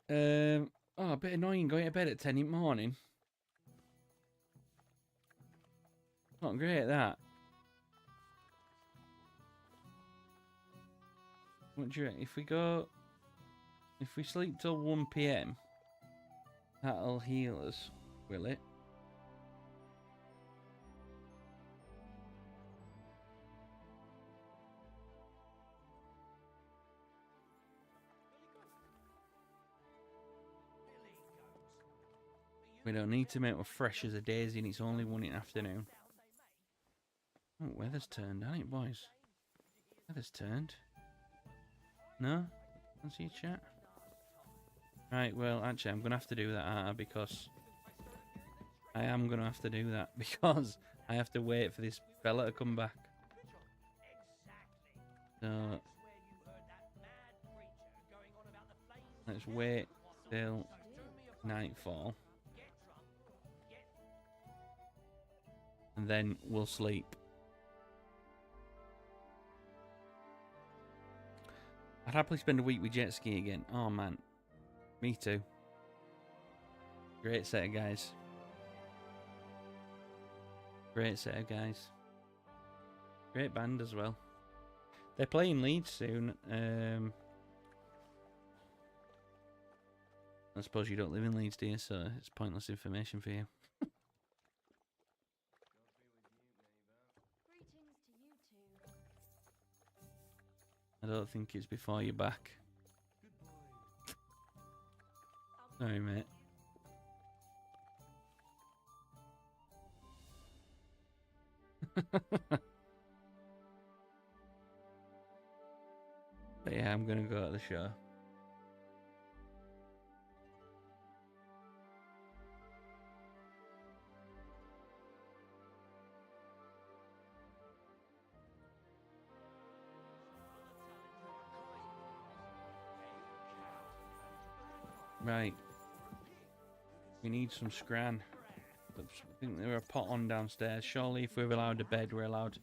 oh, a bit annoying going to bed at 10 in the morning. Not great, that. What do you reckon? If we sleep till 1 PM, that'll heal us, will it? We don't need to make it fresh as a daisy, and it's only 1 in the afternoon. Oh, weather's turned, hasn't it, boys? Weather's turned. No? Fancy a chat? Right, well, actually, I'm going to have to do that, because... I am going to have to do that, because I have to wait for this fella to come back. So... let's wait till nightfall. And then we'll sleep. I'd happily spend a week with jet ski again. Oh man. Me too. Great set of guys. Great set of guys. Great band as well. They're playing Leeds soon. I suppose you don't live in Leeds, do you? So it's pointless information for you. I don't think it's before you're back. Sorry, mate. But yeah, I'm gonna go to the show. Right. We need some scran. I think there were a pot on downstairs. Surely if we're allowed a bed, we're allowed...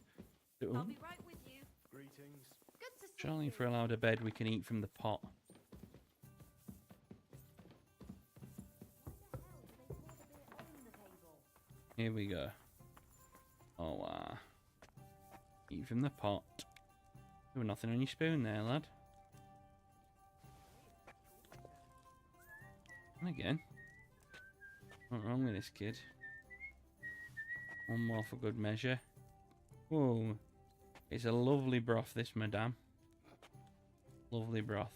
I'll be right with you. Greetings. Good to see Surely you. if we're allowed a bed, we can eat from the pot. Here we go. Oh, eat from the pot. There was nothing on your spoon there, lad. And again. What's wrong with this kid? One more for good measure. Whoa. It's a lovely broth, this, madame. Lovely broth.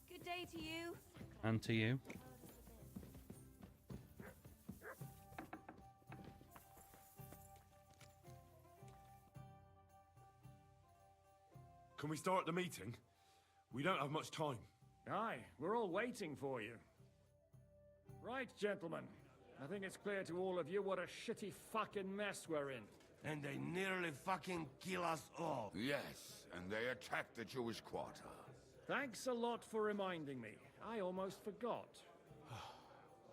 Good day to you. And to you. Can we start the meeting? We don't have much time. Aye, we're all waiting for you. Right, gentlemen. I think it's clear to all of you what a shitty fucking mess we're in. And they nearly fucking kill us all. Yes, and they attacked the Jewish quarter. Thanks a lot for reminding me. I almost forgot.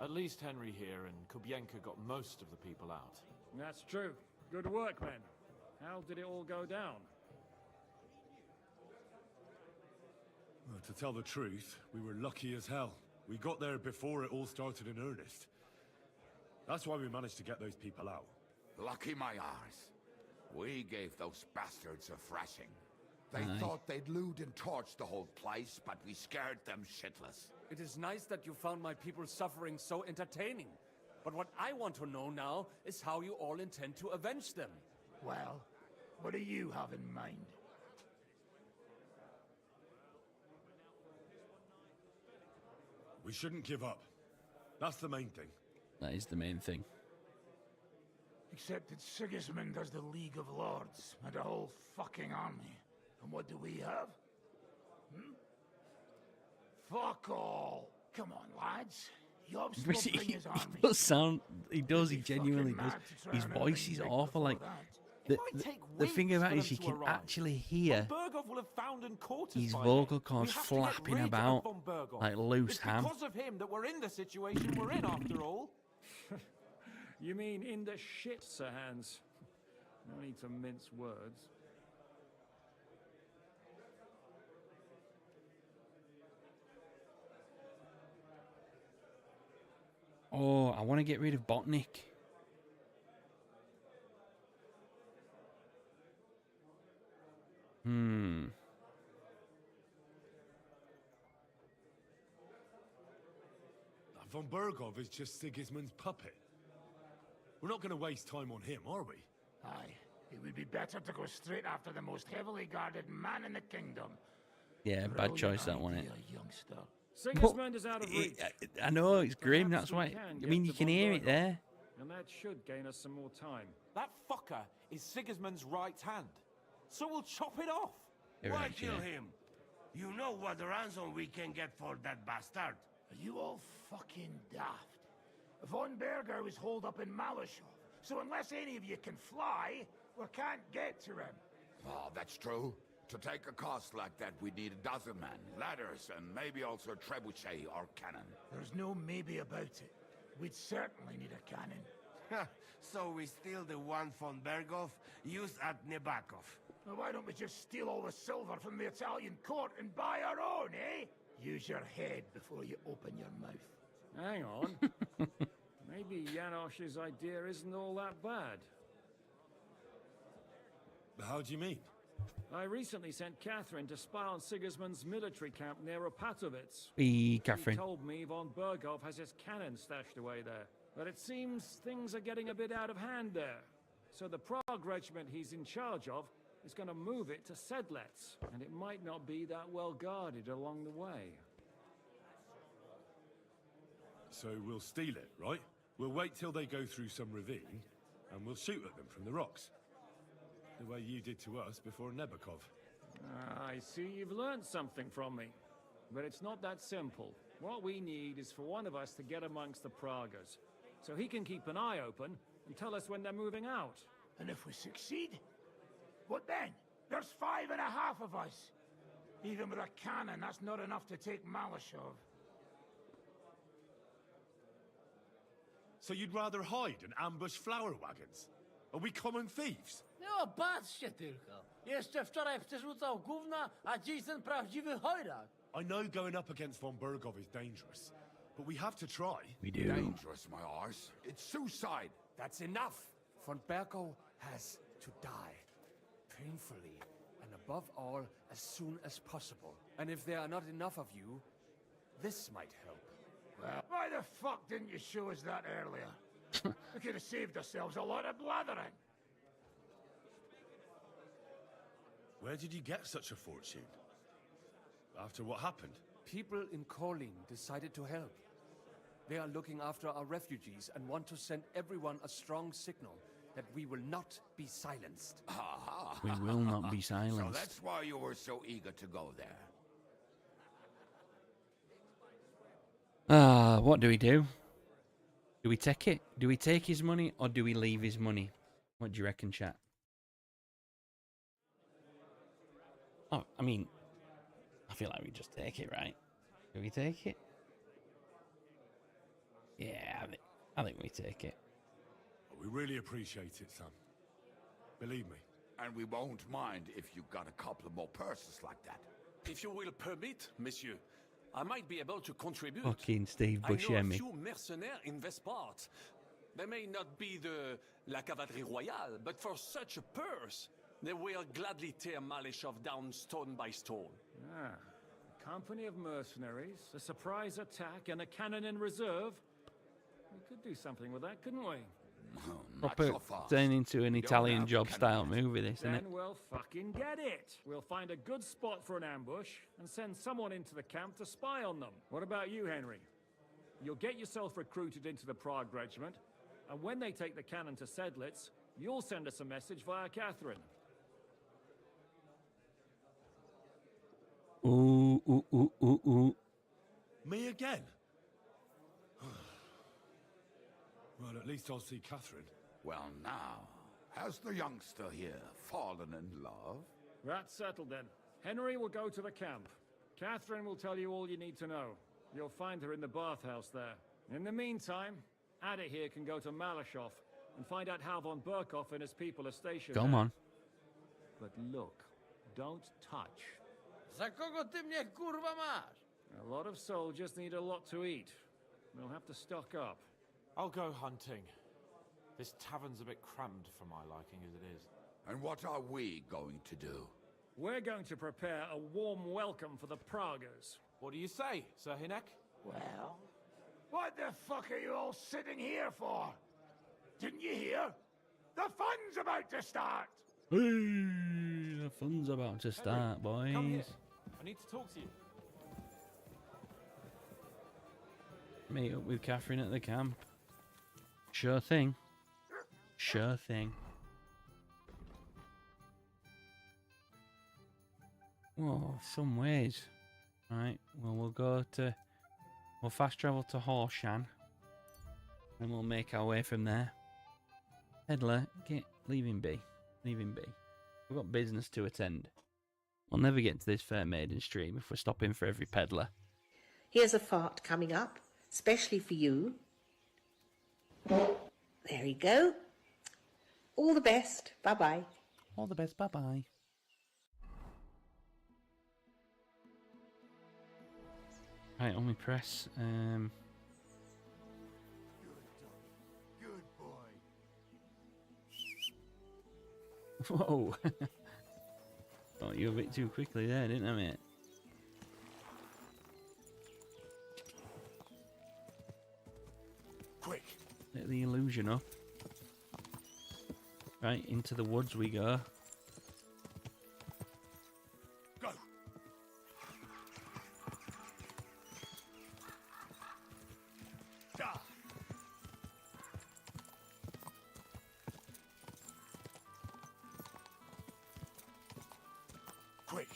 At least Henry here and Kubienka got most of the people out. That's true. Good work, men. How did it all go down? Well, to tell the truth, we were lucky as hell. We got there before it all started in earnest. That's why we managed to get those people out. Lucky my arse. We gave those bastards a thrashing. They Aye. thought they'd loot and torch the whole place, but we scared them shitless. It is nice that you found my people's suffering so entertaining. But what I want to know now is how you all intend to avenge them. Well, what do you have in mind? We shouldn't give up. That's the main thing. That is the main thing. Except that Sigismund has the League of Lords and a whole fucking army. And what do we have? Fuck all. Come on, lads. Yob's still bring his army. He does sound. He does. He genuinely does. His voice is awful. Like the thing about it is, you can actually hear Bergov will have found and caught us his by vocal then. cords We have to get flapping rid of about von Bergov. like loose It's ham. because of him that we're in the situation we're in, after all. You mean in the shit, Sir Hans? No need to mince words. Oh, I want to get rid of Botnik. Von Bergov is just Sigismund's puppet. We're not going to waste time on him, are we? Aye. It would be better to go straight after the most heavily guarded man in the kingdom. Yeah, bad choice that one. It. Youngster. Sigismund is out of reach. I know it's grim. Perhaps That's we why. can I get mean, to you can von hear it Bergov, there. And that should gain us some more time. That fucker is Sigismund's right hand. So we'll chop it off. Why kill him? You know what ransom we can get for that bastard. Are you all fucking daft? Von Berger was holed up in Malashov, so unless any of you can fly, we can't get to him. Oh, that's true. To take a cost like that, we'd need a dozen men, ladders, and maybe also a trebuchet or cannon. There's no maybe about it. We'd certainly need a cannon. So we steal the one von Bergov used at Nebakov. Well, why don't we just steal all the silver from the Italian court and buy our own, eh? Use your head before you open your mouth. Hang on. Maybe Janosch's idea isn't all that bad. How do you mean? I recently sent Catherine to spy on Sigismund's military camp near Opatovitz. Catherine. She told me von Bergov has his cannon stashed away there. But it seems things are getting a bit out of hand there. So the Prague regiment he's in charge of is going to move it to Sedlets, and it might not be that well guarded along the way. So we'll steal it, right? We'll wait till they go through some ravine, and we'll shoot at them from the rocks. The way you did to us before Nebakov. I see you've learned something from me. But it's not that simple. What we need is for one of us to get amongst the Pragas, so he can keep an eye open and tell us when they're moving out. And if we succeed, what then? There's 5.5 of us. Even with a cannon, that's not enough to take Malashov. So you'd rather hide and ambush flower wagons? Are we common thieves? No, patrzcie tylko. Jeszcze wczoraj przerzucał gówna, a dziś ten prawdziwy chojrak. I know going up against von Bergov is dangerous, but we have to try. We do. Dangerous, my arse. It's suicide. That's enough. Von Berko has to die. Painfully. And above all, as soon as possible. And if there are not enough of you, this might help. Well, why the fuck didn't you show us that earlier? We could have saved ourselves a lot of blathering. Where did you get such a fortune? After what happened? People in Colleen decided to help. They are looking after our refugees and want to send everyone a strong signal that we will not be silenced. We will not be silenced. So that's why you were so eager to go there. What do we do? Do we take it? Do we take his money or do we leave his money? What do you reckon, chat? Oh, I mean, I feel like we just take it, right? Do we take it? Yeah, I think we take it. We really appreciate it, Sam. Believe me. And we won't mind if you got a couple more purses like that. If you will permit, monsieur, I might be able to contribute. Fucking Steve I know a Buscemi. few mercenaires in this part. They may not be la cavalerie royale, but for such a purse, they will gladly tear Malishov down stone by stone. Ah, a company of mercenaries, a surprise attack, and a cannon in reserve. We could do something with that, couldn't we? Proper turn into an Italian job style movie, this, isn't it? Then we'll fucking get it. We'll find a good spot for an ambush and send someone into the camp to spy on them. What about you, Henry? You'll get yourself recruited into the Prague Regiment, and when they take the cannon to Sedlitz, you'll send us a message via Catherine. Ooh, ooh, ooh, ooh, ooh. Me again? Well, at least I'll see Catherine. Well, now, has the youngster here fallen in love? That's settled then. Henry will go to the camp. Catherine will tell you all you need to know. You'll find her in the bathhouse there. In the meantime, Ada here can go to Malashov and find out how von Burkhoff and his people are stationed Come there. on. But look, don't touch. Za kogo ty mnie kurwa masz? A lot of soldiers need a lot to eat. We'll have to stock up. I'll go hunting. This tavern's a bit crammed for my liking as it is. And what are we going to do? We're going to prepare a warm welcome for the Praguers. What do you say, Sir Hinek? Well, what the fuck are you all sitting here for? Didn't you hear? The fun's about to start! Hey, the fun's about to start, boys. Come here. I need to talk to you. Meet up with Catherine at the camp. Sure thing. Sure thing. Whoa, some ways. Right, well, we'll fast travel to Horshan. And we'll make our way from there. Peddler, leave him be. Leave him be. We've got business to attend. We'll never get to this fair maiden stream if we're stopping for every peddler. Here's a fart coming up, especially for you. There you go. All the best. Bye-bye. All the best. Bye-bye. Right, only press. Good boy. Whoa. Oh, you were a bit too quickly there, didn't I, mate? Quick. Let the illusion up. Right, into the woods we go. Go. Da. Quick.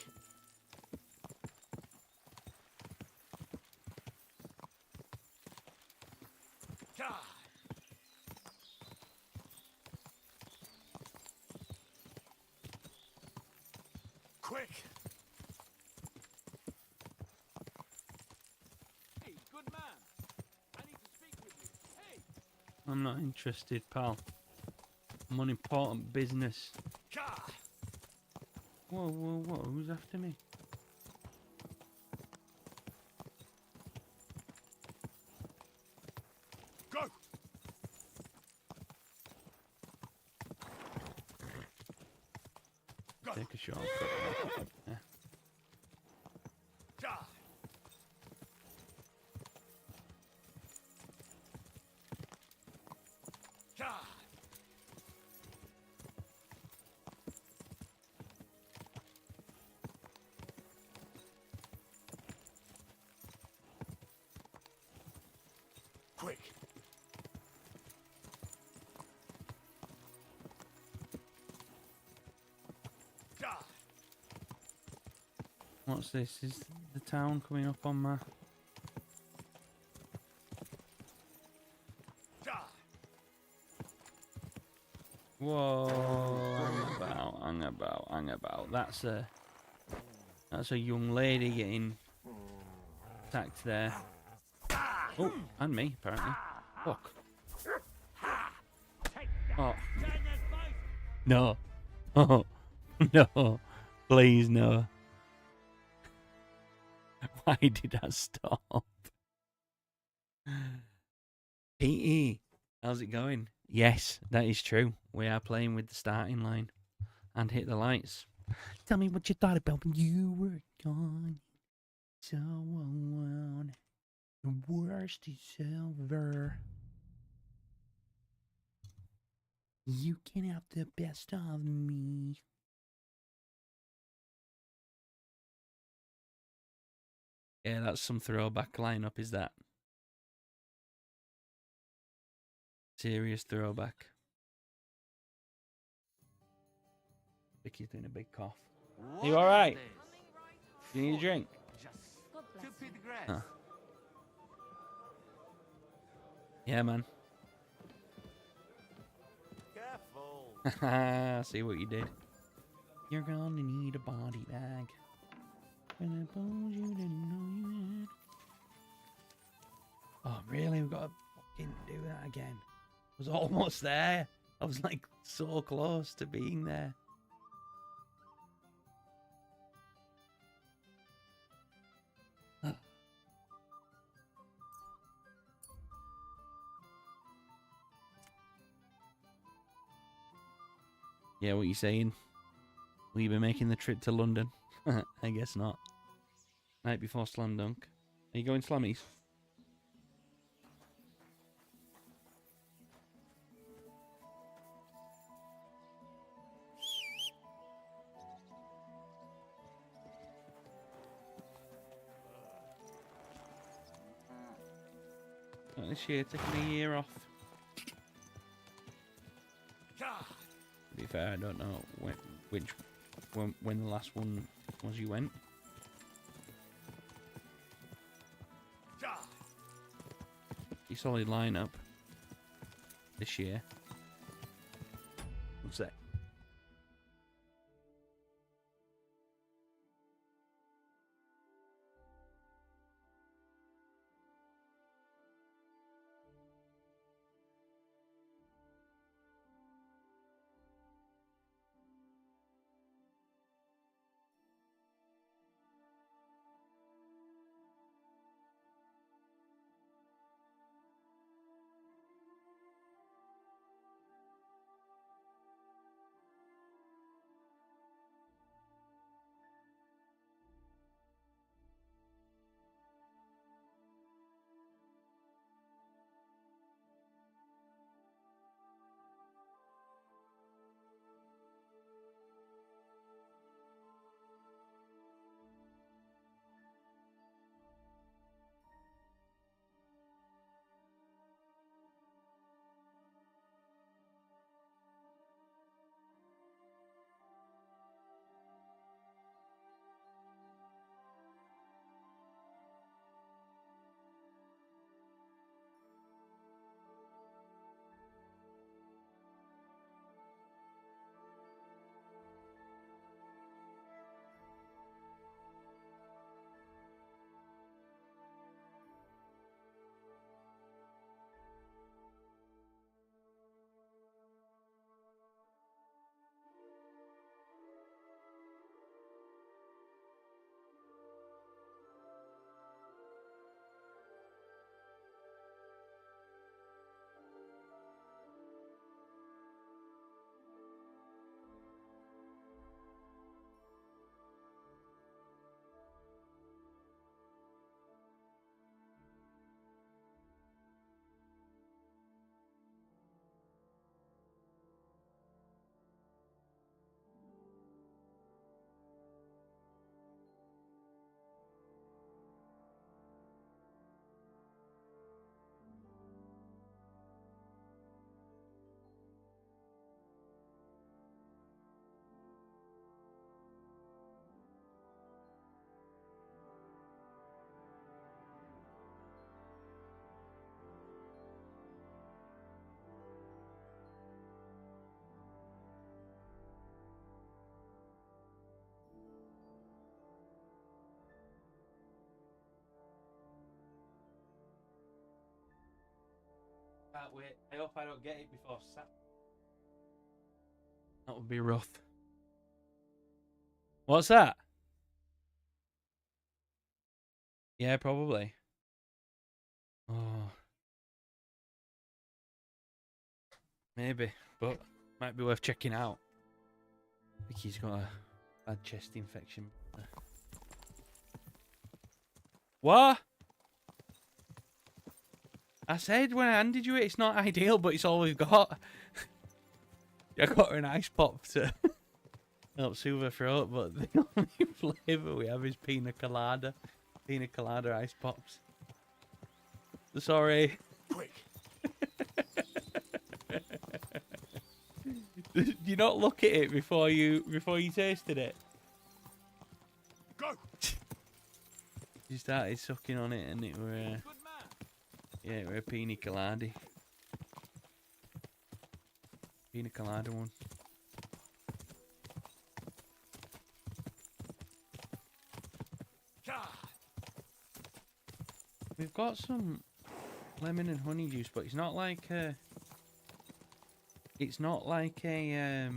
Da. Quick. Hey, good man. I need to speak with you. Hey. I'm not interested, pal. I'm on important business. Whoa, whoa, whoa, who's after me? quick. What's this? Is the town coming up on my... Whoa, hang about. That's a young lady getting attacked there. Oh, and me, apparently. Fuck. Oh. No. Oh, no. Please, no. Why did I stop? Petey, how's it going? Yes, that is true. We are playing with the starting line and hit the lights. Tell me what you thought about when you were gone. So alone. The worst is over. You can have the best of me. Yeah, that's some throwback lineup, is that? Serious throwback. Vicky's doing a big cough. Are you alright? Do you need a drink? Huh. Yeah, man. Careful. See what you did. You're gonna need a body bag. When I told you didn't know you had. Oh, really? We've got to fucking do that again. I was almost there. I was like so close to being there. Yeah, what you saying? Will you be making the trip to London? I guess not. Night before Slam Dunk. Are you going Slammies? Not this year, taking a year off. To be fair, I don't know when the last one was you went. A solid lineup this year. What's that? can't wait. I hope I don't get it before Saturday. That would be rough. What's that? Yeah, probably. Oh. Maybe, but might be worth checking out. I think he's got a bad chest infection. What? I said when I handed you it, it's not ideal, but it's all we've got. I got her an ice pop to help soothe her throat, but the only flavour we have is pina colada. Pina colada ice pops. Sorry. Quick. Did you not look at it before you tasted it? Go. You started sucking on it and it were yeah, it were a pina colada. Pina colada one. We've got some lemon and honey juice, but it's not like a. It's not like a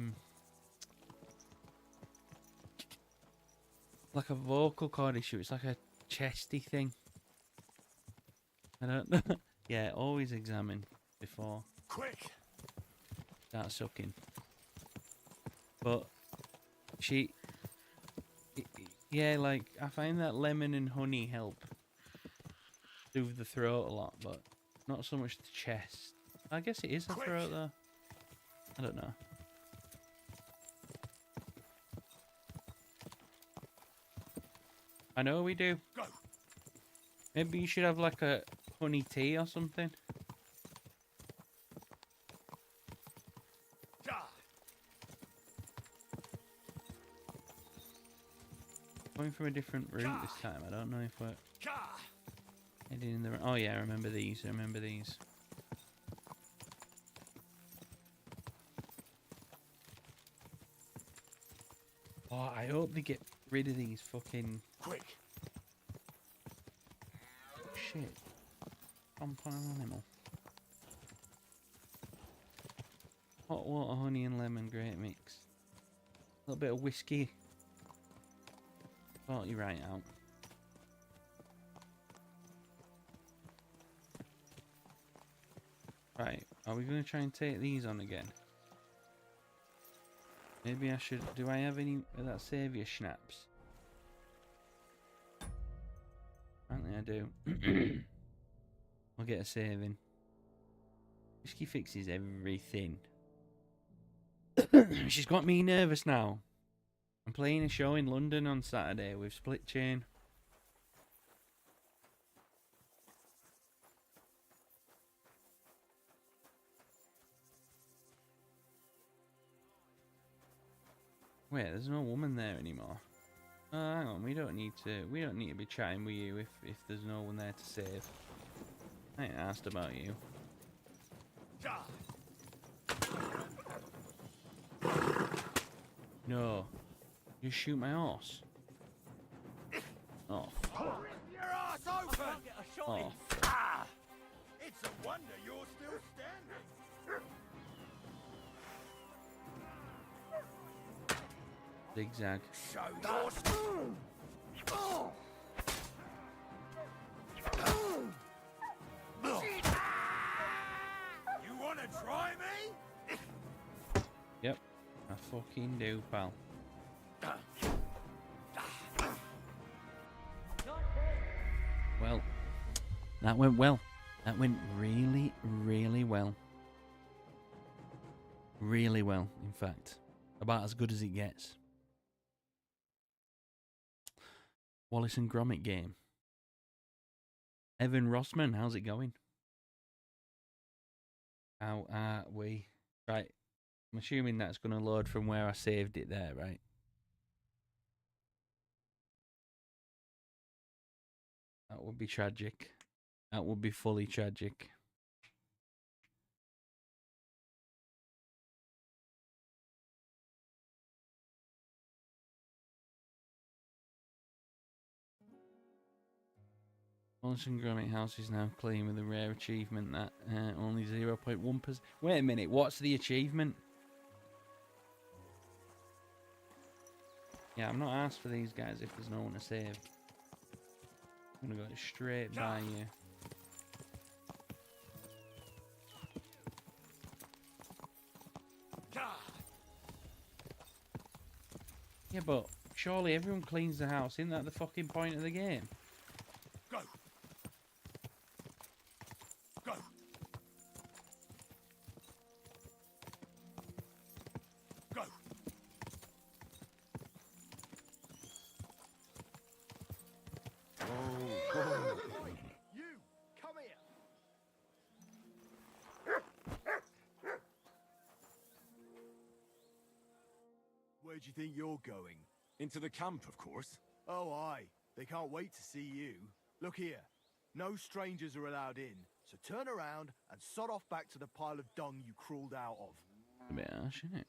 like a vocal cord issue. It's like a chesty thing. I don't know. Yeah, always examine before. Quick. Start sucking. But yeah, like I find that lemon and honey help soothe the throat a lot, but not so much the chest. I guess it is the throat though. I don't know. I know we do. Go. Maybe you should have like a honey tea or something. Going from a different route this time. I don't know if we're heading in the. Oh yeah, I remember these. I remember these. Oh, I hope they get rid of these fucking. Quick. Shit. Jump on an animal. Hot water, honey and lemon, great mix. A little bit of whiskey. Sort you right out. Right, are we going to try and take these on again? Maybe I should. Do I have any of that saviour schnapps? Apparently I do. I'll get a saving. Whiskey fixes everything. She's got me nervous now. I'm playing a show in London on Saturday with Split Chain. Wait, there's no woman there anymore. Oh, hang on, we don't need to be chatting with you if there's no one there to save. I ain't asked about you. No. You shoot my horse. Oh. Your ass open. Oh. Ah, it's a wonder you're still standing. Zigzag. Show your You wanna try me? Yep. I fucking do, pal. Well, that went well. That went really, really well. Really well, in fact. About as good as it gets. Wallace and Gromit game. Evan Rossman, how's it going? How are we? Right. I'm assuming that's going to load from where I saved it there, right? That would be tragic. That would be fully tragic. Wallington Granite House is now clean with a rare achievement that only 0.1%. Wait a minute, what's the achievement? Yeah, I'm not asked for these guys if there's no one to save. I'm gonna go straight by you. Yeah, but surely everyone cleans the house. Isn't that the fucking point of the game? Go. Go. Go. Oh, You, come here. Where do you think you're going? Into the camp, of course. Oh, aye. They can't wait to see you. Look here. No strangers are allowed in, so turn around and sod off back to the pile of dung you crawled out of. A bit harsh, isn't it?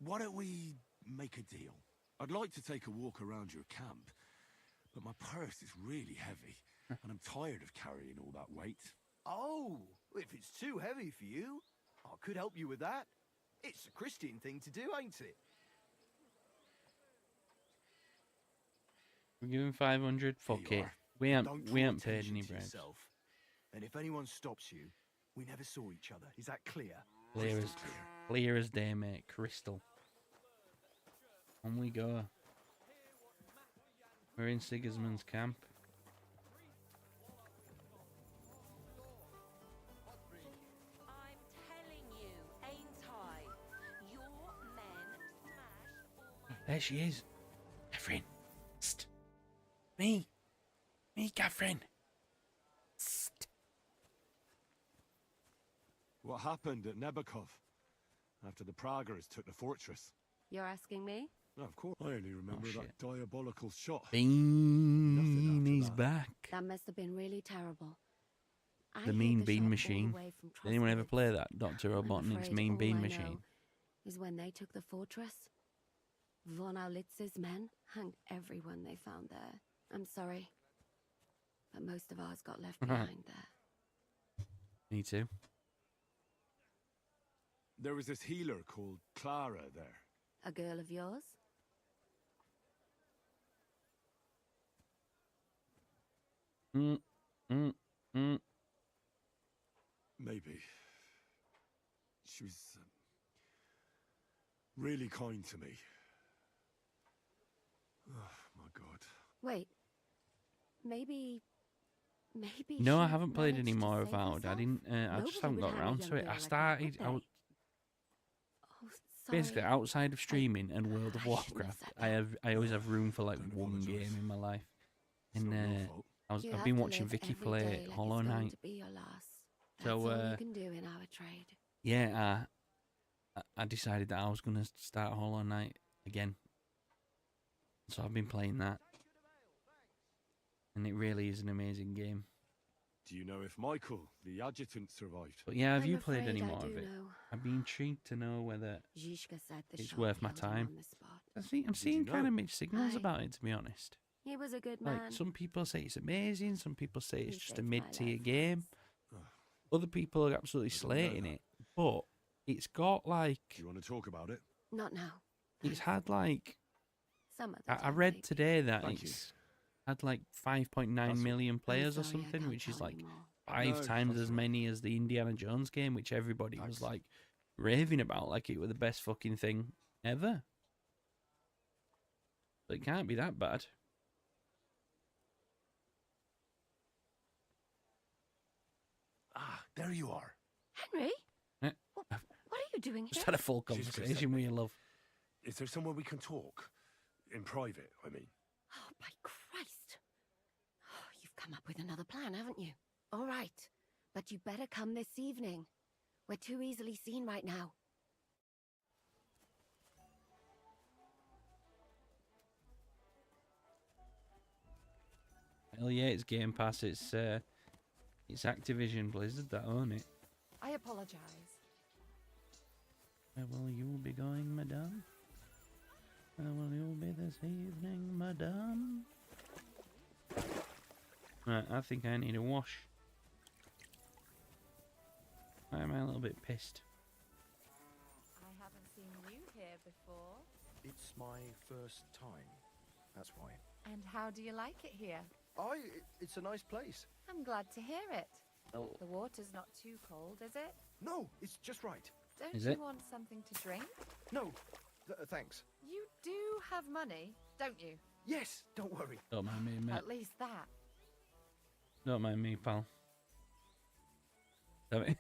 Why don't we make a deal? I'd like to take a walk around your camp, but my purse is really heavy, and I'm tired of carrying all that weight. Oh, if it's too heavy for you, I could help you with that. It's a Christian thing to do, ain't it? We're giving 500. Fuck it. We ain't paid any bread. And if anyone stops you, we never saw each other. Is that clear? Clear as day, mate. Crystal. On we go. We're in Sigismund's camp. There she is. Catherine. Psst. Me, Catherine. Psst. What happened at Nebakov after the Praguers took the fortress? You're asking me? No, of course. I only remember that diabolical shot. Bean, he's back. That must have been really terrible. The Mean Bean Machine. Did anyone ever play that? Dr. Robotnik's Mean Bean Machine. Is when they took the fortress. Von Aulitz's men hanged everyone they found there. I'm sorry, but most of ours got left behind there. Me too. There was this healer called Clara there. A girl of yours? Maybe. She was really kind to me. Oh, my God. Wait. Maybe... No, I haven't played any more of Avowed. I didn't. I just haven't got around to it. I started. I was basically outside of streaming and World of Warcraft. I always have room for like one game in my life. And I've been watching Vicky play Hollow Knight. So yeah, I decided that I was gonna start Hollow Knight again. So I've been playing that. And it really is an amazing game. Do you know if Michael, the adjutant, survived? But yeah, have you played any more of it? I'd be intrigued to know whether it's worth my time. I'm seeing kind of mixed signals about it, to be honest. He was a good man. Like, some people say it's amazing, some people say it's just a mid-tier game. Other people are absolutely slating it. But it's got like... Do you want to talk about it? Not now. It's had like... Some of I read today that it's had like 5.9 million players or something, which is like 5 times as many as the Indiana Jones game, which everybody was like raving about, like it was the best fucking thing ever. But it can't be that bad. Ah, there you are. Henry? What are you doing here? Just had a full conversation with your love. Is there somewhere we can talk? In private, I mean. Oh, by Christ. Oh, you've come up with another plan, haven't you? All right. But you better come this evening. We're too easily seen right now. Hell yeah, it's Game Pass. It's Activision Blizzard that own it. I apologize. Where will you be going, madame? Where will you be this evening, madame? Right, I think I need a wash. Why am I a little bit pissed? I haven't seen you here before. It's my first time. That's why. And how do you like it here? It's a nice place. I'm glad to hear it. Oh. The water's not too cold, is it? No, it's just right. Don't Is you it? want something to drink? No, thanks. You do have money, don't you? Yes, don't worry. Don't mind me, mate. At least that. Don't mind me, pal. Having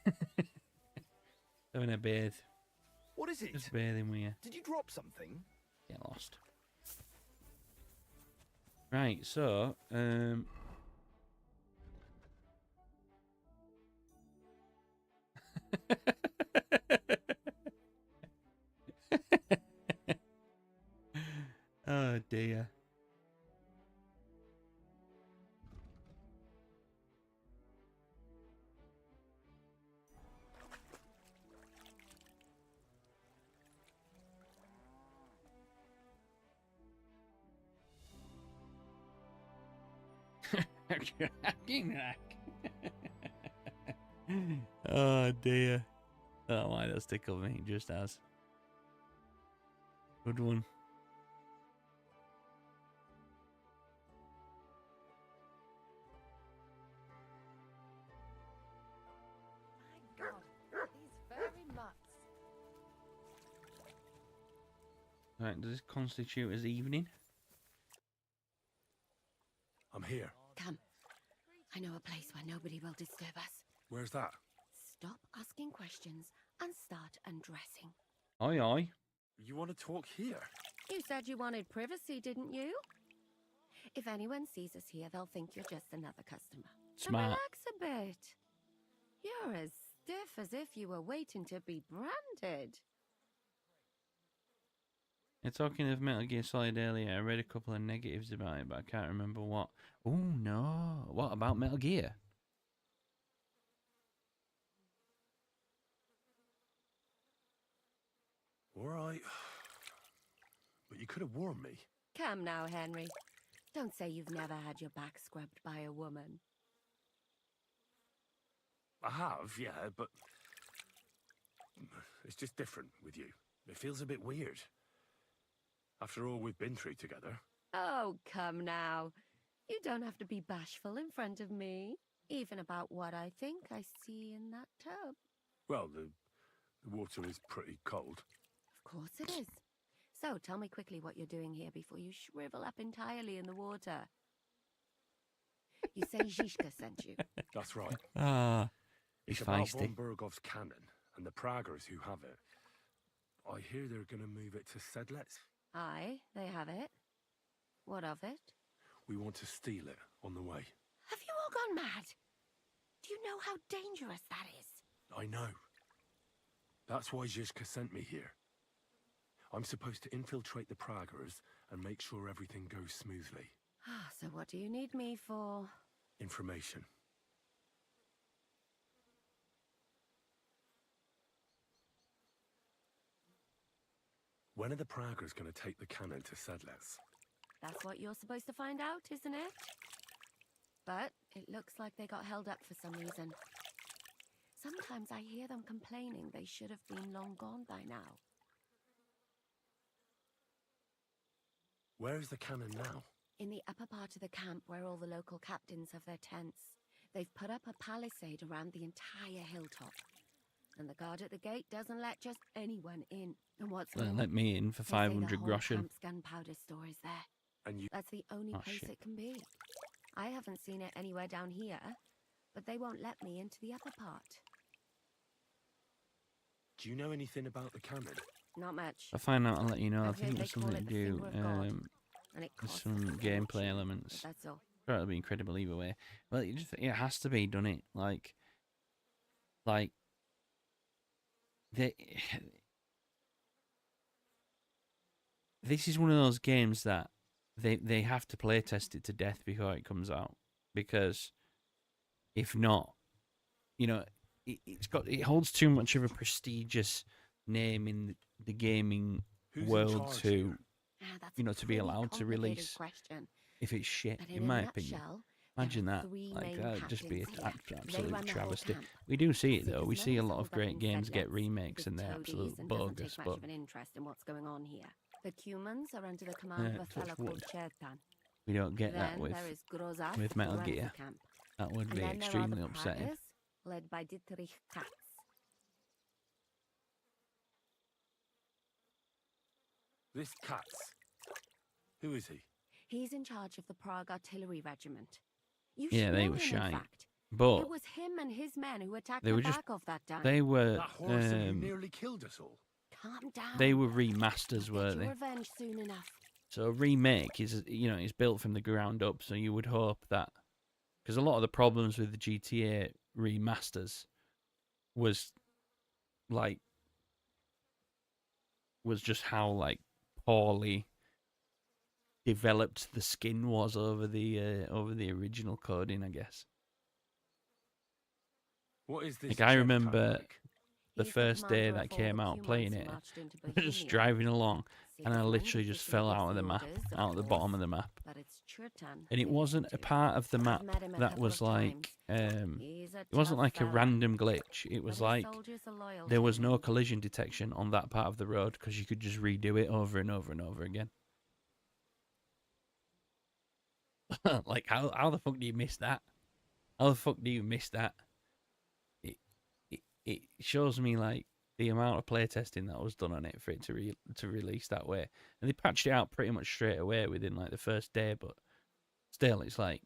a bathe. What is it? Just bathing with you. Did you drop something? Get lost. Right, so, oh dear. Oh dear. Oh my, that's tickled me just as. Good one. My God, these furry mutts. Right, does this constitute as evening? I'm here. Come. I know a place where nobody will disturb us. Where's that? Stop asking questions and start undressing. Aye, aye. You want to talk here? You said you wanted privacy, didn't you? If anyone sees us here, they'll think you're just another customer. So Smart. relax a bit. You're as stiff as if you were waiting to be branded. You're talking of Metal Gear Solid earlier. I read a couple of negatives about it, but I can't remember what. Oh no. What about Metal Gear? All right. But you could have warned me. Come now, Henry. Don't say you've never had your back scrubbed by a woman. I have, yeah, but it's just different with you. It feels a bit weird. After all we've been through together. Oh, come now. You don't have to be bashful in front of me. Even about what I think I see in that tub. Well, the water is pretty cold. Of course it is. So, tell me quickly what you're doing here before you shrivel up entirely in the water. You say Zhishka sent you. That's right. Ah, It's he's about feisty. von Bergov's cannon and the Praggers who have it. I hear they're going to move it to Sedlets. Aye, they have it. What of it? We want to steal it on the way. Have you all gone mad? Do you know how dangerous that is? I know. That's why Zhishka sent me here. I'm supposed to infiltrate the Praggers and make sure everything goes smoothly. So what do you need me for? Information. When are the Praggers going to take the cannon to Sedlets? That's what you're supposed to find out, isn't it? But it looks like they got held up for some reason. Sometimes I hear them complaining they should have been long gone by now. Where is the cannon now? In the upper part of the camp where all the local captains have their tents. They've put up a palisade around the entire hilltop. And the guard at the gate doesn't let just anyone in. And what's more, Let me in for they say the 500 whole groschen. camp's gunpowder store is there. And you... That's the only Oh, place shit. it can be. I haven't seen it anywhere down here, but they won't let me into the upper part. Do you know anything about the cannon? Not much. I'll find out, I'll let you know. I I've heard think they there's call something to it the do. finger of God, and it There's costs some a gameplay fortune, elements. but that's all. Sure, it'll be incredible either way. Well, it has to be, doesn't it? Like this is one of those games that they have to play test it to death before it comes out, because if not, you know, it holds too much of a prestigious name in the gaming Who's in world charge to That's you know, a to be pretty allowed to complicated release question. if it's shit, But in a my opinion. nutshell, Imagine that. three Like, main that'd just be an captains here. They absolute run the whole travesty. camp. We do see it, though. We see a Sigismund lot of holds up great in games get Sedlec remakes, and because they're Toadies absolute and doesn't bogus, take much but of an interest in what's going on here. The Cumans are under the command of a touch fellow called wood. Chertan. we don't get that Then with there is Grozaf, with who Metal runs the Gear. camp. That would And be then there are extremely the upsetting. Praggers, led by Dietrich Katz. This Katz. Who is he? He's in charge of the Prague Artillery Regiment. You Yeah, should they know were him, in shite. fact. But It was him and his men who attacked they the were just back of that dam. they were That horse who nearly killed us all. Calm down. they were remasters, You'll weren't get your they? revenge soon enough. So a remake is, you know, it's built from the ground up. So you would hope that, because a lot of the problems with the GTA remasters was just how like poorly developed the skin was over the original coding, I guess. What is this? Like I Chertan remember like? the He's the first day commander that of all came the out Cumans playing who it. marched into I was just Bohemia. driving along and I Sigismund literally just officially fell gives out of the map, orders, of out of the bottom course, of the map. but it's Chertan And it they wasn't listen a to. part of the I've map met him a that couple was of like times. He's a it wasn't tough like a fella, random glitch. It but was his like soldiers are loyal there to was him. no collision detection on that part of the road because you could just redo it over and over and over again. Like how the fuck do you miss that? How the fuck do you miss that? It shows me like the amount of playtesting that was done on it for it to release that way, and they patched it out pretty much straight away within like the first day. But still, it's like,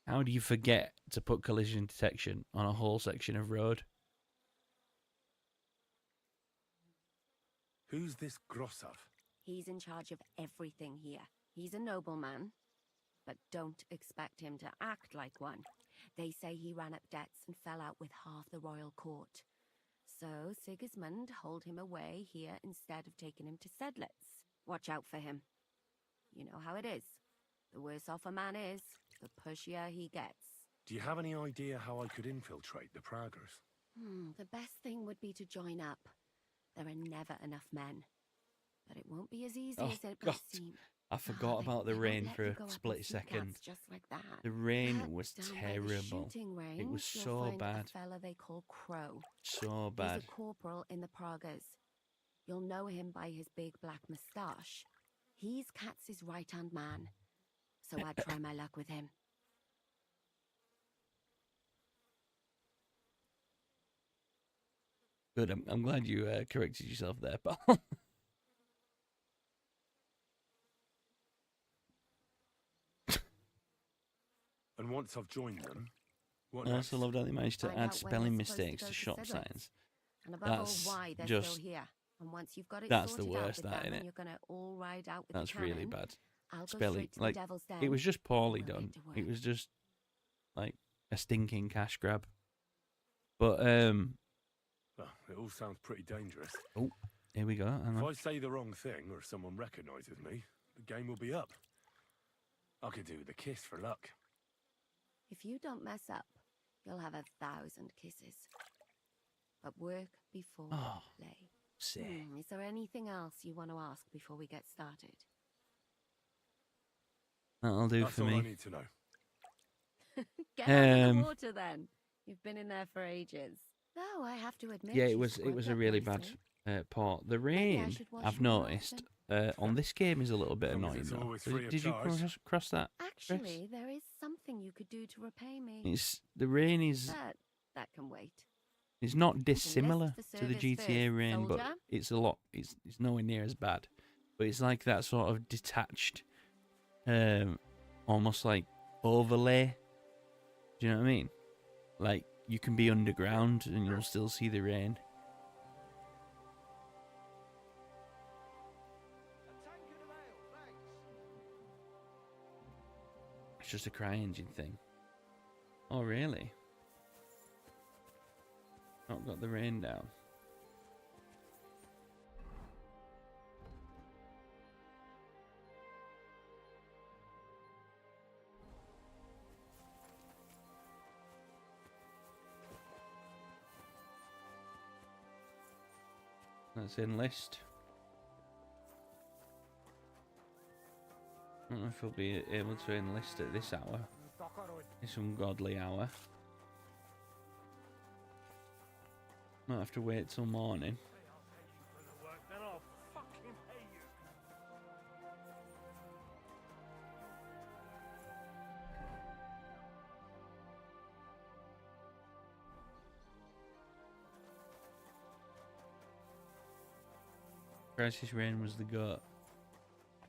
how do you forget to put collision detection on a whole section of road? Who's this Grosov? He's in charge of everything here. He's a nobleman, but don't expect him to act like one. They say he ran up debts and fell out with half the royal court. So Sigismund hauled him away here instead of taking him to Sedlitz. Watch out for him. You know how it is. The worse off a man is, the pushier he gets. Do you have any idea how I could infiltrate the Praggers? The best thing would be to join up. There are never enough men. But it won't be as easy Oh, as it God. may seem. I forgot about the They won't rain let for you a go up split and sneak second. outs just like that. The rain But was down by the terrible. shooting range, It was you'll so find bad. a fella they call Crow. So He's bad. a corporal in the Praggers. You'll know him by his big black moustache. He's Katz's right-hand man. So I'd try my luck with him. Good. I'm glad you corrected yourself there, pal. And once I've joined them, what I next? also love that they managed to Find add out when spelling they're supposed to mistakes go to to shop Sedlitz. signs. And above all, That's why they're just still here. And once you've got it that's the sorted out worst, with that, them innit? and you're gonna all ride out with That's the really cannon, bad. I'll go Spelling, straight to like the Devil's Den. it was just poorly We'll done. get to It work. was just like a stinking cash grab. But Well, it all sounds pretty dangerous. oh, here we go. Hang If on. I say the wrong thing or someone recognizes me, the game will be up. I could do with a kiss for luck. If you don't mess up, you'll have 1,000 kisses. But work before Oh, play. sick. Is there anything else you want to ask before we get started? That'll do That's for all I me. need to know. Get out of Um, the water then. You've been in there for ages. Though I have to admit, Yeah, you it was squirt a up really bad nicely. part. The Maybe I rain, should wash I've you more noticed, often. on this game is a little bit As long as annoying it's though. always So free of did you charge. cross that? Actually, there is something you could do to repay me. It's the rain is But that can wait. it's not Enlist dissimilar for to the service GTA first, rain, but soldier. it's a lot. It's nowhere near as bad. But it's like that sort of detached, almost like overlay. Do you know what I mean? Like you can be underground and you'll still see the rain. It's just a CryEngine thing. Oh, really? Not got the rain down. Let's enlist. I don't know if we'll be able to enlist at this hour. It's ungodly hour. Might have to wait till morning. Then I'll fucking pay you. Crisis Rain was the goat.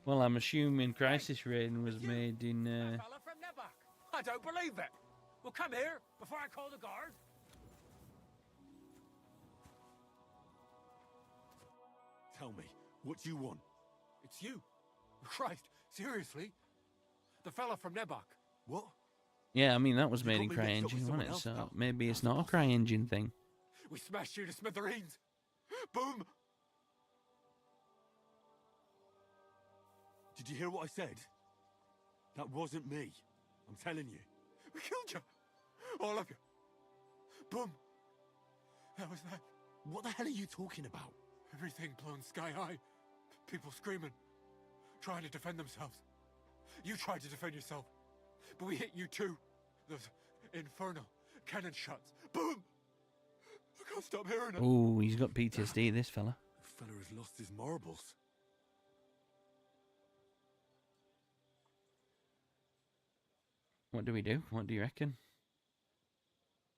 Well, I'm assuming Crisis Rain was made in. Fella from Nebok. I don't believe it. Well, come here before I call the guard. Tell me, what do you want? It's you. Christ, seriously? The fella from Nebok. What? Yeah, I mean that was made in got me mixed up with CryEngine, someone wasn't it? else So now. maybe it's not a CryEngine thing. We smashed you to smithereens. Boom. Did you hear what I said? That wasn't me. I'm telling you. We killed you. All of you. Boom. That was that. What the hell are you talking about? Everything blown sky high. People screaming. Trying to defend themselves. You tried to defend yourself. But we hit you too. Those infernal cannon shots. Boom. I can't stop hearing it. Oh, he's got PTSD, this fella. The fella has lost his marbles. What do we do? What do you reckon?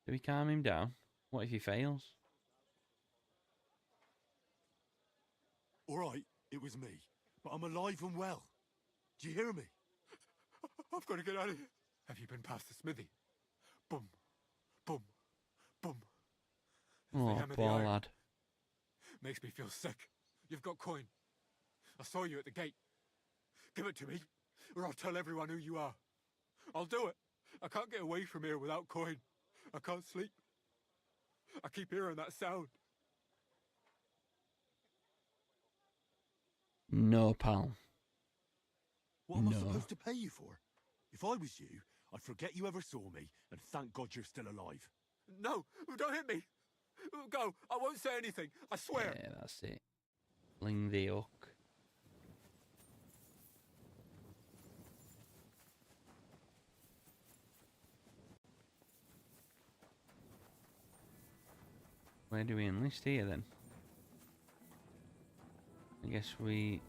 Do we calm him down? What if he fails? All right, it was me. But I'm alive and well. Do you hear me? I've got to get out of here. Have you been past the smithy? Boom. Boom. Boom. Oh, hammer the poor iron. lad. Makes me feel sick. You've got coin. I saw you at the gate. Give it to me, or I'll tell everyone who you are. I'll do it. I can't get away from here without coin. I can't sleep. I keep hearing that sound. No, pal. What am I No. supposed to pay you for? If I was you, I'd forget you ever saw me, and thank God you're still alive. No, don't hit me. Go. I won't say anything. I swear. Yeah, that's it. Fling the hook. Where do we enlist here then? I guess we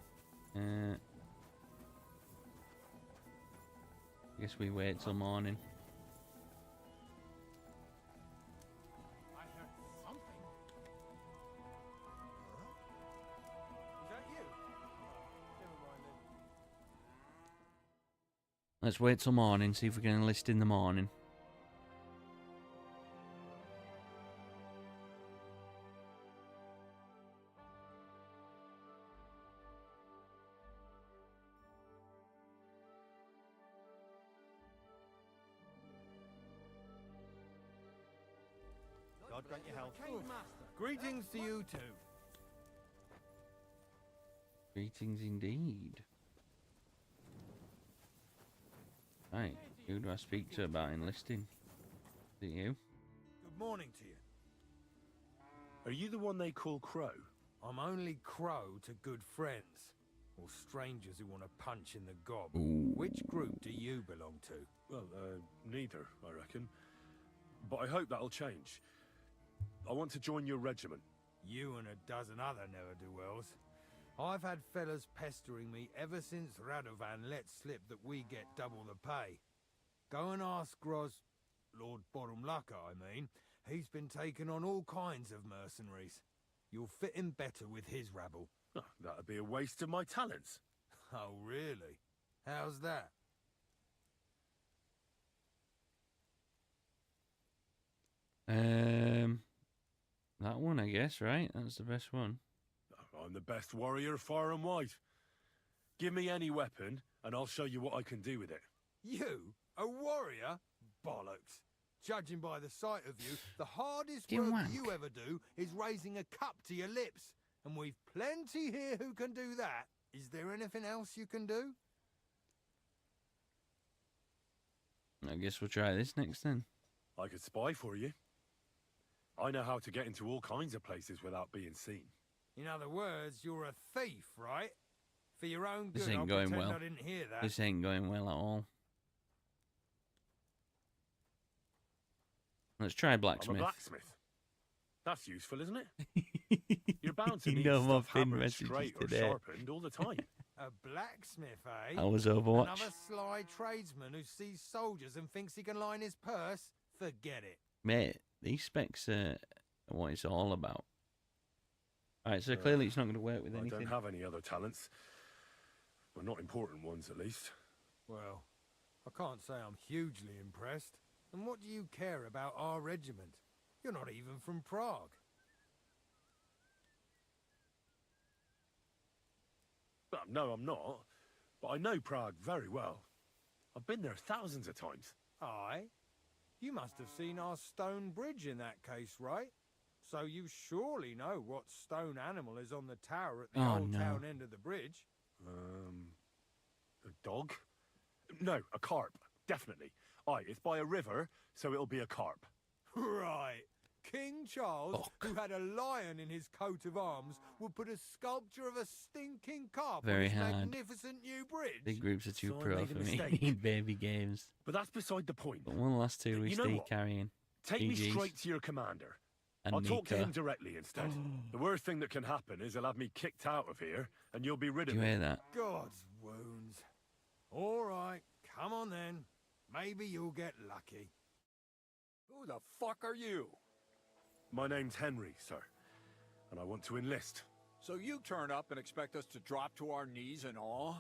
wait till morning. I heard something. Is that you? Never mind then. Let's wait till morning, see if we can enlist in the morning. God grant you health. Greetings to you too. Greetings indeed. Right, who do I speak to about enlisting? Is it you? Good morning to you. Are you the one they call Crow? I'm only Crow to good friends, or strangers who want to punch in the gob. Ooh. Which group do you belong to? Well, neither, I reckon. But I hope that'll change. I want to join your regiment. You and a dozen other ne'er-do-wells. I've had fellas pestering me ever since Radovan let slip that we get double the pay. Go and ask Lord Bottomlucker, I mean. He's been taking on all kinds of mercenaries. You'll fit in better with his rabble. Oh, that'd be a waste of my talents. Oh, really? How's that? That one, I guess, right? That's the best one. I'm the best warrior far and wide. Give me any weapon, and I'll show you what I can do with it. You? A warrior? Bollocks. Judging by the sight of you, the hardest You work wank. you ever do is raising a cup to your lips. And we've plenty here who can do that. Is there anything else you can do? I guess we'll try this next then. I could spy for you. I know how to get into all kinds of places without being seen. In other words, you're a thief, right? For your own This good, ain't I'll going pretend well. I didn't hear that. This ain't going well at all. Let's try I'm a blacksmith. blacksmith. That's useful, isn't it? You're bound to You need know my stuff pin hammered messages straight or today. sharpened all the time. A blacksmith, eh? I was Overwatch. Another sly tradesman who sees soldiers and thinks he can line his purse? Forget it. Mate, these specs are what it's all about. Alright, so clearly it's not going to work with I anything. don't have any other talents. Well, not important ones, at least. Well, I can't say I'm hugely impressed. And what do you care about our regiment? You're not even from Prague. Well, no, I'm not. But I know Prague very well. I've been there thousands of times. Aye? You must have seen our stone bridge in that case, right? So you surely know what stone animal is on the tower at the old town end of the bridge. A dog? No, a carp. Definitely. Aye, it's by a river, so it'll be a carp. Right. King Charles, who had a lion in his coat of arms, would put a sculpture of a stinking carp Very on his hard. magnificent new bridge. Big groups are too So I pro made for a me mistake. in baby games. But that's beside the point. But one last 2 weeks You know Steve what? carrying. Take me GGs. straight to your commander. And I'll talk to Nico. him directly instead. The worst thing that can happen is he'll have me kicked out of here, and you'll be rid Do of you me. hear that? God's wounds. All right, come on then. Maybe you'll get lucky. Who the fuck are you? My name's Henry, sir, and I want to enlist. So you turn up and expect us to drop to our knees in awe?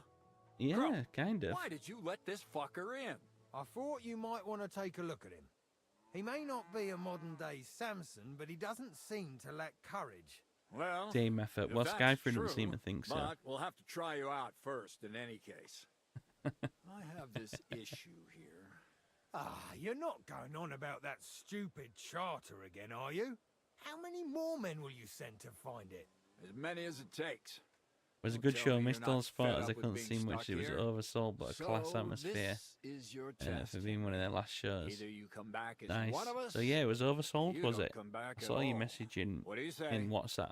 Yeah, Girl, kind of. Why did you let this fucker in? I thought you might want to take a look at him. He may not be a modern-day Samson, but he doesn't seem to lack courage. Well, Team effort. if Well, that's Skyfree true, doesn't seem to think so. But we'll have to try you out first in any case. I have this issue here. Ah, you're not going on about that stupid charter again, are you? How many more men will you send to find it? As many as it takes. It was a Don't good tell show. me Missed you're all not the spot fed as I up with couldn't being see much. stuck It was here. oversold, but a class So atmosphere this is your test. for being one of their last shows. Either you come back as Nice. one of us, So yeah, it was oversold, you was don't it? come back I at saw your all. message in What do you say? in WhatsApp.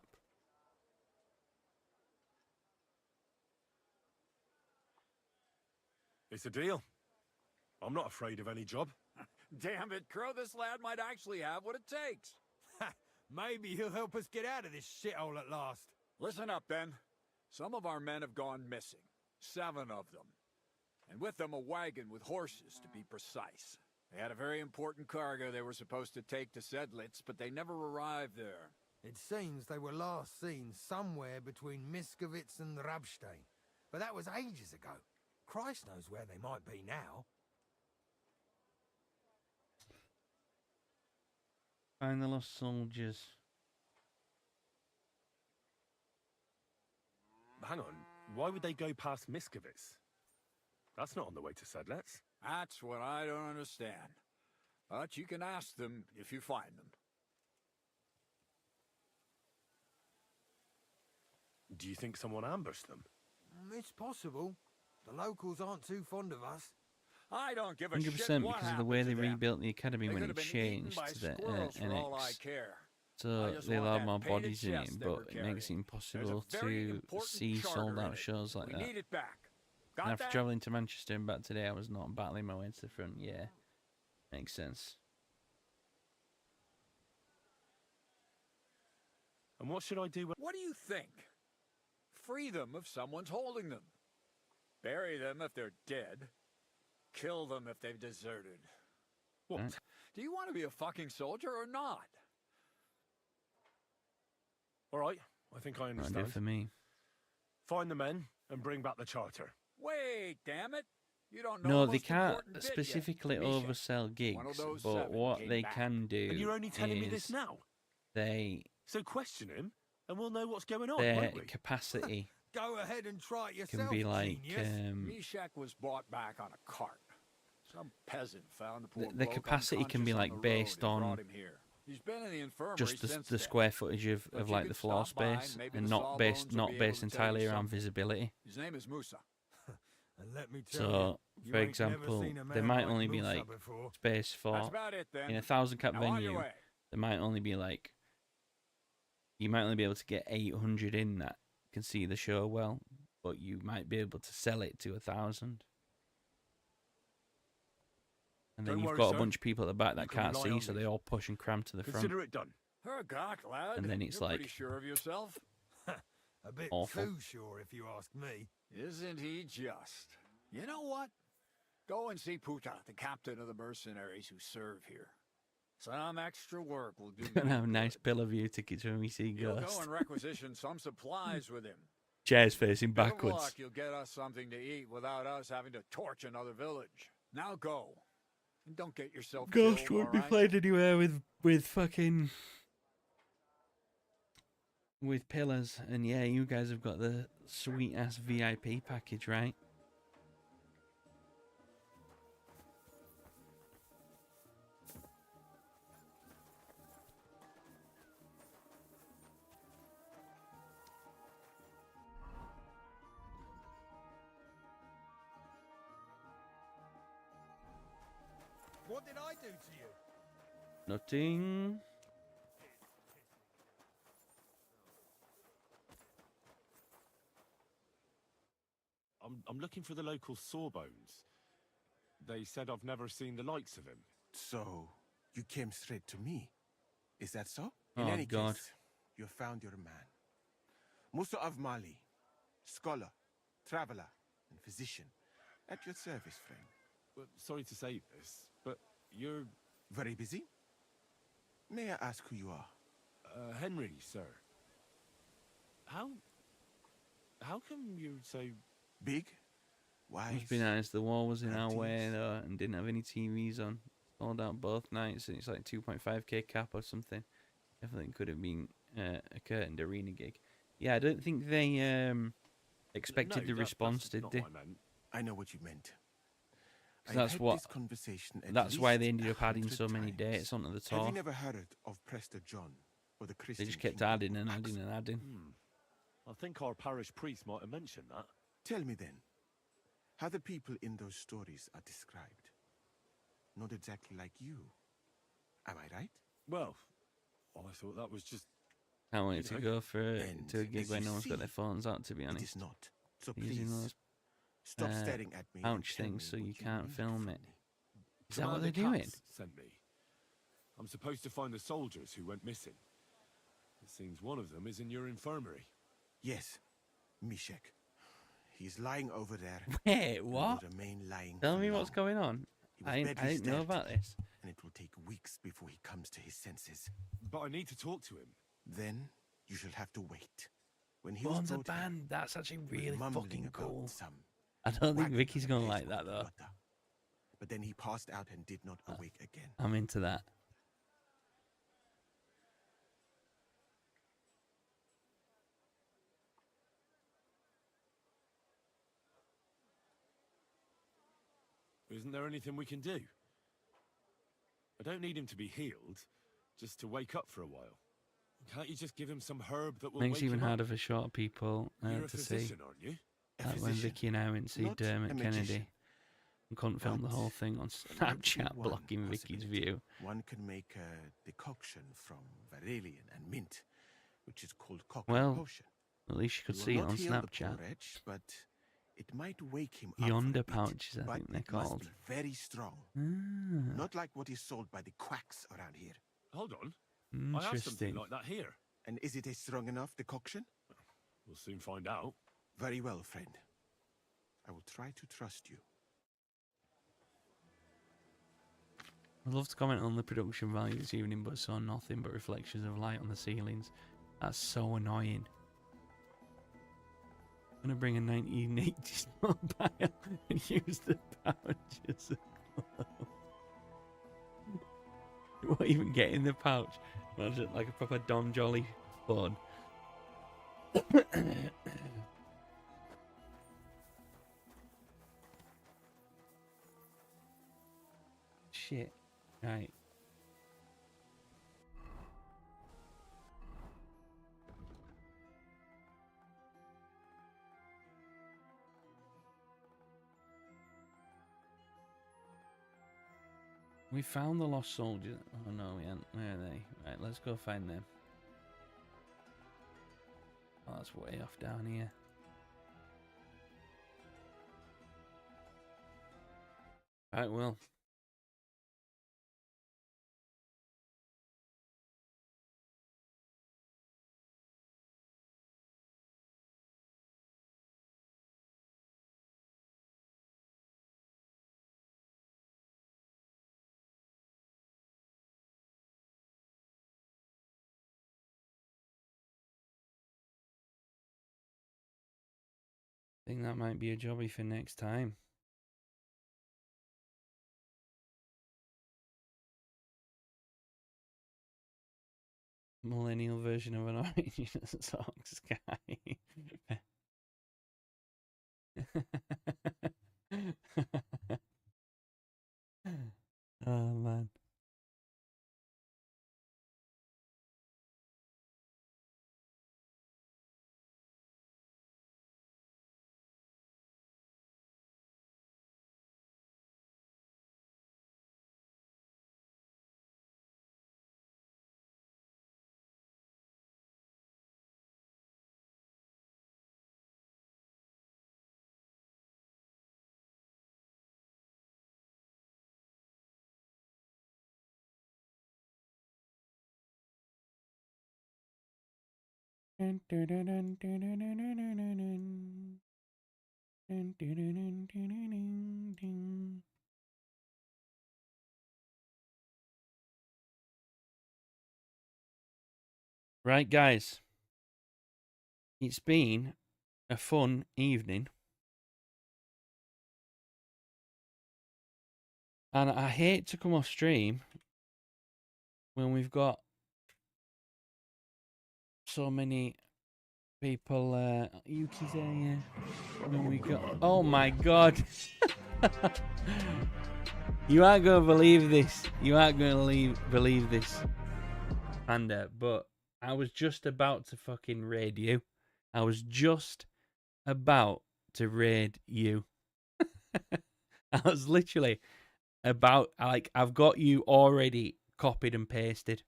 It's a deal. I'm not afraid of any job. Damn it, Crow, this lad might actually have what it takes. Maybe he'll help us get out of this shithole at last. Listen up, then. Some of our men have gone missing. 7 of them. And with them a wagon with horses, to be precise. They had a very important cargo they were supposed to take to Sedlitz, but they never arrived there. It seems they were last seen somewhere between Miskovitz and Rabstein. But that was ages ago. Christ knows where they might be now. Find the lost soldiers. Hang on. Why would they go past Miskovitz? That's not on the way to Sedlitz. That's what I don't understand. But you can ask them if you find them. Do you think someone ambushed them? It's possible. The locals aren't too fond of us. I don't give a 100% shit because what of the way they happened to them. rebuilt the academy They when could it have been eaten changed by to the squirrels for all I NX. care. So I just they want allowed that more painted bodies in chest it, they but were it carrying. makes it impossible There's a very to important see charter sold in out it. shows like We that. need it back. And Got after that? travelling to Manchester and back today, I was not battling my way to the front. Yeah, makes sense. And what should I do when... What do you think? Free them if someone's holding them. Bury them if they're dead. Kill them if they've deserted. What? Do you want to be a fucking soldier or not? All right, I think I That'll do understand. it for me. Find the men and bring back the charter. Wait, damn it. You don't know No, the they most can't important bit yet. specifically Misha, oversell one of gigs, those but 7 what came they back. can do And you're only telling me is this now? they So question him, and we'll know what's going on, their won't we? capacity Go ahead and try it can yourself, be like genius. Mishak was bought back on a cart. Some peasant found the poor the bloke capacity can be unconscious on like the road based and on brought him here. He's been in the infirmary just since the then. square footage of But you like could the floor stop by, space maybe and the not based Sawbones will be able to tell entirely you around something. visibility. His name is Musa. And let me tell So, you, for you ain't example, never seen a there man might like only be Musa like before. space for That's about it then. in a 1,000 cap Now on your venue. way. There might only be like you might only be able to get 800 in that can see the show well, but you might be able to sell it to 1,000. And then Don't you've worry, got sir. a bunch of people at the back You that can can't rely see, on so me. they all push and cram to the front. Consider it done. Her gawk, lad. And then it's You're like pretty sure of yourself. A bit awful. too sure, if you ask me. Isn't he just? You know what? Go and see Puta, the captain of the mercenaries who serve here. Some extra work will do. Gonna have a nice bill of view tickets when we see You'll go Ghost. and requisition some supplies with him. Chairs facing Bit of backwards. luck, you'll get us something to eat without us having to torch another village. Now go. And don't get yourself Ghost killed, won't be all right? played anywhere with fucking with pillars. And yeah, you guys have got the sweet ass VIP package, right? What did I do to you? Nothing. I'm looking for the local Sawbones. They said I've never seen the likes of him. So, you came straight to me. Is that so? Oh, In any God. case, you found your man. Musa of Mali, scholar, traveler, and physician. At your service, friend. Well, sorry to say this, but you're... Very busy? May I ask who you are? Henry, sir. How come you're so... Big? Wise? Must be nice. The wall was in our Antiques. way though, and didn't have any TVs on. Sold out both nights, and it's like 2.5k cap or something. Definitely could have been a curtained arena gig. Yeah, I don't think they expected the response, did they? I know what you meant. 'Cause I've that's had what. this conversation at That's why least they ended up adding so 100 many times. dates onto the Have tour. you never heard of Prester John or the Christian They just kept King adding and adding and adding. I think our parish priest might have mentioned that. Tell me then, how the people in those stories are described. Not exactly like you. Am I right? Well, I thought that was just... Can't wait you to know. go for And to a gig as where you no one's got their see, phones out. To be It honest, is not. So using please, those stop staring at me. and pouch tell me things so what you can't need film from it. me. Is that what they're Commander doing? Katz sent me. I'm supposed to find the soldiers who went missing. It seems one of them is in your infirmary. Yes, Mishek. He's lying over there. Wait, and what? will remain lying Tell for me what's long. going on. He was I badly didn't know stabbed, about this. And it will take weeks before he comes to his senses. But I need to talk to him. Then you shall have to wait. When he Bones was a brought here, band. That's actually he was really mumbling fucking about cool. some I don't think wagon Vicky's and gonna place like that called though. Butter. But then he passed out and did not awake again. I'm into that. Isn't there anything we can do? I don't need him to be healed, just to wake up for a while. Can't you just give him some herb that will Makes wake it even him up? harder for short people You're a to see. physician, aren't you? A Like when physician, Vicky and I went to see not Dermot a Kennedy magician. and couldn't film the But whole thing on there might be Snapchat, one blocking Vicky's possibility. view. One can make a decoction from Varelian and mint, which is called cocktail Well, potion. at least you could It will see it not on heal the Snapchat. poor wretch, but it might wake him up for a Yonder bit, pouches, I but think they're it must called. be very strong. Ah, Not like what is sold by the quacks around here. Hold on. I have something interesting. like that here. And is it a strong enough decoction? We'll soon find out. Very well, friend. I will try to trust you. I'd love to comment on the production value this evening, but saw nothing but reflections of light on the ceilings. That's so annoying. I'm gonna bring a 1980s mobile and use the pouch as a glove. You won't even get in the pouch. Imagine like a proper Don Jolly phone. Shit. Right. We found the lost soldier. Oh no, we haven't. Where are they? Right, let's go find them. Oh, that's way off down here. Right, well. think that might be a jobby for next time. Millennial version of an orange socks guy. Oh man. Dun, dun, dun, dun, dun, dun, dun, dun, dun, dun, dun. Dun, dun, dun, dun, dun, dun, dun, dun. Right, guys. It's been a fun evening. And I hate to come off stream when we've got so many people. Yuki's there, yeah. When we got. Oh my god. You aren't going to believe this. You aren't going to believe this, Panda. But I was just about to fucking raid you. I was just about to raid you. I was literally about, like, I've got you already copied and pasted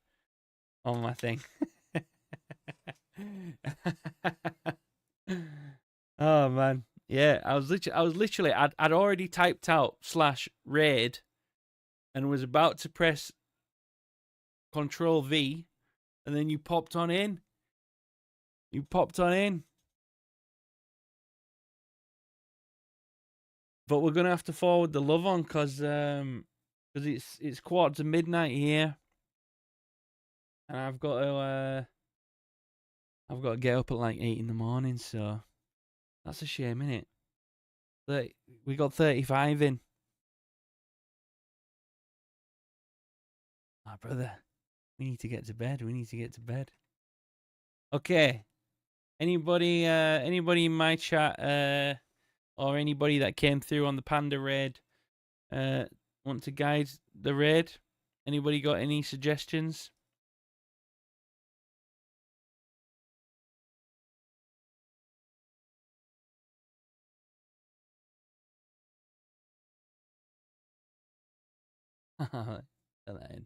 on my thing. Oh man, yeah. I'd already typed out /raid, and was about to press Control V, and then you popped on in. You popped on in. But we're gonna have to forward the love on, cause it's quarter to midnight here, and I've got to get up at like 8 in the morning. So that's a shame, innit? We got 35 in. Ah, brother, we need to get to bed. We need to get to bed. Okay. Anybody in my chat or anybody that came through on the Panda raid want to guide the raid? Anybody got any suggestions? Fill that in.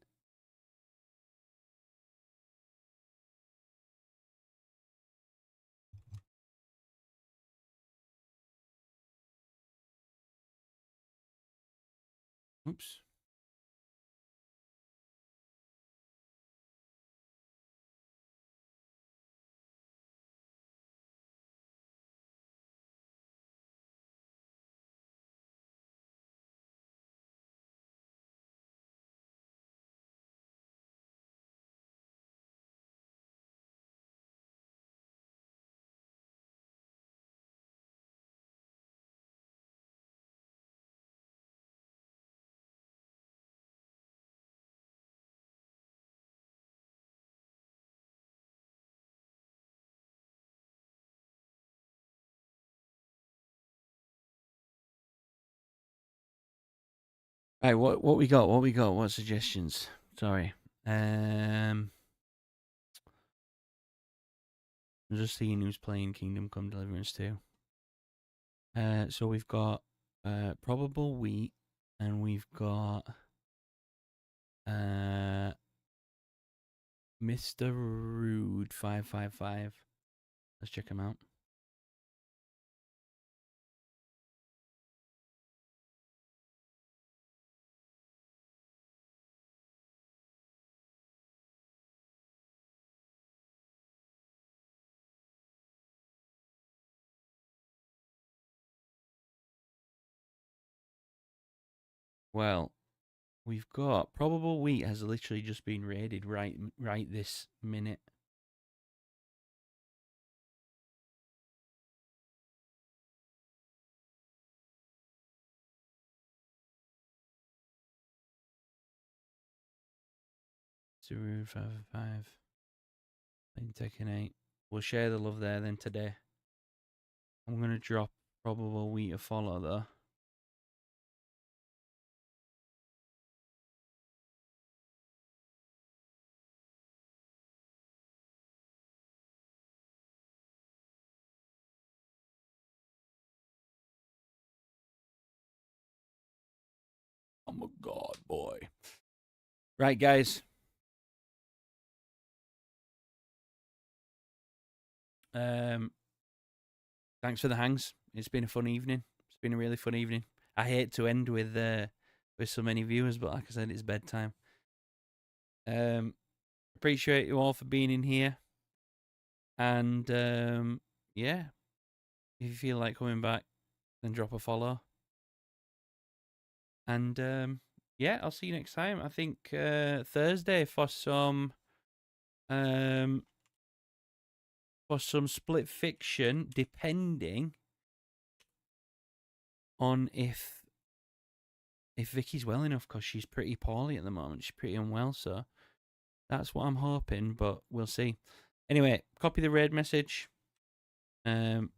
Oops. Right, what we got? What we got? What suggestions? Sorry. I'm just seeing who's playing Kingdom Come Deliverance 2. So we've got Probable Wheat, and we've got Mr. Rude 555. Let's check him out. Well, we've got Probable Wheat has literally just been raided right this minute. Subaru 555. Lane Tekken 8. We'll share the love there then today. I'm going to drop probable we to follow though. Oh my god, boy. Right, guys. Thanks for the hangs. It's been a fun evening. It's been a really fun evening. I hate to end with so many viewers, but like I said, it's bedtime. Appreciate you all for being in here. And yeah, if you feel like coming back, then drop a follow. And yeah, I'll see you next time. I think Thursday for some split fiction, depending on if Vicky's well enough, because she's pretty poorly at the moment. She's pretty unwell, so that's what I'm hoping, but we'll see. Anyway, copy the raid message. And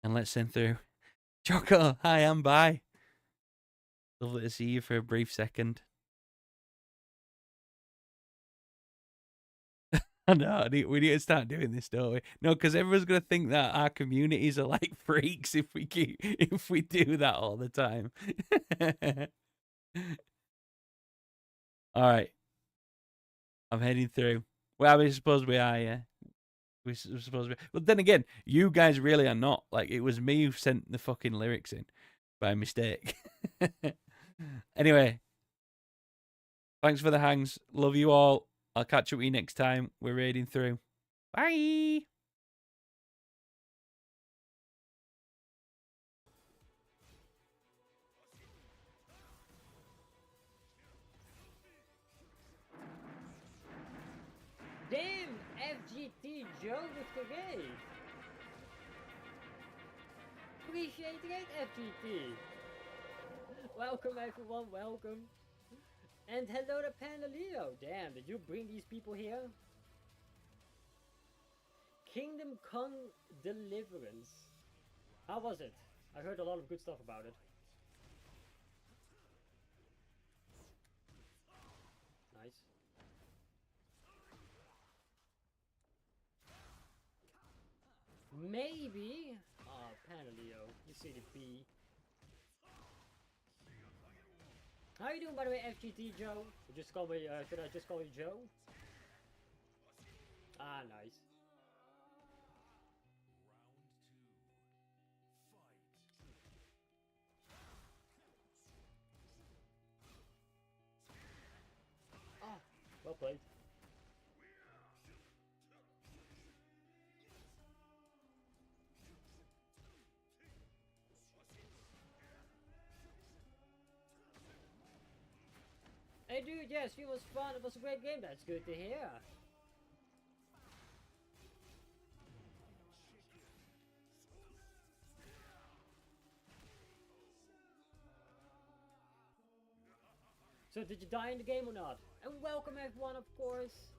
let's send through. Choco, hi, I'm bye. Lovely to see you for a brief second. I know, we need to start doing this, don't we? No, because everyone's gonna think that our communities are like freaks if we do that all the time. All right, I'm heading through. Well, we suppose we are, yeah. We're supposed to be. But then again, you guys really are not. Like, it was me who sent the fucking lyrics in by mistake. Anyway, thanks for the hangs. Love you all. I'll catch up with you next time. We're raiding through. Bye. Damn, FGT Joe with the raid. Appreciate it, FGT. Welcome everyone, welcome. And hello to Panelio. Damn, did you bring these people here? Kingdom Come Deliverance. How was it? I heard a lot of good stuff about it. Nice. Maybe. Oh, Panelio. You see the B. How you doing, by the way, FGT Joe? Just call me. Should I just call you Joe? Ah, nice. Ah, well played. Hey dude, yes, it was fun. It was a great game. That's good to hear. So did you die in the game or not? And welcome everyone, of course.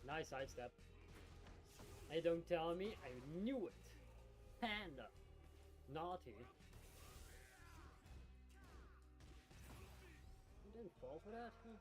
Nice sidestep. Hey, don't tell me. I knew it. Panda. Naughty. You didn't fall for that? Huh?